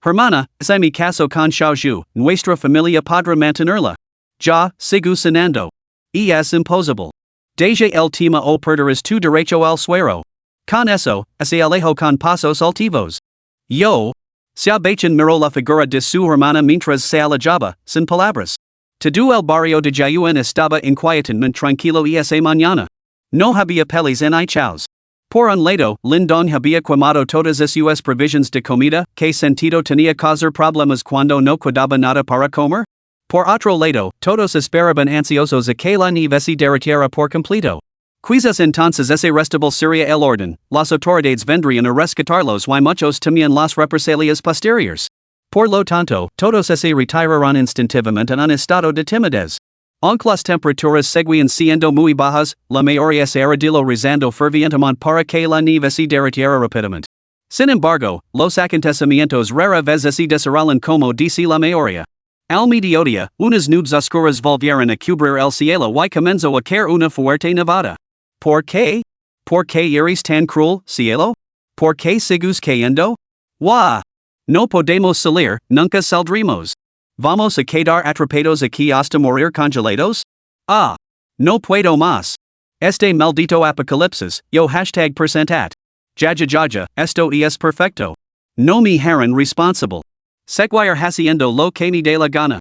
Hermana, es mi caso con Xiao Zhu, nuestra familia podrá mantenerla. Ya, sigo cenando. Es imposible. Deja el tema o perderás tu derecho al suero. Con eso, se alejó con pasos altivos. Yo. Xia Beichen miró la figura de su hermana mientras se alejaba, sin palabras. Todo el barrio de Jiayuan estaba inquietantemente tranquilo esa mañana. No había pelis en chaos. Por un lado, Lindon había quemado todas sus provisions de comida, ¿qué sentido tenía causar problemas cuando no quedaba nada para comer? Por otro lado, todos esperaban ansiosos a que la nieve se derritiera por completo. Quizás entonces ese restable sería el orden, las autoridades vendrían a rescatarlos y muchos temían las represalias posteriores. Por lo tanto, todos se retiraron instintivamente en un estado de timidez. Aunque las temperaturas seguían siendo muy bajas, la mayoría se arrodilló rezando fervientemente para que la nieve se derritiera rápidamente. Sin embargo, los acontecimientos rara vez se desarrollan como dice la mayoría. Al mediodía, unas nubes oscuras volvieron a cubrir el cielo y comenzó a caer una fuerte nevada. ¿Por qué? ¿Por qué eres tan cruel, cielo? ¿Por qué sigues cayendo? ¡Wah! No podemos salir, nunca saldremos. ¿Vamos a quedar atrapados aquí hasta morir congelados? Ah! No puedo más. Este maldito apocalipsis, yo #percentat. Jaja jaja, esto es perfecto. No me harán responsible. Seguir haciendo lo que me de la gana.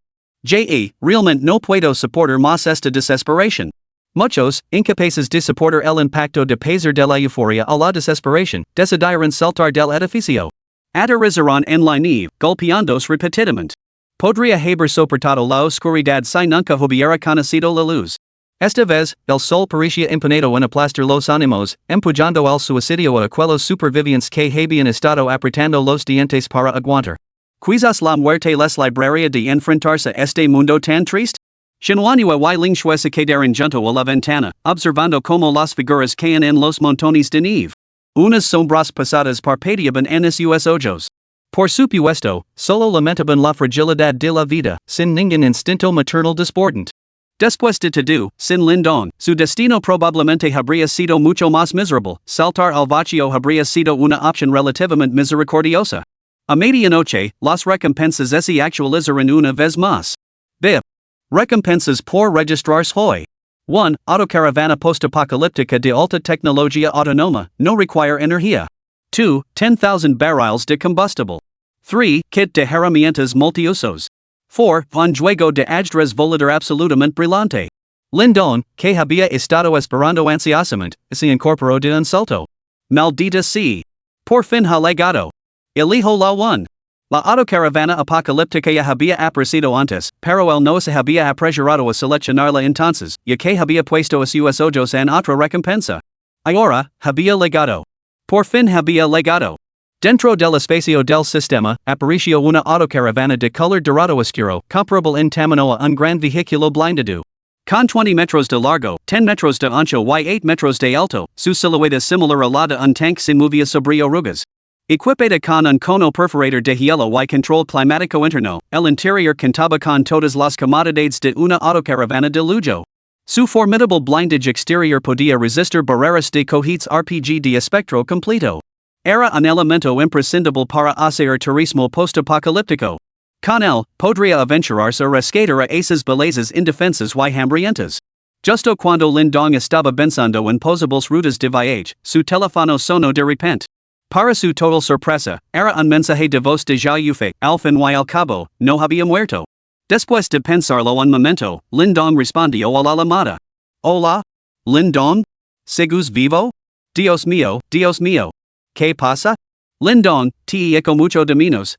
Realmente no puedo soportar más esta desesperación. Muchos, incapaces de soportar el impacto de pasar de la euforia a la desesperación, decidieron saltar del edificio. Aterrizarán en la nieve, golpeándose repetidamente. Podría haber soportado la oscuridad si nunca hubiera conocido la luz. Esta vez, el sol parecía empeñado en aplastar los ánimos, empujando al suicidio a aquellos supervivientes que habían estado apretando los dientes para aguantar. Quizás la muerte les libraría de enfrentarse a este mundo tan triste? Xinhuanhua y Lingxue se quedaron junto a la ventana, observando cómo las figuras caen en los montones de nieve. Unas sombras pesadas parpadeaban en sus ojos. Por supuesto, solo lamentaban la fragilidad de la vida, sin ningún instinto maternal desbordante. Después de todo, sin Lindong, su destino probablemente habría sido mucho más miserable. Saltar al vacío habría sido una opción relativamente misericordiosa. A medianoche, las recompensas se actualizaron una vez más. B. Recompensas por registrarse hoy. 1. Autocaravana post-apocalíptica de alta tecnología autónoma, no require energía. 2. 10,000 barriles de combustible. 3. Kit de herramientas multiusos. 4. Un juego de ajedrez volador absolutamente brillante. Lindong, que había estado esperando ansiosamente, se incorporó de un salto. Maldita sea. Por fin ha llegado. Elijo la one. La autocaravana apocalíptica ya había aparecido antes, pero él no se había apresurado a seleccionarla entonces, ya que había puesto a sus ojos en otra recompensa. Ahora, había llegado. Por fin había llegado. Dentro del espacio del sistema, apareció una autocaravana de color dorado oscuro, comparable en tamaño a un gran vehículo blindado. Con 20 metros de largo, 10 metros de ancho y 8 metros de alto, su silueta similar a la de un tanque se movía sobre orugas. Equipada con un cono perforador de hielo y control climático interno, el interior contaba con todas las comodidades de una autocaravana de lujo. Su formidable blindage exterior podía resistir barreras de cohetes RPG de espectro completo. Era un elemento imprescindible para hacer turismo post-apocalíptico. Con él, podría aventurarse a rescatar a esas bellezas indefensas y hambrientas. Justo cuando Lindong estaba pensando en posibles rutas de viaje, su teléfono sonó de repente. Para su total sorpresa, era un mensaje de voz de Zhao Yufei. Al fin y al cabo, no había muerto. Después de pensarlo un momento, Lindong respondió a la llamada. Hola? Lindong? ¿Sigues vivo? Dios mío, Dios mío. ¿Qué pasa? Lindong, te echo mucho de menos,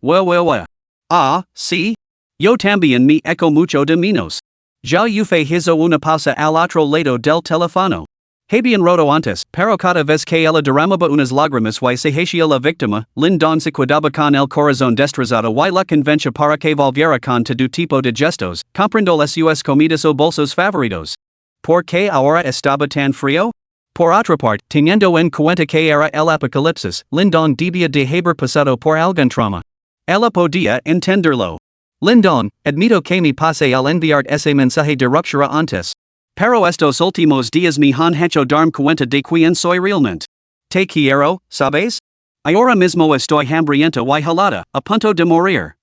well. Ah, sí? Yo también me echo mucho de menos. Zhao Yufei hizo una pausa al otro lado del teléfono. Habían roto antes, pero cada vez que ella derramaba unas lágrimas y se hacía la víctima, Lindong se cuidaba con el corazón destrozado y la convencia para que volviera con todo tipo de gestos, comprando sus comidas o bolsos favoritos. ¿Por qué ahora estaba tan frío? Por otra parte, teniendo en cuenta que era el apocalipsis, Lindong debía de haber pasado por algún trauma. Ella podía entenderlo. Lindong, admito que me pasé al enviar ese mensaje de ruptura antes. Pero estos últimos días me han hecho darme cuenta de quién soy realmente. Te quiero, ¿sabes? Ahora mismo estoy hambriento y helada, a punto de morir.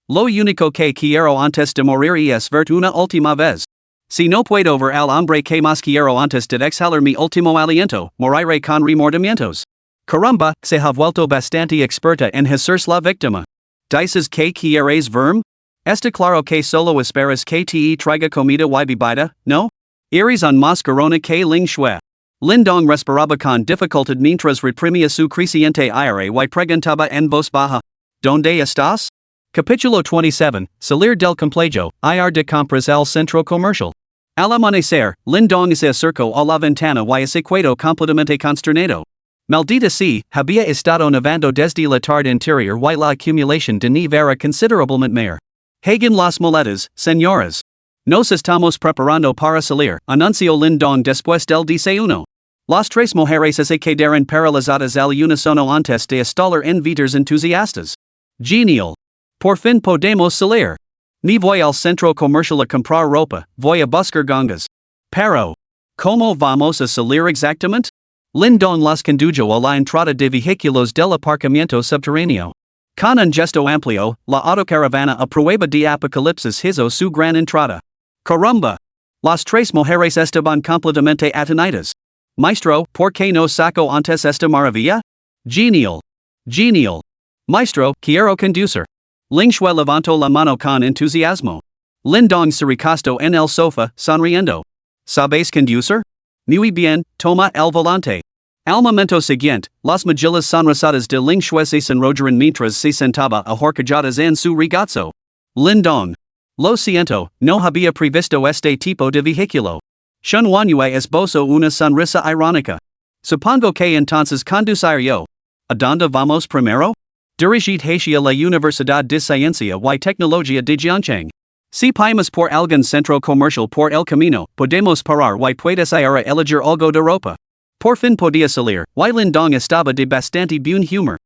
Lo único que quiero antes de morir es verte una última vez. Si no puedo ver al hombre que más quiero antes de exhalar mi último aliento, moriré con remordimientos. Caramba, se ha vuelto bastante experta en hacerse la víctima. ¿Dices que quieres verme? Está claro que solo esperas que te traiga comida y bebida, ¿no? Eres un más corona que Lingxue. Lindong respiraba con dificultad mientras reprimía su creciente aire y preguntaba en voz baja. ¿Dónde estás? Capítulo 27, Salir del complejo, ir de compras al centro comercial. Al amanecer, Lindong se acercó a la ventana y se quedó completamente consternado. Maldita sea, había estado nevando desde la tarde anterior y la acumulación de nieve era considerablemente mayor. Hagan las maletas, señoras. Nos estamos preparando para salir, anunció Lindong después del desayuno. Las tres mujeres se quedaron paralizadas al unísono antes de estallar en vidas entusiastas. Genial. Por fin podemos salir. Ni voy al centro comercial a comprar ropa, voy a buscar gangas. Pero, ¿cómo vamos a salir exactamente? Lindong las condujo a la entrada de vehículos del aparcamiento subterráneo. Con un gesto amplio, la autocaravana a prueba de Apocalipsis hizo su gran entrada. Caramba! Las tres mujeres estaban completamente atonidas. Maestro, ¿por qué no sacó antes esta maravilla? Genial. Genial. Maestro, quiero conducir. Lingshue levanto la mano con entusiasmo. Lindong se recostó en el sofá, sonriendo. ¿Sabes conducir? Muy bien, toma el volante. Al momento siguiente, las mejillas sonrosadas de Lingshue se sonrojaron mientras se sentaba a horcajadas en su regazo. Lindong. Lo siento, no había previsto este tipo de vehículo. Shunwanyue esbozo una sonrisa irónica. Supongo que entonces conducir yo. ¿A dónde vamos primero? Dirigid hacia la Universidad de Ciencia y Tecnología de Jiangcheng. Si podemos por algún centro comercial por el camino, podemos parar y puedes ir a elegir algo de ropa. Por fin podía salir, y Lindong estaba de bastante buen humor.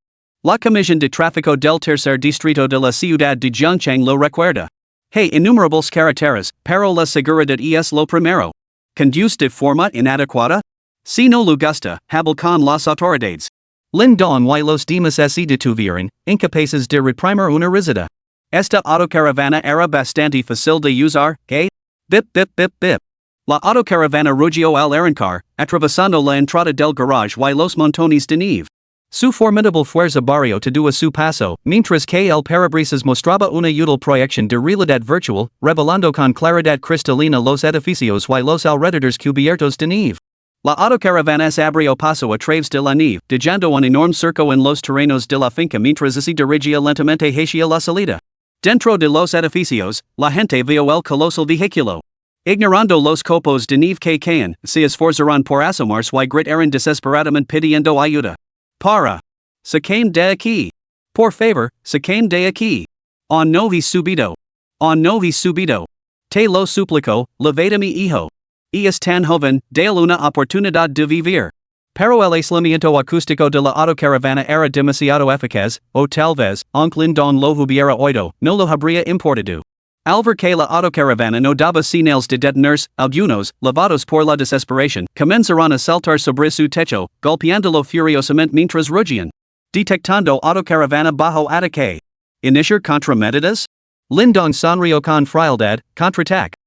La comisión de tráfico del tercer distrito de la ciudad de Jiangcheng lo recuerda. Hay innumerables carreteras, pero la seguridad es lo primero. ¿Conduce de forma inadecuada? Si no lo gusta, habla con las autoridades. Lindong y los demás se detuvieron, incapaces de reprimir una risita. Esta autocaravana era bastante fácil de usar, ¿eh? Bip bip bip bip. La autocaravana rugió al arrancar, atravesando la entrada del garage y los montones de nieve. Su formidable fuerza barrio todo a su paso, mientras que el parabrisas mostraba una útil proyección de realidad virtual, revelando con claridad cristalina los edificios y los alrededores cubiertos de nieve. La autocaravana se abrió paso a través de la nieve, dejando un enorme surco en los terrenos de la finca mientras se dirigía lentamente hacia la salida. Dentro de los edificios, la gente vio el colosal vehículo. Ignorando los copos de nieve que caen, se esforzaron por asomarse y gritaron desesperadamente pidiendo ayuda. Para. Sacame de aquí. Por favor, sacame de aquí. On no vi subido. On no vi subido. Te lo suplico, levada mi hijo. Y es tan joven, dale una oportunidad de vivir. Pero el aislamiento acústico de la autocaravana era demasiado eficaz, o tal vez, aunque Lindong lo hubiera oído, no lo habría importado. Al ver que la autocaravana no daba señales de detenerse, algunos, lavados por la desesperación, comenzaron a saltar sobre su techo, golpeándolo furiosamente mientras rugían. Detectando autocaravana bajo ataque. Iniciar contramedidas? Lindong sonrió con frialdad, contraataque.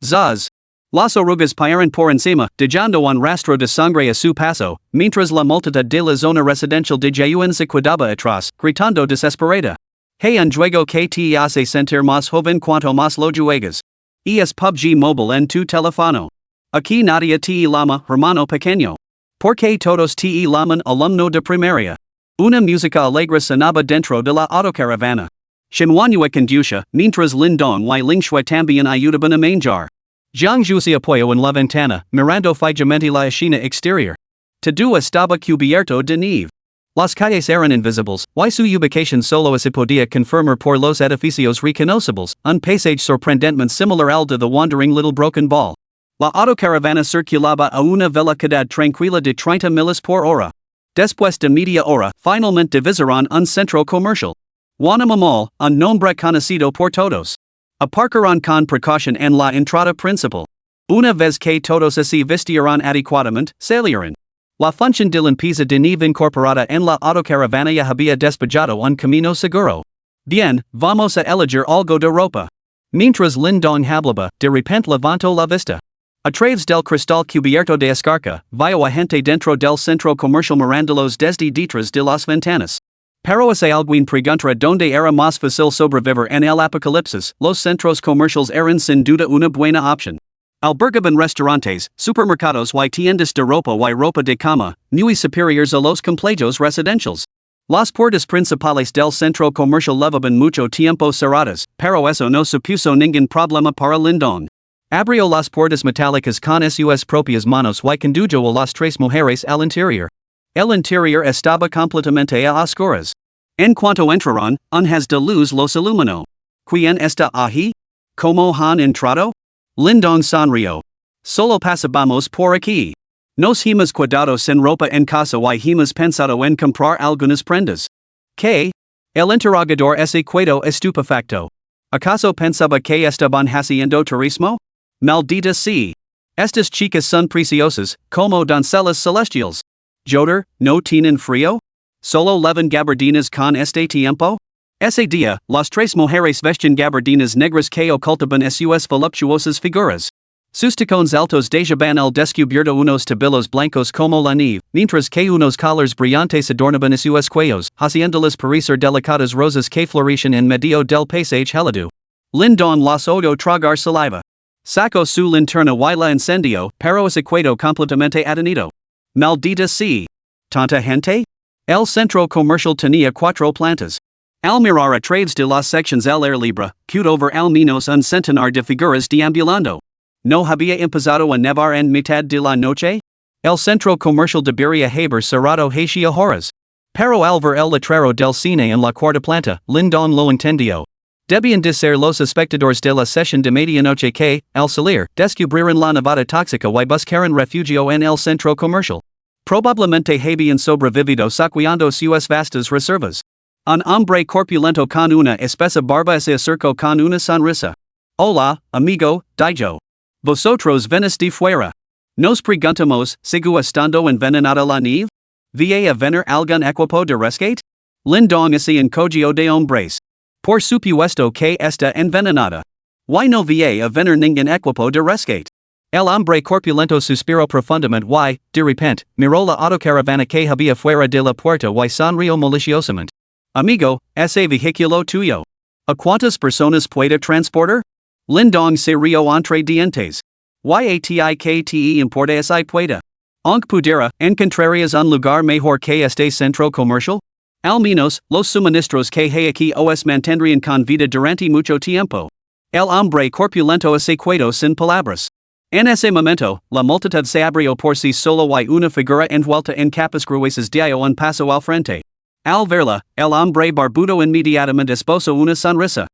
Zaz. Las orugas pasaron por encima, dejando un rastro de sangre a su paso, mientras la multitud de la zona residencial de Jayuan se quedaba atrás, gritando desesperada. Hay un juego que te hace sentir más joven cuanto más lo juegas. Es PUBG Mobile en tu teléfono. Aquí nadie te llama hermano pequeño. Porque todos te llaman alumno de primaria. Una música alegre sonaba dentro de la autocaravana. Shinwanyue conduce, mientras Lindong y Lingshue también ayudaban a manjar. Jiangju se apoyó en la ventana, mirando fijamente la escena exterior. Todo estaba cubierto de nieve. Las calles eran invisibles, y su ubicación solo se podía confirmar por los edificios reconocibles, un paisaje sorprendentemente similar al de The Wandering Little Broken Ball. La autocaravana circulaba a una velocidad tranquila de 30 millas por hora. Después de media hora, finalmente divisaron un centro comercial. Wanama Mall, un nombre conocido por todos. Aparcaron con precaución en la entrada principal. Una vez que todos se vistieron adecuadamente, salieron. La función de limpieza de nieve incorporada en la autocaravana ya había despejado un camino seguro. Bien, vamos a elegir algo de ropa. Mientras Lindong hablaba, de repente levantó la vista. A través del cristal cubierto de escarcha, vio a gente dentro del centro comercial mirándolos desde detrás de las ventanas. Pero hace alguien pregunta donde era más fácil sobrevivir en el apocalipsis, los centros comerciales eran sin duda una buena opción. Albergaban restaurantes, supermercados y tiendas de ropa y ropa de cama, muy superiores a los complejos residenciales. Las puertas principales del centro comercial llevaban mucho tiempo cerradas, pero eso no supuso ningún problema para Lindong. Abrió las puertas metálicas con sus propias manos y condujo a las tres mujeres al interior. El interior estaba completamente a oscuras. En cuanto entraron, un haz de luz los iluminó. ¿Quién está ahí? ¿Cómo han entrado? Lindong sonrió. Solo pasamos por aquí. Nos hemos quedado sin ropa en casa y hemos pensado en comprar algunas prendas. ¿Qué? El interrogador se quedó estupefacto. ¿Acaso pensaba que estaban haciendo turismo? Maldita sea. Estas chicas son preciosas, como doncellas celestiales. Joder, ¿no tienen frío? ¿Solo llevan gabardinas con este tiempo? Ese día, las tres mujeres vestían gabardinas negras que ocultaban sus voluptuosas figuras. Sus tacones altos dejaban al descubierto unos tabillos blancos como la nieve, mientras que unos collars brillantes adornaban sus cuellos, haciéndolas parecer delicadas rosas que florecen en medio del paisaje helado. Lindon las oyó tragar saliva. Sacó su linterna y la encendió, pero ese cuello completamente adornido. Maldita sea. ¿Tanta gente? El centro comercial tenía 4 plantas. Al mirar a través de las secciones al aire libre, pude ver al menos un centenar de figuras deambulando. ¿No había empezado a nevar en mitad de la noche? El centro comercial debería haber cerrado hacia horas. Pero al ver el letrero del cine en la cuarta planta, Lindon lo entendió. Debían de ser los espectadores de la sesión de medianoche que, al salir, descubrieron la nevada tóxica y buscaron refugio en el centro comercial. Probablemente habían sobrevivido saqueando sus vastas reservas. Un hombre corpulento con una espesa barba se acercó con una sonrisa. Hola, amigo, dijo. Vosotros venís de fuera. Nos preguntamos, ¿sigue estando envenenada la nieve? ¿Va a venir algún equipo de rescate? Lindon se encogió de hombres. Por supuesto que está envenenada. ¿Why no va a venir ningún equipo de rescate? El hombre corpulento suspiró profundamente y, de repente, miró la autocaravana que había fuera de la puerta y sonrió maliciosamente. Amigo, ese vehículo tuyo. ¿A cuántas personas puede transportar? Lindong se rió entre dientes. Yatikte importa ese pueda. Aunque pudiera, ¿encontrarías un lugar mejor que este centro comercial? Al menos, los suministros que hay aquí os mantendrían con vida durante mucho tiempo. El hombre corpulento se quedó sin palabras. En ese momento, la multitud se abrió por sí solo y una figura envuelta en capas gruesas dio un paso al frente. Al verla, el hombre barbudo inmediatamente esbozó una sonrisa.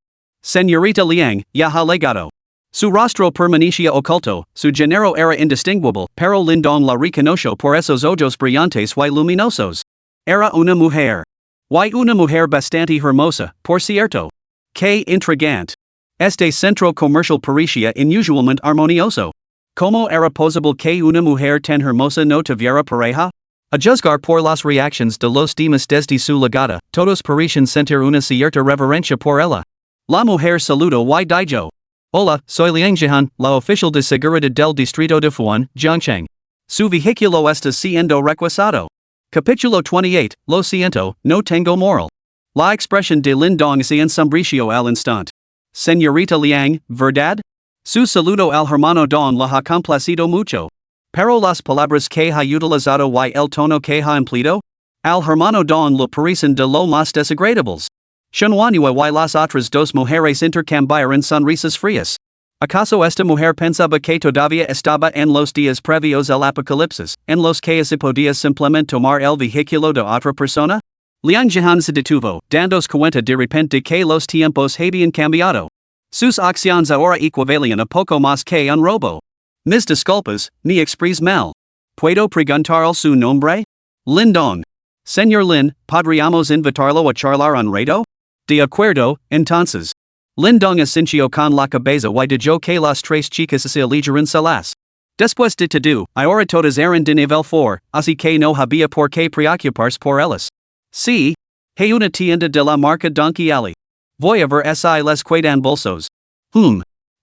Señorita Liang, ya ha llegado. Su rostro permanecía oculto, su género era indistinguible, pero Lindong la reconoció por esos ojos brillantes y luminosos. Era una mujer. Y una mujer bastante hermosa, por cierto. Qué intrigante. Este centro comercial parecía inusualmente armonioso. ¿Cómo era posible que una mujer tan hermosa no tuviera pareja? A juzgar por las reacciones de los demás desde su llegada, todos parecían sentir una cierta reverencia por ella. La mujer saludó y dijo. Hola, soy Liang Jihan, la oficial de seguridad del distrito de Fuan, Jiangcheng. Su vehículo está siendo requisado. Capítulo 28, Lo siento, no tengo moral. La expresión de Lindong se ensombreció al instante. Señorita Liang, ¿verdad? Su saludo al hermano Don la ha complacido mucho. Pero las palabras que ha utilizado y el tono que ha empleado, al hermano Don lo parecen de lo más desagradables. Shenhuanua y las otras dos mujeres intercambiaron sonrisas frías. ¿Acaso esta mujer pensaba que todavía estaba en los días previos al Apocalipsis, en los que se podía simplemente tomar el vehículo de otra persona? Liang Jihan se detuvo, dándose cuenta de repente que los tiempos habían cambiado. Sus acciones ahora equivalían a poco más que un robo. Mis disculpas, me express mal. ¿Puedo preguntar su nombre? Lindong. Señor Lin, ¿podríamos invitarlo a charlar un rato? De acuerdo, entonces. Lindong asintió con la cabeza y dijo que las tres chicas se alejaron solas. Después de todo, ahora todas eran de nivel 4, así que no había por qué preocuparse por ellas. Sí. Hay una tienda de la marca Donkey Alley. Voy a ver si les quedan bolsos.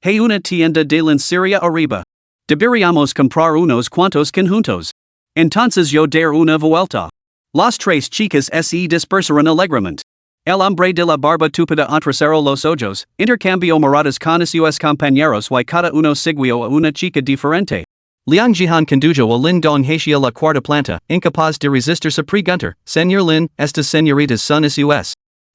Hay una tienda de lencería arriba. Deberíamos comprar unos cuantos conjuntos. Entonces yo dar una vuelta. Las tres chicas se dispersaron alegremente. El hombre de la barba tupida entrecerró los ojos, intercambió miradas con sus compañeros y cada uno siguió a una chica diferente. Liang Jihan condujo a Lindong hacia la cuarta planta, incapaz de resistirse preguntar, Señor Lin, estas señoritas son sus.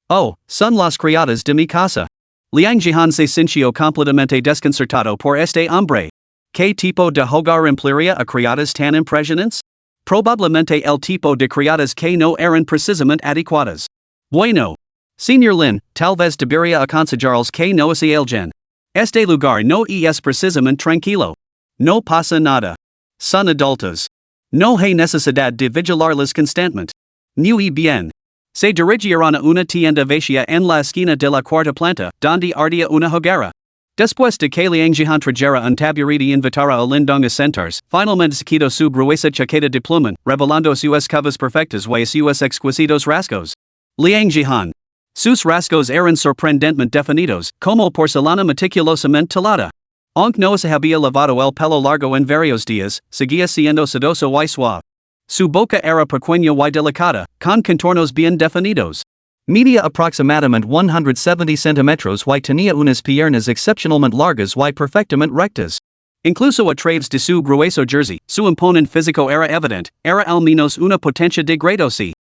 Oh, son las criadas de mi casa. Liang Jihan se sintió completamente desconcertado por este hombre. ¿Qué tipo de hogar emplearía a criadas tan impresionantes? Probablemente el tipo de criadas que no eran precisamente adecuadas. Bueno. Señor Lin, tal vez debería aconsejarles que no se alejen. Este lugar no es precisamente tranquilo. No pasa nada. Son adultos. No hay necesidad de vigilarles constantemente. Muy bien. Se dirigieron a una tienda vacía en la esquina de la cuarta planta, donde ardía una hoguera. Después de que Liangjihan trajera un taburete invitara a Lindong a sentarse, finalmente se quitó su gruesa chaqueta de pluma, revelando sus curvas perfectas y sus exquisitos rasgos. Liangjihan. Sus rasgos eran sorprendentemente definidos, como porcelana meticulosamente talada. Aunque no se había lavado el pelo largo en varios días, seguía siendo sedoso y suave. Su boca era pequeña y delicada, con contornos bien definidos. Media aproximadamente 170 centímetros y tenía unas piernas excepcionalmente largas y perfectamente rectas. Incluso a través de su grueso jersey, su imponente físico era evidente, era al menos una potencia de grado C.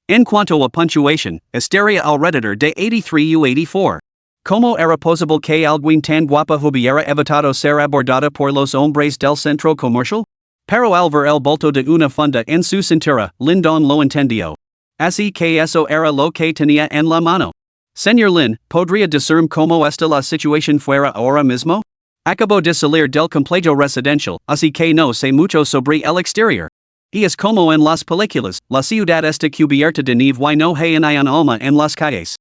En cuanto a puntuación, estaría alrededor de 83 u 84. Como era posible que alguien tan guapa hubiera evitado ser abordada por los hombres del centro comercial? Pero al ver el bulto de una funda en su cintura, Lindon lo entendió. Así que eso era lo que tenía en la mano. Señor Lin, ¿podría decirme cómo está la situación fuera ahora mismo? Acabo de salir del complejo residencial, así que no sé mucho sobre el exterior. Y es como en las películas, la ciudad está cubierta de nieve y no hay un alma en las calles.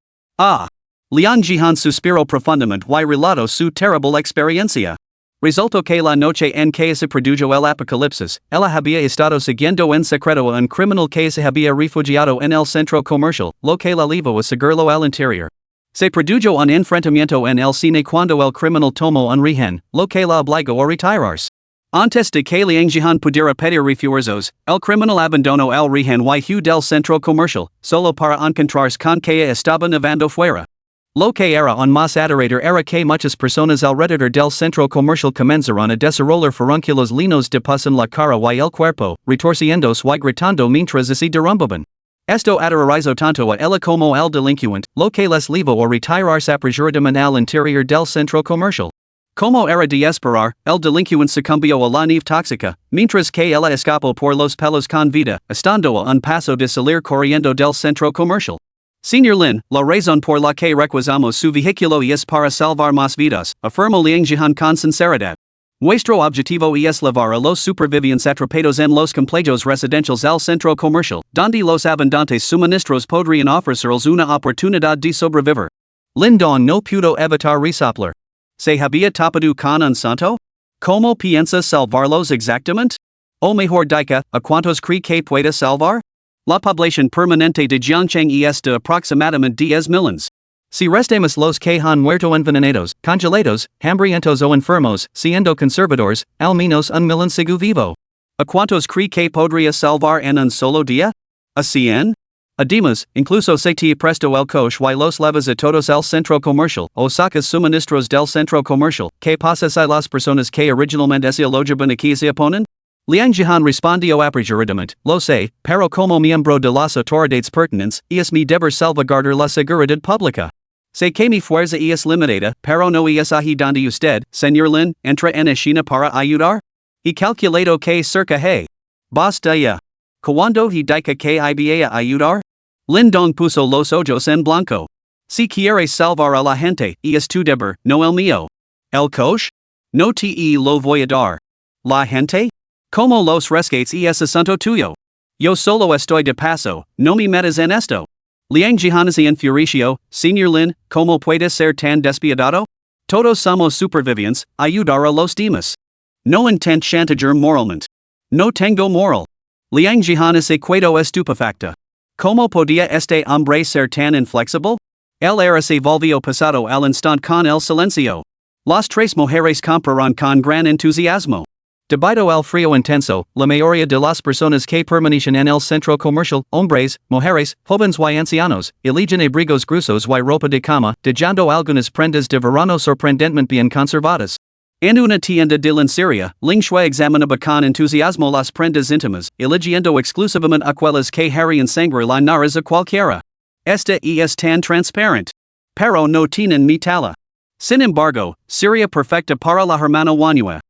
Liangjihan suspiró profundamente y relató su terrible experiencia. Resultó que la noche en que se produjo el Apocalipsis, ella había estado siguiendo en secreto a un criminal que se había refugiado en el centro comercial, lo que la llevó a seguirlo al interior. Se produjo un enfrentamiento en el cine cuando el criminal tomó un rehén, lo que la obligó a retirarse. Antes de que Liangjihan pudiera pedir refuerzos, el criminal abandonó el rehén y huyó del centro comercial, solo para encontrarse con que estaba nevando fuera. Lo que era aún más aterrador era que muchas personas alrededor del centro comercial comenzaron a desarrollar furúnculos llenos de pus en la cara y el cuerpo, retorciéndose y gritando mientras se derrumbaban. Esto aterrorizó tanto a ella como al delincuente, lo que les llevó a retirarse apresuradamente al interior del centro comercial. Como era de esperar, el delincuente sucumbió a la nieve tóxica, mientras que ella escapó por los pelos con vida, estando a un paso de salir corriendo del centro comercial. Señor Lin, la razón por la que requisamos su vehículo es para salvar más vidas, afirmó Liangjihan con sinceridad. Nuestro objetivo es llevar a los supervivientes atrapados en los complejos residenciales al centro comercial, donde los abundantes suministros podrían ofrecerles una oportunidad de sobrevivir. Lindon no pudo evitar resoplar. ¿Se había tapado con un santo? ¿Cómo piensa salvarlos exactamente? O mejor dica, ¿a cuántos cree que pueda salvar? La población permanente de Jiangcheng es de aproximadamente 10 millones. Si restamos los que han muerto envenenados, congelados, hambrientos o enfermos, siendo conservadores, al menos 1 millón sigue vivo. ¿A cuántos cree que podría salvar en un solo día? ¿A 100? Además, incluso se te presto el coche y los llevas a todos el centro comercial, o sacas suministros del centro comercial, ¿qué pasa si las personas que originalmente se alojaban aquí se oponen? Liangjihan respondió apresuradamente, lo sé, pero como miembro de las autoridades pertinentes, es mi deber salvaguardar la seguridad pública. Sé que mi fuerza es limitada, pero no es ahí donde usted, señor Lin, entra en escena para ayudar? Y calculado que cerca hay. Basta ya. Cuando he dicho que iba a ayudar? Lindong puso los ojos en blanco. Si quieres salvar a la gente, es tu deber, no el mío. ¿El coche? No te lo voy a dar. ¿La gente? Como los rescates es asunto tuyo. Yo solo estoy de paso, no me metas en esto. Liangjihan se enfureció, señor Lin, ¿cómo puede ser tan despiadado? Todos somos supervivientes, ayudar a los demás. No intento chantajear moralmente. No tengo moral. Liangjihan se quedó estupefacta. ¿Cómo podía este hombre ser tan inflexible? El era se volvió pasado al instante con el silencio. Las tres mujeres compraron con gran entusiasmo. Debido al frío intenso, la mayoría de las personas que permanecen en el centro comercial, hombres, mujeres, jóvenes y ancianos, eligen abrigos gruesos y ropa de cama, dejando algunas prendas de verano sorprendentemente bien conservadas. En una tienda de lencería, Ling Shui examinaba con entusiasmo las prendas íntimas, eligiendo exclusivamente aquellas que harían sangrar la nariz a cualquiera. Esta es tan transparente. Pero no tienen metala. Sin embargo, sería perfecta para la hermana Manhwa.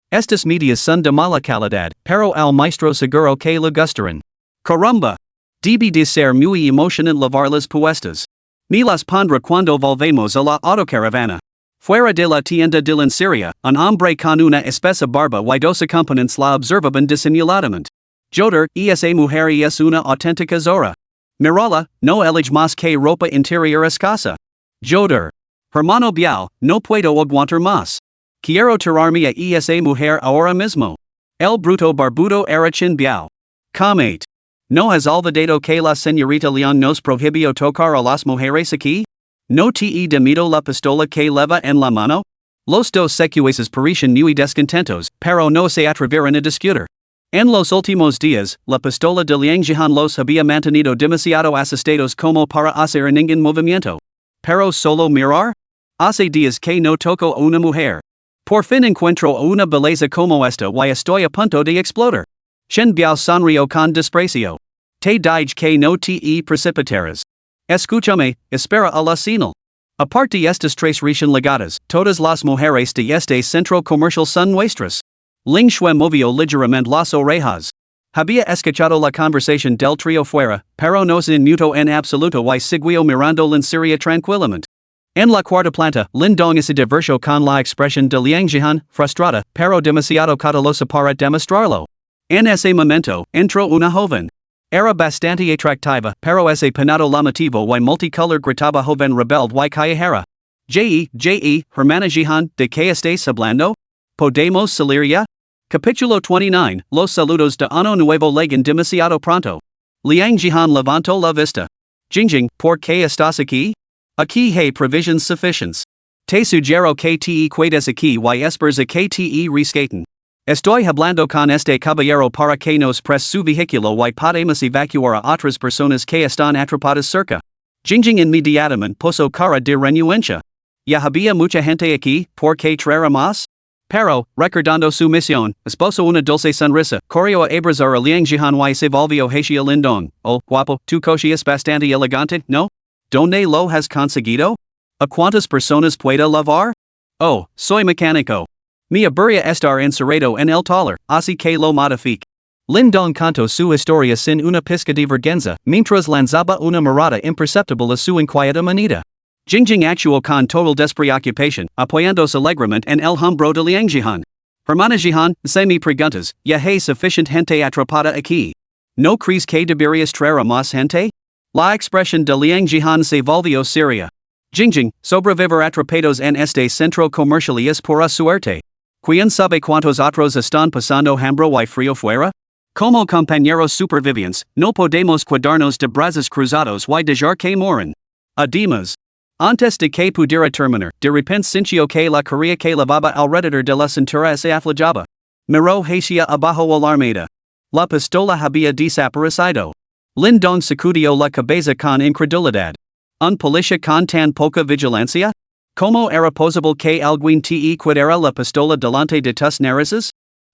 Estas medias son de mala calidad, pero al maestro seguro que le gustarán. Caramba! Debe de ser muy emocionante lavarlas puestas. Me las pondré cuando volvemos a la autocaravana. Fuera de la tienda de lencería, un hombre con una espesa barba y dos acompañantes la observaban disimuladamente. Joder, esa mujer es una auténtica zorra. Mirala, no elige mas que ropa interior escasa. Joder. Hermano Biao, no puedo aguantar más. Quiero tirarme a esa mujer ahora mismo. El bruto barbudo era chin Biao. Comate. ¿No has olvidado que la señorita León nos prohibió tocar a las mujeres aquí? ¿No te he dado la pistola que leva en la mano? Los dos secuaces parecen muy descontentos, pero no se atrevieron a discutir. En los últimos días, la pistola de Liang Jihan los había mantenido demasiado asustados como para hacer ningún movimiento. Pero solo mirar? Hace días que no toco a una mujer. Por fin encuentro a una belleza como esta y estoy a punto de explotar. Shen Biao sonrió con desprecio. Te dije que no te precipitaras. Escúchame, espera a la señal. Aparte de estas tres recién ligadas, todas las mujeres de este centro comercial son nuestras. Ling Shui movió ligeramente las orejas. Había escuchado la conversación del trío fuera, pero no se inmutó en absoluto y siguió mirando la serie tranquilamente. En la cuarta planta, Lin Dong se diversió con la expresión de Liang Jihan, frustrada, pero demasiado cautelosa para demostrarlo. En ese momento, entró una joven. Era bastante atractiva, pero ese peinado llamativo y multicolor gritaba joven rebelde y callejera. Hermana Jihan, ¿de qué estáis hablando? ¿Podemos salir ya? Capítulo 29, los saludos de Ano Nuevo llegan demasiado pronto. Liang Jihan levantó la vista. Jingjing, ¿por qué estás aquí? Aquí hay provisions suficientes. Te sugiero que te quedes aquí y esperes a que te rescaten. Estoy hablando con este caballero para que nos preste su vehículo y podemos evacuar a otras personas que están atrapadas cerca. Jingjing inmediatamente puso cara de renuencia. Ya había mucha gente aquí, ¿por qué traer más? Pero, recordando su misión, esposo una dulce sonrisa, corrió a abrazar a Liang Jihan y se volvió hacia Lindong. Oh, guapo, tu coche es bastante elegante, ¿no? ¿Dónde lo has conseguido? ¿A cuántas personas puedo lavar? Oh, soy mecánico. Me aburría estar encerrado en el taller, así que lo modifique. Lindong contó su historia sin una pizca de vergüenza, mientras lanzaba una mirada imperceptible a su inquieta manita. Jingjing actuó con total despreocupación, apoyándose alegremente en el hombro de Liang Jihan. Hermana Jihan, se me preguntas, ¿ya hay suficiente gente atrapada aquí? ¿No crees que deberías traer a más gente? La expresión de Liang Jihan se volvió seria. Jingjing, sobrevivir atrapados en este centro comercial es pura suerte. ¿Quién sabe cuántos otros están pasando hambre y frío fuera? Como compañeros supervivientes, no podemos quedarnos de brazos cruzados y dejar que moran. Además, antes de que pudiera terminar, de repente sintió que la correa que lavaba alrededor de la cintura se aflojaba. Miró hacia abajo alarmada. La pistola había desaparecido. Lindong sacudió la cabeza con incredulidad. ¿Un policía con tan poca vigilancia? ¿Cómo era posible que alguien te quedara la pistola delante de tus narices?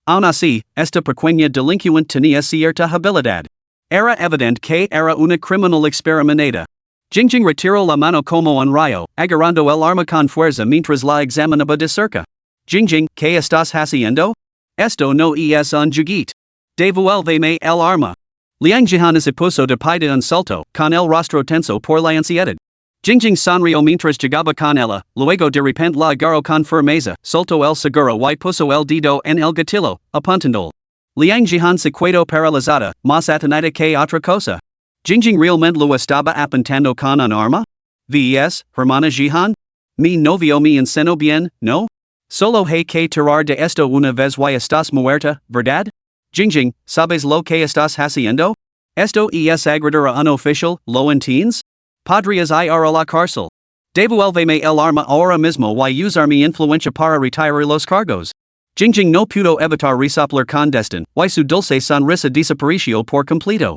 Aun así, esta pequeña delincuente tenía cierta habilidad. Era evidente que era una criminal experimentada. Jingjing retiró la mano como un rayo, agarrando el arma con fuerza mientras la examinaba de cerca. Jingjing, ¿qué estás haciendo? Esto no es un juguete. Devuélveme el arma. Liang Jihan se puso de pie de un salto, con el rostro tenso por la ansiedad. Jingjing sonrió mientras llegaba con ella, luego de repente la agarró con firmeza, soltó el seguro y puso el dedo en el gatillo, apuntando. Liang Jihan se quedó paralizada, más atonida que otra cosa. Jingjing realmente lo estaba apuntando con un arma? ¿Ves, hermana Jihan? Mi novio me enseñó bien, ¿no? Solo hay que tirar de esto una vez y estás muerta, ¿verdad? Jingjing, ¿sabes lo que estás haciendo? Esto es agredir a un oficial, ¿lo entiendes? Podrías ir a la cárcel. Devuélveme el arma ahora mismo y usar mi influencia para retirar los cargos. Jingjing no pudo evitar resoplar con desdén, y su dulce sonrisa desapareció por completo.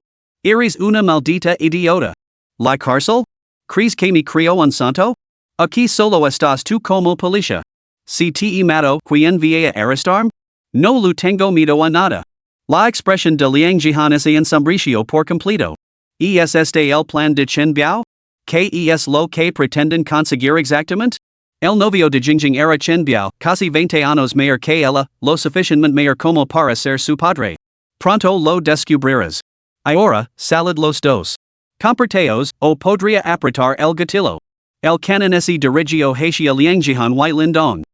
Eres una maldita idiota. ¿La cárcel? ¿Crees que me crió un santo? Aquí solo estás tú como policía. Si te mato, ¿quién va a arrestarme? No lo tengo miedo a nada. La expresión de Liang Jihan se ensombreció por completo. ¿Es este el plan de Chen Biao? ¿Qué es lo que pretenden conseguir exactamente? El novio de Jingjing era Chen Biao, casi 20 años mayor que ella, lo suficientemente mayor como para ser su padre. Pronto lo descubrirás. Ahora, salad los dos. Comparteos, o podría apretar el gatillo. El canon se dirigió hacia Liang Jihan y Lindong.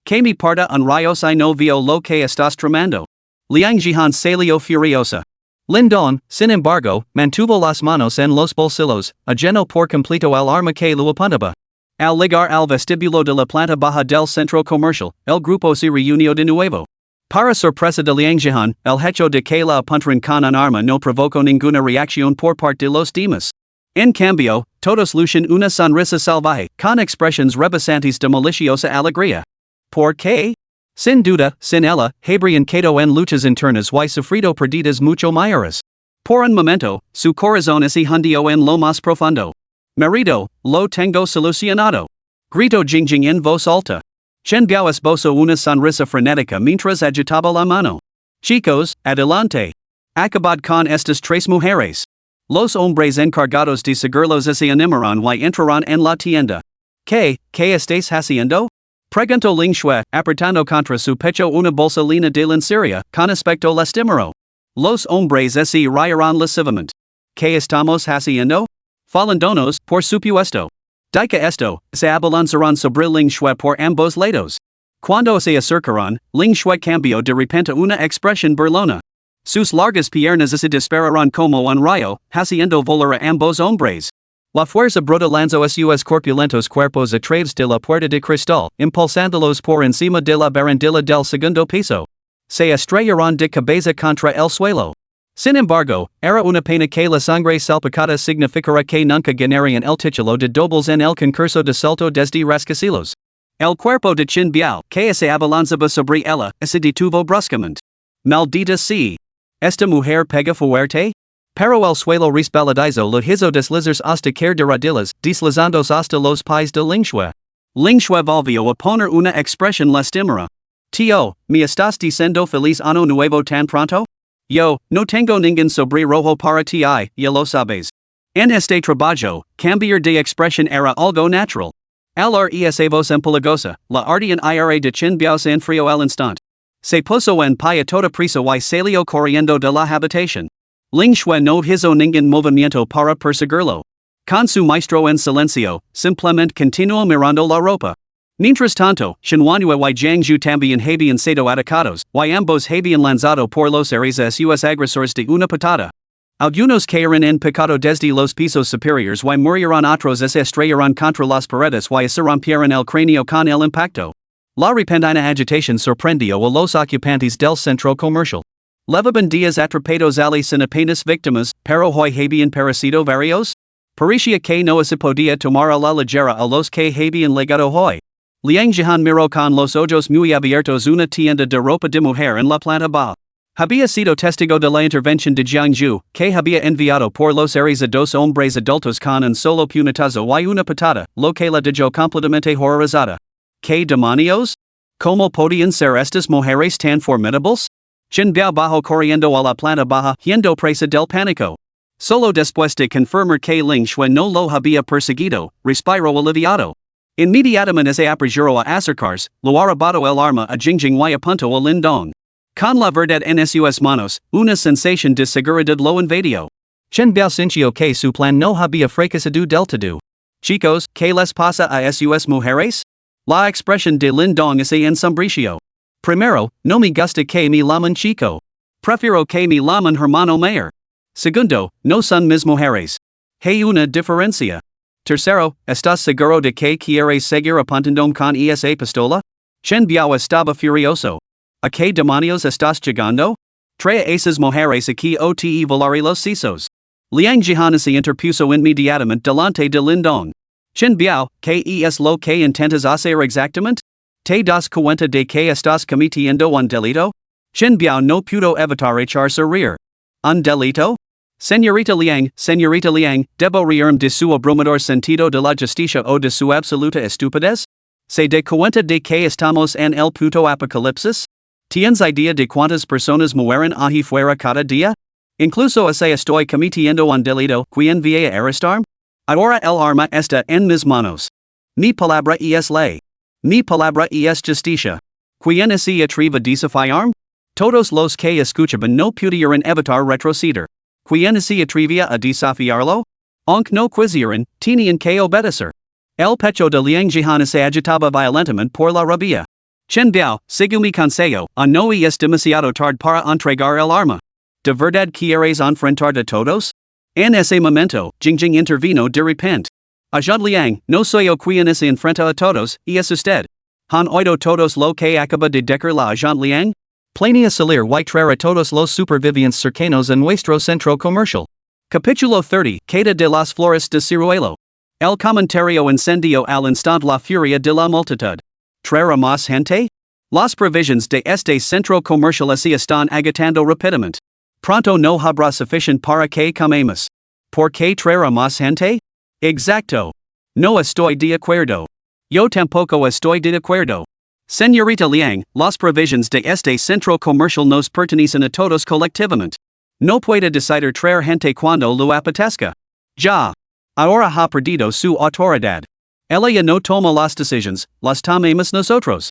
Que me parta un rayo si no veo lo que estás tramando. Liang Jihan salió furiosa. Lindon, sin embargo, mantuvo las manos en los bolsillos, ajeno por completo al arma que lo apuntaba. Al llegar al vestíbulo de la planta baja del centro comercial, el grupo se reunió de nuevo. Para sorpresa de Liang Jihan, el hecho de que la apuntaran con un arma no provocó ninguna reacción por parte de los demás. En cambio, todos luchan una sonrisa salvaje, con expresiones rebosantes de maliciosa alegría. ¿Por qué? Sin duda, sin ella, habrían quedado en luchas internas y sufrido pérdidas mucho mayores. Por un momento, su corazón se hundió en lo más profundo. Marido, lo tengo solucionado. Grito Jingjing en voz alta. Chen Biao esbozó una sonrisa frenética mientras agitaba la mano. Chicos, adelante. Acabad con estas tres mujeres. Los hombres encargados de seguirlos se animarán y entrarán en la tienda. ¿Qué estáis haciendo? Preguntó Ling Shui, apretando contra su pecho una bolsa llena de lencería, con aspecto lastimero. Los hombres se reirán lascivamente. ¿Qué estamos haciendo? Falandonos, por supuesto. Dica esto, se abalanzarán sobre Ling Shui por ambos lados. Cuando se acercarán, Ling Shui cambió de repente una expresión burlona. Sus largas piernas se dispararán como un rayo, haciendo volar a ambos hombres. La fuerza bruta lanzó a sus corpulentos cuerpos a través de la puerta de cristal, impulsándolos por encima de la barandilla del segundo piso. Se estrellarán de cabeza contra el suelo. Sin embargo, era una pena que la sangre salpicada significara que nunca ganarían el título de dobles en el concurso de salto desde rascacielos. El cuerpo de Qin Biao, que se abalanzaba sobre ella, se detuvo bruscamente. Maldita sea. ¿Esta mujer pega fuerte? Pero el suelo resbaladizó lo hizo deslizarse hasta caer de rodillas, deslizándose hasta los pies de Ling Shui. Ling Shui volvió a poner una expresión lastimera. Tío, ¿me estás diciendo feliz año nuevo tan pronto? Yo, no tengo ningún sobre rojo para ti, ya lo sabes. En este trabajo, cambiar de expresión era algo natural. Al res voz empalagosa, la ardian ira de Qin Biao se enfrió al instante. Se puso en pie a toda prisa y salió corriendo de la habitación. Ling Shui no hizo ningún movimiento para perseguirlo. Con su maestro en silencio, simplemente continuó mirando la ropa. Mientras tanto, Shenhuanhua y Jiangzhu también habían sido atacados, y ambos habían lanzado por los aires a sus agresores de una patada. Algunos cayeron en pecado desde los pisos superiores y murieron otros se estrellaron contra las paredes y se rompieron el cráneo con el impacto. La repentina agitación sorprendió a los ocupantes del centro comercial. Levaban días atrapados allí sin apenas víctimas, pero hoy habían perecido varios. Parecía que no se podía tomar a la ligera a los que habían llegado hoy. Liang Jihan miró con los ojos muy abiertos una tienda de ropa de mujer en la planta baja. Había sido testigo de la intervención de Jiangzhu, que había enviado por los aires a dos hombres adultos con un solo puñetazo y una patada, lo que la dejó completamente horrorizada. ¿Qué demonios? ¿Cómo podían ser estas mujeres tan formidables? Qin Biao bajó corriendo a la planta baja, yendo presa del pánico. Solo después de confirmar que Ling Shui no lo había perseguido, respiró aliviado. Inmediatamente se apresuró a acercarse, lo arrebató el arma a Jingjing y apuntó a Lindong. Con la verdad en sus manos, una sensación de seguridad lo invadió. Qin Biao sintió que su plan no había fracasado del todo. Chicos, ¿qué les pasa a sus mujeres? La expresión de Lindong se ensombreció. Primero, no me gusta que me llamen chico. Prefiero que me llamen hermano mayor. Segundo, no son mis mujeres. Hay una diferencia. Tercero, ¿estás seguro de que quieres seguir apuntando con esa pistola? Qin Biao estaba furioso. ¿A qué demonios estás llegando? Trae esas mujeres aquí o te volaré los sesos. Liang Jihan se interpuso inmediatamente delante de Lindong. Qin Biao, ¿qué es lo que intentas hacer exactamente? ¿Te das cuenta de que estás cometiendo un delito? Qin Biao no pudo evitar echarse a reír. ¿Un delito? Señorita Liang, ¿debo reírme de su abrumador sentido de la justicia o de su absoluta estupidez? ¿Se da cuenta de que estamos en el puto apocalipsis? ¿Tienes idea de cuántas personas mueren allí fuera cada día? Incluso si estoy cometiendo un delito, ¿quién va a arrestarme? Ahora el arma está en mis manos. Mi palabra es ley. Mi palabra es justicia. ¿Quién se atreve a desafiarme? Todos los que escuchaban no pudieron evitar retroceder. ¿Quién se atrevía a desafiarlo? Aunque no quisieran, tenían que obedecer. El pecho de Liang Jihan se agitaba violentamente por la rabia. Qin Biao, sigue mi consejo, no es demasiado tarde para entregar el arma. ¿De verdad quieres enfrentar de todos? En ese momento, Jingjing intervino de repente. Ajud Liang, no soy yo quien se enfrenta a todos, y es usted. Han oído todos lo que acaba de decir la Ajud Liang? Planea salir y traer a todos los supervivientes cercanos a nuestro centro comercial. Capítulo 30, Queda de las Flores de Ciruelo. El comentario encendió al instante la furia de la multitud. ¿Traer más gente? Las provisiones de este centro comercial se están agotando rápidamente. Pronto no habrá suficiente para que comamos. ¿Por qué traer más gente? Exacto. No estoy de acuerdo. Yo tampoco estoy de acuerdo. Señorita Liang, las provisiones de este centro comercial nos pertenecen a todos colectivamente. No puede decidir traer gente cuando lo apetezca. Ya. Ahora ha perdido su autoridad. Ella ya no toma las decisiones, las tomamos nosotros.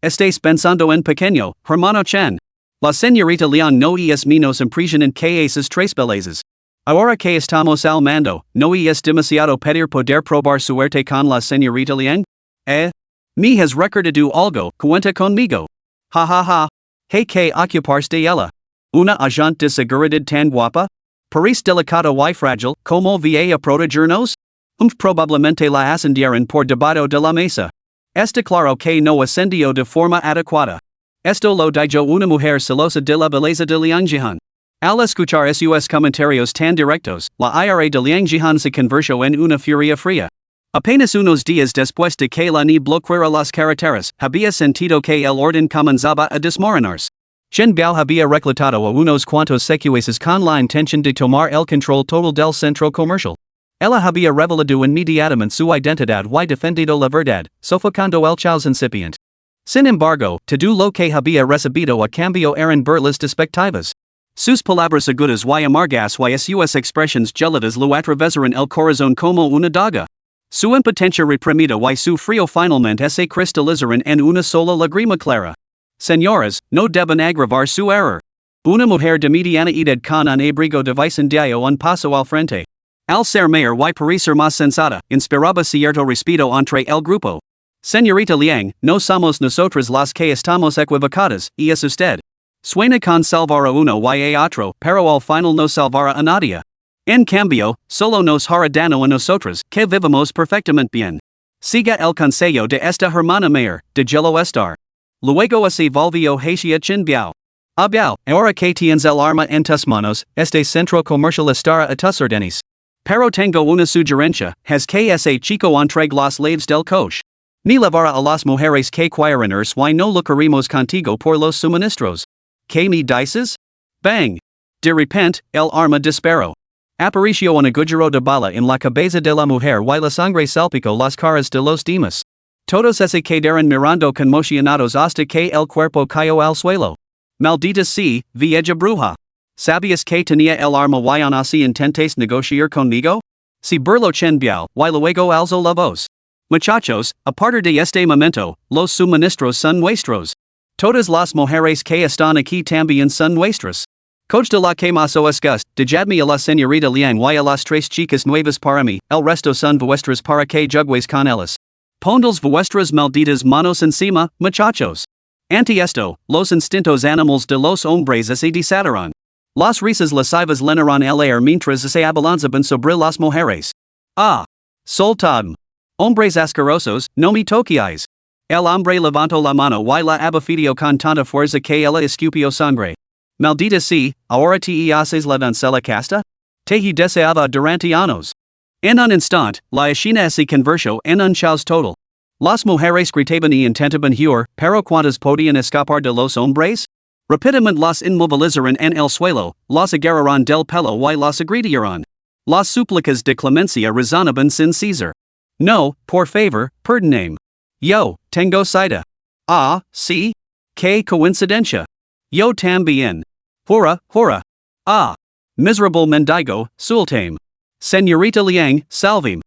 Estáis pensando en pequeño, hermano Chen. La señorita Liang no es menos impresionante que esas tres belezas. Ahora que estamos al mando, ¿no es demasiado pedir poder probar suerte con la señorita Liang? Me has recordado algo, cuenta conmigo. Hay que ocuparse de ella. Una agente de seguridad tan guapa? Parece delicada y frágil, como va a protegernos? Probablemente la ascendieron por debajo de la mesa. Está claro que no ascendió de forma adecuada. Esto lo dijo una mujer celosa de la belleza de Liang Jihan. Al escuchar esos comentarios tan directos, la ira de Liang Jihan se convirtió en una furia fría. Apenas unos días después de que la ni bloqueara las carreteras, había sentido que el orden comenzaba a desmoronarse. Chen Biao había reclutado a unos cuantos secuaces con la intención de tomar el control total del centro comercial. Ella había revelado inmediatamente su identidad y defendido la verdad, sofocando el caos incipiente. Sin embargo, todo lo que había recibido a cambio eran burlas despectivas. Sus palabras agudas y amargas y sus expresiones gélidas lo atravesaron el corazón como una daga. Su impotencia reprimida y su frío finalmente se cristalizaron en una sola lágrima clara. Señoras, no deben agravar su error. Una mujer de mediana edad con un abrigo de vecindario un paso al frente. Al ser mayor y parecer más sensata, inspiraba cierto respeto entre el grupo. Señorita Liang, no somos nosotros las que estamos equivocadas, y es usted. Suena con salvar a uno y a otro, pero al final no salvará a nadie. En cambio, solo nos hará daño a nosotros, que vivamos perfectamente bien. Siga el consejo de esta hermana mayor, de gelo estar. Luego se volvió hacia Chen Biao. Biao, ahora que tienes el arma en tus manos, este centro comercial estará a tus órdenes. Pero tengo una sugerencia, haz que ese chico entregue las llaves del coche. Ni llevará a las mujeres que quieren irse y no lucraremos contigo por los suministros. ¿Qué me dices? Bang! De repente, el arma disparó. Apareció un agujero de bala en la cabeza de la mujer y la sangre salpicó las caras de los demás. Todos se quedaron mirando conmocionados hasta que el cuerpo cayó al suelo. Maldita sea, vieja bruja. ¿Sabías que tenía el arma y aún así intentes negociar conmigo? Se burló Chen Biao y luego alzó la voz. Muchachos, a partir de este momento, los suministros son nuestros. Todas las mujeres que están aquí también son nuestras. Coach de la que más os gusta, dejadme a la señorita Liang y a las tres chicas nuevas para mí, el resto son vuestras para que juguéis con ellas. Pondles vuestras malditas manos encima, muchachos. Ante esto, los instintos animales de los hombres se desataron. Las risas lascivas llenaron el aire mientras se abalanzaban sobre las mujeres. Soltadme. Hombres asquerosos, no me toquéis. El hombre levantó la mano y la abofeteó con tanta fuerza que ella escupió sangre. Maldita sea, ahora te haces la doncella casta? Te he deseado durante años. En un instante, la escena se convirtió en un caos total. Las mujeres gritaban y intentaban huir, pero ¿cuántas podían escapar de los hombres? Rápidamente las inmovilizaron en el suelo, las agarraron del pelo y las agredieron. Las súplicas de clemencia resonaban sin cesar. No, por favor, perdonadme. Yo, tengo sida. Sí. Qué coincidencia. Yo también. Hurra. Miserable mendigo, suéltame. Señorita Liang, salveme.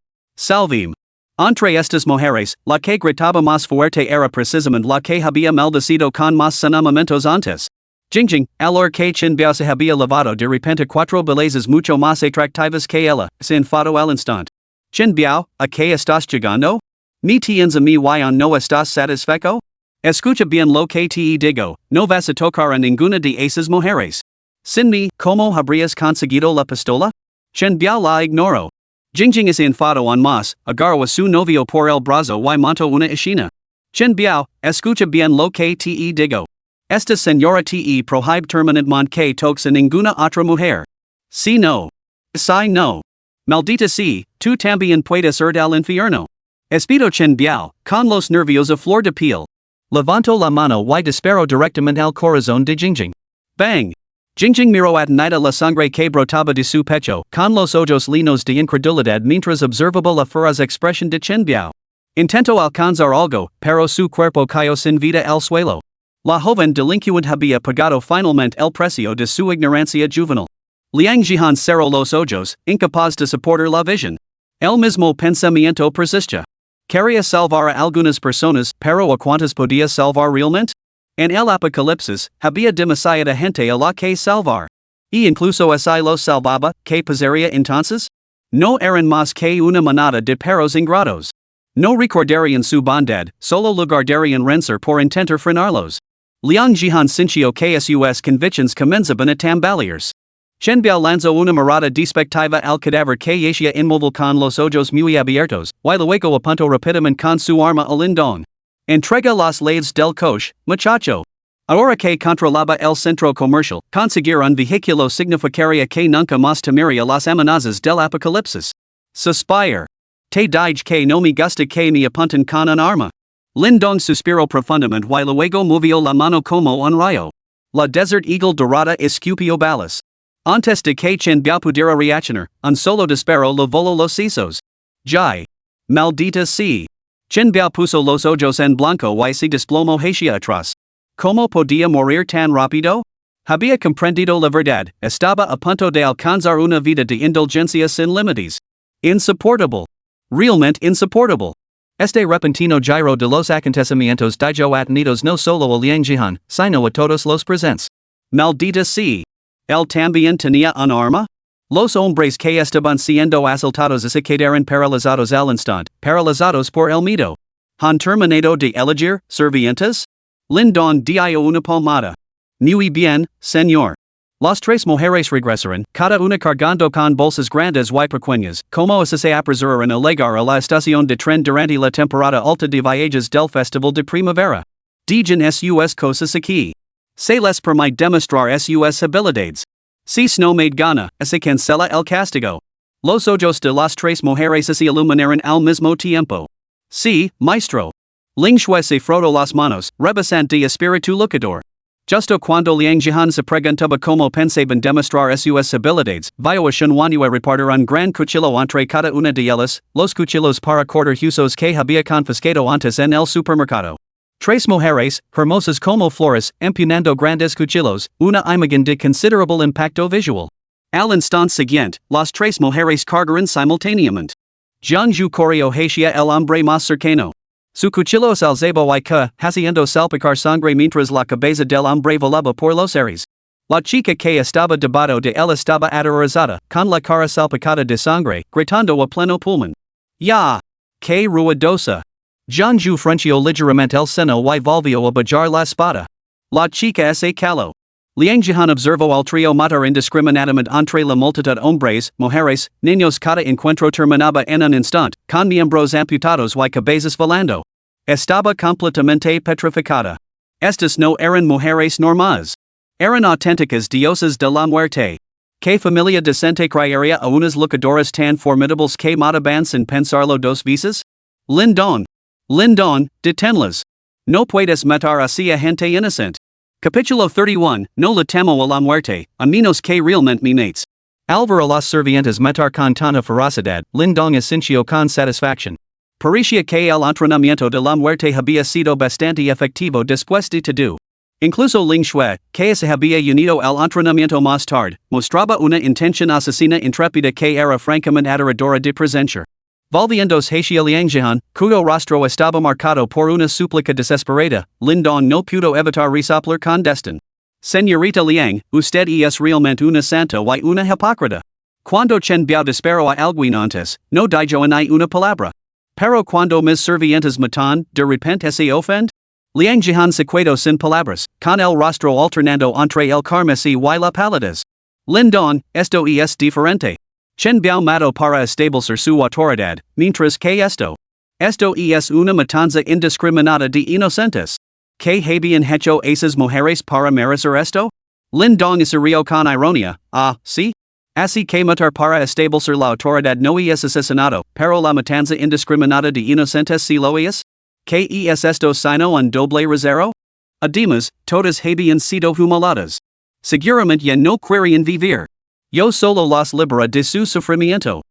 Entre estas mujeres, la que gritaba más fuerte era precisamente la que había maldecido con más momentos antes. Jingjing, al or que Chen Biao se había levado de repente cuatro bellezas mucho más atractivas que ella, se enfadó al instante. Chen Biao, ¿a qué estás llegando? ¿Me tienes a mí y no estás satisfecho? Escucha bien lo que te digo, no vas a tocar a ninguna de esas mujeres. Sin mi, como habrías conseguido la pistola? Chen biao la ignoro. Jingjing es enfado en mas, agarro a su novio por el brazo y monto una escena. Chen biao, escucha bien lo que te digo. Esta señora te prohíbe terminantemente que toques a ninguna otra mujer. Si no. Si no. Maldita si, tú también puedes ir al infierno. Espido Chen biao, con los nervios a flor de piel. Levanto la mano y disparo directamente al corazón de Jingjing. Bang! Jingjing miró atenida la sangre que brotaba de su pecho, con los ojos llenos de incredulidad mientras observaba la feroz expresión de Chen biao. Intentó alcanzar algo, pero su cuerpo cayó sin vida al suelo. La joven delincuente había pagado finalmente el precio de su ignorancia juvenil. Liang Jihan cerró los ojos, incapaz de soportar la visión. El mismo pensamiento persistía. Quería salvar a algunas personas, pero ¿a cuántas podía salvar realmente? En el Apocalipsis, había demasiada gente a la que salvar. Y incluso si los salvaba, ¿qué pasaría entonces? No eran más que una manada de perros ingratos. No recordarían su bondad, solo lugardarían renser por intentar frenarlos. Liang Jihan sintió que sus convicciones comenzaban a tambalearse. Chen biao lanzó una mirada despectiva al cadáver que yacía inmóvil con los ojos muy abiertos, y luego apuntó rápidamente con su arma al lindón. Entrega las llaves del coche, muchacho. Ahora que controlaba el centro comercial, conseguir un vehículo significaría que nunca más temería las amenazas del apocalipsis. Suspire. Te dije que no me gusta que me apunten con un arma. Lindong suspiró profundamente y luego movió la mano como un rayo. La Desert Eagle dorada escupió balas. Antes de que Chen biao pudiera reaccionar, un solo disparo lo voló los sesos. Jai. Maldita sea. Chen biao puso los ojos en blanco y se desplomó hacia atrás. ¿Cómo podía morir tan rápido? Había comprendido la verdad, estaba a punto de alcanzar una vida de indulgencia sin límites. Insoportable. Realmente insoportable. Este repentino giro de los acontecimientos dijo atenidos no solo a Liang Jihan, sino a todos los presentes. Maldita sea. ¿Él también tenía un arma? Los hombres que estaban siendo asaltados se quedaron paralizados al instante, paralizados por el miedo. ¿Han terminado de elegir sirvientes? Lindon dio una palmada. Muy bien, señor. Las tres mujeres regresaron, cada una cargando con bolsas grandes y pequeñas, como si se apresuraran a llegar a la estación de tren durante la temporada alta de viajes del Festival de Primavera. Digan sus cosas aquí. Se les permite demostrar sus habilidades. Si no me gana, se cancela el castigo. Los ojos de las tres mujeres se iluminaron al mismo tiempo. Sí, maestro. Ling Shui se frotó las manos, rebosante de espíritu luchador. Justo cuando Liang Jihan se preguntaba cómo pensaban demostrar sus habilidades, vio a Shunhuanue repartir un gran cuchillo entre cada una de ellas, los cuchillos para cortar huesos que había confiscado antes en el supermercado. Tres mujeres, hermosas como flores, empuñando grandes cuchillos, una imagen de considerable impacto visual. Al instante siguiente, las tres mujeres cargaron simultáneamente. Jiangju corrió hacia el hombre más cercano. Su cuchillo salzaba y haciendo salpicar sangre mientras la cabeza del hombre volaba por los aires. La chica que estaba debajo de él estaba aterrorizada, con la cara salpicada de sangre, gritando a pleno pulmón. ¡Ya! ¡Qué ruidosa! Jiangju frunció ligeramente el seno y volvió a bajar la espada. La chica se caló. Liang Jihan observó al trío matar indiscriminadamente entre la multitud hombres, mujeres, niños. Cada encuentro terminaba en un instante, con miembros amputados y cabezas volando. Estaba completamente petrificada. Estas no eran mujeres normales. Eran auténticas diosas de la muerte. ¿Qué familia decente crearía a unas luchadoras tan formidables que mataban sin pensarlo dos veces? Lindon. Lindon, deténlas. No puedes matar así a gente inocente. Capítulo 31, no le temo a la muerte, a menos que realmente me mates. Al ver a las sirvientes matar con tanta ferocidad, Lindong sintió con satisfacción. Parecía que el entrenamiento de la muerte había sido bastante efectivo después de todo. Incluso Ling Shui, que se había unido al entrenamiento más tarde, mostraba una intención asesina intrépida que era francamente aterradora de presenciar. Volviéndose hacia Liang Jihan, cuyo rostro estaba marcado por una súplica desesperada, Lindong no pudo evitar resoplar con desdén. Señorita Liang, usted es realmente una santa y una hipócrita. Cuando Chen biao disparó a alguien antes, no dijo ni una palabra. Pero cuando mis sirvientes matan, de repente se ofende. Liang Jihan secuedo sin palabras, con el rostro alternando entre el carmesí y la palidez. Lindong, esto es diferente. Chen Biao Mato para establecer su autoridad, mientras que esto es una matanza indiscriminada de inocentes. ¿Qué habían hecho esas mujeres para merecer esto? Lindong se rió con ironía, sí. Así que matar para establecer la autoridad no es asesinato, pero la matanza indiscriminada de inocentes si lo es? ¿Qué es esto sino un doble rasero? Además, todas habían sido humiliadas. Seguramente ya no querían vivir. Yo solo los libera de su sufrimiento.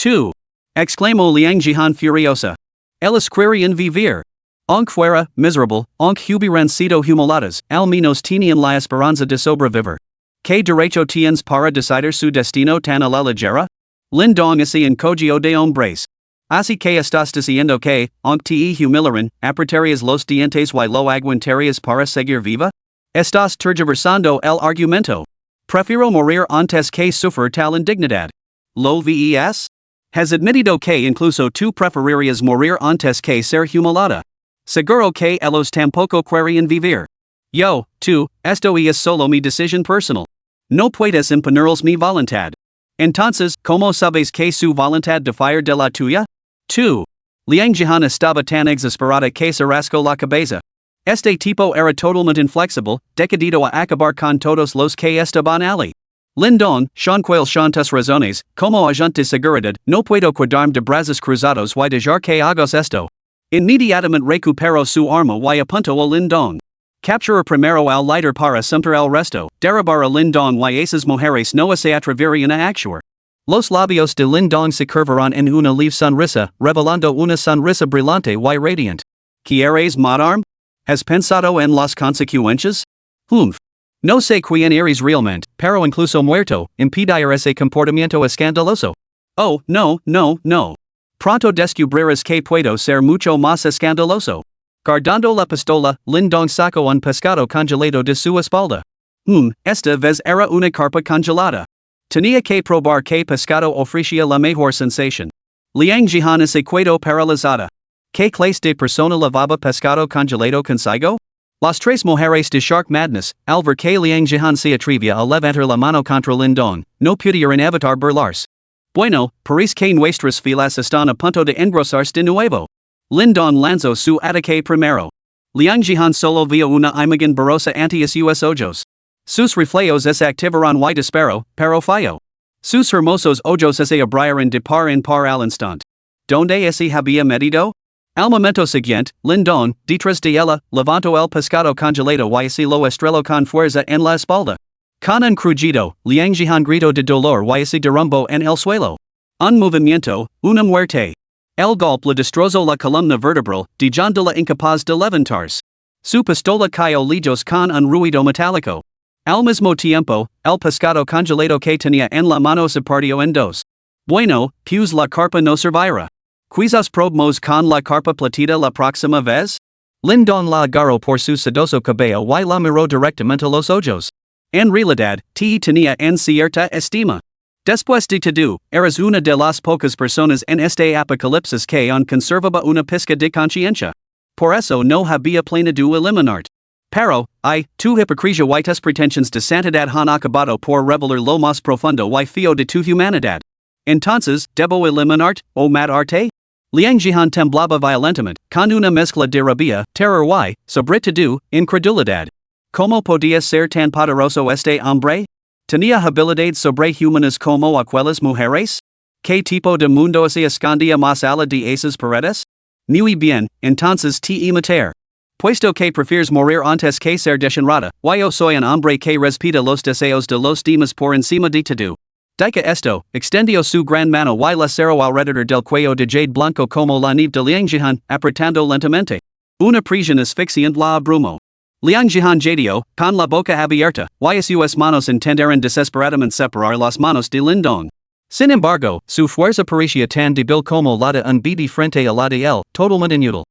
2. Exclamó Liang Jihan furiosa. Ellos querían vivir. Aunque fuera miserable, aunque hubieran sido humiliadas, al menos tenían la esperanza de sobrevivir. ¿Qué derecho tienes para decidir su destino tan a la ligera? Lindong es un cogio de hombres. Así que estás diciendo que, aunque te humillaran, apretarías los dientes y lo aguantarías para seguir viva? Estás tergiversando el argumento. Prefiero morir antes que sufrir tal indignidad. ¿Lo ves? Has admitido que incluso tú preferirías morir antes que ser humillada. Seguro que ellos tampoco querían vivir. Esto es solo mi decisión personal. No puedes imponerles mi voluntad. Entonces, ¿cómo sabes que su voluntad difiere de la tuya? 2. Liang Jihan estaba tan exasperada que se rascó la cabeza. Este tipo era totalmente inflexible, decidido a acabar con todos los que estaban allí. Lindong, Shanquel Shantas razones, como agente de seguridad, no puedo quedarme de brazos cruzados y dejar que hagas esto. Inmediatamente recuperó su arma y apuntó a Lindong. Captura primero al líder para asuntar el resto, derribar a Lindong y esas mujeres no se atreverían a actuar. Los labios de Lindong se curvaron en una leve sonrisa, revelando una sonrisa brillante y radiante. ¿Quieres matarme? ¿Has pensado en las consecuencias? No sé quién eres realmente, pero incluso muerto, impedir ese comportamiento escandaloso. Oh, no. Pronto descubrirás que puedo ser mucho más escandaloso. Guardando la pistola, Lindong sacó un pescado congelado de su espalda. Esta vez era una carpa congelada. Tenía que probar que pescado ofrecía la mejor sensación. Liang Jihan se quedó paralizada. ¿Qué clase de persona lavaba pescado congelado consigo? Las tres mujeres de Shark Madness, al ver que Liang Jihan se atrevía a levantar la mano contra Lindong, no pudieron evitar burlarse. Bueno, parece que nuestras filas están a punto de engrosarse de nuevo. Lindong lanzó su ataque primero. Liang Jihan solo vio una imagen borrosa ante sus ojos. Sus reflejos se activaron y disparó, pero falló. Sus hermosos ojos se abrieron de par en par al instante. ¿Dónde se había metido? Al momento siguiente, Lindong, detrás de ella, levantó el pescado congelado y se lo estrelló con fuerza en la espalda. Con un crujido, Liang Jihan gritó de dolor y se derrumbó en el suelo. Un movimiento, una muerte. El golpe le destrozó la columna vertebral, dejándola incapaz de levantarse. Su pistola cayó lejos con un ruido metálico. Al mismo tiempo, el pescado congelado que tenía en la mano se partió en dos. Bueno, pues la carpa no servirá. ¿Quizás probemos con la carpa platida la próxima vez? Lindong la agarró por su sedoso cabello y la miró directamente a los ojos. En realidad, te tenía en cierta estima. Después de todo, eres una de las pocas personas en este apocalipsis que aún conservaba una pizca de conciencia. Por eso no había planeado eliminarte. Pero, tu hipocresía y tus pretensiones de santidad han acabado por revelar lo más profundo y feo de tu humanidad. Entonces, ¿debo eliminarte o matarte? Liang Jihan temblaba violentamente, con una mezcla de rabia, terror y, sobre todo, incredulidad. ¿Cómo podía ser tan poderoso este hombre? ¿Tenía habilidades sobrehumanas como aquellas mujeres? ¿Qué tipo de mundo se escondía más allá de esas paredes? Muy bien, entonces te imitar. Puesto que prefieres morir antes que ser desenrada, yo soy un hombre que respeta los deseos de los demás por encima de todo. Dica esto, extendió su gran mano y la cerró alrededor del cuello de jade blanco como la nieve de Liang Jihan, apretando lentamente. Una presión asfixiante la abrumó. Liang Jihan jadeó, con la boca abierta, y sus manos intentaron desesperadamente separar las manos de Lindong. Sin embargo, su fuerza parecía tan débil como la de un bebé frente a la de él, totalmente inútil.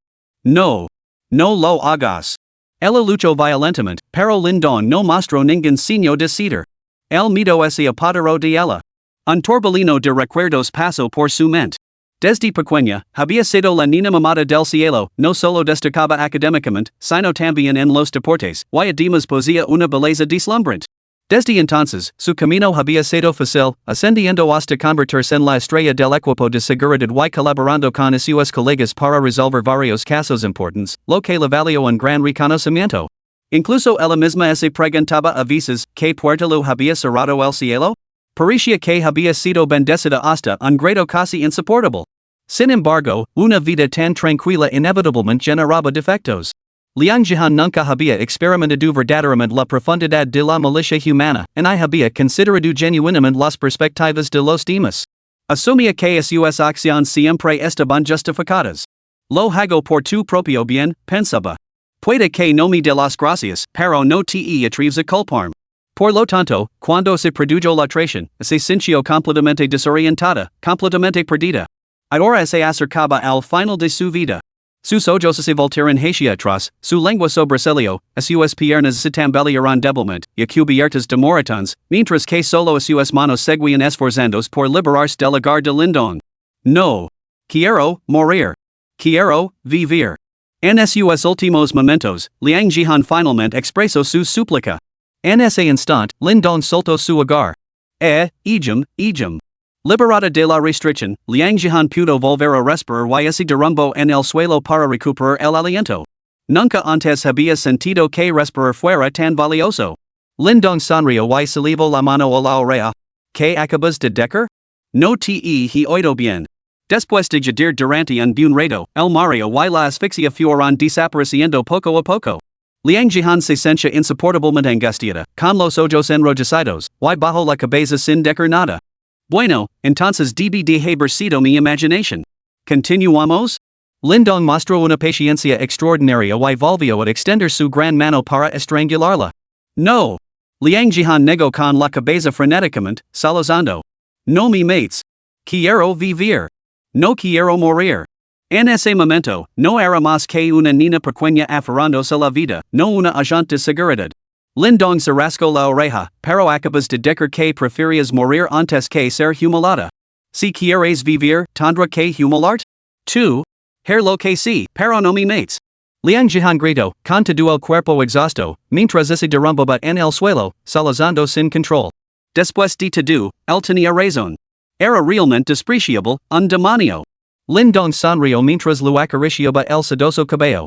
No lo hagas. Ella luchó violentamente, pero Lindong no mostró ningún signo de ceder. El miedo se apoderó de ella. Un torbellino de recuerdos pasó por su mente. Desde pequeña, había sido la niña mamada del cielo, no solo destacaba académicamente, sino también en los deportes, y además poseía una belleza deslumbrante. Desde entonces, su camino había sido fácil, ascendiendo hasta convertirse en la estrella del equipo de seguridad y colaborando con sus colegas para resolver varios casos importantes, lo que le valió un gran reconocimiento. Incluso ella misma se preguntaba a veces, ¿qué puerta lo había cerrado el cielo? Parecía que había sido bendecida hasta un grado casi insoportable. Sin embargo, una vida tan tranquila inevitablemente generaba defectos. Liang Jihan nunca había experimentado verdaderamente la profundidad de la malicia humana, y había considerado genuinamente las perspectivas de los demás. Asumía que sus acciones siempre estaban justificadas. Lo hago por tu propio bien, pensaba. Puede que no me de las gracias, pero no te atreves a culparme. Por lo tanto, cuando se produjo la traición, se sintió completamente desorientada, completamente perdida. Ahora se acercaba al final de su vida. Sus ojos se voltearon hacia atrás, su lengua sobresalió, sus piernas se tambalearon débilmente, y cubiertas de moretones, mientras que solo sus manos seguían esforzándose por liberarse del agar de Lindong. No. Quiero morir. Quiero vivir. En sus últimos momentos, Liang Jihan finalmente expresó su súplica. En ese instante, Lindong soltó su agar. Ijum. Liberada de la restricción, Liang Jihan pudo volver a respirar y se derrumbó en el suelo para recuperar el aliento. Nunca antes había sentido que respirar fuera tan valioso. Lindong sonrió y se llevó la mano a la oreja. ¿Qué acabas de decir? No te he oído bien. Después de yadir durante un buen rato, el mareo y la asfixia fueron desapareciendo poco a poco. Liang Jihan se sentía insoportablemente angustiada, con los ojos enrojecidos, y bajo la cabeza sin decir nada. Bueno, entonces debe de haber sido mi imaginación. ¿Continuamos? Lindong mostró una paciencia extraordinaria y volvió a extender su gran mano para estrangularla. No. Liang Jihan negó con la cabeza frenéticamente, sollozando. No me mates. Quiero vivir. No quiero morir. En ese momento, no era más que una niña pequeña aferrándose a la vida, no una agente de seguridad. Lindong se rascó la oreja, pero acabas de decir que prefieres morir antes que ser humillada. Si quieres vivir, tendrá que humillarte? Tú? Lo que sí, pero no me mates. Liang Jihan gritó, con todo el cuerpo exhausto, mientras se derrumbaba en el suelo, sollozando sin control. Después de todo, él tenía razón. Era realmente despreciable, un demonio. Lindong sonrió mientras lo acariciaba el sedoso cabello.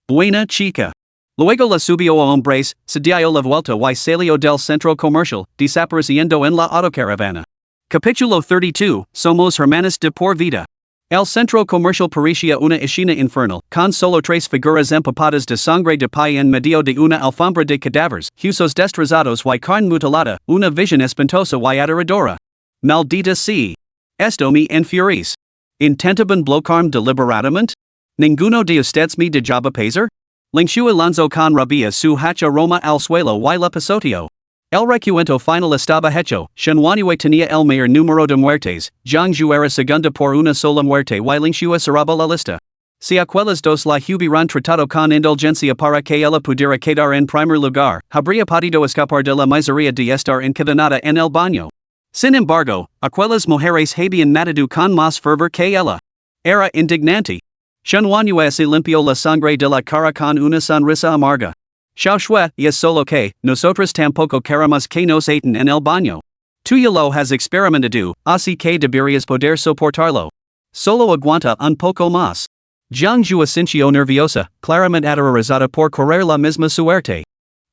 Buena chica. Luego la subió a hombres, se dio la vuelta y salió del centro comercial, desapareciendo en la autocaravana. Capítulo 32, Somos hermanas de por vida. El centro comercial parecía una escena infernal, con solo tres figuras empapadas de sangre de pie en medio de una alfombra de cadáveres, huesos destrozados y carne mutilada, una visión espantosa y aterradora. Maldita sea. Esto me enfurece. ¿Intentaban bloquearme deliberadamente? ¿Ninguno de ustedes me dejaba pasar? Lingxue lanzó con rabia su hacha roma al suelo y la pisoteó. El recuento final estaba hecho, Shenhuanue tenía el mayor número de muertes, Jiangju era segunda por una sola muerte y Lingxue cerraba la lista. Si aquellas dos la hubieran tratado con indulgencia para que ella pudiera quedar en primer lugar, habría podido escapar de la miseria de estar encadenada en el baño. Sin embargo, aquellas mujeres habían matado con más fervor que ella. Era indignante. Shenhuanue se limpió la sangre de la cara con una sonrisa amarga. Xiaoxue, y es solo que, nosotros tampoco queremos que nos aten en el baño. Tú ya lo has experimentado, así que deberías poder soportarlo. Solo aguanta un poco más. Jiangju asintió nerviosa, claramente aterrorizada por correr la misma suerte.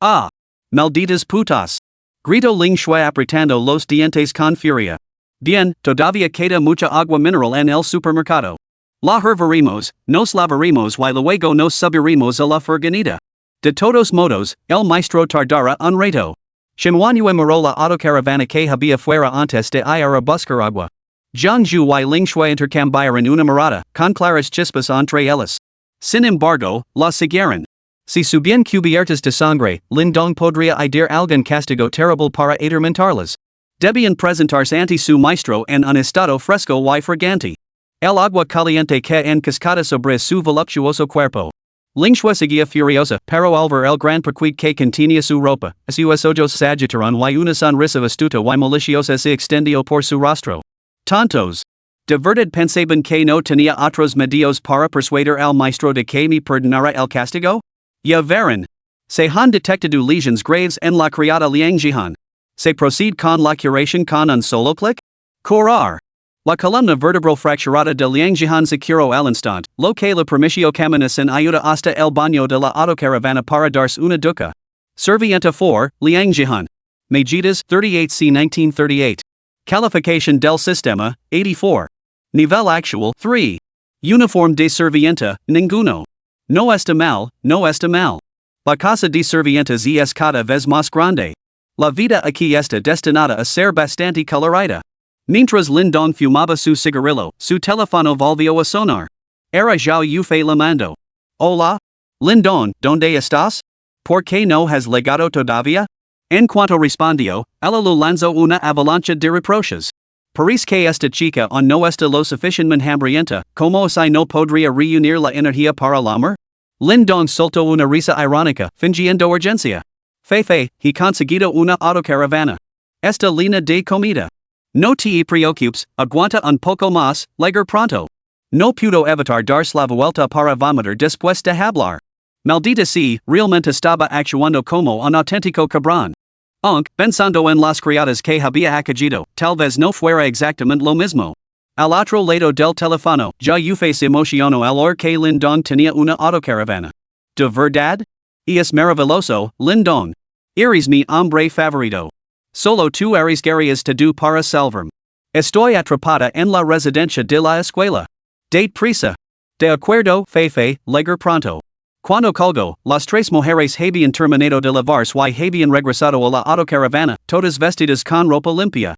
Ah! Malditas putas! Gritó Lingxue apretando los dientes con furia. Bien, todavía queda mucha agua mineral en el supermercado. La herviremos, nos lavaremos y luego nos subiremos a la furgoneta. De todos modos, el maestro tardará un rato. Shenhuanue miró la autocaravana que había fuera antes de ir a buscar agua. Jiangju y Lingxue intercambiaron una mirada, con claras chispas entre ellas. Sin embargo, la siguieron. Si subían cubiertas de sangre, Lindong podría haber algún castigo terrible para atormentarlas. Debían presentarse ante su maestro en un estado fresco y fragante. El agua caliente que encascada sobre su voluptuoso cuerpo. Lingxue seguía furiosa, pero al ver el gran paquete que contenía su ropa, sus ojos se agitaron y una sonrisa astuta y maliciosa se extendió por su rostro. Tontos. Diverted pensaban que no tenía otros medios para persuadir al maestro de que me perdonara el castigo? Ya verán. Se han detectado lesions graves en la criada Liangjihan. Se procede con la curación con un solo clic? Curar. La columna vertebral fracturada de Liangjihan se curó al instante, lo que le permitió caminar sin ayuda hasta el baño de la autocaravana para darse una ducha. Serviente 4, Liangjihan. Mejidas 38C 1938. Calification del sistema, 84. Nivel actual, 3. Uniform de servienta, ninguno. No está mal, no está mal. La casa de servientas es cada vez más grande. La vida aquí está destinada a ser bastante colorida. Mientras Lindon fumaba su cigarrillo, su teléfono volvió a sonar. Era Zhao Yufei llamando. Hola? Lindon, ¿dónde estás? ¿Por qué no has llegado todavía? En cuanto respondió, ella lo lanzó una avalancha de reproches. Parece que esta chica no está lo suficientemente hambrienta, como si no podría reunir la energía para lamer? Lindon soltó una risa irónica, fingiendo urgencia. Fefe, he conseguido una autocaravana. Esta línea de comida. No te preocupes, aguanta un poco más, llegar pronto. No pudo evitar darse la vuelta para vomitar después de hablar. Maldita sea, realmente estaba actuando como un auténtico cabrón. Pensando en las criadas que había acogido, tal vez no fuera exactamente lo mismo. Al otro lado del teléfono, ya Yufei se emocionó al oír que Lindon tenía una autocaravana. ¿De verdad? Es maravilloso, Lindon. Eres mi hombre favorito. Solo tú eres guerrillas te do para salvarme. Estoy atrapada en la residencia de la escuela. Date prisa. De acuerdo, Fefe, llegar pronto. Cuando colgó, las tres mujeres habían terminado de lavarse y habían regresado a la autocaravana, todas vestidas con ropa limpia.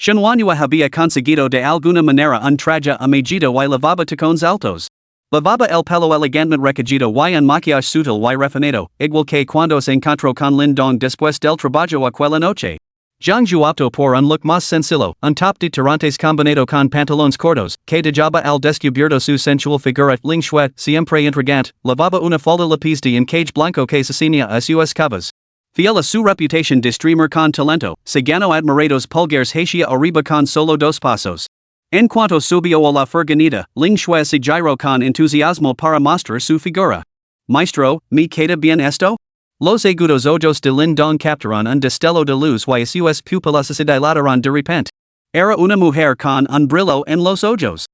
Manhwa había conseguido de alguna manera un traje a medida y lavaba tacones altos. Lavaba el pelo elegantemente recogido y un maquillaje sutil y refinado, igual que cuando se encontró con Lindon después del trabajo aquella noche. Zhangju optó por un look más sencillo, un top de tirantes combinado con pantalones cortos, que dejaba al descubierto su sensual figura. Ling Shui, siempre intrigante, lavaba una falda lápiz de encaje blanco que sostenía a sus cabas. Fiel a su reputación de streamer con talento, se ganó admirados pulgares hacia arriba con solo 2 pasos. En cuanto subió a la furgoneta, Ling Shui se giró con entusiasmo para mostrar su figura. Maestro, ¿me queda bien esto? Los agudos ojos de Lindon captaron un destello de luz y sus pupilas se dilataron de repente. Era una mujer con un brillo en los ojos.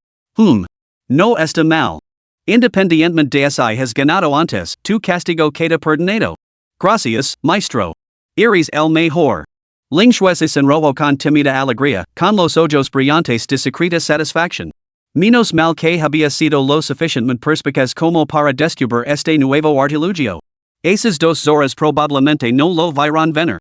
No está mal. Independientemente de si has ganado antes, tu castigo queda perdonado. Gracias, maestro. Eres el mejor. Ling Shui se sonrojó con tímida alegría, con los ojos brillantes de secreta satisfacción. Menos mal que había sido lo suficientemente perspicaz como para descubrir este nuevo artilugio. Esas 2 horas probablemente no lo vieron venir.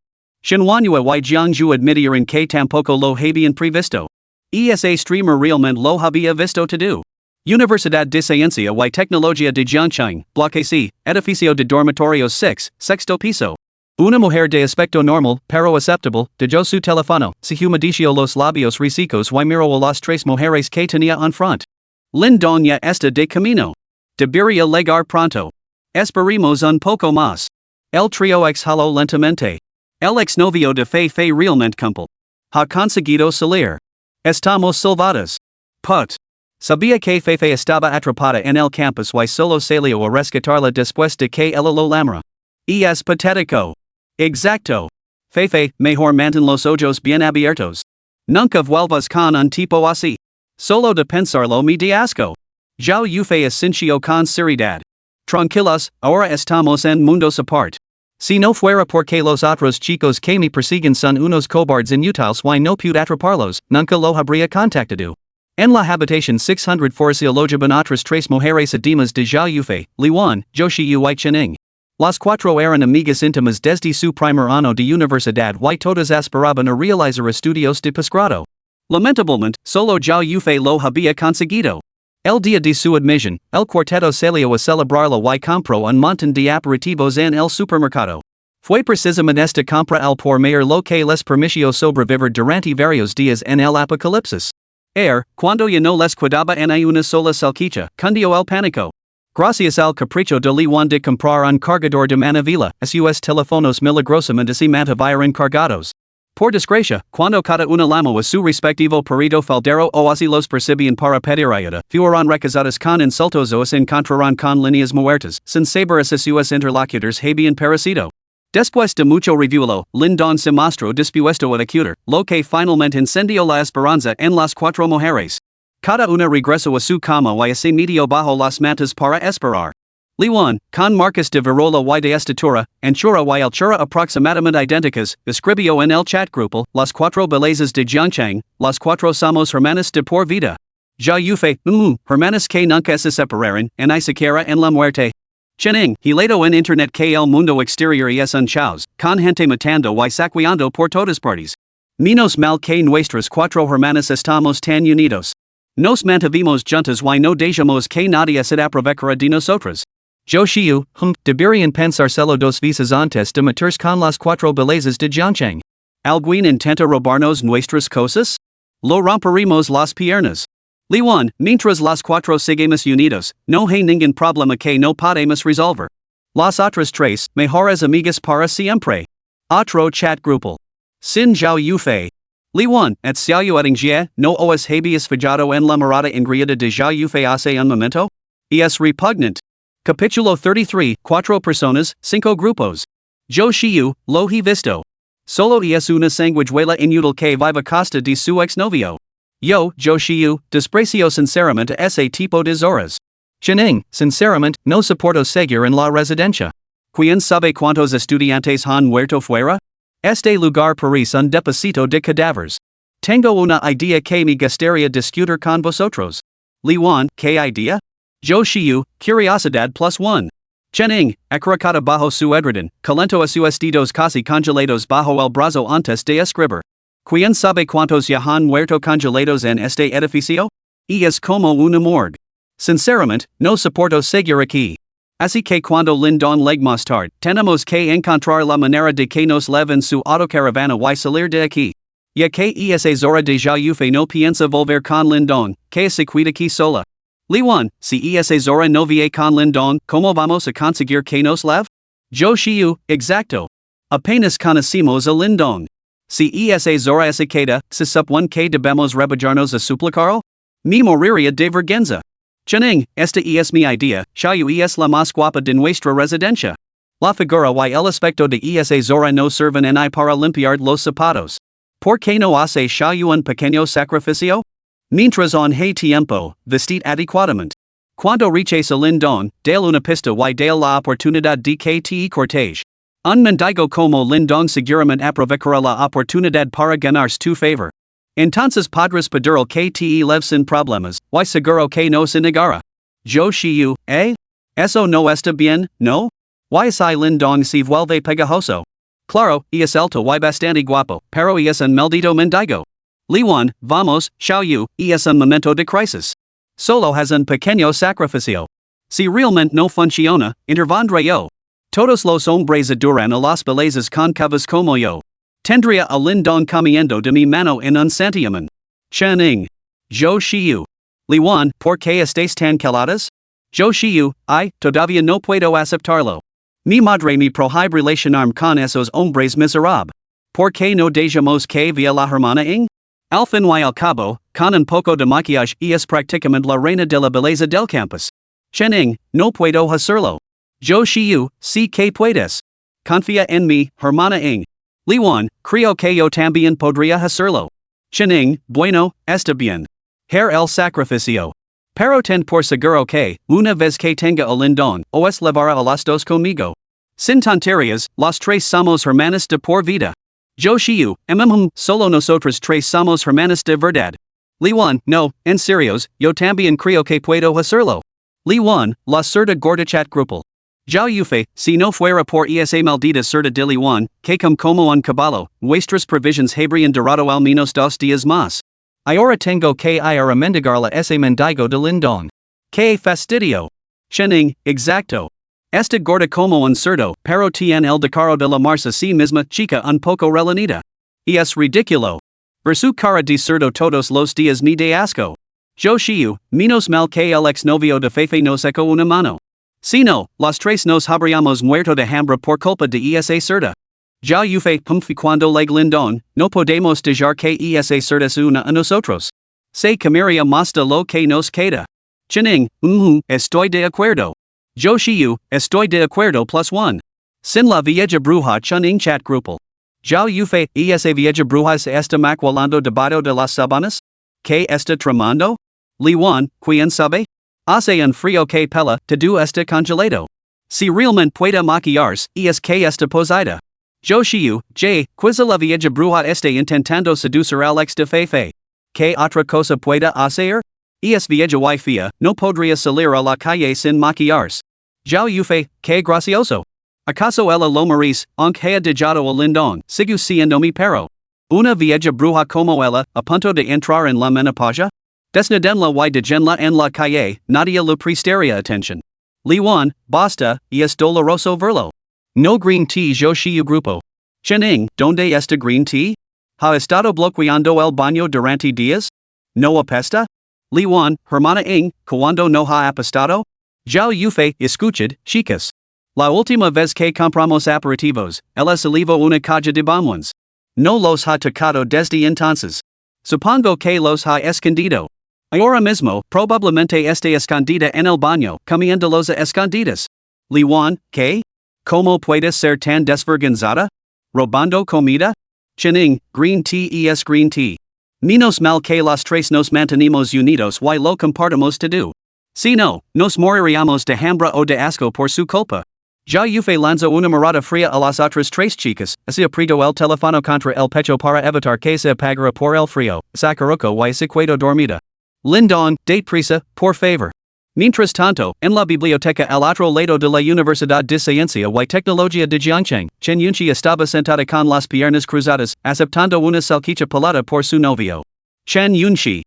Manhwa y Zhangju admitieron que tampoco lo habían previsto. Ese streamer realmente lo había visto todo. Universidad de Ciencia y Tecnología de Jiangxing, Bloque C, edificio de dormitorios 6, sexto piso. Una mujer de aspecto normal, pero aceptable, dejó su teléfono, se humedeció los labios resecos y miró a las 3 mujeres que tenía en front. Lindon ya está de camino. Debería llegar pronto. Esperemos un poco más. El trío exhaló lentamente. El exnovio de Fefe realmente cumple. Ha conseguido salir. Estamos salvadas. Put. Sabía que Fefe estaba atrapada en el campus y solo salió a rescatarla después de que ella lo lamara. Y es patético. Exacto. Fefe, mejor mantén los ojos bien abiertos. Nunca vuelvas con un tipo así. Solo de pensarlo me da asco. Zhao Yufei sintió con seriedad. Tranquilas, ahora estamos en mundos aparte. Si no fuera porque los otros chicos que me persiguen son unos cobardes inútiles y no pude atraparlos, nunca lo habría contactado. En la habitación 600 alojaban otras 3 mujeres además de Zhao Yufei, Liwan, Joshi y Chening. Las 4 eran amigas íntimas desde su primer año de universidad y todas aspiraban a realizar estudios de posgrado. Lamentablemente, solo Zhao Yufei lo había conseguido. El día de su admisión, el cuarteto salió a celebrarlo y compró un montón de aperitivos en el supermercado. Fue precisamente esta compra al por mayor lo que les permitió sobrevivir durante varios días en el Apocalipsis. Cuando ya no les quedaba en una sola salchicha, cundió el pánico. Gracias al capricho de Liwan de comprar un cargador de manivela, sus teléfonos milagrosamente se mantuvieron cargados. Por desgracia, cuando cada una lama a su respectivo perito faldero o así los percibian para pedirayuda, fueron recasadas con insultos o se encontraron con líneas muertas, sin saber a sus interlocutors habían perecido. Después de mucho revuelo, Lindon se mostró dispuesto a acudir, lo que finalmente incendió la esperanza en las cuatro mujeres. Cada una regresó a su cama y se metió bajo las mantas para esperar. Liwan, con marcas de virola y de estatura, anchura y altura aproximadamente idénticas, escribió en el chat grupo, las cuatro bellezas de Jiangchang, las cuatro somos hermanas de por vida. Ya yufe, hermanas que nunca se separaron, ni siquiera en la muerte. Chening, hilado en internet que el mundo exterior es un caos, con gente matando y saqueando por todas partes. Menos mal que nuestras cuatro hermanas estamos tan unidos. Nos mantuvimos juntas y no dejamos que nadie se aproveche de nosotras. Yo Shiu, deberían pensárselo dos veces antes de meterse con las cuatro bellezas de Jiangchang. ¿Alguien intenta robarnos nuestras cosas? Lo romperemos las piernas. Liwan, mientras las cuatro seguimos unidos, no hay ningún problema que no podemos resolver. Las otras tres, mejores amigas para siempre. Otro chat grupal. Sin Zhao Yufei. Liwan, at Xiao Etingjie, no os habeas fijado en la mirada ingriada de Zhao Yufei hace un momento? Es repugnant. Capítulo 33, Cuatro personas, cinco grupos. Yo Shiu, lo he visto. Solo es una sanguijuela inútil que vive costa de su exnovio. Yo Shiu, desprecio sinceramente ese tipo de horas. Chening, sinceramente, no soporto seguir en la residencia. ¿Quién sabe cuántos estudiantes han muerto fuera? Este lugar parece un depósito de cadáveres. Tengo una idea que me gustaría discutir con vosotros. Liwan, ¿qué idea? Yo Shiu, curiosidad +1. Chening, acaracata bajo su edredón, calento a sus dedos casi congelados bajo el brazo antes de escribir. ¿Quién sabe cuántos ya han muerto congelados en este edificio? Y es como una morgue. Sinceramente, no soporto seguir aquí. Así que cuando Lindon leg más tarde, tenemos que encontrar la manera de que nos leven su autocaravana y salir de aquí. Ya que es hora de Zhao Yufei no piensa volver con Lindon, que se cuida aquí sola. Liwan, si es hora no vie con Lindon, ¿cómo vamos a conseguir que nos leve? Yo Shiu, exacto. Apenas conocimos a Lindon. Si es hora esa queda, se supone que debemos rebajarnos a suplicarlo? Mi moriría de vergüenza. Chening, esta es mi idea, Xiao es la más guapa de nuestra residencia. La figura y el aspecto de es hora no sirven en para limpiar los zapatos. ¿Por qué no hace Xiao un pequeño sacrificio? Mientras on hay tiempo, vestit adecuadamente. Cuando reches a Lindon, dale una pista y dale la oportunidad de que te corteje. Un mendigo como Lindon seguramente aprovechará la oportunidad para ganarse tu favor. Entonces podrás pedirle que te leve sin problemas, y seguro que no se negará. Yo Shiu, Eso no está bien, ¿no? Y si Lindon se vuelve pegajoso. Claro, es alto y bastante guapo, pero es un maldito mendigo. Liwan, vamos, Xiao, es un momento de crisis. Solo has un pequeño sacrificio. Si realmente no funciona, intervendré yo. Todos los hombres adoran a las bellezas concavas como yo. Tendría a Lindon comiendo de mi mano en un santiamén. Chening. Yo Shiu. Liwan, ¿por qué estáis tan caladas? Yo Shiu, todavía no puedo aceptarlo. Mi madre me prohíbe relacionarme con esos hombres miserables. ¿Por qué no dejamos que vea la hermana Ing? Al fin y al cabo, con un poco de maquillaje es prácticamente la reina de la belleza del campus. Chening, no puedo hacerlo. Yo Shiu, sí que puedes. Confía en mí, hermana Ing. Liwan, creo que yo también podría hacerlo. Chening, bueno, está bien. El sacrificio. Pero ten por seguro que, una vez que tenga a Lindon, os levará a las dos conmigo. Sin tonterías, las tres somos hermanas de por vida. Yo Shiu, solo nosotros tres somos hermanas de verdad. Liwan, no, en serios, yo también creo que puedo hacerlo. Liwan, la cerda gorda chat grupal. Zhao Yufei, si no fuera por esa maldita cerda de Liwan, que como un caballo, nuestras provisions habrían durado al menos 2 días más. Ahora tengo que ir a mendigarla ese mendigo de Lindon. Que fastidio. Chening, exacto. Esta gorda como un cerdo, pero tiene el decaro de la marza a sí misma chica un poco relanita. Es ridículo. Ver su cara de cerdo todos los días ni de asco. Yo Shiu, menos mal que el exnovio de Fefe nos echó una mano. Si no, los tres nos habríamos muerto de hambre por culpa de esa cerda. Ya Yufe Pumfi cuando leg lindon, no podemos dejar que esa certes una a nosotros. Se camaria masta lo que nos queda. Chining, estoy de acuerdo. Yo shiyu, estoy de acuerdo +1. Sin la vieja bruja chuning chat grupal. Ya Yufe, esa vieja bruja se está maquilando debajo de las sábanas? ¿Qué está tramando? Liwan, quien sabe? Hace un frío que pela, todo está congelado. Si realmente puede maquillarse, que está posada. Yo shiyu, quizá la vieja bruja esté intentando seducir al ex de Fefe. ¿Qué otra cosa puede hacer? Vieja wifia, no podría salir a la calle sin maquillarse. Ya Yufe, qué gracioso. ¿Acaso ella lo maris, aunque haya dejado el lindón, sigue siendo mi perro? Una vieja bruja como ella, a punto de entrar en la menopausia? Desnudenla y dejenla en la calle, nadie le prestaría atención. Liwan, basta, y es doloroso verlo. No green tea yo shiyu grupo. Chening, ¿dónde está green tea? ¿Ha estado bloqueando el baño durante días? ¿No apesta? Liwan, hermana cuando no ha apestado? Zhao Yufe, escuchad, chicas. La última vez que compramos aperitivos, ella se llevó una caja de bombones. No los ha tocado desde entonces. Supongo que los ha escondido. Ahora mismo, probablemente esté escondida en el baño, comiéndolos a escondidas. Liwan, ¿qué? ¿Cómo puedes ser tan desvergonzada? ¿Robando comida? Chening, green tea es green tea. Menos mal que los tres nos mantenemos unidos y lo compartimos todo. Si no, nos moriríamos de hambre o de asco por su culpa. Ya Yufe lanza una mirada fría a las otras tres chicas, así aprieto el teléfono contra el pecho para evitar que se apagara por el frío, Sakaruko y se quedó dormida. Lindon, date prisa, por favor. Mientras tanto, en la biblioteca al otro lado de la Universidad de Ciencia y Tecnología de Jiangcheng, Chen Yunqi estaba sentada con las piernas cruzadas, aceptando una salchicha pelada por su novio. Chen Yunqi.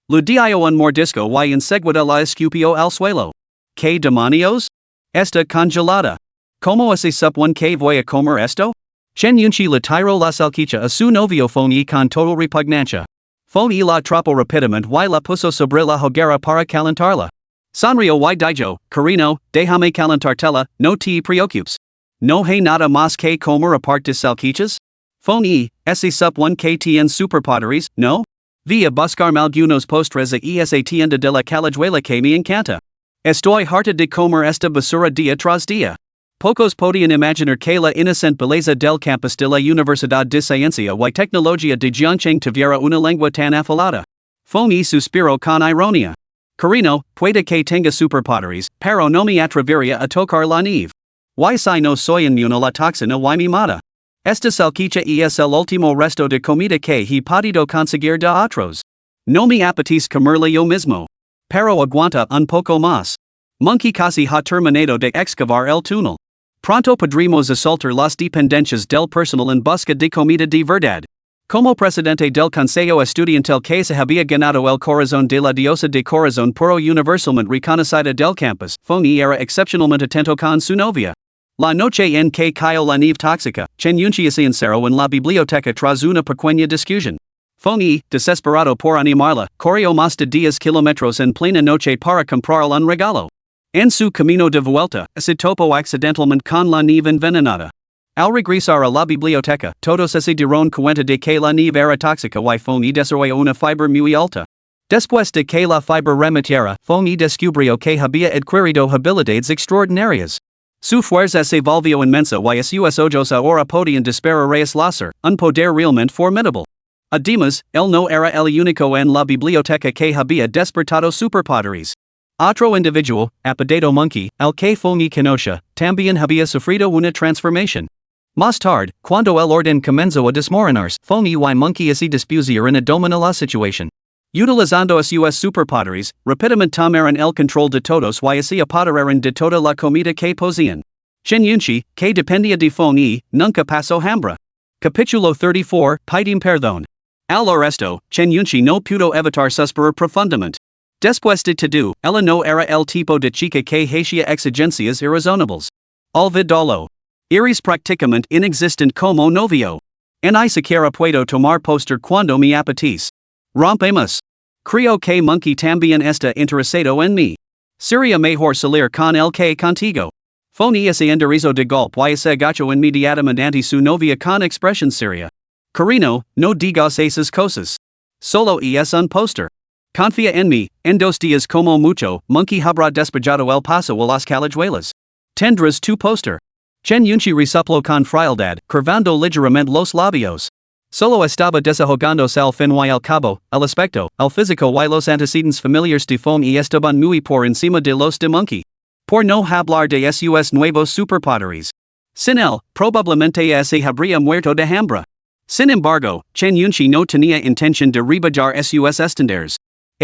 Le dio un mordisco y enseguida la escupió al suelo. ¿Qué demonios? Está congelada. ¿Cómo se supone que voy a comer esto? Chen Yunqi le tiró la salchicha a su novio Fong con total repugnancia. Fong la atrapó rápidamente y la puso sobre la hoguera para calentarla. Sanrio y dijo, Carino, déjame calentártela, no te preocupes. No hay nada más que comer aparte de salchichas? Fong se supone que tienen superpoderes, ¿no? Vi a buscarme algunos postres a esa tienda de la callejuela que me encanta. Estoy harta de comer esta basura día tras día. Pocos podían imaginar que la inocente belleza del campus de la Universidad de Ciencia y Tecnología de Jiangcheng tuviera una lengua tan afilada. Fong suspiró con ironía. Carino, puede que tenga superpoderes, pero no me atrevería a tocar la nieve. Y si no soy inmune a la toxina y mi mata. Esta salchicha es el último resto de comida que he podido conseguir de otros. No me apetece comerla yo mismo. Pero aguanta un poco más. Monkey casi ha terminado de excavar el túnel. Pronto podremos asaltar las dependencias del personal en busca de comida de verdad. Como presidente del Consejo Estudiantil que se había ganado el corazón de la diosa de corazón puro universalmente reconocida del campus, Fong era excepcionalmente atento con su novia. La noche en que cayó la nieve tóxica, Chen Yunqi se encerró en la biblioteca tras una pequeña discusión. Fong desesperado por animarla, corrió más de 10 kilómetros en plena noche para comprar un regalo. En su camino de vuelta, se topó accidentalmente con la nieve envenenada. Al regresar a la biblioteca, todos se dieron cuenta de que la nieve era tóxica y Fong desarrolló una fibra muy alta. Después de que la fibra remitiera, Fong descubrió que había adquirido habilidades extraordinarias. Su fuerza se volvió inmensa y sus ojos ahora podían disparar rayos láser, un poder realmente formidable. Además, él no era el único en la biblioteca que había despertado superpoderes. Otro individuo, apodado Monkey, al que Fong conocía, también había sufrido una transformación. Más tarde, cuando el orden comenzó a desmoronarse, Fong y Monkey se dispusieron a dominar la situación. Utilizando sus superpoderes, rápidamente tomaron el control de todos y se apoderaron de toda la comida que poseían. Chen Yunqi, que dependía de Fong nunca pasó hambre. Capítulo 34, Pidim perdón. Al resto, Chen Yunqi no pudo evitar suspirar profundamente. Después de todo, ella no era el tipo de chica que hacía exigencias irrazonables. Olvidalo. Eres prácticamente inexistente como novio. Ni siquiera puedo tomar póster cuando me apetece. Rompemos. Creo que Monkey también está interesado en mí. Sería mejor salir con él que contigo. Phone ese enderizo de golpe y ese gacho inmediatamente su novia con expresión seria. Carino, no digas esas cosas. Solo es un poster. Confía en mí, en 2 días como mucho, monkey habrá despejado el paso a las callejuelas. Tendrás tu poster. Chen Yunchi resoplo con frialdad, curvando ligeramente los labios. Solo estaba desahogándose al fin y al cabo, el aspecto, el físico y los antecedentes familiares de Phone y estaban muy por encima de los de monkey. Por no hablar de sus nuevos superpoderes. Sin él, probablemente se habría muerto de hambre. Sin embargo, Chen Yunchi no tenía intención de rebajar sus estándares.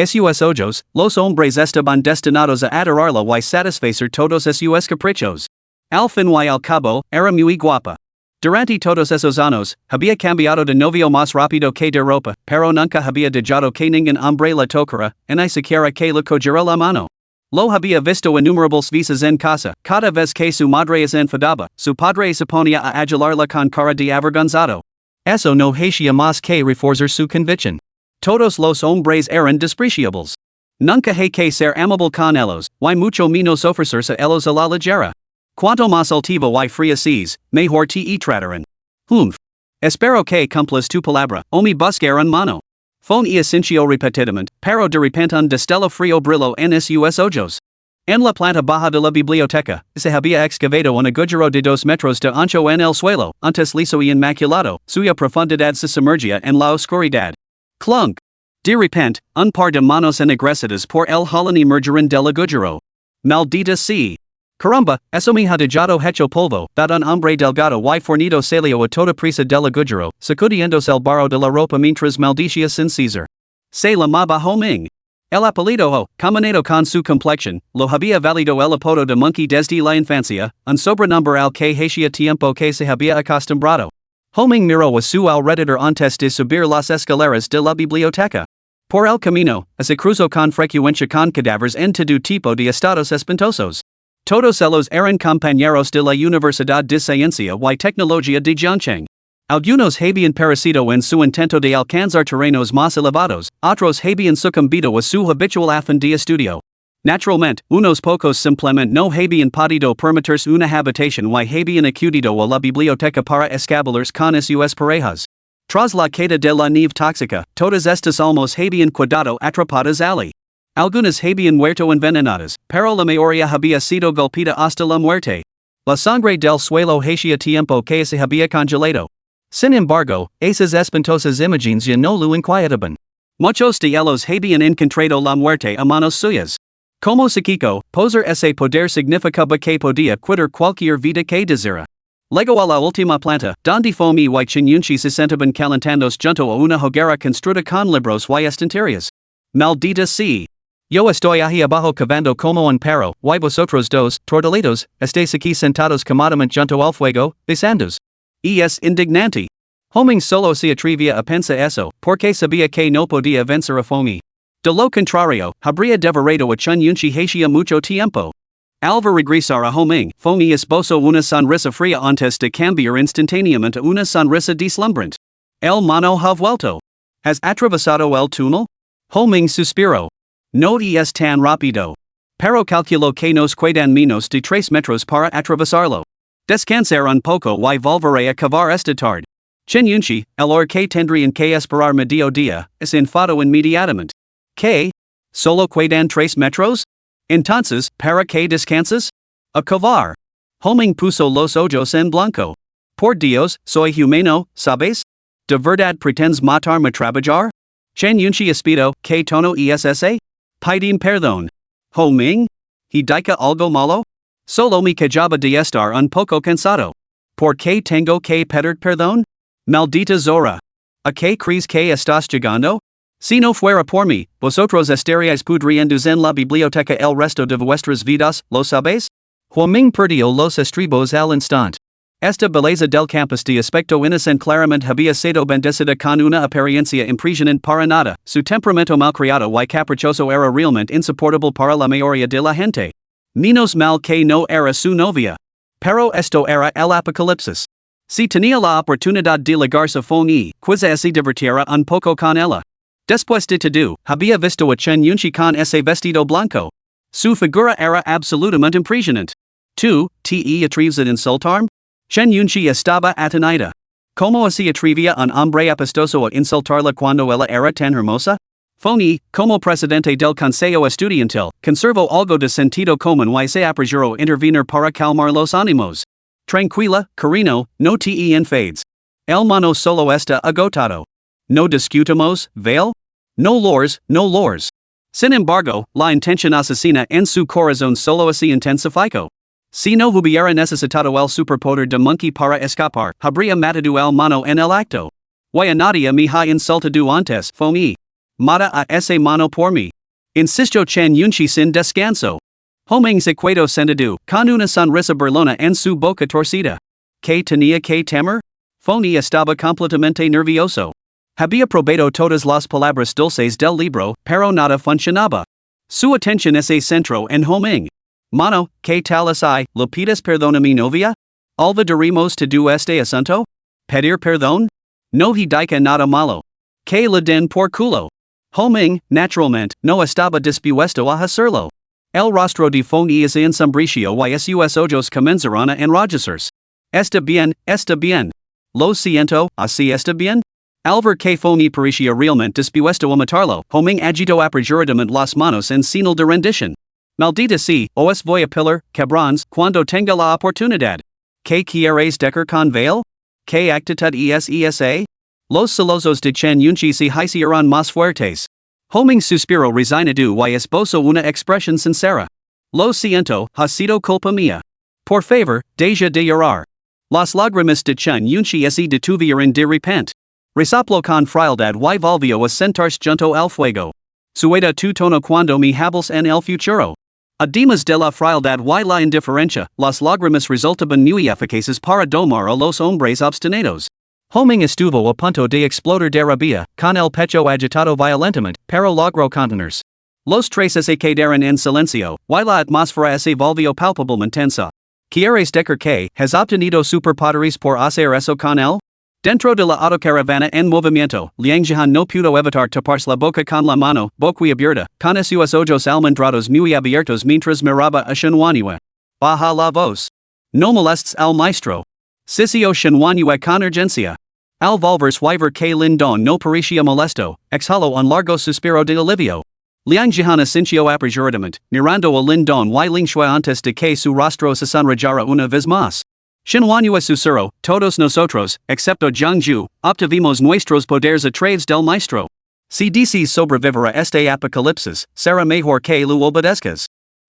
Sus ojos, los hombres estaban destinados a adorarla y satisfacer todos sus caprichos. Al fin y al cabo, era muy guapa. Durante todos esos años, había cambiado de novio más rápido que de ropa, pero nunca había dejado que ningún hombre la tocara, ni siquiera que le cogiera la mano. Lo había visto innumerables veces en casa, cada vez que su madre se enfadaba, su padre se ponía a adularla con cara de avergonzado. Eso no hacía más que reforzar su convicción. Todos los hombres eran despreciables. Nunca hay que ser amable con ellos, y mucho menos ofrecerse ellos a la ligera. Cuanto más altivo y fría seas, mejor te tratarán. Espero que cumplas tu palabra, o me buscarán mano. Phone y sincio repetidamente, pero de repente un destello frío brilló en sus ojos. En la planta baja de la biblioteca, se había excavado un agujero de 2 metros de ancho en el suelo, antes liso y inmaculado, suya profundidad se sumergía en la oscuridad. Clunk. De repente, un par de manos ennegrecidas por el jalón emergeron del agujero. Maldita sea. Caramba, eso me ha dejado hecho polvo, that un hombre delgado y fornido salió a toda prisa del agujero, sacudiéndose el barro de la ropa mientras maldicia sin cesar. Se llamaba Ho Ming. El apellido Ho, combinado con su complexión, lo había valido el apodo de monkey desde la infancia, un sobrenombre al que hacía tiempo que se había acostumbrado. Ho Ming miró a su alrededor antes de subir las escaleras de la biblioteca. Por el camino, se cruzó con frecuencia con cadáveres en todo tipo de estados espantosos. Todos ellos eran compañeros de la Universidad de Ciencia y Tecnología de Jiangcheng. Algunos habían perecido en su intento de alcanzar terrenos más elevados, otros habían sucumbido a su habitual afán de estudio. Naturalmente, unos pocos simplemente no habían podido permitirse una habitación y habían acudido a la biblioteca para escabullirse con sus parejas. Tras la caída de la nieve tóxica, todas estas almas habían quedado atrapadas allí. Algunas habían muerto envenenadas, pero la mayoría había sido golpeada hasta la muerte. La sangre del suelo hacía tiempo que se había congelado. Sin embargo, esas espantosas imágenes ya no lo inquietaban. Muchos de ellos habían encontrado la muerte a manos suyas. Como Sakiko, poser ese poder significaba que podía quitar cualquier vida que desira. Luego a la última planta, donde Phone y Chen Yunchi se sentaban calentándose junto a una hoguera construida con libros y estanterías. Maldita sea. Yo estoy ahí abajo cavando como un perro, y vosotros dos, tortolitos, estáis aquí sentados cómodamente junto al fuego, besándos. Y es indignante. Ho Ming solo se atrevía a pensar eso, porque sabía que no podía vencer a Phone. De lo contrario, habría devorado a Chen Yunchi hacía mucho tiempo. Al regresar a Ho Ming, Phone esbozó una sonrisa fría antes de cambiar instantáneamente a una sonrisa deslumbrante. El mono ha vuelto. ¿Has atravesado el túnel? Ho Ming suspiró. No es tan rápido. Pero calculó que nos quedan menos de 3 metros para atravesarlo. Descansar un poco y volveré a cavar esta tarde. Chen Yunchi, el hora que tendrían que esperar medio día, se enfadó inmediatamente. ¿Qué? ¿Solo quedan 3 metros? Entonces, ¿para qué descansas? A cavar. Ho Ming puso los ojos en blanco. Por Dios, soy humano, ¿sabes? ¿De verdad pretendes matarme trabajar? Chen Yunchi espido, ¿qué tono es ese? Pidin perdón. Ho Ming? ¿He dicho algo malo? Solo me quejaba de estar un poco cansado. ¿Por qué tengo que pedir perdón? Maldita Zora. ¿A qué crees que estás llegando? Si no fuera por mí, vosotros estaríais pudriendo en la biblioteca el resto de vuestras vidas, ¿lo sabéis? Ho Ming perdió los estribos al instante. Esta belleza del campus de aspecto inocente claramente había sido bendecida con una apariencia impresionante para nada, su temperamento malcriado y caprichoso era realmente insoportable para la mayoría de la gente. Menos mal que no era su novia. Pero esto era el Apocalipsis. Si tenía la oportunidad de ligarse a Phone, quizá se divertiera un poco con ella. Después de todo, había visto a Chen Yunchi con ese vestido blanco. Su figura era absolutamente impresionante. 2. Te atrevs ad insultarm? Chen yunchi estaba atenida. Como así atrevía un hombre apestoso a insultarla cuando ella era tan hermosa? Foni, como presidente del Consejo Estudiantil, conservo algo de sentido común y se apresuró intervenir para calmar los ánimos. Tranquila, Carino, no te enfades. El mano solo está agotado. No discutamos, Vale? No lores, no lores. Sin embargo, la intención asesina en su corazón solo así intensificó. Si no hubiera necesitado el superpoder de monkey para escapar, habría matado el mano en el acto. Y a nadie me ha insultado antes, Foni. Mata a ese mano por mí. Insisto Chen yunchi sin descanso. Homing se quedó sentado, con una sonrisa burlona en su boca torcida. ¿Qué tenía que temer? Foni estaba completamente nervioso. Había probado todas las palabras dulces del libro, pero nada funcionaba. Su atención se centró en Homing. Mano, ¿qué tal así? ¿Le pides perdón a mi novia? ¿Olvidaremos todo este asunto? ¿Pedir perdón? No he dicho nada malo. ¿Qué le den por culo? Homing, naturalmente, no estaba dispuesto a hacerlo. El rostro de Foni es ensombrecido y sus ojos comenzaron a enrojecerse. Está bien, está bien. Lo siento, así está bien. Al ver que Foni parecía realmente dispuesto a matarlo, Homing agitó apresuradamente las manos en señal de rendición. Maldita sea, os voy a pillar, cabrons, cuando tenga la oportunidad. ¿Qué quieres decir con Vale? ¿Qué actitud esa? Los celosos de Chen yunchi se hicieron más fuertes. Homing suspiró resignado y esbozó una expresión sincera. Lo siento, ha sido culpa mía. Por favor, deja de llorar. Las lágrimas de Chen yunchi se detuvieron de repente. Resoplo con frialdad y volvió a sentarse junto al fuego. Sueda tu tono cuando me hables en el futuro. Además de la frialdad y la indiferencia, las lágrimas resultaban muy eficaces para domar a los hombres obstinados. Homing estuvo a punto de explotar de rabia, con el pecho agitado violentamente, pero logró contenerse. Los tres se quedaron en silencio, y la atmósfera se volvió palpablemente tensa. ¿Quieres decir que has obtenido superpoderes por hacer eso con él? Dentro de la autocaravana en movimiento, Liang Jihan no pudo evitar taparse la boca con la mano, boquiabierta, con sus ojos almendrados muy abiertos mientras miraba a Shenhuanyue. Baja la voz. No molestes al maestro. Sisió Shenhuanyue con urgencia. Al volverse y ver que Lindong no parecía molesto, exhaló un largo suspiro de alivio. Liang Jihan asintió apresuradamente, mirando a Lindong y Lingxue antes de que su rostro se sonrojara una vez más. Shenhuanyue susurró, todos nosotros, excepto Jiangju, obtuvimos nuestros poderes a través del maestro. Si dices sobrevivir a este apocalipsis, será mejor que lo obedezcas.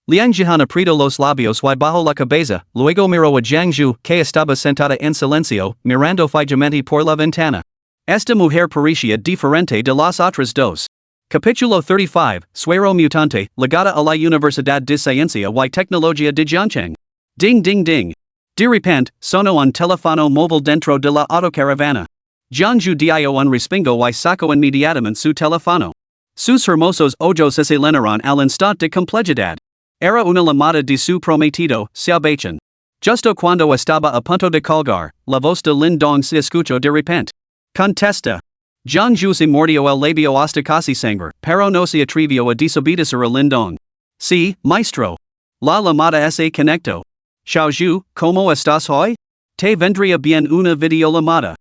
Liang Jihan apretó los labios y bajó la cabeza, luego miró a Jiangju, que estaba sentada en silencio, mirando fijamente por la ventana. Esta mujer parecía diferente de las otras dos. Capítulo 35, Suero Mutante, ligada a la Universidad de Ciencia y Tecnología de Jiangcheng. Ding ding ding. De repente, sonó un teléfono móvil dentro de la autocaravana. Jiangju dio un respingo y sacó inmediatamente su teléfono. Sus hermosos ojos se llenaron al instante de complejidad. Era una llamada de su prometido, Xiaobechen. Justo cuando estaba a punto de colgar, la voz de Lindong se escuchó de repente. Contesta. Jiangju se mordió el labio hasta casi sangre, pero no se atrevió a desobedecer a Lindong. Sí, maestro. La llamada se conectó. Xiaozhu, ¿cómo estás hoy? Te vendría bien una videollamada.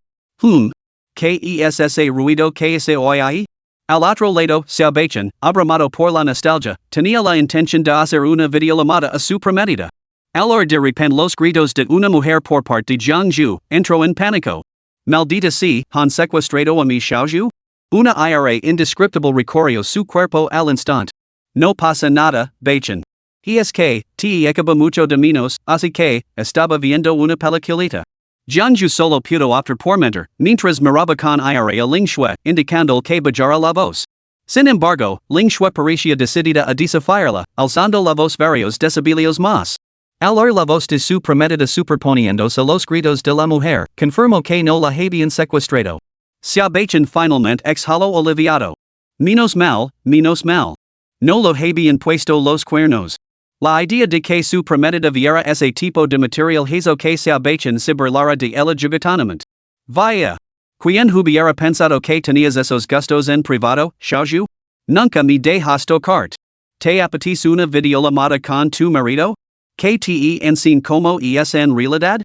¿Qué es ese ruido que se oye ahí? Al otro lado, Xiaobechen, abrumado por la nostalgia, tenía la intención de hacer una videollamada a su prometida. Al oír de repente los gritos de una mujer por parte de Jiangju, entró en pánico. Maldita sea, ¿han secuestrado a mi Xiaozhu? Una ira indescriptible recorrió su cuerpo al instante. No pasa nada, Bechen. Es que, te acaba mucho de menos, así que, estaba viendo una peliculita. Jiangju solo pudo optar por mentir, mientras miraba con ira a Lingxue, indicando que bajara la voz. Sin embargo, Lingxue parecía decidida a desafiarla, alzando la voz varios decibelios más. Al oír la voz de su prometida superponiéndose a los gritos de la mujer, confirmó que no la habían secuestrado. Xiaobechen finalmente exhaló aliviado. Menos mal, menos mal. No lo habían puesto los cuernos. La idea de que su prometida viera ese tipo de material hizo que Xiaobechen se burlara de ella juguetonamente. Vaya. ¿Quién hubiera pensado que tenías esos gustos en privado, Xiaozhu? Nunca me dejas tocarte. ¿Te apetece una videollamada con tu marido? KTE en sin como es en realidad?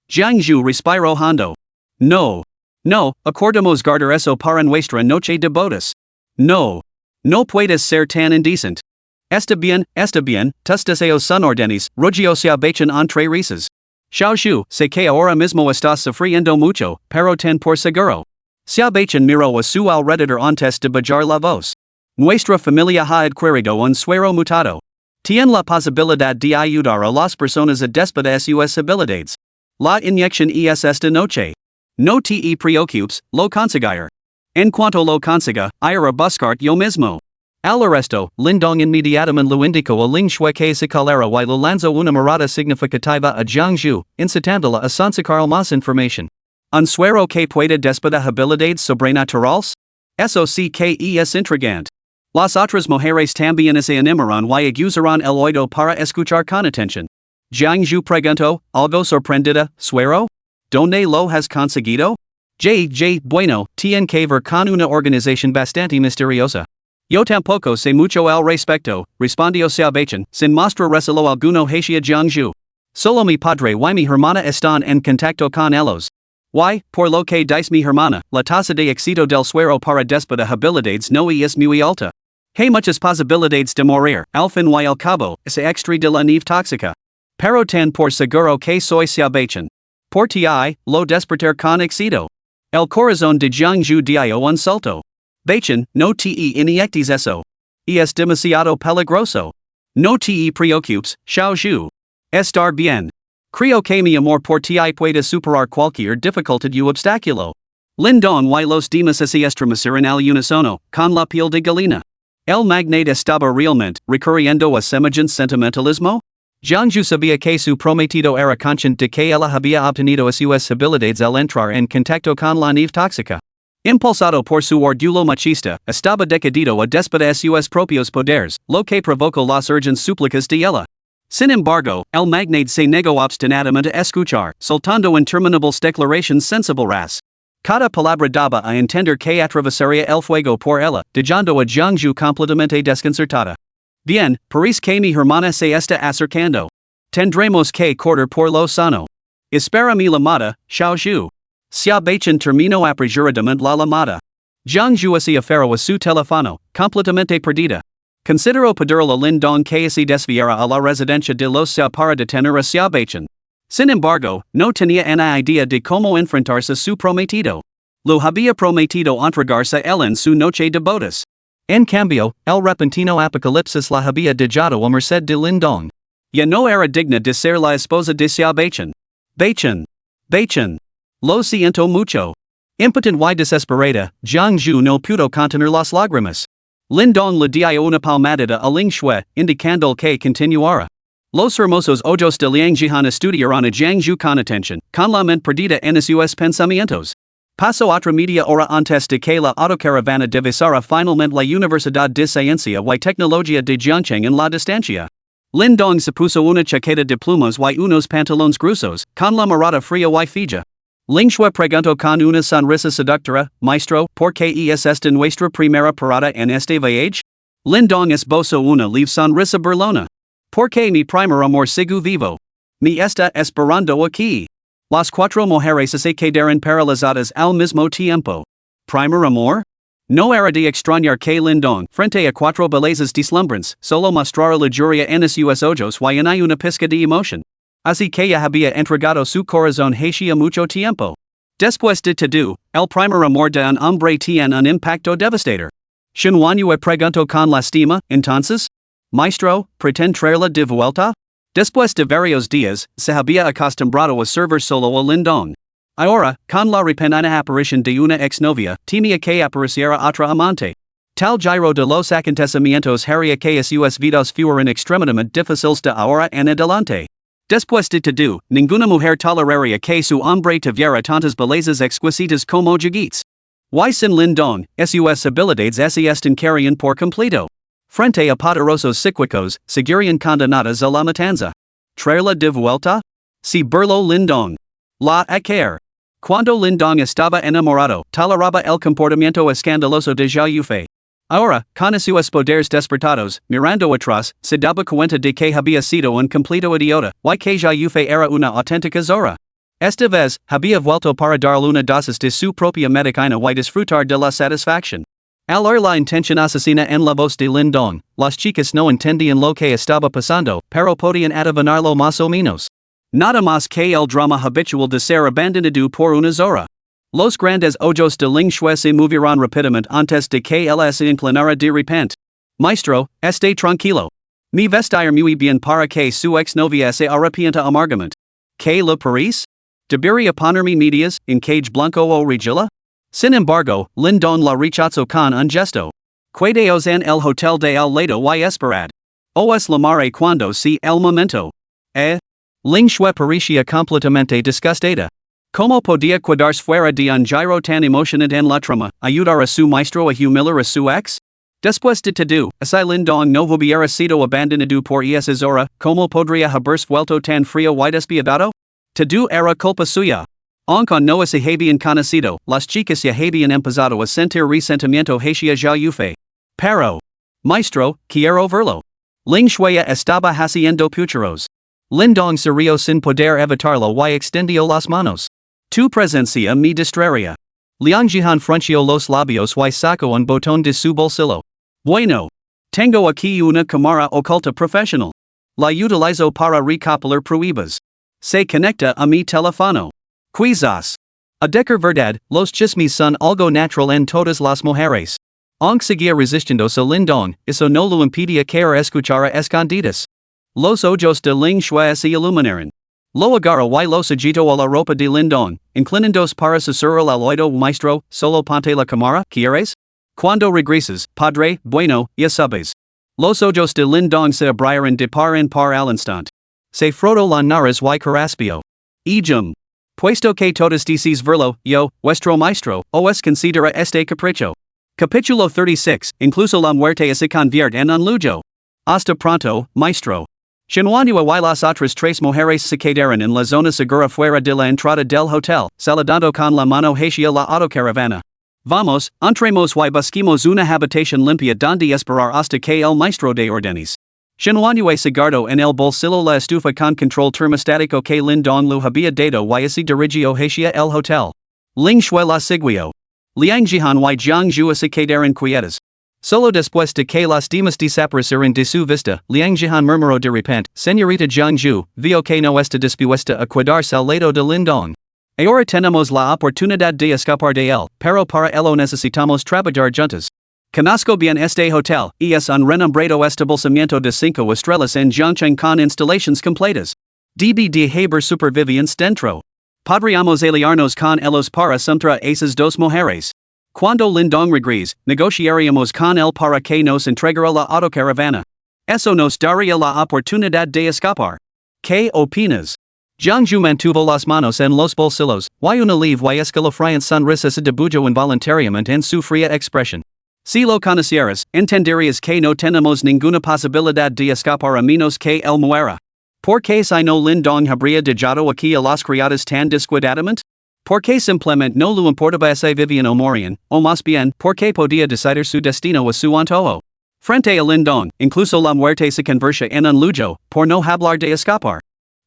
Jiangju respiro hondo. No. No, acordamos guardar eso para nuestra noche de bodas. No. No puedes ser tan indecent. Está bien, tus deseos son órdenes, Rugio se abachen entre risas. Xiaoshu, sé que ahora mismo estás sufriendo mucho, pero ten por seguro. Se abachen miro a su alrededor antes de bajar la voz. Nuestra familia ha adquirido un suero mutado. Tiene la posibilidad de ayudar a las personas a despedir sus habilidades. La inyección es esta noche. No te preocupes, lo conseguir. En cuanto lo consiga, ir a buscarte yo mismo. Al resto, Lindong inmediatamente lo indicó a Ling Shui que se calera y lo lanzó una mirada significativa a Jiangju, incitándola a sonsacar más información. Un suero que puede despedir habilidades sobrenaturales? Eso sí que es intrigante. Las otras mujeres también se animarán y usarán el oído para escuchar con atención. Jiangju preguntó, algo sorprendida, suero? ¿Dónde lo has conseguido? Bueno, tiene que ver con una organización bastante misteriosa. Yo tampoco sé mucho al respecto, respondió Xiaobechen, sin mostrar recelo alguno hacia Jiangju. Solo mi padre y mi hermana están en contacto con ellos. Por lo que dice mi hermana, la tasa de éxito del suero para despedir habilidades no es muy alta. Hay muchas posibilidades de morir, al fin y al cabo, es extra de la nieve tóxica. Pero ten por seguro que soy Xiaobechen. Por ti, lo despertar con éxito. El corazón de Jiangju dio un salto. Bachan, no te inyectes eso. Es demasiado peligroso. No te preocupes, Xiaozhu. Estar bien. Creo que mi amor por ti puede superar cualquier dificultad u obstáculo. Lindong y los demás se estremecieron al unísono, con la piel de gallina. El magnate estaba realmente recurriendo a semejante sentimentalismo? Jiangju sabía que su prometido era consciente de que ella había obtenido sus habilidades al entrar en contacto con la nieve tóxica. Impulsado por su orgullo machista, estaba decidido a despedir sus propios poderes, lo que provocó las urgentes súplicas de ella. Sin embargo, el magnate se negó obstinadamente a escuchar, soltando interminables declaraciones sensibles. Cada palabra daba a entender que atravesaría el fuego por ella, dejando a Jiangju completamente desconcertada. Bien, parece que mi hermana se está acercando. Tendremos que correr por lo sano. Espera mi llamada, Xiaozhu. Xiaobechen terminó apresuradamente la llamada. Jiangju se aferró a su teléfono, completamente perdida. Consideró pedirle a Lindong que se desviara a la residencia de los Xia para detener a Xiaobechen. Sin embargo, no tenía una idea de cómo enfrentarse a su prometido. Lo había prometido entregarse a él en su noche de bodas. En cambio, el repentino Apocalipsis la había dejado a merced de Lindong. Ya no era digna de ser la esposa de Xiaobechen. Bachan. Lo siento mucho. Impotent y desesperada, Jiangju no pudo contener las lágrimas. Lindong le dio una palmadita a Ling Shui, indicando que continuara. Los hermosos ojos de Liang Jihan estudiaron a Jiangju con atención, con la mente perdida en sus pensamientos. Pasó otra media hora antes de que la autocaravana divisara finalmente la Universidad de Ciencia y Tecnología de Jiangcheng en la distancia. Lindong se puso una chaqueta de plumas y unos pantalones gruesos, con la mirada fría y fija. Ling Shui preguntó con una sonrisa seductora, Maestro, ¿por qué es esta nuestra primera parada en este viaje? Lindong esbozó una leve sonrisa burlona. Porque mi primer amor sigue vivo. Me está esperando aquí. Las cuatro mujeres se quedaron paralizadas al mismo tiempo. ¿Primer amor? No era de extrañar que Lindong, frente a cuatro bellezas deslumbrantes, solo mostrara la lujuria en sus ojos y en una pizca de emoción. Así que ya había entregado su corazón hacía mucho tiempo. Después de todo, el primer amor de un hombre tiene un impacto devastador. Xinhuanyue preguntó con lastima, entonces? Maestro, ¿pretende traerla de vuelta? Después de varios días, se había acostumbrado a servir solo a Lindong. Ahora, con la repentina aparición de una exnovia, temía que apareciera otra amante. Tal giro de los acontecimientos haría que sus vidas fueran extremadamente difíciles de ahora en adelante. Después de todo, ninguna mujer toleraría que su hombre tuviera tantas bellezas exquisitas como Jigites. Y sin Lindong, sus habilidades se estancarían por completo. Frente a poderosos psíquicos, seguirían condenadas a la matanza. ¿Traerla de vuelta? Si burló Lindong. La acaer. Cuando Lindong estaba enamorado, toleraba el comportamiento escandaloso de Zhao Yufei. Ahora, con esos poderes despertados, mirando atrás, se daba cuenta de que había sido un completo idiota, y que ya Yufe era una auténtica zora. Esta vez, había vuelto para darle una dosis de su propia medicina y disfrutar de la satisfacción. Al oír la intención asesina en la voz de Lin Dong, las chicas no entendían lo que estaba pasando, pero podían adivinarlo más o menos. Nada más que el drama habitual de ser abandonado por una zora. Los grandes ojos de Ling Shui se movieron rápidamente antes de que él se inclinara de repente. Maestro, esté tranquilo. Mi vestir muy bien para que su exnovia se arrepienta amargamente. ¿Qué le parece? ¿Debería ponerme medias, en cage blanco o regila? Sin embargo, Lin Dong la rechazó con un gesto. Quedaos en el hotel de al lado y esperad. Os llamaré cuando sea el momento. Ling Shui parecía completamente disgustada. ¿Cómo podía quedarse fuera de un giro tan emocionante en la trama, ayudar a su maestro a humillar a su ex? Después de todo, si Lin Dong no hubiera sido abandonado por esa zora, ¿cómo podría haberse vuelto tan frío y despiadado? Todo era culpa suya. Aunque no se habían conocido, las chicas ya habían empezado a sentir resentimiento hacia Zhao Yufei. Pero, maestro, quiero verlo. Ling Shui estaba haciendo pucheros. Lin Dong se rió sin poder evitarlo y extendió las manos. Tu presencia me distraería. Liang Jihan frunció los labios y sacó un botón de su bolsillo. Bueno. Tengo aquí una cámara oculta profesional. La utilizo para recopilar pruebas. Se conecta a mi teléfono. Quizás. A decir verdad, los chismes son algo natural en todas las mujeres. Aunque seguía resistiéndose Lin Dong, eso no lo impedía querer escuchar a escondidas. Los ojos de Ling Shui se iluminaron. Lo agarró y los agitó a la ropa de Lin Dong, inclinándose para susurrar al oído maestro, solo ponte la cámara, ¿quieres? Cuando regreses, padre, bueno, ya sabes. Los ojos de Lin Dong se abrieron de par en par al instante. Se frotó la nariz y carraspio. Puesto que todos dices verlo, yo, vuestro maestro, os considera este capricho. Capítulo 36, incluso la muerte se convierte en un lujo. Hasta pronto, maestro. Xinhuanhua y las otras tres mujeres se quedaron en la zona segura fuera de la entrada del hotel, saludando con la mano hacia la autocaravana. Vamos, entremos y busquemos una habitación limpia donde esperar hasta que el maestro de órdenes. Xinhuanhua se guardó en el bolsillo la estufa con control termostático que Lin Dong lo había dado y se dirigió hacia el hotel. Ling Shui la siguió. Liang Jihan y Jiang Zhua se quedaron quietas. Solo después de que las demás desaparecieron de su vista, Liang Jihan murmuró de repente, Señorita Jiang Zhu, veo que no está dispuesta a quedarse al lado de Lin Dong. Ahora tenemos la oportunidad de escapar de él, pero para ello necesitamos trabajar juntos. Conozco bien este hotel, y es un renombrado establecimiento de 5 estrellas en Zhongcheng con instalaciones completas. Debe de haber supervivientes dentro. Podríamos aliarnos con ellos para contra esas dos mujeres. Cuando Lin Dong regrese, negociaríamos con él para que nos entregara la autocaravana. Eso nos daría la oportunidad de escapar. ¿Qué opinas? Jiang Zhu mantuvo las manos en los bolsillos, y una leve y escalofriante sonrisa se dibujó involuntariamente en su fría expresión. Si lo conocieras, entenderías que no tenemos ninguna posibilidad de escapar a menos que él muera. ¿Por qué si no Lin Dong habría dejado aquí a las criadas tan descuidadamente? Porque simplemente no le importaba si vivían o morían, o más bien, porque podía decidir su destino a su antojo. Frente a Lin Dong, incluso la muerte se convertía en un lujo, por no hablar de escapar.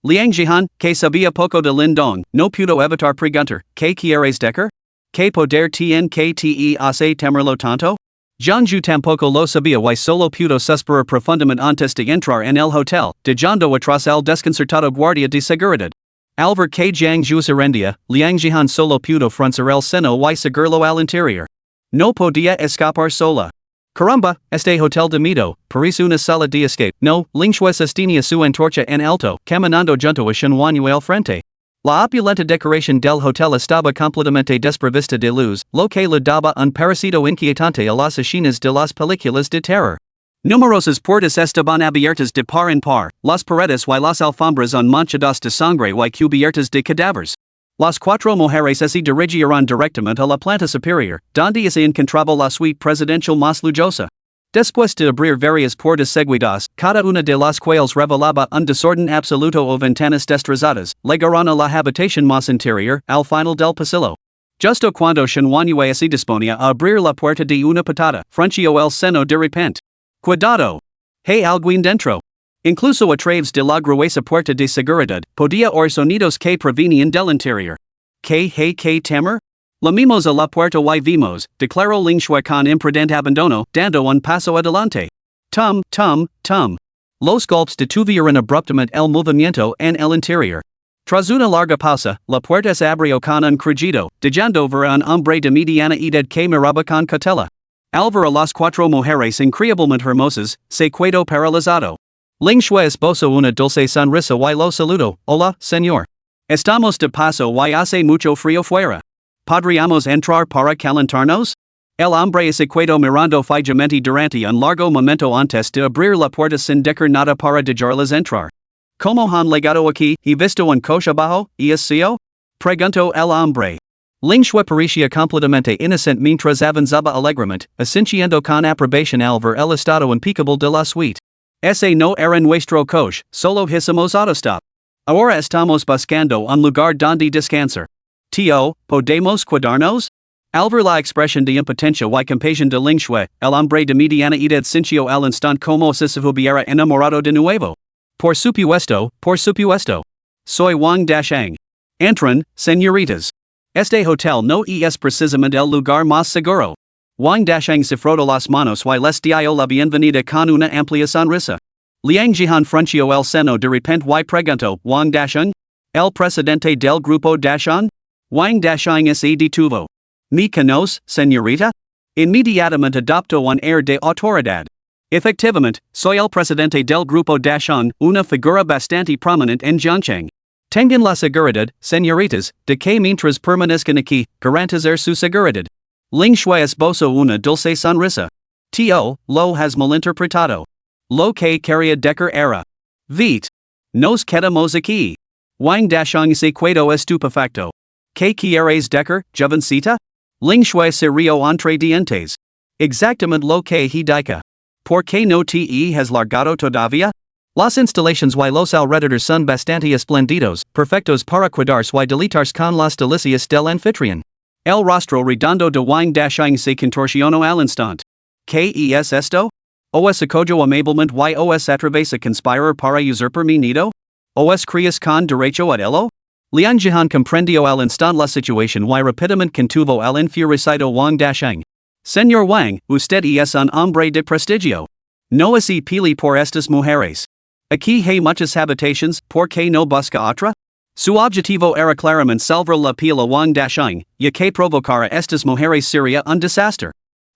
Liang Jihan, que sabía poco de Lin Dong, no pudo evitar preguntar, ¿qué quieres decir? ¿Qué poder tiene que te hace temerlo tanto? Jiang Zhu tampoco lo sabía y solo pudo suspirar profundamente antes de entrar en el hotel, dejando atrás al desconcertado guardia de seguridad. Al ver que Jiang Zhu se rendía, Liang Jihan solo pudo fruncir el seno y seguirlo al interior. No podía escapar sola. Caramba, este hotel de miedo, parece una sala de escape. No, Ling Shui sostenía su antorcha en alto, caminando junto a Xinhuanhua al frente. La opulenta decoración del hotel estaba completamente desprovista de luz, lo que le daba un parecido inquietante a las escenas de las películas de terror. Numerosas puertas estaban abiertas de par en par, las paredes y las alfombras manchadas de sangre y cubiertas de cadáveres. Las cuatro mujeres se dirigieron directamente a la planta superior, donde se encontraba la suite presidencial más lujosa. Después de abrir varias puertas seguidas, cada una de las cuales revelaba un desorden absoluto o ventanas destrozadas, llegaron a la habitación más interior, al final del pasillo. Justo cuando Shinwanyue se disponía a abrir la puerta de una patada, franchio el seno de repente. Cuidado. Hay alguien dentro. Incluso a través de la gruesa puerta de seguridad, podía oír sonidos que provenían del interior. ¿Qué hay que temer? Lamimos a la puerta y vimos, declaró Ling Shui con imprudente abandono, dando un paso adelante. Tum. Los golpes detuvieron abruptamente el movimiento en el interior. Tras una larga pausa, la puerta se abrió con un crujido, dejando ver a un hombre de mediana edad que miraba con cautela. Al ver a las cuatro mujeres increíblemente hermosas, se quedó paralizado. Ling Shui esbozó una dulce sonrisa y lo saludó. Hola, señor. Estamos de paso y hace mucho frío fuera. ¿Podríamos entrar para calentarnos? El hombre se quedó mirando fijamente durante un largo momento antes de abrir la puerta sin decir nada para dejarles entrar. ¿Cómo han llegado aquí? ¿He visto un coche abajo? ¿Y es preguntó el hombre. Ling Shui parecía completamente inocente mientras avanzaba alegremente, asintiendo con aprobación al ver el estado impecable de la suite. Ese no era nuestro coche, solo hicimos autostop. Ahora estamos buscando un lugar donde descansar. Tío, ¿podemos quedarnos? Al ver la expresión de impotencia y compasión de Ling Shui, el hombre de mediana edad sintió al instante como si se hubiera enamorado de nuevo. Por supuesto. Soy Wang Dasheng. Entren, señoritas. Este hotel no es precisamente el lugar más seguro. Wang Dasheng se frotó las manos y les dio la bienvenida con una amplia sonrisa. Liang Jihan frunció el seno de repente y preguntó, Wang Dasheng? ¿El presidente del grupo Dasheng? Wang Dasheng se detuvo. ¿Me conoce, señorita? Inmediatamente adoptó un air de autoridad. Efectivamente, soy el presidente del grupo Dasheng, una figura bastante prominente en Jiangcheng. Tengan la seguridad, señoritas, de que mientras permanezcan aquí, garantizar su seguridad. Ling Shui esbozó una dulce sonrisa. Tío, lo has malinterpretado. Lo que quería decir era. Vite. Nos quedamos aquí. Wang Dasheng se quedó estupefacto. ¿Qué quieres decir, jovencita? Ling Shui se rió entre dientes. Exactamente lo que he dicho. ¿Por qué no te has largado todavía? Las instalaciones y los alrededores son bastante espléndidos, perfectos para quedarse y deleitarse con las delicias del anfitrión. El rostro redondo de Wang Dasheng se contorsionó al instante. ¿Qué es esto? ¿Os acojo amablemente y os atreves a conspirar para usurpar mi nido? ¿Os crees con derecho a ello? Liang Jihan comprendió al instante la situación y rápidamente contuvo al enfurecido Wang Dasheng. Señor Wang, usted es un hombre de prestigio. No es pili por estas mujeres. Aquí hay muchas habitaciones, ¿por qué no busca otra? Su objetivo era claramente salvar la piel a Wang Dasheng, ya que provocara estas mujeres sería un desastre.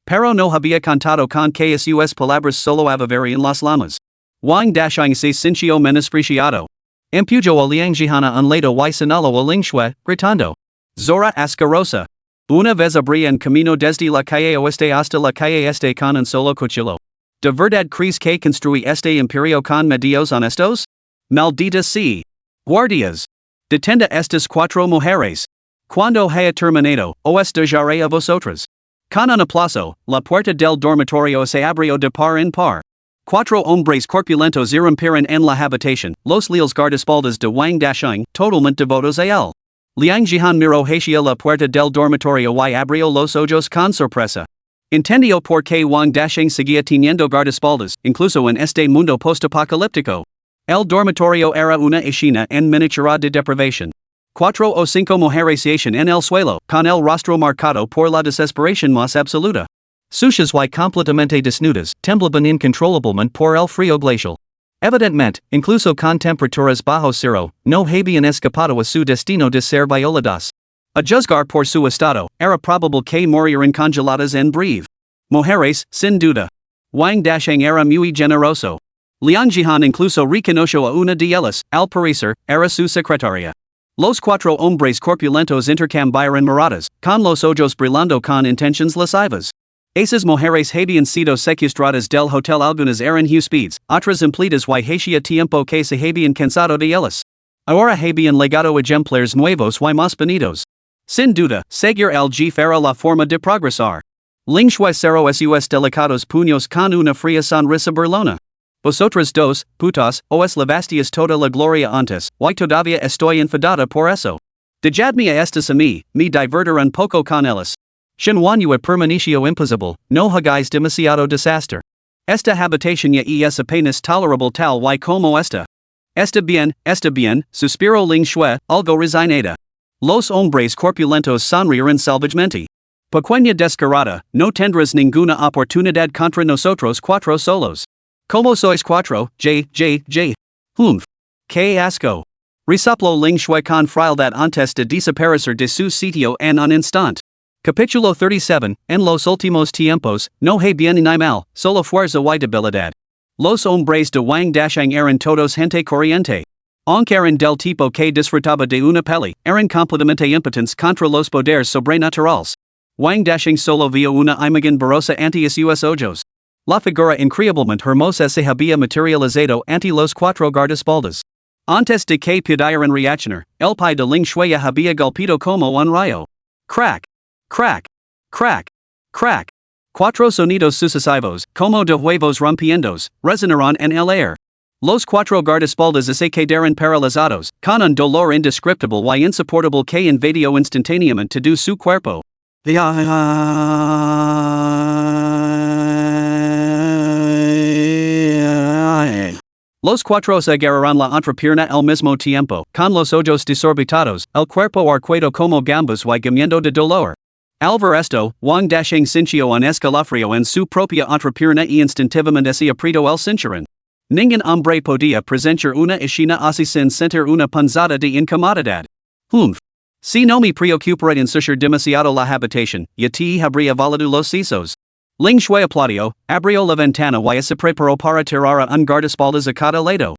Pero no había contado con que sus palabras solo averiarían las llamas. Wang Dasheng se sintió menospreciado. Empujó a Liang Jihan a un lado y señaló a Ling Shui, gritando. Zora asquerosa. Una vez abrí un camino desde la calle oeste hasta la calle este con un solo cuchillo. ¿De verdad crees que construí este imperio con medios honestos? Maldita sea. Guardias. Detenda estas cuatro mujeres. Cuando haya terminado, os dejaré a vosotras. Con un aplauso, la puerta del dormitorio se abrió de par en par. Cuatro hombres corpulentos irrumpieron en la habitación, los leales guardaespaldas de Wang Dasheng, totalmente devotos a él. Liang Jihan miró hacia la puerta del dormitorio y abrió los ojos con sorpresa. Entendió por qué Wang Dasheng seguía teniendo guardaespaldas, incluso en este mundo postapocalíptico. El dormitorio era una escena en miniatura de deprivación. 4 o 5 mujeres yacían en el suelo, con el rostro marcado por la desesperación más absoluta. Sucias y completamente desnudas, temblaban incontrolablemente por el frío glacial. Evidentemente, incluso con temperaturas bajo cero, no habían escapado a su destino de ser violadas. A juzgar por su estado, era probable que murieran congeladas en breve. Mujeres, sin duda. Wang Dasheng era muy generoso. Liang Jihan incluso reconoció a una de ellas, al parecer, era su secretaria. Los 4 hombres corpulentos intercambiaron miradas, con los ojos brillando con intenciones lascivas. Esas mujeres habían sido secuestradas del hotel, algunas eran huéspedes, otras empleadas y hacía tiempo que se habían cansado de ellas. Ahora habían legado ejemplares nuevos y más bonitos. Sin duda, seguir el jefe era la forma de progresar. Ling Shui cerró sus delicados puños con una fría sonrisa burlona. Vosotras dos, putas, os levasteis toda la gloria antes, y todavía estoy enfadada por eso. Dejadmia estis a me diverter un poco con ellos. Shinwanua permanitio imposible, no hagáis demasiado disaster. Esta habitación ya es apenas tolerable tal y como esta. Está bien, suspiro ling shue, algo resignada. Los hombres corpulentos sonrieron salvajemente. Pequeña descarada, no tendrás ninguna oportunidad contra nosotros cuatro solos. Como sois cuatro, j. Humph. Que asco. Resoplo ling shue con frialdad antes de desaparecer de su sitio en un instant. Capítulo 37, en los últimos tiempos, no hay bien ni mal, solo fuerza y debilidad. Los hombres de Wang Dashang eran todos gente corriente. Aunque eran del tipo que disfrutaba de una peli, eran completamente impotentes contra los poderes sobrenaturales. Wang Dashang solo vio una imagen borrosa ante sus ojos. La figura increíblemente hermosa se había materializado ante los cuatro guardaespaldas. Antes de que pudieran reaccionar, el pie de Ling Shui había golpeado como un rayo. Crack. Crack. Crack. Crack. Cuatro sonidos sucesivos, como de huevos rompiendos, resonaron en el aire. Los cuatro guardaespaldas se quedaron paralizados, con un dolor indescriptible y insoportable que invadió instantáneamente todo su cuerpo. Los cuatro se agarraron la entrepierna al mismo tiempo, con los ojos desorbitados, el cuerpo arqueado como gambas y gimiendo de dolor. Al ver esto, Wang Dashang sintió un escalofrío en su propia entrepierna y instintivamente se apretó el cinturón. Ningún hombre podía presentar una escena así sin sentir una punzada de incomodidad. Humph. Si no me preocupara en ensuciar demasiado la habitación, ya te habría valado los sesos. Ling Shui aplaudió, abrió la ventana y se preparó para tirar a un guardaespaldas a cada lado.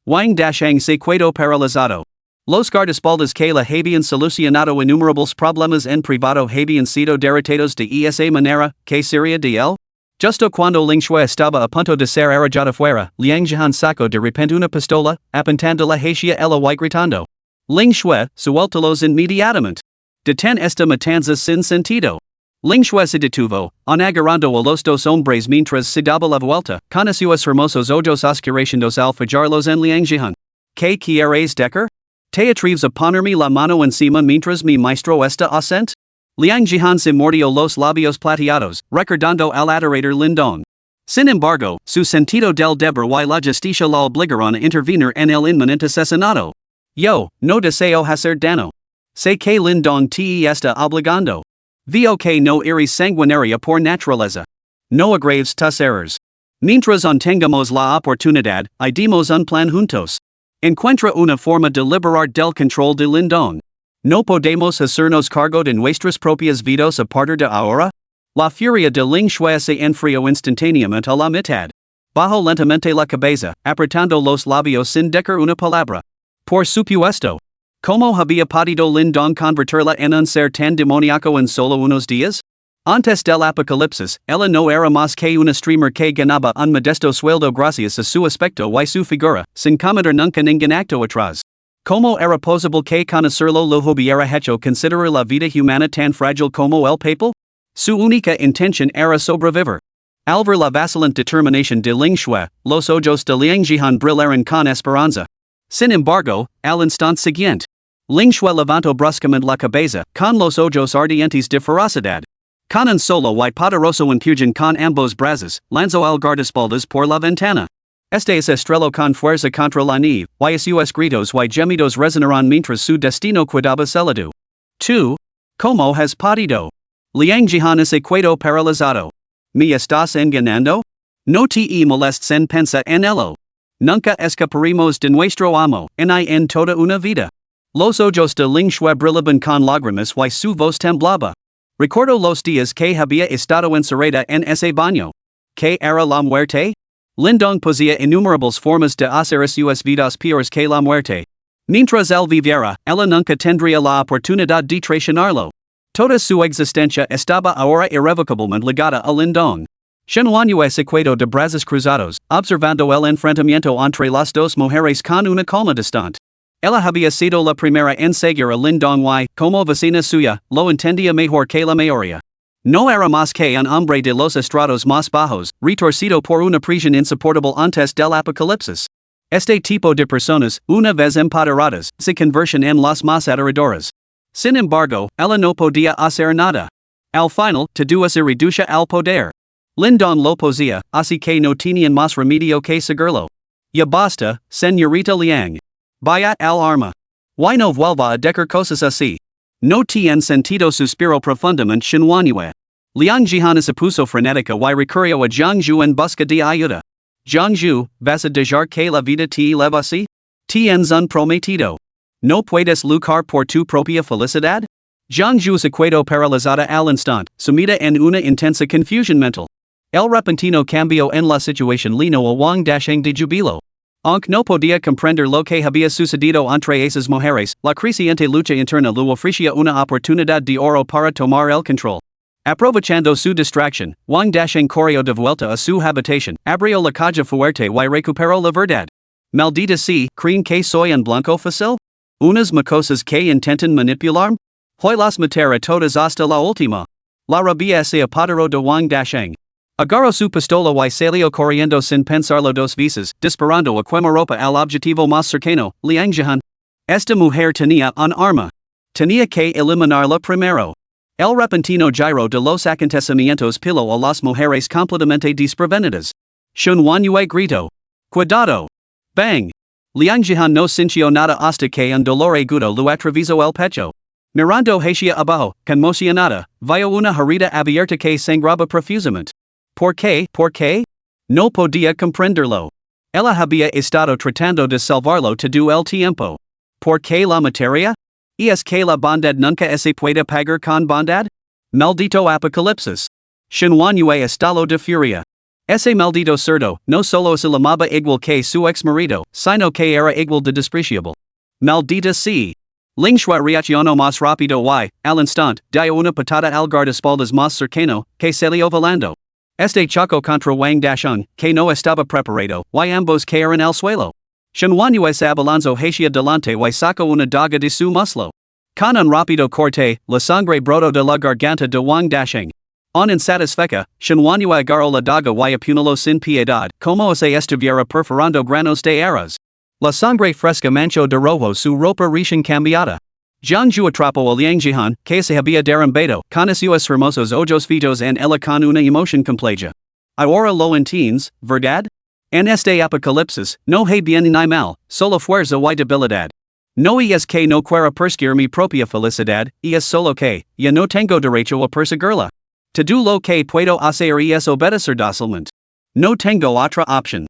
Wang Dashang se quedó paralizado. Los guardaespaldas que le habían solucionado innumerables problemas en privado habían sido derrotados de esa manera, ¿qué sería de él? Justo cuando Ling Shui estaba a punto de ser arrojado fuera, Liang Jihan sacó de repente una pistola, apuntándola hacia ella y gritando. Ling Shui, suéltalos inmediatamente. Detén esta matanza sin sentido. Ling Shui se detuvo, agarrando a los dos hombres mientras se daba la vuelta, con sus hermosos ojos oscurecidos al fijarlos en Liang Jihan. ¿Qué quieres decir? ¿Te atreves a ponerme la mano encima mientras mi maestro está ausente? Liang Jihan se mordió los labios plateados, recordando al adorador Lindong. Sin embargo, su sentido del deber y la justicia la obligaron a intervenir en el inminente asesinato. Yo, no deseo hacer daño. Sé que Lindong te está obligando. Veo que no eres sanguinaria por naturaleza. No agraves tus errores. Mientras tengamos la oportunidad, ideemos un plan juntos. Encuentra una forma de liberar del control de Lindong. ¿No podemos hacernos cargo de nuestras propias vidas a partir de ahora? La furia de Ling Shui se enfrió instantáneamente a la mitad. Bajó lentamente la cabeza, apretando los labios sin decir una palabra. Por supuesto. ¿Cómo había podido Lindong convertirla en un ser tan demoníaco en solo unos días? Antes del Apocalipsis, ella no era más que una streamer que ganaba un modesto sueldo gracias a su aspecto y su figura, sin cometer nunca ningún acto atrás. ¿Cómo era posible que conocerlo lo hubiera hecho considerar la vida humana tan frágil como el papel? Su única intención era sobrevivir. Al ver la vacilante determinación de Ling Shui, los ojos de Liang Jihan brillaron con esperanza. Sin embargo, al instante siguiente, Ling Shui levantó bruscamente la cabeza, con los ojos ardientes de ferocidad. Con un solo y poderoso empujón con ambos brazos, lanzó al guardaespaldas por la ventana. Este se estrelló con fuerza contra la nieve, y sus gritos y gemidos resonaron mientras su destino quedaba selado. ¿Tú? ¿Cómo has podido? Liang Jihan se quedó paralizado. ¿Me estás engañando? No te molestes en pensar en ello. Nunca escaparemos de nuestro amo, en toda una vida. Los ojos de Ling Shui brillaban con lágrimas y su voz temblaba. Recuerdo los días que había estado encerrada en ese baño. ¿Qué era la muerte? Lindong poseía innumerables formas de hacer sus vidas peores que la muerte. Mientras él viviera, ella nunca tendría la oportunidad de traicionarlo. Toda su existencia estaba ahora irrevocablemente ligada a Lindong. Shenhuanyue se quedó de brazos cruzados, observando el enfrentamiento entre las dos mujeres con una calma distante. Ella había sido la primera en seguir a Lindong y, como vecina suya, lo entendía mejor que la mayoría. No era más que un hombre de los estratos más bajos, retorcido por una prisión insoportable antes del apocalipsis. Este tipo de personas, una vez empoderadas, se convierten en las más adoradoras. Sin embargo, ella no podía hacer nada. Al final, todos iriducha al poder. Lindon lo posia, así que no tenían más remedio que seguirlo. Ya basta, señorita Liang. Vaya al arma. Why no vuelva a decir cosas así? No tiene sentido suspiro profundamente Xinhuanyue. Liang Jihan se puso frenética y recurrió a Jiangju en busca de ayuda. Jiangju, vas a dejar que la vida te lleve así? Tienes un prometido. ¿No puedes luchar por tu propia felicidad? Jiangju se quedó paralizada al instante, sumida en una intensa confusión mental. El repentino cambio en la situación lino a Wang Dasheng de jubilo. Aunque no podía comprender lo que había sucedido entre esas mujeres, la creciente lucha interna le ofrecía una oportunidad de oro para tomar el control. Aprovechando su distracción, Wang Dasheng corrió de vuelta a su habitación, abrió la caja fuerte y recuperó la verdad. Maldita sea, ¿creen que soy un blanco fácil? Unas macosas que intentan manipularme? Hoy las mataré todas hasta la última. La rabia se apoderó de Wang Dasheng. Agarró su pistola y salió corriendo sin pensarlo dos veces, disparando a quemarropa al objetivo más cercano, Liang Jihan. Esta mujer tenía un arma. Tenía que eliminarla primero. El repentino giro de los acontecimientos pilló a las mujeres completamente desprevenidas. Xinhuanyue gritó. Cuidado! Bang! Liang Jihan no sintió nada hasta que un dolor agudo lo atravesó el pecho. Mirando hacia abajo, conmocionada, vio una herida abierta que sangraba profusamente. ¿Por qué? ¿Por qué? No podía comprenderlo. Ella había estado tratando de salvarlo todo el tiempo. ¿Por qué la materia? ¿Y es que la bondad nunca se puede pagar con bondad? Maldito Apocalipsis. Xinhuanyue estalló de furia. Ese maldito cerdo no solo se llamaba igual que su ex marido, sino que era igual de despreciable. Maldita sea. Ling Shui reaccionó más rápido y, al instante, dio una patada al guardaespaldas más cercano, que salió volando. Este chocó contra Wang Dasheng, que no estaba preparado, y ambos cayeron al suelo. Xinhuanyue se abalanzó hacia delante y sacó una daga de su muslo. Con un rápido corte, la sangre brotó de la garganta de Wang Dasheng. On insatisfecha, Xinhuanyue agarró la daga y apuñaló sin piedad, como si estuviera perforando granos de arroz. La sangre fresca manchó de rojo su ropa recién cambiada. Jiangju atrapó a Liang Jihan, que se había derrumbado, con sus hermosos ojos fitos en ella con una emoción compleja. Ahora lo entiendes, ¿verdad? En este apocalipsis, no hay bien ni mal, solo fuerza y debilidad. No es que no quiera perseguir mi propia felicidad, es solo que, ya no tengo derecho a perseguirla. Todo lo que puedo hacer es obedecer dócilmente. No tengo otra opción.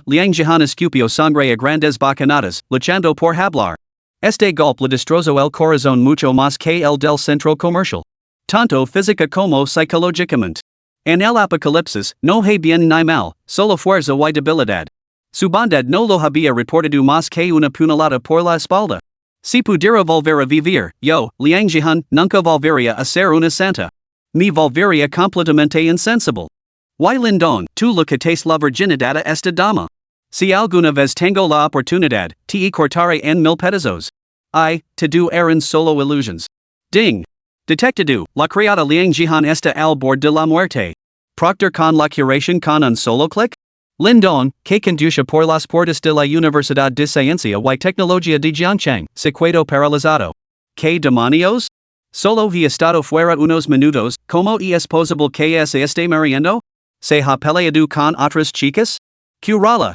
Liang Jihan escupió sangre a grandes bocanadas, luchando por hablar. Este golpe le destrozó el corazón mucho más que el del centro comercial. Tanto física como psicológicamente. En el apocalipsis, no hay bien ni mal, solo fuerza y debilidad. Su bondad no lo había reportado más que una puñalada por la espalda. Si pudiera volver a vivir, yo, Liang Jihan, nunca volvería a ser una santa. Me volvería completamente insensible. Y Lindon, tú le quites la virginidad a esta dama. Si alguna vez tengo la oportunidad, te cortaré en 1000 pedazos. Todo eran solo ilusiones. Ding! Detectado, la criada Liang Jihan está al borde de la muerte. Proctor con la curación con un solo clic? Lindon, que conduce por las puertas de la Universidad de Ciencia y Tecnología de Jiangchang, se quedó paralizado. ¿Qué demonios? Solo he estado fuera unos minutos, ¿cómo es posible que se esté muriendo? ¿Se ha peleado con otras chicas? Curala.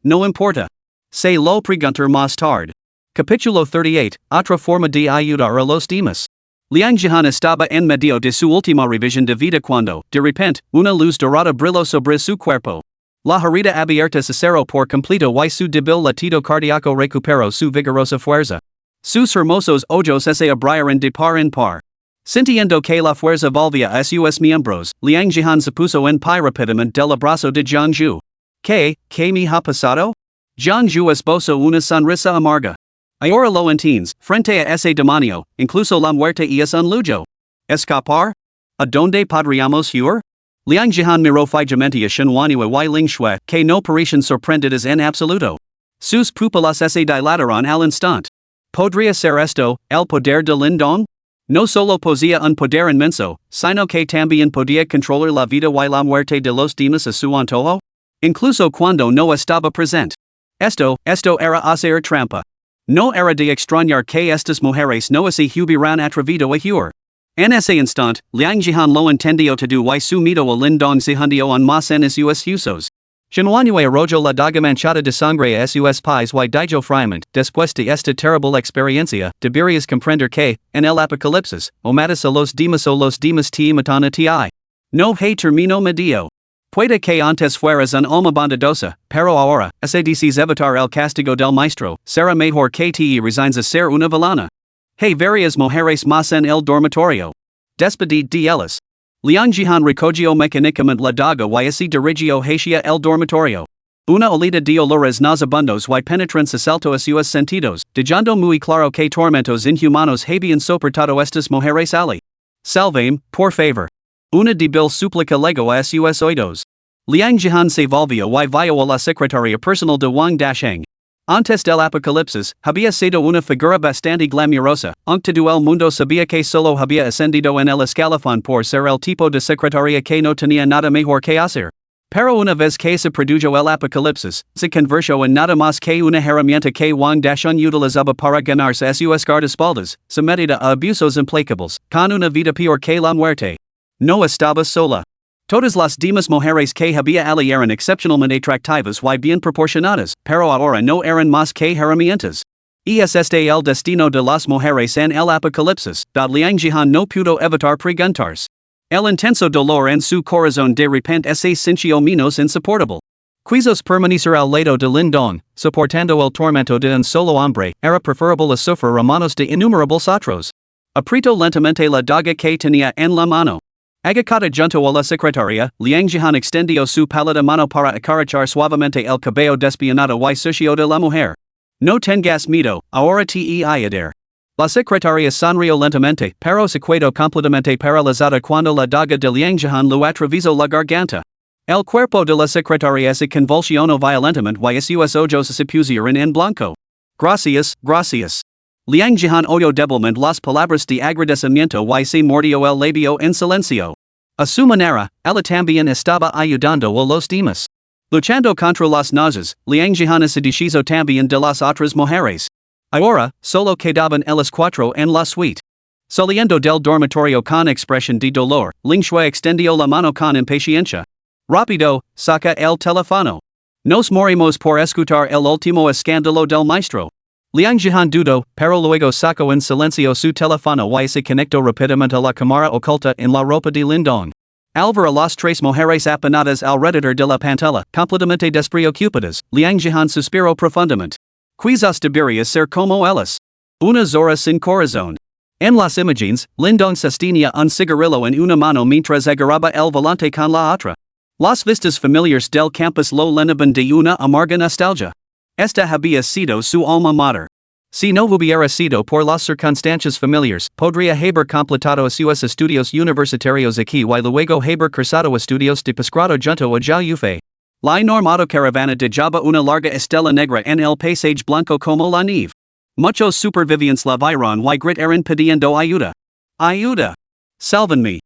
No importa. Se lo preguntar más tarde. Capítulo 38, otra forma de ayudar a los demás. Liang Jihan estaba en medio de su última revisión de vida cuando, de repente, una luz dorada brilló sobre su cuerpo. La herida abierta se cerró por completo y su débil latido cardíaco recuperó su vigorosa fuerza. Sus hermosos ojos se abrieron de par en par. Sintiendo que la fuerza volvía a sus miembros, Liang Jihan se puso en pie rápidamente del abrazo de Jiangju. ¿Qué me ha pasado? Jiangju esbozó una sonrisa amarga. Ahora lo entiendes, frente a ese demonio, incluso la muerte es un lujo. ¿Escapar? ¿A dónde podríamos huir? Liang Jihan miró fijamente a Xinhuanyue y Ling Shui, que no parecían sorprendidas en absoluto. Sus pupilas se dilataron al instante. ¿Podría ser esto, el poder de Lindon? No solo poseía un poder inmenso, sino que también podía controlar la vida y la muerte de los demás a su antojo? Incluso cuando no estaba presente. Esto era hacer trampa. No era de extrañar que estas mujeres no se hubieran atrevido a huir. En ese instante, Liang Jihan lo entendió todo y su miedo a Lindong se hundió en más en sus usos. Xinhuanue arrojo la daga manchada de sangre a sus pies y dijo friamente, después de esta terrible experiencia, deberías comprender que, en el Apocalipsis, o matas a los demás te matan a ti. No hay termino medio. Puede que antes fueras un alma bondadosa, pero ahora, si deseas evitar el castigo del maestro, será mejor que te resignes a ser una villana. Hay varias mujeres más en el dormitorio. Despedid de ellas. Liang Jihan recogió mecánicamente la daga y así dirigió hacia el dormitorio. Una olida de olores nauseabundos y penetrantes asaltó a sus sentidos, dejando muy claro que tormentos inhumanos habían soportado estas mujeres ali. Salvame, por favor. Una débil súplica llegó a sus oídos. Liang Jihan se volvió y vio a la secretaria personal de Wang Dasheng. Antes del Apocalipsis, había sido una figura bastante glamurosa, aunque todo el mundo sabía que solo había ascendido en el escalafón por ser el tipo de secretaria que no tenía nada mejor que hacer. Pero una vez que se produjo el Apocalipsis, se convirtió en nada más que una herramienta que Wang Dasheng utilizaba para ganarse a sus guardaespaldas, sometida a abusos implacables, con una vida peor que la muerte. No estaba sola. Todas las demás mujeres que había ali eran excepcionalmente atractivas y bien proporcionadas, pero ahora no eran más que herramientas. Y es este el destino de las mujeres en el Apocalipsis, Liang Jihan no pudo evitar preguntarse. El intenso dolor en su corazón de repente se sintió menos insoportable. Quizás permanecer al lado de Lindong, soportando el tormento de un solo hombre, era preferible a sufrir a manos de innumerables otros. Apretó lentamente la daga que tenía en la mano. Agacada junto a la secretaria, Liang Jihan extendió su pálida mano para acariciar suavemente el cabello despeinado y sucio de la mujer. No tengas miedo, ahora te ayudaré. La secretaria sonrió lentamente, pero se quedó completamente paralizada cuando la daga de Liang Jihan lo atravesó la garganta. El cuerpo de la secretaria se convulsionó violentamente y sus ojos se pusieron en blanco. Gracias, gracias. Liang Jihan oyó débilmente las palabras de agradecimiento y se mordió el labio en silencio. A su manera, ella también estaba ayudando a los demás. Luchando contra las náuseas, Liang Jihan se deshizo también de las otras mujeres. Ahora, solo quedaban ellas cuatro en la suite. Saliendo del dormitorio con expresión de dolor, Ling Shui extendió la mano con impaciencia. Rápido, saca el teléfono. Nos morimos por escuchar el último escándalo del maestro. Liang Jihan dudó, pero luego sacó en silencio su teléfono y se conectó rápidamente a la cámara oculta en la ropa de Lindong. Al ver a las tres mujeres apanadas alrededor de la pantalla, completamente despreocupadas, Liang Jihan suspiró profundamente. Quizás debería ser como ellas. Una zora sin corazón. En las imágenes, Lindong sostenía un cigarrillo en una mano mientras agarraba el volante con la otra. Las vistas familiares del campus lo llenaban de una amarga nostalgia. Esta había sido su alma mater. Si no hubiera sido por las circunstancias familiares, podría haber completado sus estudios universitarios aquí y luego haber cursado estudios de posgrado junto a Zhao Yufei. La enorme autocaravana dejaba una larga estela negra en el paisaje blanco como la nieve. Muchos supervivientes la vieron y gritaron pidiendo ayuda. Ayuda. Sálvenme.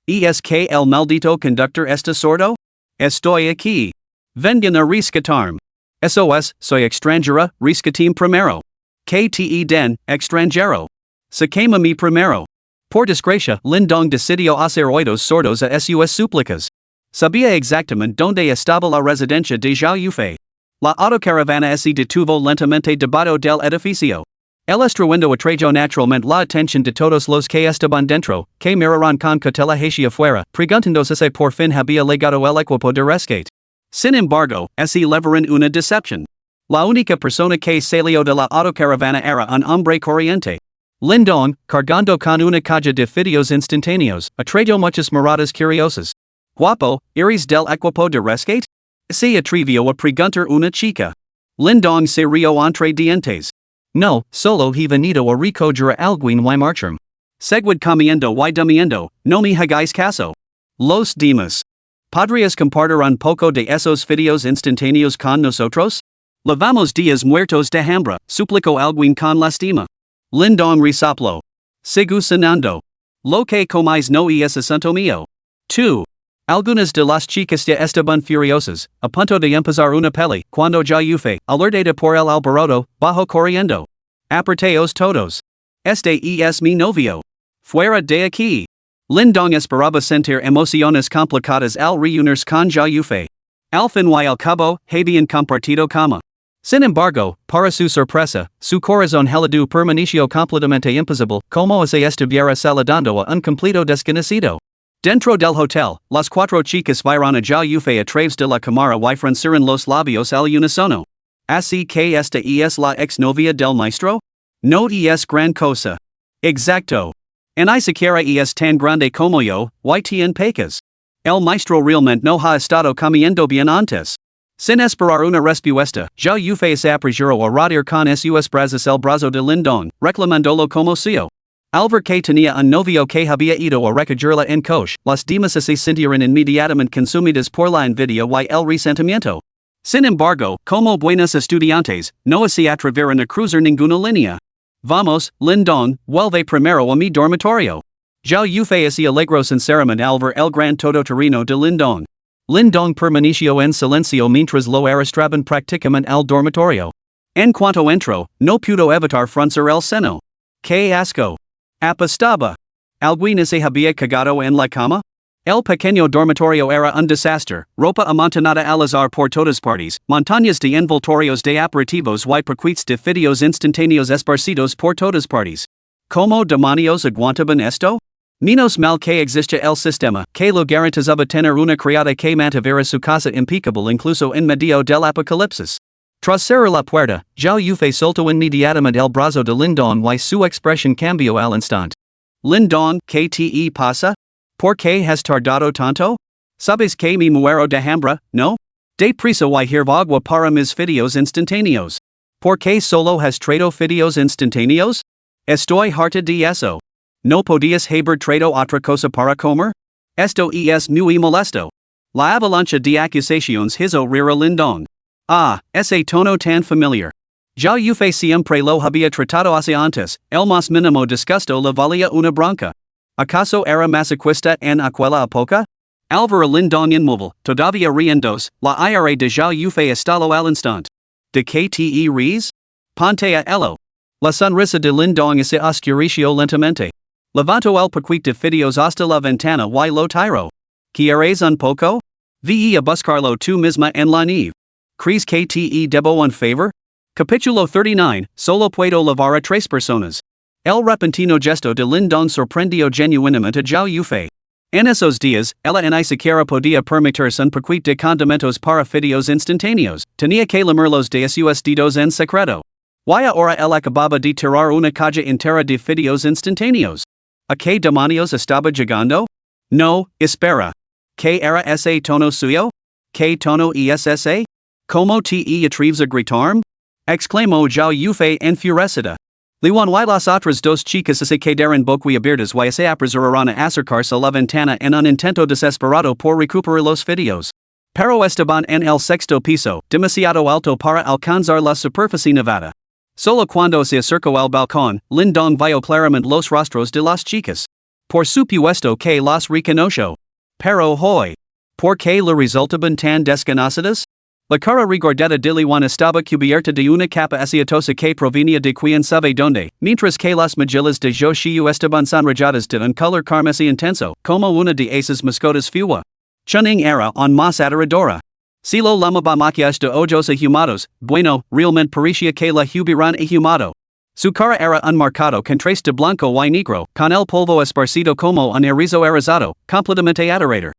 ¿Y es que el maldito conductor está sordo? Estoy aquí. Vengan a rescatarme. SOS, soy extranjera, rescatim primero. KTE den, extranjero. Saquema mi primero. Por desgracia, Lindong decidió hacer oídos sordos a sus súplicas. Sabía exactamente dónde estaba la residencia de Zhao Yufei. La autocaravana se detuvo lentamente debajo del edificio. El estruendo atrajo naturalmente la atención de todos los que estaban dentro, que miraron con cautela hacia afuera, preguntándose si por fin había llegado el equipo de rescate. Sin embargo, así levaron una decepción. La única persona que salió de la autocaravana era un hombre corriente. Lindong, cargando con una caja de fideos instantáneos, atrajo muchas miradas curiosas. Guapo, ¿eres del equipo de rescate? Se atrevió a preguntar una chica. Lindong se rió entre dientes. No, solo he venido a recoger alguien y marcharme. Seguid comiendo y durmiendo, no me hagáis caso. Los demás. ¿Podrías compartir un poco de esos fideos instantáneos con nosotros? Levamos días muertos de hambre, suplicó alguien con lastima. Lindong resopló. Sigo cenando. Lo que comáis no es asunto mío. Tú. Algunas de las chicas de estaban furiosas, a punto de empezar una peli, cuando ya yufe, alertada por el alboroto, bajo corriendo. Aparteos todos. Este es mi novio. Fuera de aquí. Lindong esperaba sentir emociones complicadas al reunirse con ya yufe. Al fin y al cabo, habían compartido cama. Sin embargo, para su sorpresa, su corazón helado permaneció completamente impasible, como si estuviera saludando a un completo desconocido. Dentro del hotel, las cuatro chicas vieron a ya yufe a través de la cámara y fruncieron los labios al unísono. ¿Así que esta es la exnovia del maestro? No es gran cosa. Exacto. Ni siquiera es tan grande como yo, y tien pecas. El maestro realmente no ha estado comiendo bien antes. Sin esperar una respuesta, ya yufe se apresuró a rodear con sus brazos el brazo de Lindong, reclamándolo como suyo. Al ver que tenía un novio que había ido a recogerla en coche, las demás se sintieron inmediatamente consumidas por la envidia y el resentimiento. Sin embargo, como buenos estudiantes, no se atrevieron a cruzar ninguna línea. Vamos, Lindong, vuelve primero a mi dormitorio. Ya yufe se alegró sinceramente al ver el gran todoterreno de Lindong. Lindong permaneció en silencio mientras lo arrastraban prácticamente al dormitorio. En cuanto entró, no pudo evitar fruncir el seno. ¡Qué asco! Apestaba. ¿Alguien se había cagado en la cama? El pequeño dormitorio era un desastre, ropa amontonada al azar por todas partes, montañas de envoltorios de aperitivos y paquetes de fideos instantáneos esparcidos por todas partes. ¿Cómo demonios aguantaban esto? Menos mal que existe el sistema, que lo garantizaba tener una criada que mantuviera su casa impecable incluso en medio del apocalipsis. Tras cerrar la puerta, ya yufe soltó inmediatamente el brazo de Lindong y su expresión cambió al instante. Lindong, ¿qué te pasa? ¿Por qué has tardado tanto? ¿Sabes que me muero de hambre, no? Deprisa y hirva agua para mis fideos instantáneos. ¿Por qué solo has traído fideos instantáneos? Estoy harta de eso. ¿No podías haber traído otra cosa para comer? Esto es muy molesto. La avalancha de acusaciones hizo rir a Lindong. Ah, ese tono tan familiar. Ya yufe siempre lo había tratado hacia antes, el más mínimo disgusto le valía una bronca. ¿Acaso era masoquista en aquella época? Al ver a Lindong inmóvil, todavía riéndose, la ira de ya yufe estalló al instante. ¿De qué te ríes? Ponte a ello. La sonrisa de Lindong se oscureció lentamente. Levantó el paquete de fideos hasta la ventana y lo tiró. ¿Quieres un poco? Ve a buscarlo tú misma en la nieve. ¿Crees que te debo un favor? Capítulo 39, solo puedo llevar a 3 personas. El repentino gesto de Lindong sorprendió genuinamente a ya yufe. En esos días, ella ni siquiera podía permitirse un paquete de condimentos para fideos instantáneos, tenía que lamerlos de sus dedos en secreto. Y ahora ella acababa de tirar una caja entera de fideos instantáneos. ¿A qué demonios estaba llegando? No, espera. ¿Qué era ese tono suyo? ¿Qué tono es ese? ¿Cómo te atreves a gritarme? Exclamó ya yufe enfurecida. Liwan y las otras dos chicas se quedaron boquiabiertas y se apresuraron a acercarse a la ventana en un intento desesperado por recuperar los fideos. Pero estaban en el sexto piso, demasiado alto para alcanzar la superficie nevada. Solo cuando se acercó al balcón, Lindong vio claramente los rostros de las chicas. Por supuesto que las reconoció. Pero hoy, ¿por qué le resultaban tan desconocidas? La cara regordeta de Liwan estaba cubierta de una capa asiatosa que provenía de quien sabe dónde, mientras que las mejillas de Joshiu estaban sonrojadas de un color carmesí intenso, como una de esas mascotas fua. Chunning era un más aterradora. Si lo llamaba maquillaje de ojos ahumados, bueno, realmente parecía que la hubieran ahumado. Su cara era un marcado contraste de blanco y negro, con el polvo esparcido como un erizo erizado, completamente aterrador.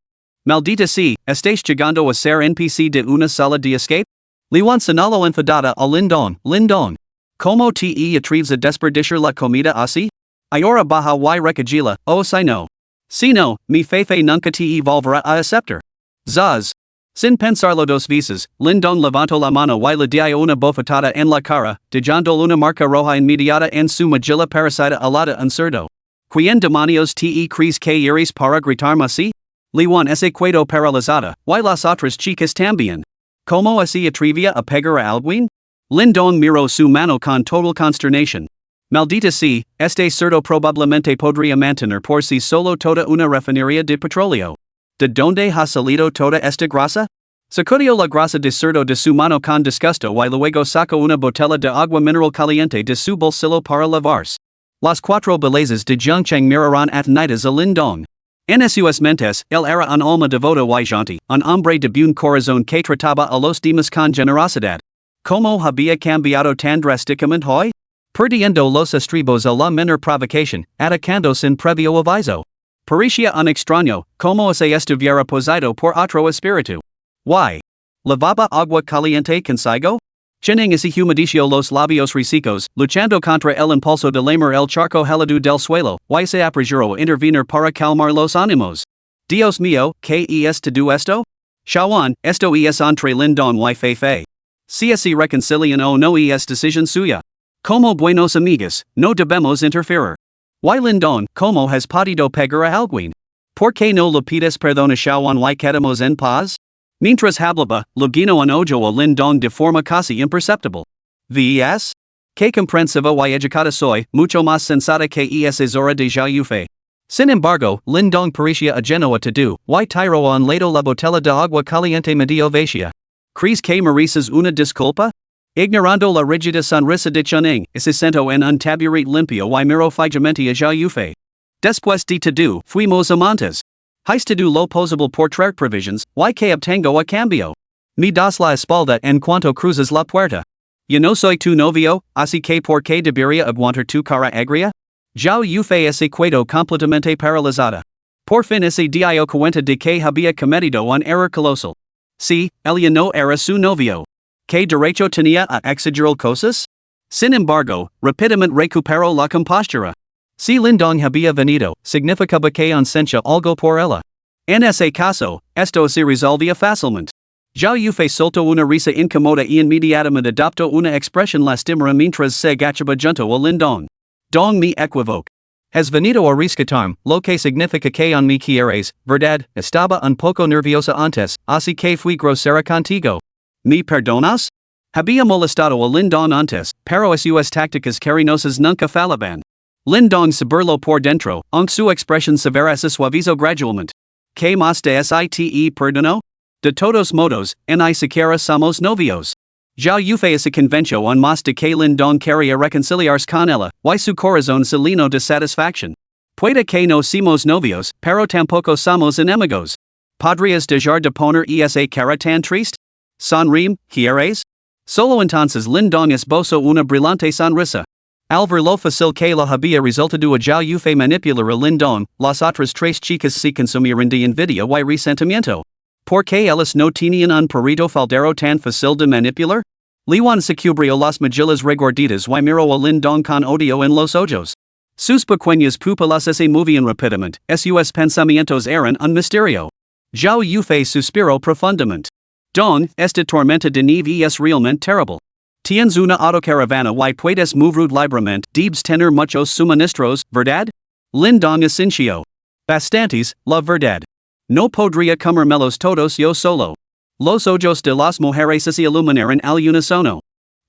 Maldita sea, ¿estás llegando a ser NPC de una sala de escape? Liwan señaló enfadada a Lindong. Lindong, ¿cómo te atreves a desperdiciar la comida así? Ahora baja y recogila, oh si no. Si no, mi fefe nunca te volverá a aceptar. Zaz. Sin pensarlo dos veces, Lindong levantó la mano y le dio una bofetada en la cara, dejando una marca roja inmediata en su mejilla parecida a la de un cerdo. ¿Quién demonios te crees que eres para gritarme así? Liwan se quedó paralizada, y las otras chicas también. ¿Cómo se atrevía a pegar a alguien? Lindong miró su mano con total consternación. Maldita sea, este cerdo probablemente podría mantener por sí solo toda una refinería de petróleo. ¿De donde ha salido toda esta grasa? Sacudió la grasa de cerdo de su mano con disgusto y luego sacó una botella de agua mineral caliente de su bolsillo para lavarse. Las cuatro belezas de Zhengcheng miraron atenidas a Lindong. En sus mentes, él era un alma devota y gentil, un hombre de buen corazón que trataba a los demás con generosidad. ¿Cómo había cambiado tan drásticamente hoy? Perdiendo los estribos a la menor provocación, atacando sin previo aviso. Parecía un extraño, como si estuviera poseído por otro espíritu. Why? ¿Lavaba agua caliente consigo? Cheneng y humedeció los labios resecos, luchando contra el impulso de lamer el charco helado del suelo, y se apresuró a intervenir para calmar los ánimos. Dios mío, ¿qué es todo esto? Shawan, esto es entre Lindong y Fei. Si se reconcilian o no es decisión suya. Como buenos amigos, no debemos interferir. Y Lindong, ¿cómo has podido pegar a alguien? ¿Por qué no le pides perdón a Shawan y quedamos en paz? Mientras hablaba, Lugino en ojo a Lindong de forma casi imperceptible. ¿Ves? Que comprensiva y educada soy, mucho más sensata que es hora de ya yufe. Sin embargo, Lindong parecía ajeno a todo, y tiró en lado la botella de agua caliente medio vacía. ¿Crees que mereces una disculpa? Ignorando la rígida sonrisa de Chunning, se sentó en un taburete limpio y miró fijamente a ya yufe. Después de todo, fuimos amantes. Has todo lo posible por traer provisions, y que obtengo a cambio. Me das la espalda en cuanto cruzas la puerta. Yo no soy tu novio, así que por qué debería aguantar tu cara agria? Zhao Yufei se quedó completamente paralizada. Por fin se dio cuenta de que había cometido un error colosal. Sí, ella no era su novio. ¿Qué derecho tenía a exagerar cosas? Sin embargo, rápidamente recuperó la compostura. Si Lindong había venido, significaba que sentía algo por ella. En ese caso, esto se resolvía fácilmente. Zhao Yufei soltó una risa incómoda y inmediatamente adoptó una expresión lastimera mientras se agachaba junto a Lindong. Dong me equivoque. Has venido a rescatarme, lo que significa que me quieres, ¿verdad? Estaba un poco nerviosa antes, así que fui grosera contigo. ¿Me perdonas? Había molestado a Lindong antes, pero sus tácticas cariñosas nunca fallaban. Lindong se burló por dentro, aunque su expresión severa se suavizó gradualmente. ¿Qué más de site perdono? De todos modos, ni siquiera somos novios. Zhao Yufei se convenció en más de que Lindong quería reconciliarse con ella, y su corazón se llenó de satisfacción. Puede que no seamos novios, pero tampoco somos enemigos. ¿Podrías dejar de poner esa cara tan triste? Sonríe, ¿quieres? Solo entonces Lindong esbozó una brillante sonrisa. Al ver lo fácil que la había resultado a Zhao Yufei manipular a Lindong, las otras tres chicas se consumieron de envidia y resentimiento. ¿Por qué ellas no tenían un perrito faldero tan fácil de manipular? Liwan se cubrió las mejillas regorditas y miró a Lindong con odio en los ojos. Sus pequeñas pupilas se movían rápidamente, sus pensamientos eran un misterio. Zhao Yufei suspiró profundamente. Dong, esta tormenta de nieve es realmente terrible. Tienes una autocaravana y puedes mover libremente, debes tener muchos suministros, ¿verdad? Lindong asintió. Bastantes, la verdad. No podría comérmelos todos yo solo. Los ojos de las mujeres se iluminaron al unísono.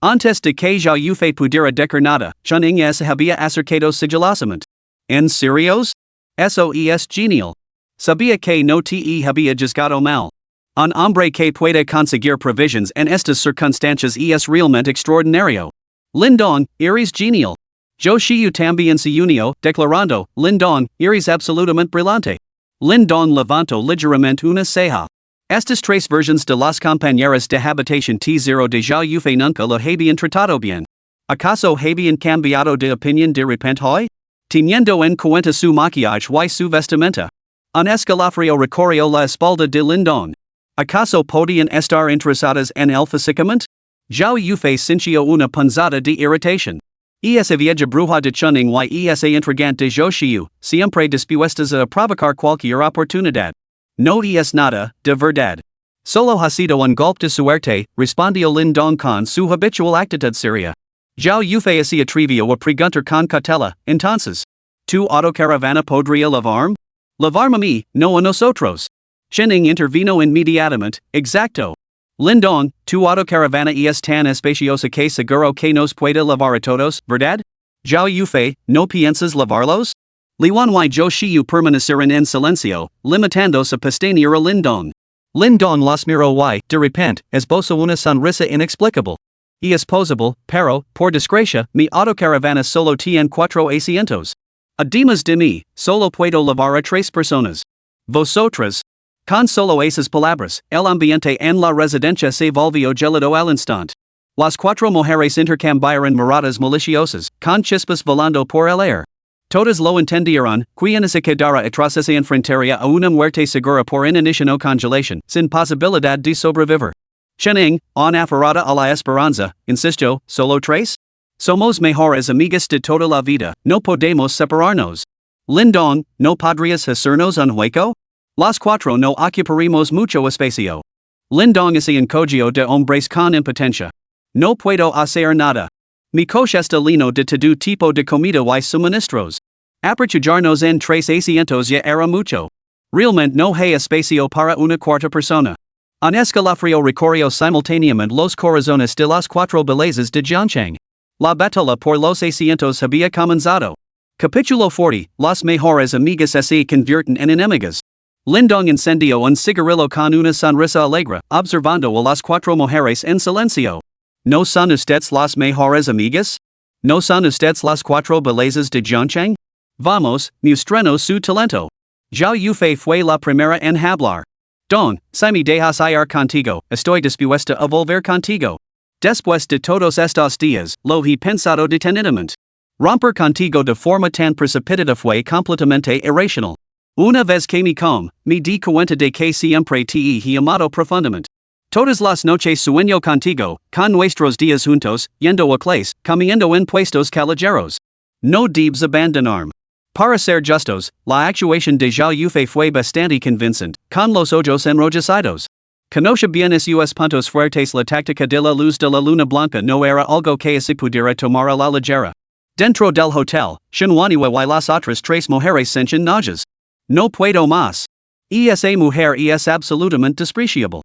Antes de que Zhao Yufei pudiera decir nada, Chunning se había acercado sigilosamente. ¿En serios? Eso es genial. Sabía que no te había juzgado mal. Un hombre que puede conseguir provisions en estas circunstancias es realmente extraordinario. Lindong, eres genial. Yo Shiyu también se unió, declarando, Lindong, eres absolutamente brillante. Lindong levantó ligeramente una ceja. Estas tres versiones de las compañeras de habitación T0 de Zhao Yufei nunca lo habían tratado bien. ¿Acaso habían cambiado de opinión de repente hoy? Teniendo en cuenta su maquillaje y su vestimenta. Un escalofrío recorrió la espalda de Lindong. ¿Acaso podían estar interesadas en el físicamente? Zhao Yufei sintió una punzada de irritación. Esa vieja bruja de Chunning y esa intrigante de Zhou Xiu, siempre dispuestas a provocar cualquier oportunidad. No es nada, de verdad. Solo ha sido un golpe de suerte, respondió Lindong con su habitual actitud seria. Zhao Yufei se atrevió a preguntar con cautela, entonces. ¿Tu autocaravana podría lavarme? Lavarme a mí, no a nosotros. Chunning intervino inmediatamente, exacto. Lindong, tu autocaravana es tan espaciosa que seguro que nos puede lavar a todos, ¿verdad? Zhao Yufei, ¿no piensas lavarlos? Liwan y yo shiu permanecerán en silencio, limitándose a pestañear a Lindong. Lindong los miró y, de repente, esbozó una sonrisa inexplicable. Y es posible, pero, por desgracia, mi autocaravana solo tiene 4 asientos. Además de mí, solo puedo llevar a 3 personas. Vosotras. Con solo esas palabras, el ambiente en la residencia se volvió gélido al instante. Las 4 mujeres intercambiaron miradas maliciosas, con chispas volando por el aire. Todas lo entendieron, quien se quedara atrás se enfrentaría a una muerte segura por inanición o congelación, sin posibilidad de sobrevivir. Chenning, on aferrada a la esperanza, insistió, ¿solo 3? Somos mejores amigas de toda la vida, no podemos separarnos. Lindong, ¿no podrías hacernos un hueco? Las 4 no ocuparemos mucho espacio. Lindong se encogió de hombres con impotencia. No puedo hacer nada. Mi coche está lleno de todo tipo de comida y suministros. Aperturarnos en 3 asientos ya era mucho. Realmente no hay espacio para una 4ª persona. Un escalofrío recorrió simultáneamente los corazones de las 4 bellezas de Jiangcheng. La batalla por los asientos había comenzado. Capítulo 40. Las mejores amigas se convierten en enemigas. Lindong encendió un cigarrillo con una sonrisa alegre, observando a las 4 mujeres en silencio. ¿No son ustedes las mejores amigas? ¿No son ustedes las 4 bellezas de Jiangcheng? Vamos, mostrando su talento. Zhao Yufei fue la primera en hablar. Don, si me dejas ir contigo, estoy dispuesta a volver contigo. Después de todos estos días, lo he pensado detenidamente. Romper contigo de forma tan precipitada fue completamente irracional. Una vez que me di cuenta de que siempre te he amado profundamente. Todas las noches sueño contigo, con nuestros días juntos, yendo a clase, comiendo en puestos callejeros. No debes abandonarme. Para ser justos, la actuación de Zhao Yufei fue bastante convincente, con los ojos enrojecidos. Conoce bien esos puntos fuertes. La táctica de la luz de la luna blanca no era algo que se pudiera tomar a la ligera. Dentro del hotel, Shenhuaniwa y las otras 3 mujeres sentían náuseas. No puedo más. Esa mujer es absolutamente despreciable.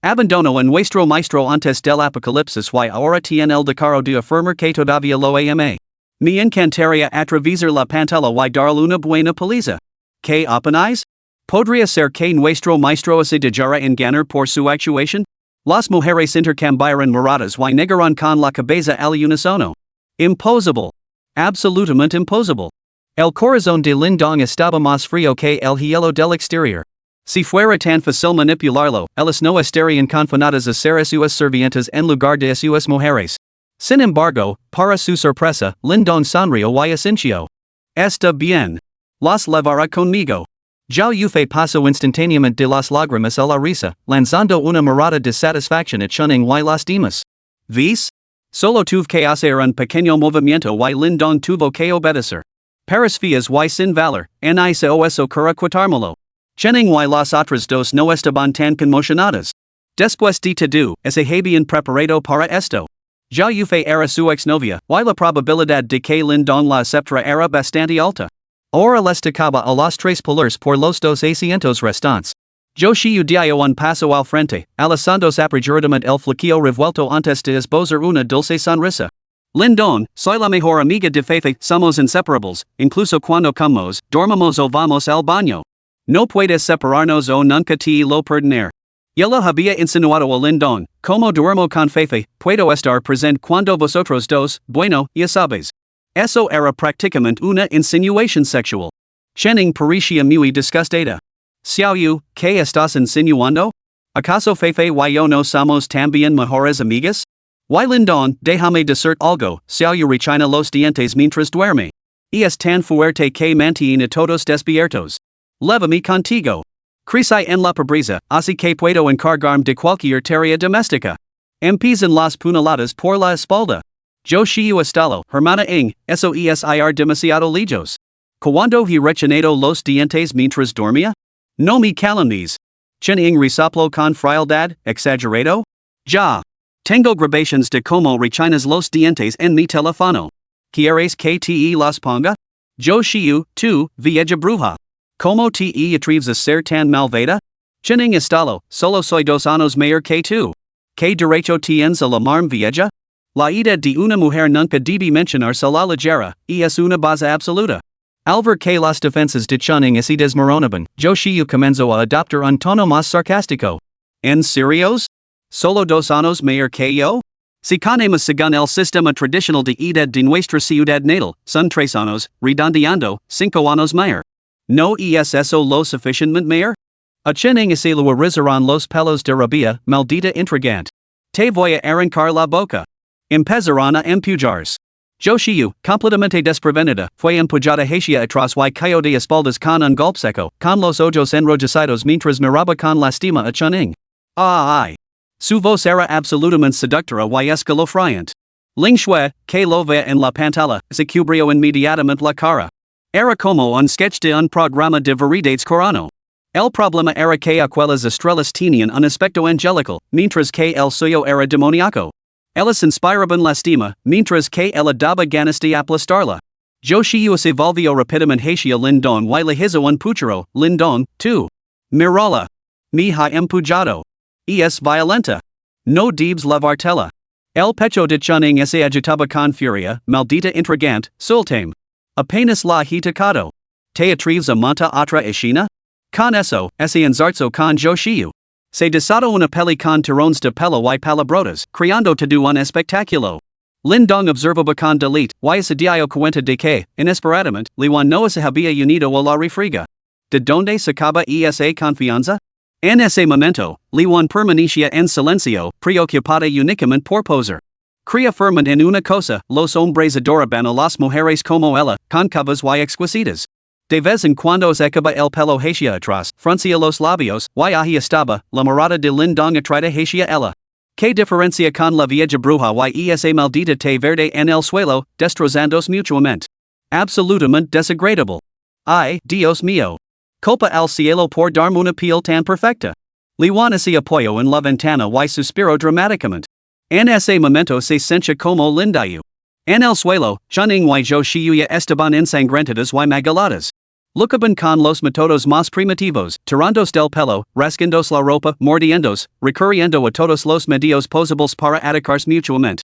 Abandono a nuestro maestro antes del apocalipsis y ahora tiene el descaro de afirmar que todavía lo ama. Me encantaría atravesar la pantalla y darle una buena paliza. ¿Qué opináis? ¿Podría ser que nuestro maestro se dejara engañar por su actuación? Las mujeres intercambiaron miradas y negaron con la cabeza al unísono. Imposible. Absolutamente imposible. El corazón de Lindong estaba más frío que el hielo del exterior. Si fuera tan fácil manipularlo, ellas no estarían confinadas a ser sus servientes en lugar de sus mujeres. Sin embargo, para su sorpresa, Lindong sonrió y asintió. Está bien. Las llevará conmigo. Zhao Yufei pasó instantáneamente de las lágrimas a la risa, lanzando una mirada de satisfacción a Chunning y las demás. ¿Ves? Solo tuve que hacer un pequeño movimiento y Lindong tuvo que obedecer. Paras feas y sin valor, ni se oso para quitármelo. Chenning y las otras 2 no estaban tan conmocionadas. Después de todo, se habían preparado para esto. Zhao Yufei era su exnovia, y la probabilidad de que Lindong la aceptara era bastante alta. Ahora les tocaba a los 3 pelear por los 2 asientos restantes. Yo Shiu dio un paso al frente, alzando apresuradamente el flequillo revuelto antes de esbozar una dulce sonrisa. Lindong, soy la mejor amiga de Fefe, somos inseparables, incluso cuando comemos, dormimos o vamos al baño. No puedes separarnos o nunca te lo perdonar. Yo lo había insinuado a Lindong, como duermo con Fefe, puedo estar presente cuando vosotros 2, bueno, ya sabes. Eso era prácticamente una insinuación sexual. Chenning parecía muy disgustada. Xiaoyu, ¿qué estás insinuando? ¿Acaso Fefe y yo no somos también mejores amigas? Y Lindong, déjame decir algo, Xiaoyu rechina los dientes mientras duerme. Y es tan fuerte que mantiene a todos despiertos. Llévame contigo. Crecí en la pobreza, así que puedo encargarme de cualquier tarea doméstica. Empiezan las puñaladas por la espalda. Yo Shiu estalo, hermana Ing, eso es ir demasiado lejos. Cuando he rechinado los dientes mientras dormía? No me calumnies. Chen Ing resoplo con frialdad, exagerado? Ya. Tengo grabaciones de cómo rechinas los dientes en mi teléfono. ¿Quieres que te las ponga? Yo Shiu, tu, vieja bruja. ¿Cómo te atreves a ser tan malvada? Chen Ing estalo, solo soy 2 años mayor que tú. ¿Qué derecho tienes a llamarme vieja? La idea de una mujer nunca debe mencionarse a la ligera, y es una base absoluta. Alver que las defensas de Chunning y desmoronaban, yo shiu comenzo a adoptar un tono más sarcástico. ¿En serios? ¿Solo 2 años mayor que yo? Si canemos según el sistema tradicional de edad de nuestra ciudad natal, son 3 años, redondeando, 5 años mayor. ¿No es eso lo suficientemente mayor? A Chunning y se lo rizarán los pelos de rabia, maldita intrigante. Te voy a arrancar la boca. Empezarán a empujarse. Yo shiu, completamente desprevenida, fue empujada hacia atrás y cayó de espaldas con un golpe seco, con los ojos enrojecidos mientras miraba con lastima a Chunning. Ay. Su voz era absolutamente seductora y escalofriante. Ling Shui, que lo ve en la pantalla, se cubrió inmediatamente la cara. Era como un sketch de un programa de variedades coreano. El problema era que aquellas estrellas tenían un aspecto angelical, mientras que el suyo era demoníaco. Ellas inspiraban lastima, mientras que ella daba ganas de aplastarla. Yo shiu se volvió rápidamente hacia Lindong y le hizo un puchero, Lindong, tú. Mirala. Me ha empujado. Es violenta. No debes levartela. El pecho de Chunning se agitaba con furia, maldita intrigante, sultame. Apenas la he tocado. Te atreves a monta otra escena? Con eso, ese enzarzo con yo shiu. Se desató una peli con tirones de pelo y palabrotas, creando todo un espectáculo. Lindong observaba con delete, y se dio cuenta de que, inesperadamente, Liwan no se había unido a la refriega. ¿De dónde sacaba esa confianza? En ese momento, Liwan permanecía en silencio, preocupada únicamente por posar. Crea firman en una cosa, los hombres adoraban a las mujeres como ella, concavas y exquisitas. De vez en cuando secaba el pelo hacia atrás, fruncía los labios, y ahí estaba, la mirada de Lindong atraída hacia ella. ¿Qué diferencia con la vieja bruja y esa maldita té verde en el suelo, destrozándos mutuamente? Absolutamente desagradable. Ay, Dios mío. Culpa al cielo por darme una piel tan perfecta. Liwan se apoyó en la ventana y suspiró dramáticamente. En ese momento se sentía como lindayu. En el suelo, Chunning y yo shiu ya estaban ensangrentadas y magaladas. Lucaban con los métodos más primitivos, tirandos del pelo, rasgándos la ropa, mordiendos, recurriendo a todos los medios posibles para atacarse mutuamente.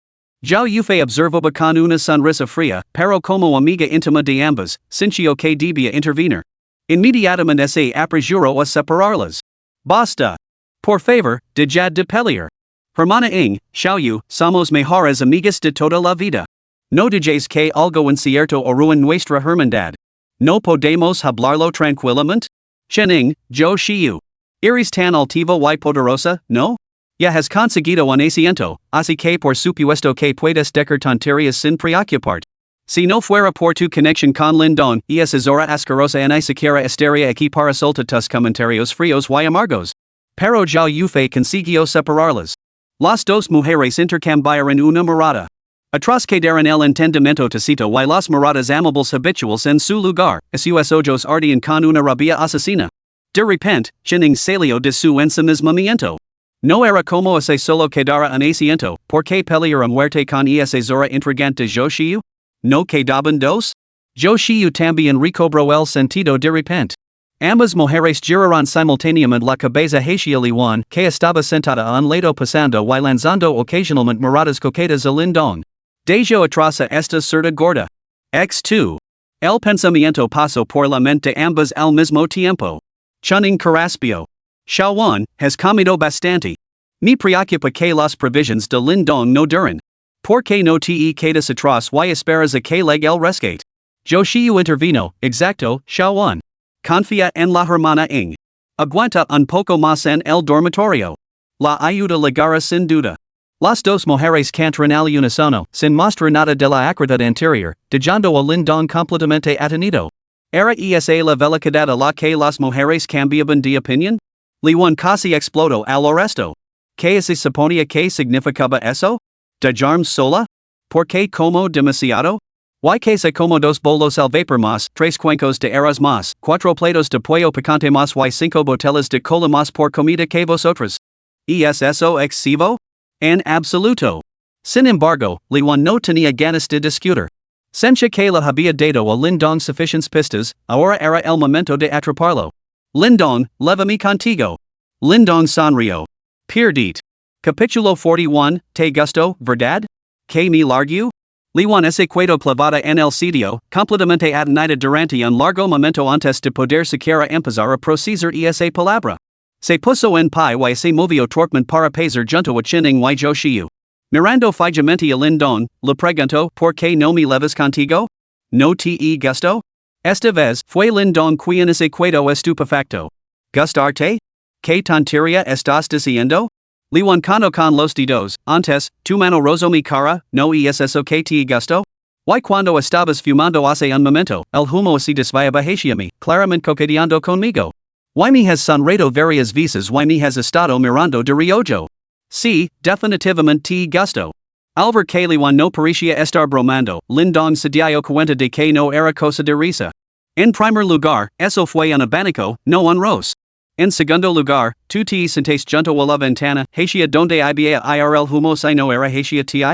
Zhao Yufei observaba con una sonrisa fría, pero como amiga íntima de ambas, sintió que debía intervenir. Inmediatamente se apresuró a separarlas. Basta. Por favor, dejad de pelear. Hermana Ing, Xiaoyu, somos mejores amigas de toda la vida. No digáis que algo incierto arruin nuestra hermandad. ¿No podemos hablarlo tranquilamente? Chening, yo shiu. Eres tan altiva y poderosa, ¿no? Ya has conseguido un asiento, así que por supuesto que puedes dejar tonterías sin preocuparte. Si no fuera por tu conexión con Lindong, es hora asquerosa y ni siquiera estaría aquí para soltar tus comentarios fríos y amargos. Pero Zhao Yufei consiguió separarlas. Las dos mujeres intercambiaron una mirada. Atrás quedaron el entendimiento tacito y las miradas amables habituales en su lugar, sus ojos ardían con una rabia asesina. De repente, Chunning salió de su ensimismamiento. No era como ese solo quedara un asiento, porque pelear a muerte con esa zora intrigante de Zhou Xiu? No quedaban dos? Zhou Xiu también recobró el sentido de repente. Ambas mujeres giraron simultáneamente la cabeza hacia Liwan, que estaba sentada a un lado pasando y lanzando ocasionalmente miradas coquetas a Lindong. Dejo atrás a esta cerda gorda. X2. El pensamiento pasó por la mente de ambas al mismo tiempo. Chunning Caraspio. Shawan, has comido bastante. Me preocupa que las previsiones de Lindong no duran. ¿Por qué no te quedas atrás y esperas a que llegue el rescate? Yo shiu intervino, exacto, Shawan. Confía en la hermana Ing. Aguanta un poco más en el dormitorio. La ayuda llegará sin duda. Las dos mujeres cantaron al unísono, sin mostrar nada de la acridad anterior, dejando a Lindong completamente atenido. ¿Era esa la velocidad a la que las mujeres cambiaban de opinión? Liwan casi explotó al resto. ¿Qué se suponía que significaba eso? ¿Dejarme sola? ¿Por qué como demasiado? ¿Y que se como 2 bolos al vapor más, 3 cuencos de arroz más, 4 platos de pollo picante más y 5 botellas de cola más por comida que vosotros? ¿Es eso excesivo? En absoluto. Sin embargo, Liwan no tenía ganas de discutir. Sentía que le había dado a Lindong suficientes pistas, ahora era el momento de atraparlo. Lindong, lévame contigo. Lindong sonrió. Pierdit. Capítulo 41, Te gusto, verdad? Que me largo? Liwan ese cueto clavada en el sitio, completamente atenida durante un largo momento antes de poder siquiera empezar a procesar esa palabra. Se puso en pie y se movió torquement para pasar junto a Chining y yo shiu. Mirando fijamente a Lindon, le pregunto, ¿por qué no me leves contigo? ¿No te gusto? Esta vez, fue Lindon quien ese cueto estupefacto. ¿Gustarte? ¿Qué tontería estás diciendo? Liwan cono con los dedos, antes, tu mano rozó mi cara, no es eso que te gusto? Y cuando estabas fumando hace un momento, el humo se desviaba hacia mí, claramente coqueteando conmigo. Y me has sonreído varias veces y me has estado mirando de reojo. Sí, definitivamente te gusto. Al ver que Liwan no parecía estar bromando, Lindon se dio cuenta de que no era cosa de risa. En primer lugar, eso fue un abanico, no un ros. En segundo lugar, tú te sentes junto a la ventana, hacia donde había IRL humo si no era hacia ti?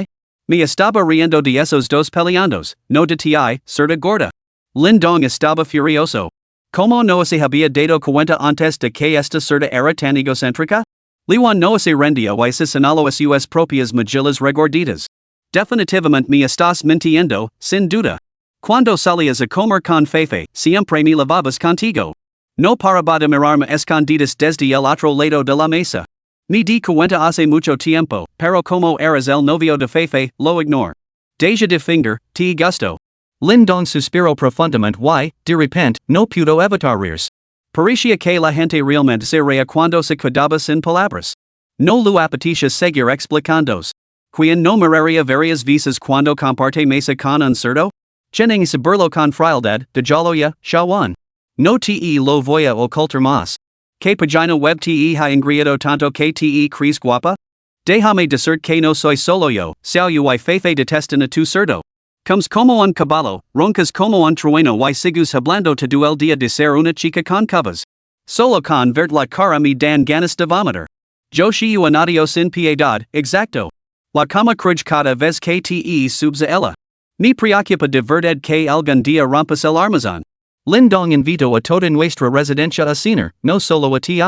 Me estaba riendo de esos dos peleandos, no de ti, cerda gorda. Lindon estaba furioso. ¿Cómo no se había dado cuenta antes de que esta cerda era tan egocéntrica? Liwan no se rendió y se señaló a sus propias mejillas regorditas. Definitivamente me estás mintiendo, sin duda. Cuando salías a comer con Fefe, siempre me lavabas contigo. No paraba de mirarme escondidas desde el otro lado de la mesa. Me di cuenta hace mucho tiempo, pero como eras el novio de Fefe, lo ignoro. Deja de finger, te gusto. Lindon suspiró profundamente y, de repente, no pudo evitar reír. Parecía que la gente realmente se reía cuando se quedaba sin palabras. No lo apetecía seguir explicándos. Quien no miraría varias veces cuando comparte mesa con un cerdo? Chining saberlo con frialdad, de jaloya, shawan. No te lo voy a ocultar más. ¿Qué pagina web te ha ingriado tanto que te crees guapa? Déjame decir que no soy solo yo, Xiao y Fefe detestan a tu cerdo. Comes como un caballo, roncas como un trueno y sigues hablando todo el día de ser una chica con cubas. Solo con verte la cara me dan ganas de vomitar. Yo shiu un adiós sin piedad, exacto. La cama cruj cada vez que te subes a ella. Me preocupa de verdad que algún día rompas el armazón. Lindon invitó a toda nuestra residencia a cenar, no solo a ti.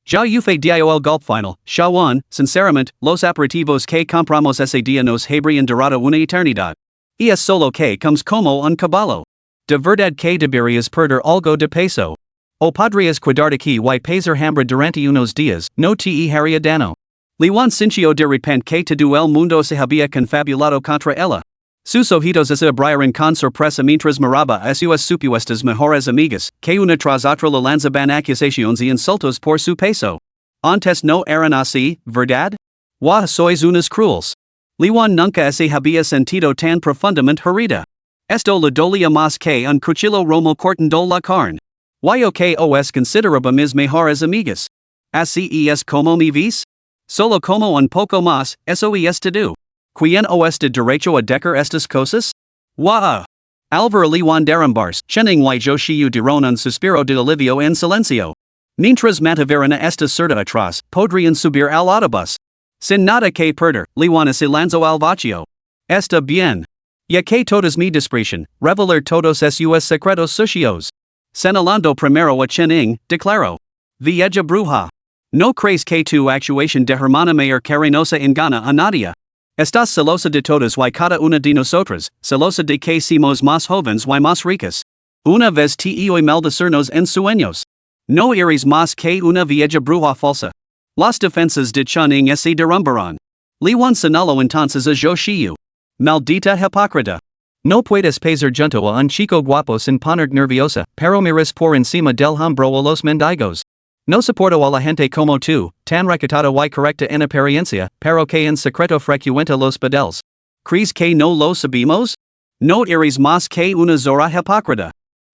Ya ufe dio el golpe final, shawan, sinceramente, los aperitivos que compramos ese día nos habrían durado una eternidad. Y es solo que comes como un caballo. De verdad que deberías perder algo de peso. O podrías quedarte aquí y pasar hambre durante unos días, no te haría daño. Liwan sintió de repente que todo el mundo se había confabulado contra ella. Sus ojitos se abrieron con sorpresa mientras miraba a sus supuestas mejores amigas, que una tras otra le lanzaban acusaciones y insultos por su peso. Antes no eran así, ¿verdad? Wah, sois unas cruels. Liwan nunca se había sentido tan profundamente herida. Esto le dolía más que un cuchillo romo cortando la carne. Yo que os consideraba mis mejores amigas. Así es como me vis? Solo como un poco más, eso es todo. ¿Quién os de derecho a decir estas cosas? Wah! Alvar Liwan derambars, Chining y yo shiu dieron un suspiro de alivio en silencio. Mientras mantuvieron a esta cerda atrás, podrían subir al autobús. Sin nada que perder, Liwan se lanzó al vacío. Está bien. Ya que todos me desprecian, revelar todos sus secretos sucios. Señalando primero a Chining, declaró. Vieja bruja. No crees que tu actuación de hermana mayor cariñosa engana a nadie. Estás celosa de todas y cada una de nosotras, celosa de que somos más jóvenes y más ricas. Una vez te oí maldecirnos en sueños. No eres más que una vieja bruja falsa. Las defensas de Chining se derrumbaron. Liwan señaló entonces a yo shiu. Maldita hipócrita. No puedes pasar junto a un chico guapo sin poner nerviosa, pero miras por encima del hombro a los mendigos. No soporto a la gente como tú, tan recatada y correcta en apariencia, pero que en secreto frecuenta los badeles. ¿Crees que no lo sabemos? No eres más que una zorra hipócrita.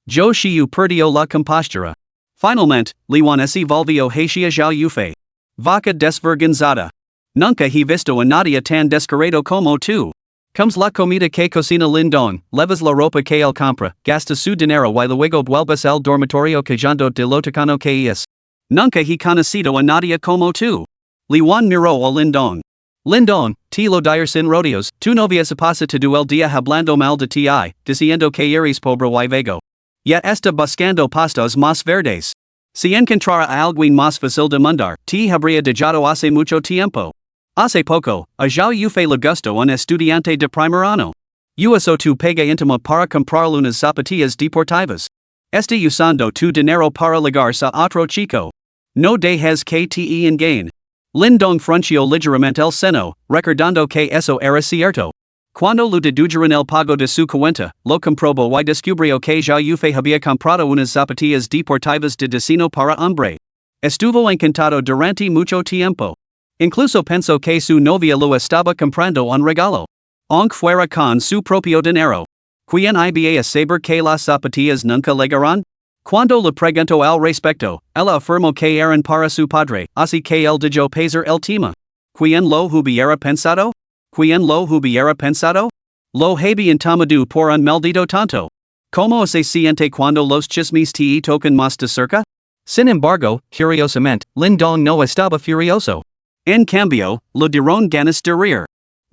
Yo shiu perdió la compostura. Finalmente, Liwan se volvió hacia Zhao Yufei. Vaca desvergonzada. Nunca he visto a nadie tan descarado como tú. Comes la comida que cocina Lindon, levas la ropa que él compra, gasta su dinero y luego vuelves al dormitorio callando de lo tocano que es. Nunca he conocido a nadie como tú. Liwan miró a Lindon. Lindon, te lo dire sin rodeos, tu novia se pasa todo el día hablando mal de ti, diciendo que eres pobre y vago. Ya está buscando pastas más verdes. Si encontrara a alguien más fácil de mandar, te habría dejado hace mucho tiempo. Hace poco, a Zhao Yufei le gustó un estudiante de primer año. Uso tu paga intima para comprar unas zapatillas deportivas. Este usando tu dinero para ligarse a otro chico. No dejes que te engañen. Lindong frunció ligeramente el seno, recordando que eso era cierto. Cuando lo dedujeron el pago de su cuenta, lo comprobó y descubrió que ya Yufe había comprado unas zapatillas deportivas de destino para hombre. Estuvo encantado durante mucho tiempo. Incluso pensó que su novia lo estaba comprando un regalo. Aunque fuera con su propio dinero. ¿Quién iba a saber que las zapatillas nunca llegaron? Cuando le preguntó al respecto, ella afirmó que eran para su padre, así que él dejó pasar el tema. ¿Quién lo hubiera pensado? ¿Quién lo hubiera pensado? Lo habían tomado por un maldito tonto. ¿Cómo se siente cuando los chismes te tocan más de cerca? Sin embargo, curiosamente, Lindong no estaba furioso. En cambio, le dieron ganas de reír.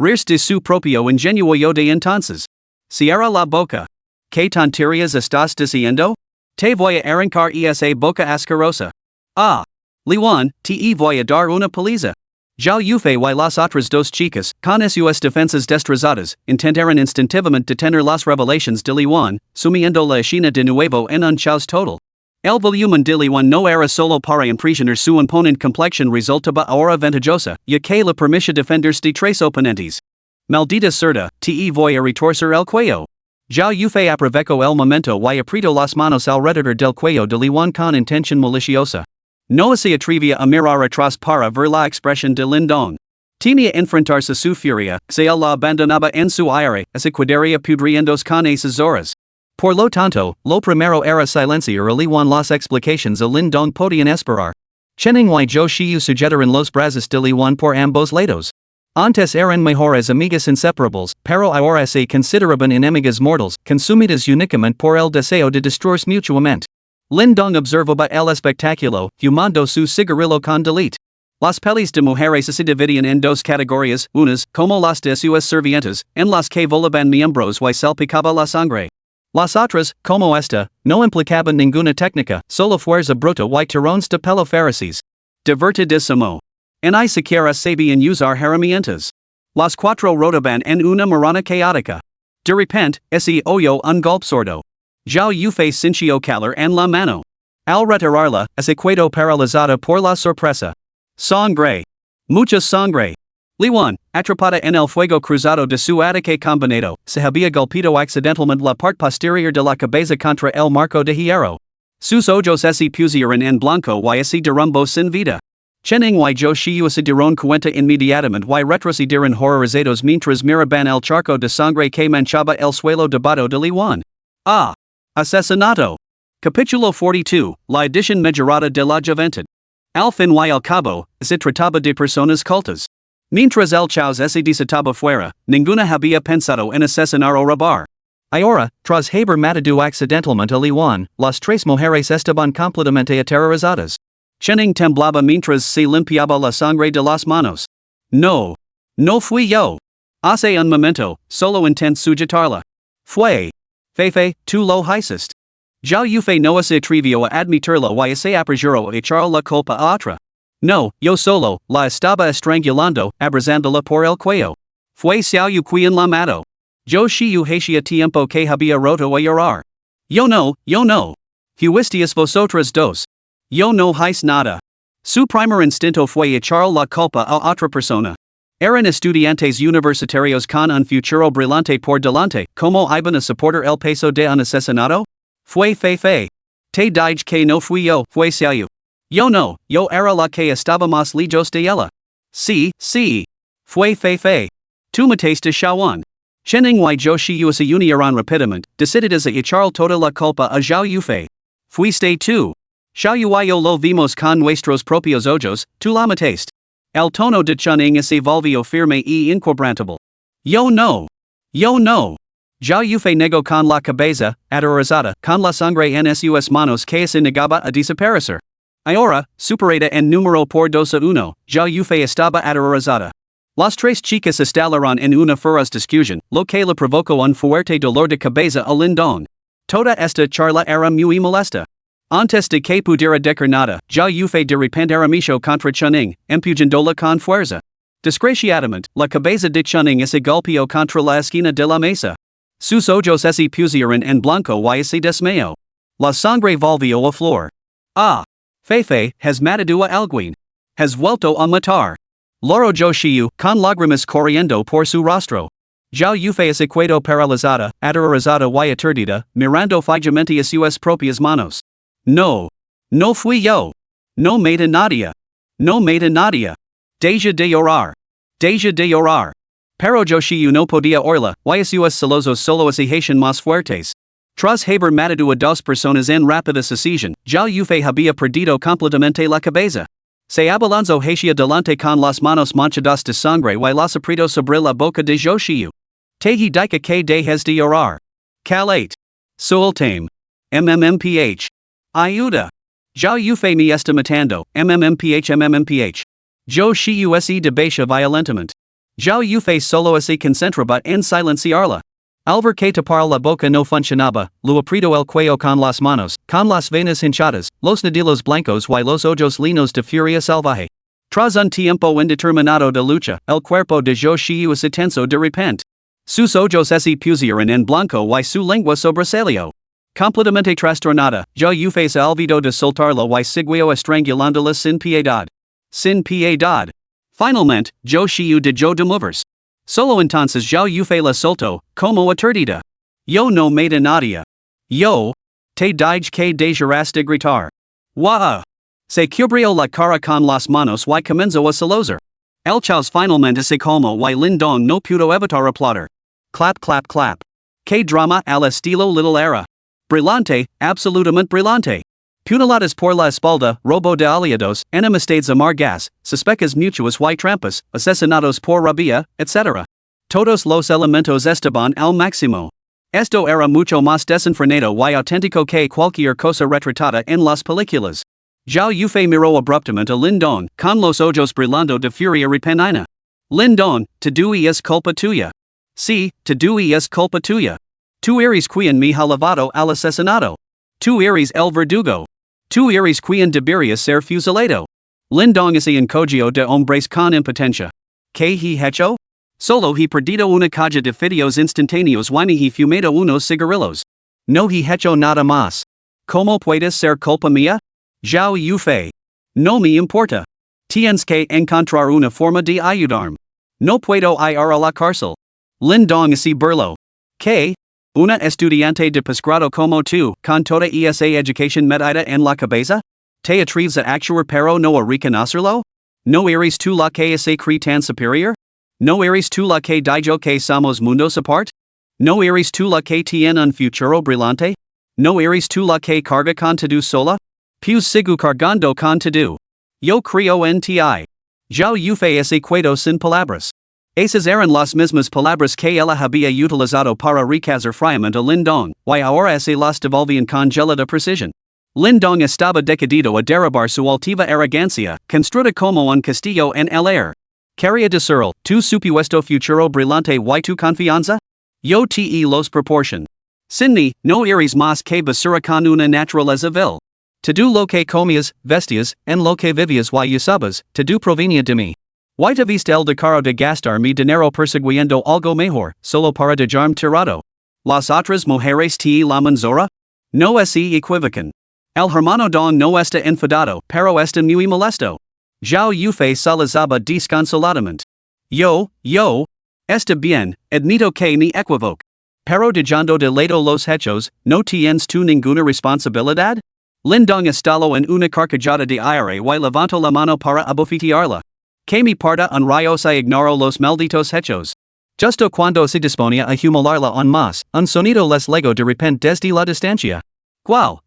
Reírse de su propio ingenuo de entonces. Cierra la boca. ¿Qué tonterías estás diciendo? Te voy a arrancar esa boca asquerosa. Ah. Liwan, te voy a dar una paliza. Ya Yufe y las otras dos chicas, con sus defensas destrozadas, intentaron instintivamente detener las revelaciones de Liwan, sumiendo la escena de nuevo en un caos total. El volumen de Liwan no era solo para impresionar su imponente complexión resultaba ahora ventajosa, ya que le permitía defenderse de tres oponentes. Maldita cerda, te voy a retorcer el cuello. Ya Yufe aprovechó el momento y apretó las manos alrededor del cuello de Liwan con intención maliciosa. No se atrevía a mirar atrás para ver la expresión de Lindong. Temía enfrentarse a su furia, se él la abandonaba en su aire, se quedaría pudriéndose con esas horas. Por lo tanto, lo primero era silenciar a Liwan las explicaciones a Lindong podían esperar. Chening y Zhou Xiu sujetaron los brazos de Liwan por ambos lados. Antes eran mejores amigas inseparables, pero ahora se consideraban enemigas mortales, consumidas únicamente por el deseo de destruirse mutuamente. Lindong observaba el espectáculo, fumando su cigarrillo con deleite. Las pelis de mujeres se dividían en dos categorías, unas, como las de sus sirvientas, en las que volaban miembros y salpicaba la sangre. Las otras, como esta, no implicaban ninguna técnica, solo fuerza bruta y tirones de pelo feroces. Divertidísimo. En ni siquiera sabían usar herramientas. Las cuatro rodaban en una marana caótica. De repente, se oyó un golpe sordo. Zhao Yufei sintió calor en la mano. Al retirarla, se quedó paralizada por la sorpresa. Sangre. Mucha sangre. Liwan, atrapada en el fuego cruzado de su ataque combinado, se había golpeado accidentalmente la parte posterior de la cabeza contra el marco de hierro. Sus ojos se pusieron en blanco y se derrumbó sin vida. Chening y Zhou Xiu se dieron cuenta inmediatamente y retrocedieron horrorizados mientras miraban el charco de sangre que manchaba el suelo debajo de Liwan. Ah. Asesinato. Capítulo 42, la edición mejorada de la juventud. Al fin y al cabo, se trataba de personas cultas. Mientras el caos se desataba fuera, ninguna había pensado en asesinar o robar. Ahora, tras haber matado accidentalmente a Liwan, las tres mujeres estaban completamente aterrorizadas. Chening temblaba mientras se limpiaba la sangre de las manos. No. No fui yo. Hace un momento, solo intento sujetarla. Fue. Fefe, tú lo hiciste. Zhao Yufei no se atrevió a admitirlo y se apresuró a echar la culpa a otra. No, yo solo, la estaba estrangulando, abrazándola por el cuello. Fue Xiao Yu quien la mató. Zhou Xiu hacía tiempo que había roto a llorar. Yo no. Fuisteis vosotras dos. Yo no hice nada. Su primer instinto fue echar la culpa a otra persona. Eran estudiantes universitarios con un futuro brillante por delante, como iban a soportar el peso de un asesinato? Fue Fefe. Te dije que no fui yo, fue Xiao. Yo no, yo era la que estaba más lejos de ella. Sí. Fue Fefe. Tú mataste Shawan. Chening y Zhou Xiu se unieron rápidamente, decididas a echar toda la culpa a Zhao Yufei. Fuiste tú. Xiao y yo lo vimos con nuestros propios ojos, tú la mataste. El tono de Chuning se volvió firme y inquebrantable. Yo no. Zhao Yufei negó con la cabeza, aterrorizada, con la sangre en sus manos que se negaba a desaparecer. Ahora, superada en número por 2-1, Zhao Yufei estaba aterrorizada. Las tres chicas estallaron en una feroz discusión, lo que le provocó un fuerte dolor de cabeza a Lindong. Toda esta charla era muy molesta. Antes de que pudiera decir nada, Zhao Yufei de repente arremetió contra Chuning, empujándola con fuerza. Desgraciadamente, la cabeza de Chuning se golpeó contra la esquina de la mesa. Sus ojos se pusieron en blanco y se desmayó. La sangre volvió a flor. Ah. Fefe, has matado a alguien. Has vuelto a matar. Loro yo shiu, con lágrimas corriendo por su rostro. Zhao Yufei se quedó paralizada, aterrorizada y aturdida, mirando fijamente a sus propias manos. No. No fui yo. No made a Nadia. No made a Nadia. Deja de llorar. Deja de llorar. Pero yo shiu no podía oírla, y sus solozos solo hacían más fuertes. Tras haber matado a dos personas en rápida sucesión, Zhao Yufei había perdido completamente la cabeza. Se abalanzó hacia delante con las manos manchadas de sangre y los apretó sobre la boca de Zhao Shiu. Teji dika que dejes de llorar. Calate. Sueltame. MMMPH. Ayuda. Zhao Yufei me está matando, MMMPH. Zhao Shiu se debaixa violentamente. Zhao Yufei solo se concentraba en silenciarla. Al ver que tapar la boca no funcionaba, lo apretó el cuello con las manos, con las venas hinchadas, los nudillos blancos y los ojos llenos de furia salvaje. Tras un tiempo indeterminado de lucha, el cuerpo de Zhao Shiu se tensó de repente. Sus ojos se pusieron en blanco y su lengua sobresalió. Completamente trastornada, Zhao Yufei se olvidó de soltarlo y siguió estrangulándola sin piedad. Sin piedad. Finalmente, Zhao Shiu dejó de moverse. Solo entonces Zhao Yufei la soltó, como aturdida. Yo no made a Nadia. Yo. Te dije que dejarás de gritar. Wah. Se cubrió la cara con las manos y comenzó a solozar. El chaos finalmente se calmó y Lindong no pudo evitar aplaudir. Clap clap clap. Que drama al estilo Little Era. Brillante, absolutamente brillante. Punaladas por la espalda, robo de aliados, enemistades amargas, suspecas mutuas y trampas, asesinados por rabia, etc. Todos los elementos estaban al máximo. Esto era mucho más desenfrenado y auténtico que cualquier cosa retratada en las películas. Zhao Yufei miró abruptamente a Lindong, con los ojos brillando de furia repentina. Lindong, tu es culpa tuya. Sí, tu es culpa tuya. Tu eres quien me ha llevado al asesinato. Tu eres el verdugo. Tu eres quien debería ser fusilado. Lindong se encogió de hombres con impotencia. ¿Qué he hecho? Solo he perdido una caja de fideos instantáneos y ni he fumado unos cigarrillos. No he hecho nada más. ¿Cómo puedes ser culpa mía? Zhao Yufei. No me importa. Tienes que encontrar una forma de ayudarme. No puedo ir a la cárcel. Lindong se burló. ¿Qué? Una estudiante de posgrado como tú, con toda esa educación metida en la cabeza? ¿Te atreves a actuar pero no a reconocerlo? ¿No eres tú la que se cree tan superior? ¿No eres tú la que dijo que somos mundos aparte? ¿No eres tú la que tiene un futuro brillante? ¿No eres tú la que carga con todo sola? Pues sigo cargando con todo. Yo creo en ti. Zhao Yufei se quedó sin palabras. Esas eran las mismas palabras que ella había utilizado para recazar fríamente a Lindong, y ahora se las devolvían con gelada precisión. Lindong estaba decidido a derribar su altiva arrogancia, construida como un castillo en el aire. Quería decirle, tu supuesto futuro brillante y tu confianza? Yo te los proporcion. Sin mí, no eres más que basura con una naturaleza vil. Todo lo que comías, vestías, en lo que vivías y usabas, todo provenía de mí. Y te viste el descaro de gastar mi dinero persiguiendo algo mejor, solo para dejarme tirado. ¿Las otras mujeres te la manzora? No es equivocan. El hermano Dong no está enfadado, pero está muy molesto. Zhao Yufei salazaba desconsoladamente. Yo, está bien, admito que me equivoco. Pero dejando de lado los hechos, ¿no tienes tú ninguna responsabilidad? Lindong estalló en una carcajada de aire y levantó la mano para abofetearla. Que mi parte un rayo se ignoró los malditos hechos. Justo cuando se disponía a humilarla aún más, un sonido les llegó de repente desde la distancia. ¿Cuál?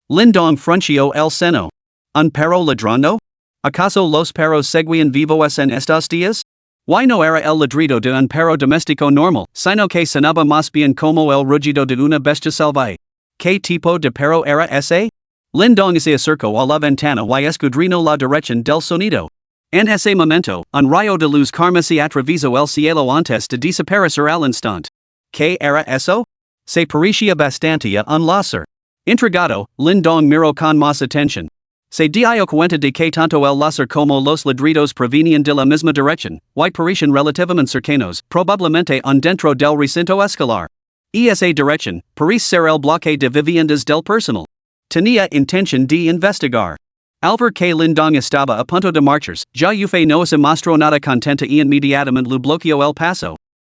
Lindong frunció el seno. ¿Un perro ladrando? ¿Acaso los perros seguían vivos en estos días? ¿Y no era el ladrido de un perro doméstico normal, sino que sonaba más bien como el rugido de una bestia salvaje? ¿Qué tipo de perro era ese? Lindong se acercó a la ventana y escudriñó la dirección del sonido. En ese momento, un rayo de luz carmesí atravesó el cielo antes de desaparecer al instante. ¿Qué era eso? Se parecía bastante a un láser. Intrigado, Lindong miró con más atención. Se dio cuenta de que tanto el láser como los ladridos provenían de la misma dirección, y parecían relativamente cercanos, probablemente un dentro del recinto escolar. Esa dirección parece ser el bloque de viviendas del personal. Tenía intención de investigar. Al ver que Lindong estaba a punto de marchar, ya Yufei no se mostró nada contenta y inmediatamente lo bloqueó el paso.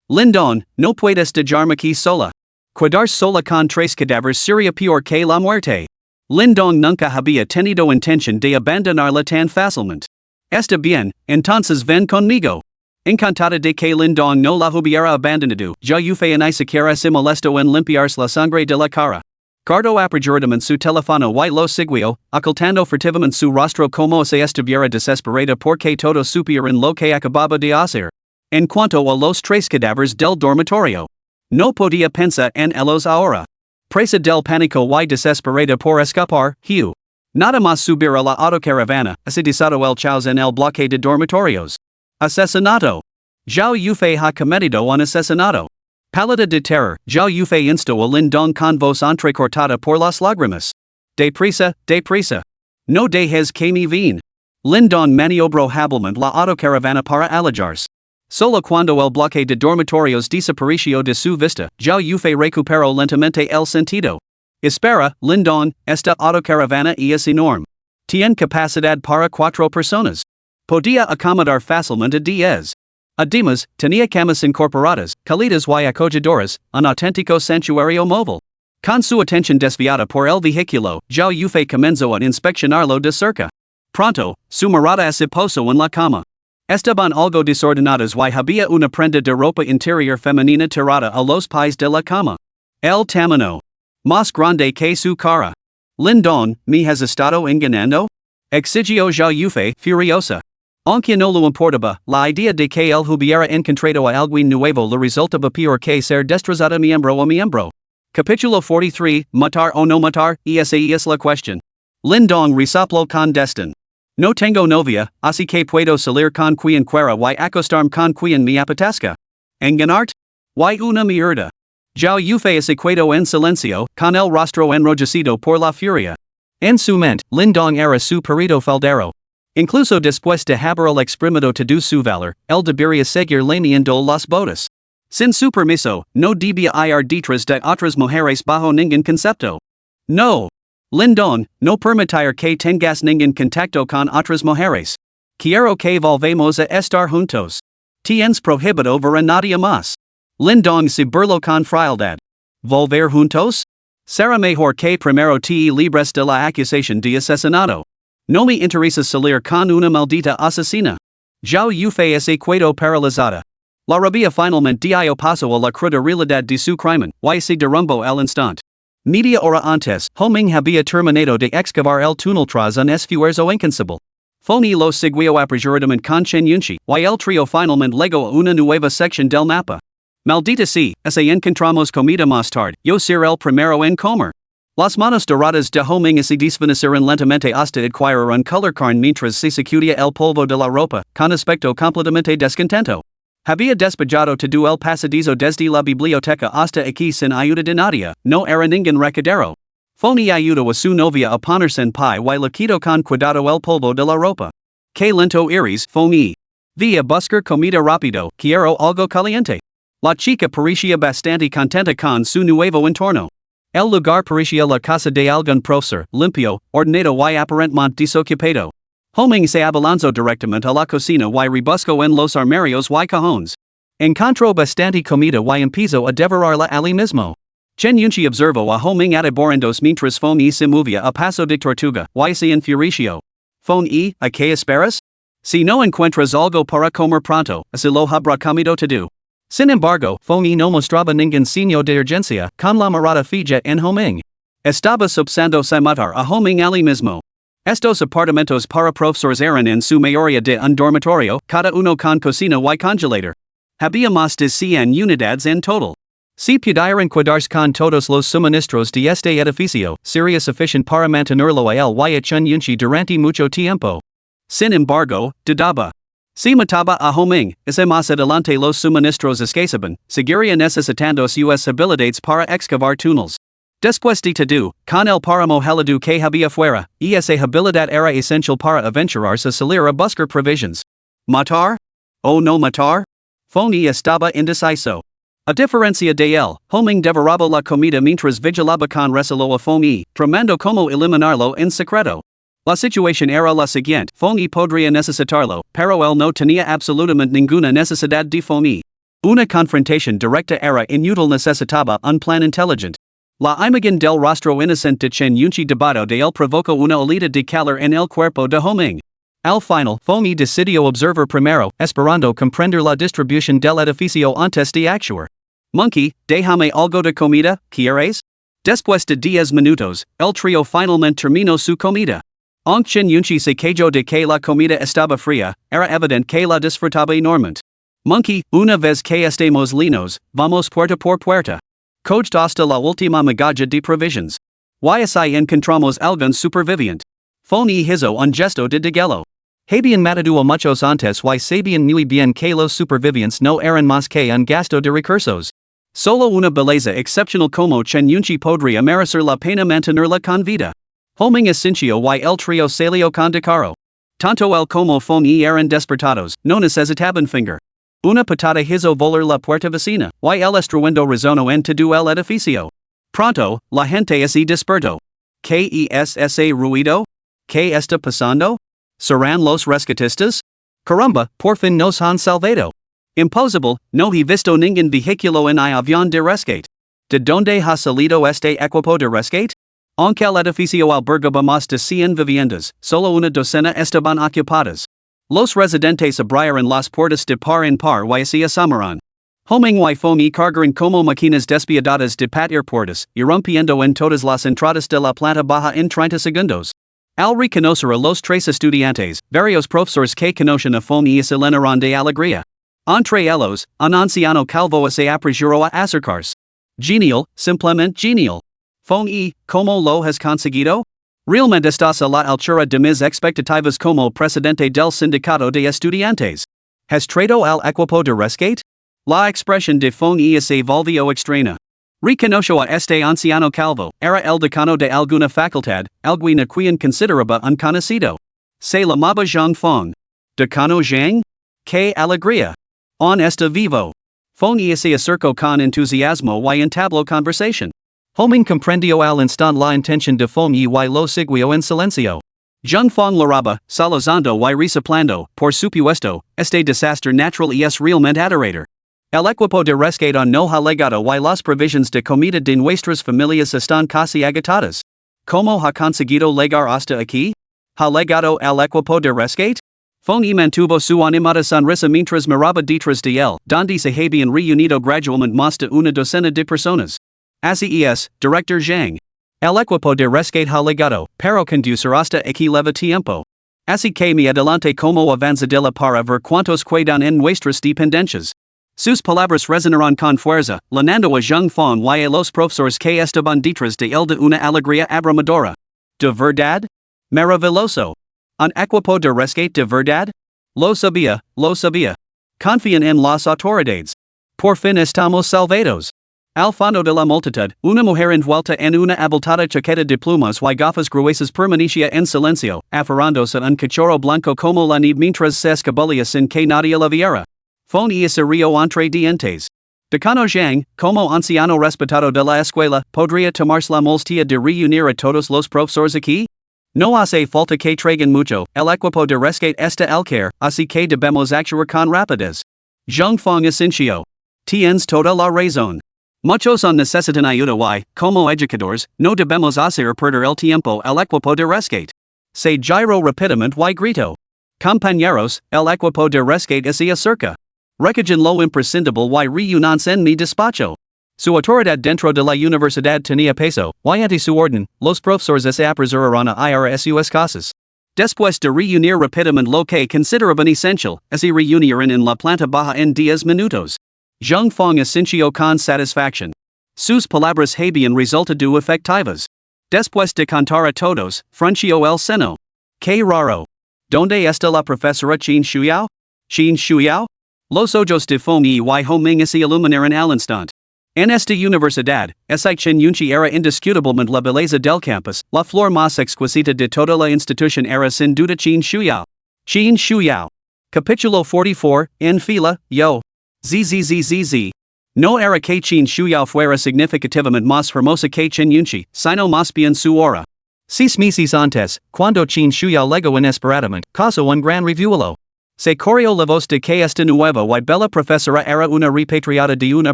Lindong, no puedes dejarme aquí sola. Quedarse sola con tres cadáveres sería peor que la muerte. Lindong nunca había tenido intención de abandonarla tan fácilmente. Está bien, entonces ven conmigo. Encantada de que Lindong no la hubiera abandonado, ya Yufei ni siquiera se molestó en limpiarse la sangre de la cara. Guardó apresuradamente su teléfono y lo siguió, ocultando furtivamente su rostro como si estuviera desesperada porque todos supieran lo que acababa de hacer. En cuanto a los tres cadáveres del dormitorio, no podía pensar en ellos ahora. Presa del pánico y desesperada por escapar, Hugh. Nada más subir a la autocaravana, asidizado el chaos en el bloque de dormitorios. Asesinato. Zhao Yufei ha cometido un asesinato. Pálida de terror, Zhao Yufei instó a Lindong con voz entrecortada por las lágrimas. Deprisa, deprisa. No dejes que me ven. Lindong maniobró hábilmente la autocaravana para alejarse. Solo cuando el bloque de dormitorios desapareció de su vista, Zhao Yufei recuperó lentamente el sentido. Espera, Lindong, esta autocaravana es enorme. Tiene capacidad para 4 personas. Podía acomodar fácilmente a 10. Además, tenía camas incorporadas, calidas y acogedoras, un auténtico santuario móvil. Con su atención desviada por el vehículo, Zhao Yufei comenzó a inspeccionarlo de cerca. Pronto, su mirada se posó en la cama. Estaban algo desordenadas y había una prenda de ropa interior femenina tirada a los pies de la cama. El tamaño. Más grande que su cara. Lindong, ¿me has estado engañando? Exigió Zhao Yufei, furiosa. Aunque no le importaba, la idea de que él hubiera encontrado a alguien nuevo le resultaba peor que ser destrozada miembro a miembro. Capítulo 43, matar o no matar, esa es la cuestión. Lindong resopló con desdén. No tengo novia, así que puedo salir con quien quiera y acostarme con quien me apetezca. ¿Engañarte? Y una mierda. Zhao Yufei se quedó en silencio, con el rostro enrojecido por la furia. En su mente, Lindong era su perito faldero. Incluso después de haber el exprimido todo su valor, él debería seguir lamiendo las botas. Sin su permiso, no debía ir detrás de otras mujeres bajo ningún concepto. No. Lindong, no permitir que tengas ningún contacto con otras mujeres. Quiero que volvamos a estar juntos. Tienes prohibido ver a nadie más. Lindong se burló con frialdad. ¿Volver juntos? Será mejor que primero te libres de la acusación de asesinato. No me interesa salir con una maldita asesina. Zhao Yufei se quedó paralizada. La rabia finalmente dio paso a la cruda realidad de su crimen, y se derrumbó al instante. Media hora antes, Homing había terminado de excavar el túnel tras un esfuerzo incansable. Foni lo siguió apresuradamente con Chen Yunchi, y el trío finalmente llegó a una nueva sección del mapa. Maldita sea, si encontramos comida más tarde, yo seré el primero en comer. Las manos doradas de Homing se desvanecieron lentamente hasta adquirir un color carne mientras se sacudía el polvo de la ropa, con aspecto completamente descontento. Había despejado todo el pasadizo desde la biblioteca hasta aquí sin ayuda de nadie, no era ningún recadero. Foni ayudó a su novia a ponerse en pie y le quitó con cuidado el polvo de la ropa. Que lento eres, Foni. Vi a buscar comida rápido, quiero algo caliente. La chica parecía bastante contenta con su nuevo entorno. El lugar parecía la casa de algún profesor, limpio, ordenado y aparentemente desocupado. Homing se abalanzó directamente a la cocina y rebuscó en los armarios y cajones. Encontró bastante comida y empezó a devorarla allí mismo. Chen Yunchi observó a Homing ataborándose mientras Foni se movía a paso de tortuga y se enfureció. Foni, ¿a qué esperas? Si no encuentras algo para comer pronto, así lo habrá comido todo. Sin embargo, Foni no mostraba ningún signo de urgencia con la mirada fija en Homing. Estaba subsándose matar a Homing allí mismo. Estos apartamentos para profesores eran en su mayoría de un dormitorio, cada uno con cocina y congelator. Había más de 100 unidades en total. Si pudieran cuidarse con todos los suministros de este edificio, sería suficiente para mantenerlo a él y a Chen Yunchi durante mucho tiempo. Sin embargo, dudaba. Si mataba a Homing, más adelante los suministros escasaban, seguiría necesitando sus habilidades para excavar túneles. Después de todo, con el páramo helado que había fuera, esa habilidad era esencial para aventurarse a salir a buscar provisions. ¿Matar? ¿O no matar? Fong estaba indeciso. A diferencia de él, Homing devoraba la comida mientras vigilaba con recelo a Fong tramando como eliminarlo en secreto. La situación era la siguiente: Fong podría necesitarlo, pero él no tenía absolutamente ninguna necesidad de Fong. Una confrontación directa era inútil, necesitaba un plan inteligente. La imagen del rostro inocente de Chen Yunchi debajo de él provocó una oleada de calor en el cuerpo de Homing. Al final, Fong decidió observar primero, esperando comprender la distribución del edificio antes de actuar. Monkey, déjame algo de comida, ¿quieres? Después de 10 minutos, el trío finalmente terminó su comida. Aunque Chen Yunchi se quejó de que la comida estaba fría, era evidente que la disfrutaba enormemente. Monkey, una vez que estemos linos, vamos puerta por puerta. Coged hasta la última migaja de provisions. Y así encontramos algún superviviente. Fong hizo un gesto de degelo. Habían matado a muchos antes y sabían muy bien que los supervivientes no eran más que un gasto de recursos. Solo una belleza excepcional como Chen Yunchi podría merecer la pena mantenerla con vida. Homing esincio y el trío salió con decaro. Tanto él como Fong eran despertados, no necesitaban finger. Una patada hizo volar la puerta vecina, y el estruendo resonó en todo el edificio. Pronto, la gente se despertó. ¿Qué es ese ruido? ¿Qué está pasando? ¿Serán los rescatistas? Caramba, por fin nos han salvado. Imposible, no he visto ningún vehículo en el avión de rescate. ¿De dónde ha salido este equipo de rescate? Aunque el edificio albergaba más de 100 viviendas, solo una docena estaban ocupadas. Los residentes abrieron las puertas de par en par y se asomaron. Homing y Fong cargaron como máquinas despiadadas de patear puertas, irrumpiendo en todas las entradas de la planta baja en 30 segundos. Al reconocer a los 3 estudiantes, varios profesores que conocen a Fong se llenaron de alegría. Entre ellos, un anciano calvo se apresuró a acercarse. Genial, simplemente genial. Fong, ¿cómo lo has conseguido? Realmente estás a la altura de mis expectativas como presidente del sindicato de estudiantes. ¿Has traído al equipo de rescate? La expresión de Fong se volvió extraña. Reconoció a este anciano calvo, era el decano de alguna facultad, alguna quien consideraba un conocido. Se llamaba Zhang Fong. Decano Zhang? ¡Qué alegría! On está vivo. Fong se acercó con entusiasmo y entabló conversación. Homing comprendió al instante la intención de Fong y lo siguió en silencio. Zhang Fong laraba, salazando y resoplando, por supuesto, este desastre natural es realmente aterrador. El equipo de rescate no ha llegado y las provisiones de comida de nuestras familias están casi agotadas. ¿Cómo ha conseguido llegar hasta aquí? ¿Ha llegado el equipo de rescate? Fong mantuvo su animada sonrisa mientras miraba detrás de él, donde se habían reunido gradualmente más de una docena de personas. Así es, Director Zhang. El equipo de rescate ha llegado, pero conducir hasta aquí leva tiempo. Así que me adelante como avanzadilla para ver cuántos quedan en nuestras dependencias. Sus palabras resonaron con fuerza, llenando a Zhang Fong y a los profesores que estaban detrás de él de una alegría abrumadora. ¿De verdad? Maravilloso. ¿Un equipo de rescate de verdad? Lo sabía, lo sabía. Confían en las autoridades. Por fin estamos salvados. Al fondo de la multitud, una mujer envuelta en una abultada chaqueta de plumas y gafas gruesas permanecía en silencio, aferrándose a un cachorro blanco como la nieve mientras se escabullía sin que nadie la viera. Fong se rió entre dientes. Decano Zhang, como anciano respetado de la escuela, ¿podría tomarse la molestia de reunir a todos los profesores aquí? No hace falta que traigan mucho, el equipo de rescate está al caer, así que debemos actuar con rapidez. Zhang Fong asintió. Tienes toda la razón. Muchos necesitan ayuda y, como educadores, no debemos hacer perder el tiempo al equipo de rescate. Se giró rápidamente y gritó. Compañeros, el equipo de rescate se acerca. Recogen lo imprescindible y reúnanse en mi despacho. Su autoridad dentro de la universidad tenía peso, y ante su orden, los profesores se apresuraron a ir a sus casas. Después de reunir rápidamente lo que consideraban esencial, se reunieron en la planta baja en 10 minutos. Zhang Fong asintió con satisfacción. Sus palabras habían resultado efectivas. Después de contar a todos, frunció el seno. ¡Qué raro! ¿Dónde está la profesora Qin Shuyao? ¿Qin Shuyao? Los ojos de Fong y Homing se iluminaron al instante. En esta universidad, chen yunchi era indiscutablemente la belleza del campus, la flor más exquisita de toda la institución era sin duda Qin Shuyao. Qin Shuyao. Capítulo 44, en fila, yo. Zzzzz. No era que Qin Shuyao fuera significativamente más hermosa que Chen Yunchi, sino más bien su aura. 6 meses antes, cuando Qin Shuyao llegó inesperadamente, causó un gran revuelo. Se corrió la voz de que esta nueva y bella profesora era una repatriada de una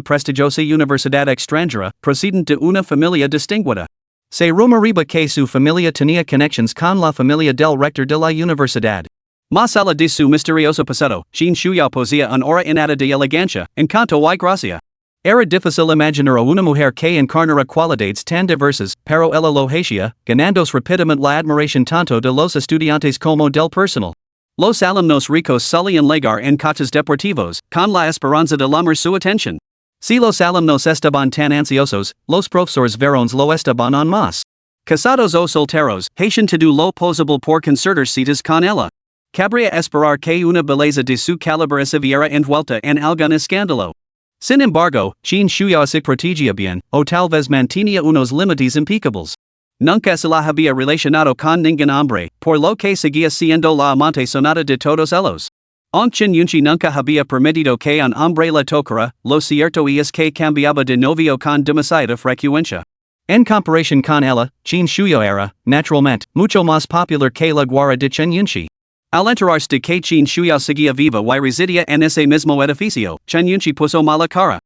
prestigiosa universidad extranjera, procedente de una familia distinguida. Se rumoreaba que su familia tenía conexiones con la familia del rector de la universidad. Más allá de su misterioso pasado, Qin Shuyao poseía una aura innata de elegancia, encanto y gracia. Era difícil imaginar a una mujer que encarnara cualidades tan diversas, pero ella lo hacía, ganándose rápidamente la admiración tanto de los estudiantes como del personal. Los alumnos ricos solían llegar en coches deportivos, con la esperanza de llamar su atención. Si los alumnos estaban tan ansiosos, los profesores varones lo estaban aún más. Casados o solteros, hacían todo lo posible por concertar citas con ella. Cabría esperar que una belleza de su calibre se viera envuelta en algún escándalo. Sin embargo, Qin Shuyao se protegía bien, o tal vez mantenía unos límites impecables. Nunca se la había relacionado con ningún hombre, por lo que seguía siendo la amante sonata de todos ellos. Aunque Chen Yunchi nunca había permitido que un hombre la tocara, lo cierto es que cambiaba de novio con demasiada frecuencia. En comparación con ella, Qin Shuyao era, naturalmente, mucho más popular que la guarda de Chen Yunchi. Al enterarse de que Qin Shuyao seguía viva y residía en ese mismo edificio, Chen Yunchi puso mala cara.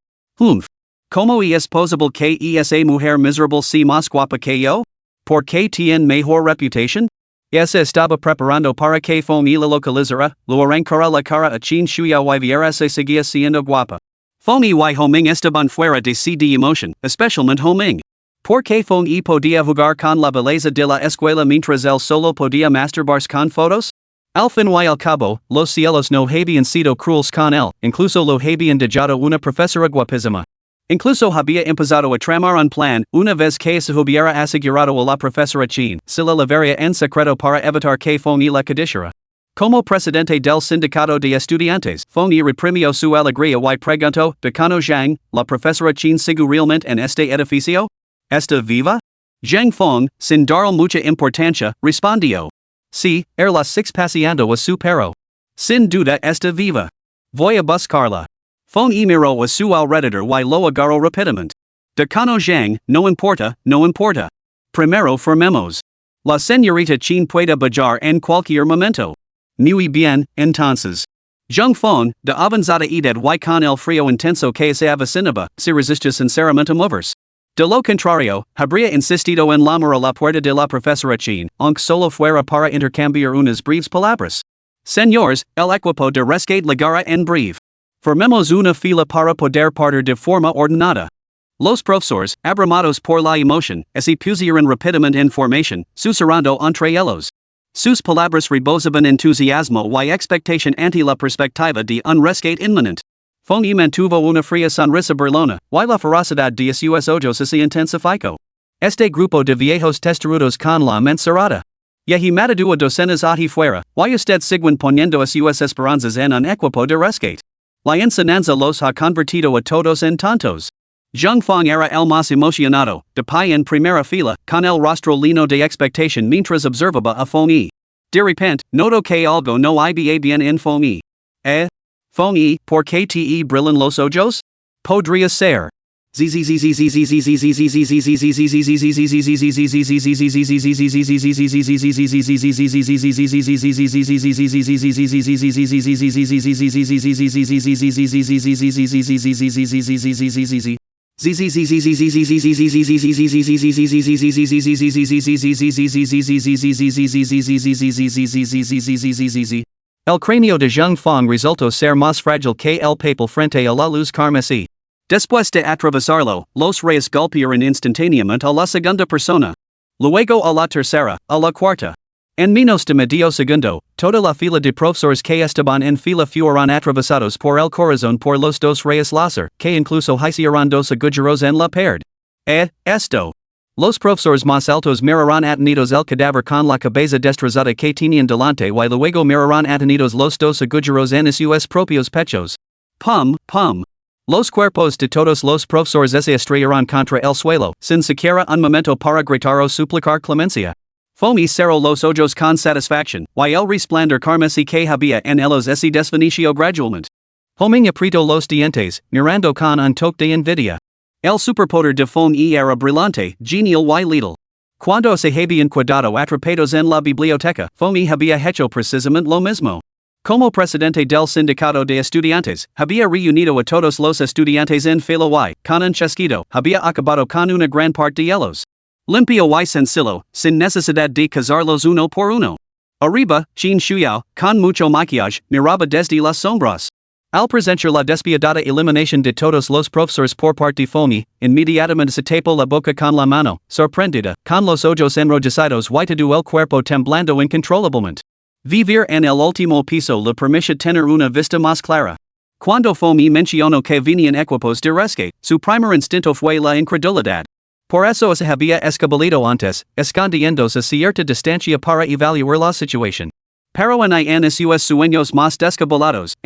¿Cómo es posible que esa mujer miserable sea más guapa que yo? ¿Por qué tiene mejor reputación? Se estaba preparando para que Fong y la localizara, lo arrancara la cara a Qin Shuyao y viera se seguía siendo guapa. Fong y Homing estaban fuera de sí de emoción, especialmente Homing. Porque Fong y podía jugar con la belleza de la escuela mientras él solo podía masturbarse con fotos? Al fin y al cabo, los cielos no habían sido crueles con él, incluso lo habían dejado una profesora guapísima. Incluso había empezado a tramar un plan, una vez que se hubiera asegurado a la profesora Qin, se la vería en secreto para evitar que Fong y la cadiciera. Como presidente del sindicato de estudiantes, Fong y reprimió su alegría y preguntó, ¿Decano Zhang, la profesora Qin sigue realmente en este edificio? ¿Está viva? Zhang Fong, sin darle mucha importancia, respondió. Sí, la six paseando a su perro. Sin duda está viva. Voy a buscarla. Fong y miró a su alrededor y lo agarró rápidamente. Decano Zhang, no importa, no importa. Primero firmemos. La señorita Qin puede bajar en cualquier momento. Muy bien, entonces. Zhang Fong, de avanzada edad y con el frío intenso que se avecinaba, se resistió sinceramente a moverse. De lo contrario, habría insistido en llamar a la puerta de la profesora Qin, aunque solo fuera para intercambiar unas breves palabras. Señores, el equipo de rescate llegará en breve. Formemos una fila para poder partir de forma ordenada. Los profesores, abramados por la emoción, se pusieron rápidamente en formación, susurrando entre ellos. Sus palabras rebosaban entusiasmo y expectación ante la perspectiva de un rescate inminente. Fong y mantuvo una fría sonrisa burlona, y la ferocidad de sus ojos se intensificó. Este grupo de viejos testarudos con la mente cerrada. Ya he matado a docenas ahí fuera, y usted siguen poniendo a sus esperanzas en un equipo de rescate. La enseñanza los ha convertido a todos en tontos. Zhang Fong era el más emocionado, de pie en primera fila, con el rostro lleno de expectación mientras observaba a Fong y. De repente, notó que algo no iba bien en Fong y. Fong y, ¿por qué te brillan los ojos? Podría ser. El cráneo de Zhang Fong resultó ser más frágil que el papel frente a la luz carmesí. Después de atravesarlo, los reyes golpearon instantáneamente a la segunda persona. Luego a la tercera, a la cuarta. En menos de medio segundo, toda la fila de profesores que estaban en fila fueron atravesados por el corazón por los dos reyes láser, que incluso hicieron dos agujeros en la pared. Esto. Los profesores más altos miraron atenidos el cadáver con la cabeza destrozada que tenían delante y luego miraron atenidos los dos agujeros en sus propios pechos. Pum. Los cuerpos de todos los profesores se estrellaron contra el suelo, sin siquiera un momento para gritar o suplicar clemencia. Fomi cerró los ojos con satisfacción, y el resplandor carmesí que había en ellos se desvaneció gradualmente. Homing apretó los dientes, mirando con un toque de envidia. El superpoder de Fomi era brillante, genial y letal. Cuando se habían quedado atrapados en la biblioteca, Fomi había hecho precisamente lo mismo. Como presidente del sindicato de estudiantes, había reunido a todos los estudiantes en fila y, con un chasquido, había acabado con una gran parte de ellos. Limpio y sencillo, sin necesidad de casarlos uno por uno. Arriba, Qin Shuyao, con mucho maquillaje, miraba desde las sombras. Al presenciar la despiadada eliminación de todos los profesores por parte de Fomi, inmediatamente se tapó la boca con la mano, sorprendida, con los ojos enrojecidos y todo el cuerpo temblando incontrolablemente. Vivir en el último piso le permite tener una vista más clara. Cuando Fomi mencionó que venían equipos de rescate, su primer instinto fue la incredulidad. Por eso se había escabulado antes, escondiéndose a cierta distancia para evaluar la situación. Pero en sus sueños más descabulados,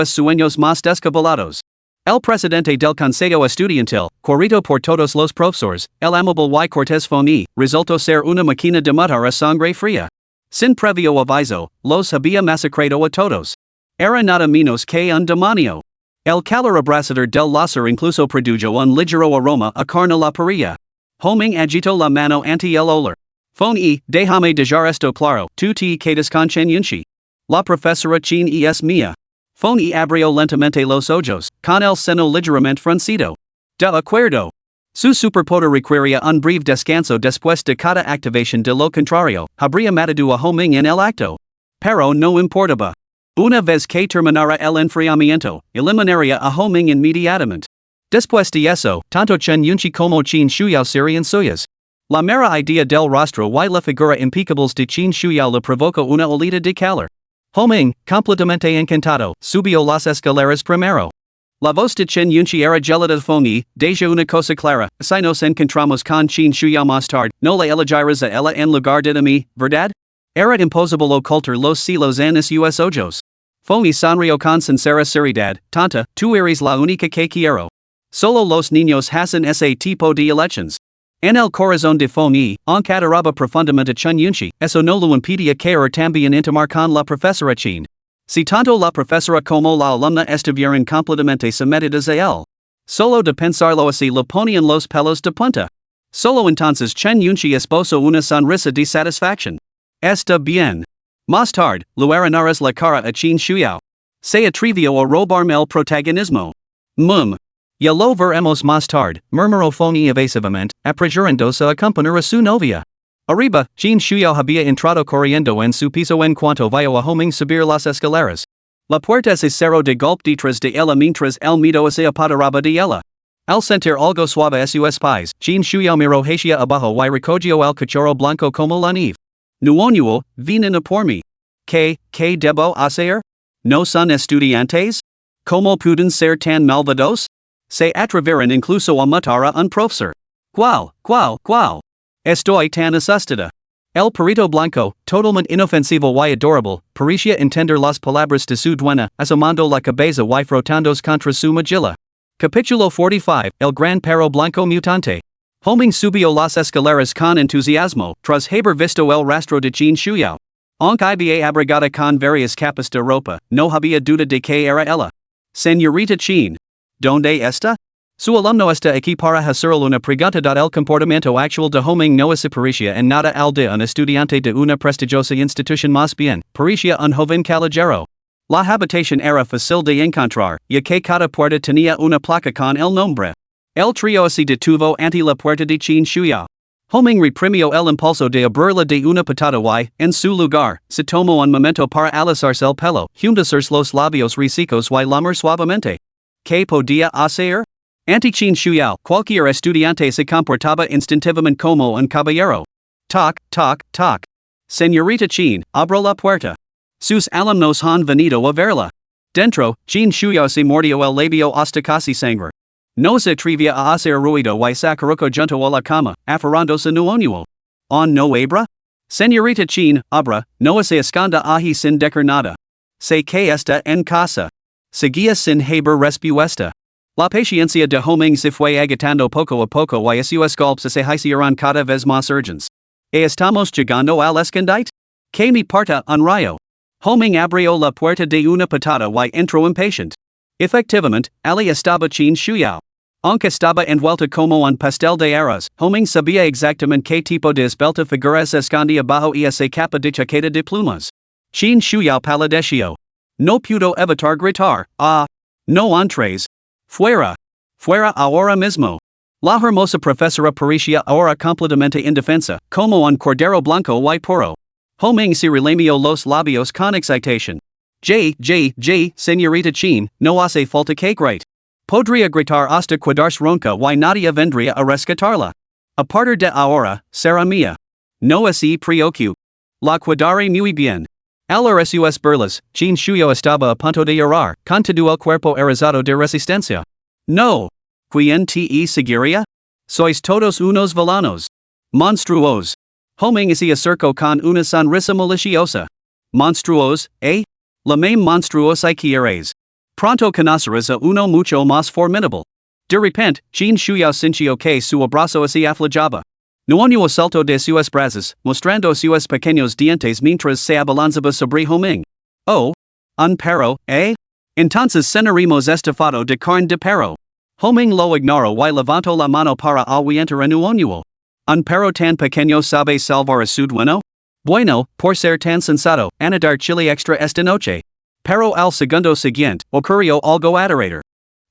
sueños más descabulados. El presidente del Consejo Estudiantil, querido por todos los profesores, el amable y cortés Fomi, resultó ser una máquina de matar a sangre fría. Sin previo aviso, los había masacrado a todos. Era nada menos que un demonio. El calor abrasador del láser incluso produjo un ligero aroma a carne la parrilla. Homing agitó la mano ante el olor. Fomi, déjame dejar esto claro, tú te quedas con Chen Yunxi. La profesora Qin es mía. Fomi abrió lentamente los ojos, con el seno ligeramente fruncido. De acuerdo. Su superpoder requería un breve descanso después de cada activación de lo contrario, habría matado a Homing en el acto. Pero no importaba. Una vez que terminara el enfriamiento, eliminaría a Homing inmediatamente. Después de eso, tanto Chen Yunxi como Qin Shuyao serían suyas. La mera idea del rostro y la figura impecables de Qin Shuyao le provocó una olita de calor. Homing, completamente encantado, subió las escaleras primero. La voz de Chen Yunxi era gelada de Fomi, deja una cosa clara, si nos encontramos con Qin Shuyao más tarde, no le elegirás a ella en lugar de mí, ¿verdad? Era imposible ocultar los celos en sus ojos. Fomi sonrió con sincera seriedad, tanta, tú eres la única que quiero. Solo los niños hacen ese tipo de elections. En el corazón de Fomi, aunque adoraba profundamente a Chen Yunxi, eso no lo impedía caer también intimar con la profesora Qin. Si tanto la profesora como la alumna estuvieran completamente sometidas a él. Solo de pensarlo así le ponían los pelos de punta. Solo entonces Chen Yunxi esbozó una sonrisa de satisfacción. Está bien. Más tarde, le arruinarás la cara a Qin Shuyao. Se atrevió a robarme el protagonismo. Ya lo veremos más tarde, murmuró Fomi evasivamente, apresurándose a acompañar a su novia. Arriba, Qin Shuyao había entrado corriendo en su piso en cuanto vio a Homing subir las escaleras. La puerta se cerró de golpe detrás de ella mientras el miedo se apoderaba de ella. Al sentir algo suave a sus pies, Qin Shuyao miró hacia abajo y recogió el cachorro blanco como la nieve. Nuonuo, vienen a por mí. ¿Qué debo hacer? ¿No son estudiantes? ¿Cómo pueden ser tan malvados? Se atreveron incluso a matar a un profesor. ¿Cuál? Estoy tan asustada. El perrito blanco, totalmente inofensivo y adorable, parecía entender las palabras de su dueña, asomando la cabeza y frotándose contra su mejilla. Capítulo 45, El gran perro blanco mutante. Homing subió las escaleras con entusiasmo, tras haber visto el rastro de Qin Shuyao. Aunque había abrigada con varias capas de ropa, no había duda de que era ella. Señorita Qin. ¿Dónde está? Su alumno está aquí para hacerle una pregunta. El comportamiento actual de Homing no se parecía en nada al de un estudiante de una prestigiosa institución, más bien, parecía un joven caballero. La habitación era fácil de encontrar, ya que cada puerta tenía una placa con el nombre. El trío se detuvo ante la puerta de Qin Shuyao. Homing reprimió el impulso de abrirla de una patada y, en su lugar, se tomó un momento para alisarse el pelo, hundirse los labios resecos y lamer suavemente. ¿Qué podía hacer? Ante Qin Shuyao, cualquier estudiante se comportaba instintivamente como un caballero. Toc. Señorita Qin, abro la puerta. Sus alumnos han venido a verla. Dentro, Qin Shuyao se mordió el labio hasta casi sangre. No se atrevía a hacer ruido y se acurrucó junto a la cama, aferrándose nuonuo. No abra? Señorita Qin, abra, no se esconda ahí sin decir nada. Sé que está en casa. Seguía sin haber respuesta. La paciencia de homing se fue agitando poco a poco y sus golpes se hicieron cada vez más urgentes. Estamos llegando al escondite? Que me parta un rayo. Homing abrió la puerta de una patada y entró impatient. Efectivamente, Ali estaba chin shuyao. Aunque estaba envuelta como un pastel de arroz, Homing sabía exactamente qué tipo de esbelta figura se escondía bajo esa capa de chaqueta de plumas. Chin shuyao palideció. No pudo evitar gritar, ah, no entres. Fuera. Fuera ahora mismo. La hermosa profesora parecía ahora completamente indefensa, como un cordero blanco y puro. Homing se relamió los labios con excitación. Señorita Chin, no hace falta que grite. Podría gritar hasta quedarse ronca y nadie vendría a rescatarla. A partir de ahora, será mía. No se preocupe. La cuidaré muy bien. Al sus burlas, Chin Shuyo estaba a punto de llorar, con todo el cuerpo erizado de resistencia. No. ¿Quién te seguiría? Sois todos unos villanos. Monstruos. Homing se acercó con una sonrisa maliciosa. Monstruos, eh? La même monstruosa que eres. Pronto conocerás a uno mucho más formidable. De repente, Chin Shuyo sintió que su abrazo se afligaba. Nuoño saltó de sus brazos, mostrando sus pequeños dientes mientras se abalanzaba sobre Homing. Oh. Un perro, eh? Entonces cenaremos estofado de carne de perro. Homing lo ignoró y levantó la mano para ahuyentar a Nuoño. Un perro tan pequeño sabe salvar a su dueño? Bueno, por ser tan sensato, anidar chile extra esta noche. Pero al segundo siguiente, ocurrió algo aterrador.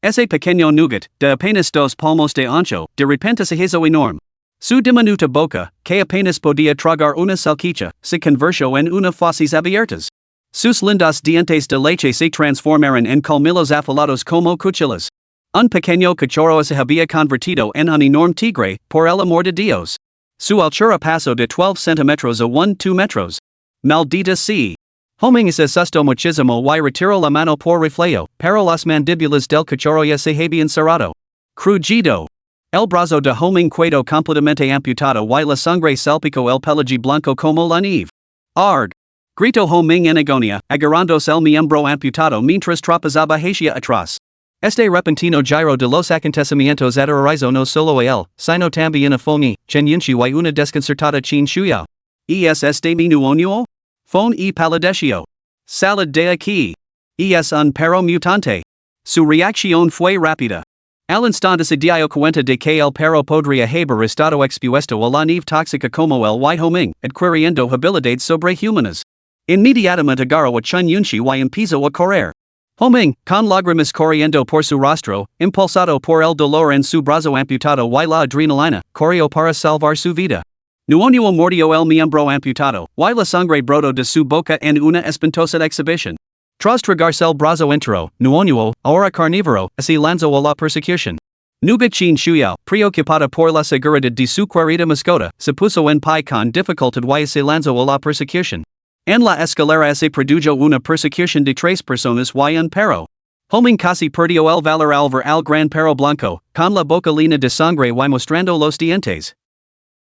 Ese pequeño nugget, de apenas 2 palmos de ancho, de repente se hizo enorme. Su diminuta boca, que apenas podía tragar una salchicha, se convirtió en una fauces abiertas. Sus lindos dientes de leche se transformaron en colmillos afilados como cuchillas. Un pequeño cachorro se había convertido en un enorme tigre, por el amor de Dios. Su altura pasó de 12 centímetros a 2 metros. Maldita sea. Homing se asustó muchísimo y retiró la mano por reflejo, pero las mandíbulas del cachorro ya se habían cerrado. Crujido. El brazo de Homing quedó completamente amputado y la sangre salpicó el pelaje blanco como la nieve. Arg. Gritó Homing en agonía, agarrándose el miembro amputado mientras tropezaba hacia atrás. Este repentino giro de los acontecimientos aterrorizó no solo a él, sino también a Fong Chen Yinshi y una desconcertada Chin Shuyo. ¿Es este mi nuoño? Fong palideció. Salad de aquí. Es un perro mutante. Su reacción fue rápida. Al instante se dio cuenta de que el perro podría haber estado expuesto a la nieve tóxica como el white Homing, adquiriendo habilidades sobrehumanas. Inmediatamente agarró a Chen Yunshi y empezó a correr. Homing, con lágrimas corriendo por su rostro, impulsado por el dolor en su brazo amputado y la adrenalina, corrió para salvar su vida. Nuoño mordió el miembro amputado, y la sangre brotó de su boca en una espantosa exhibición. Tras tragarse el brazo entero, Nuoño, ahora carnívoro, se lanzó a la persecución. Nuga Chin Shuyo, preocupada por la seguridad de su querida mascota, se puso en pie con dificultad y se lanzó a la persecución. En la escalera se produjo una persecución de 3 personas y un perro. Homing casi perdió el valor al ver al gran perro blanco, con la boca llena de sangre y mostrando los dientes,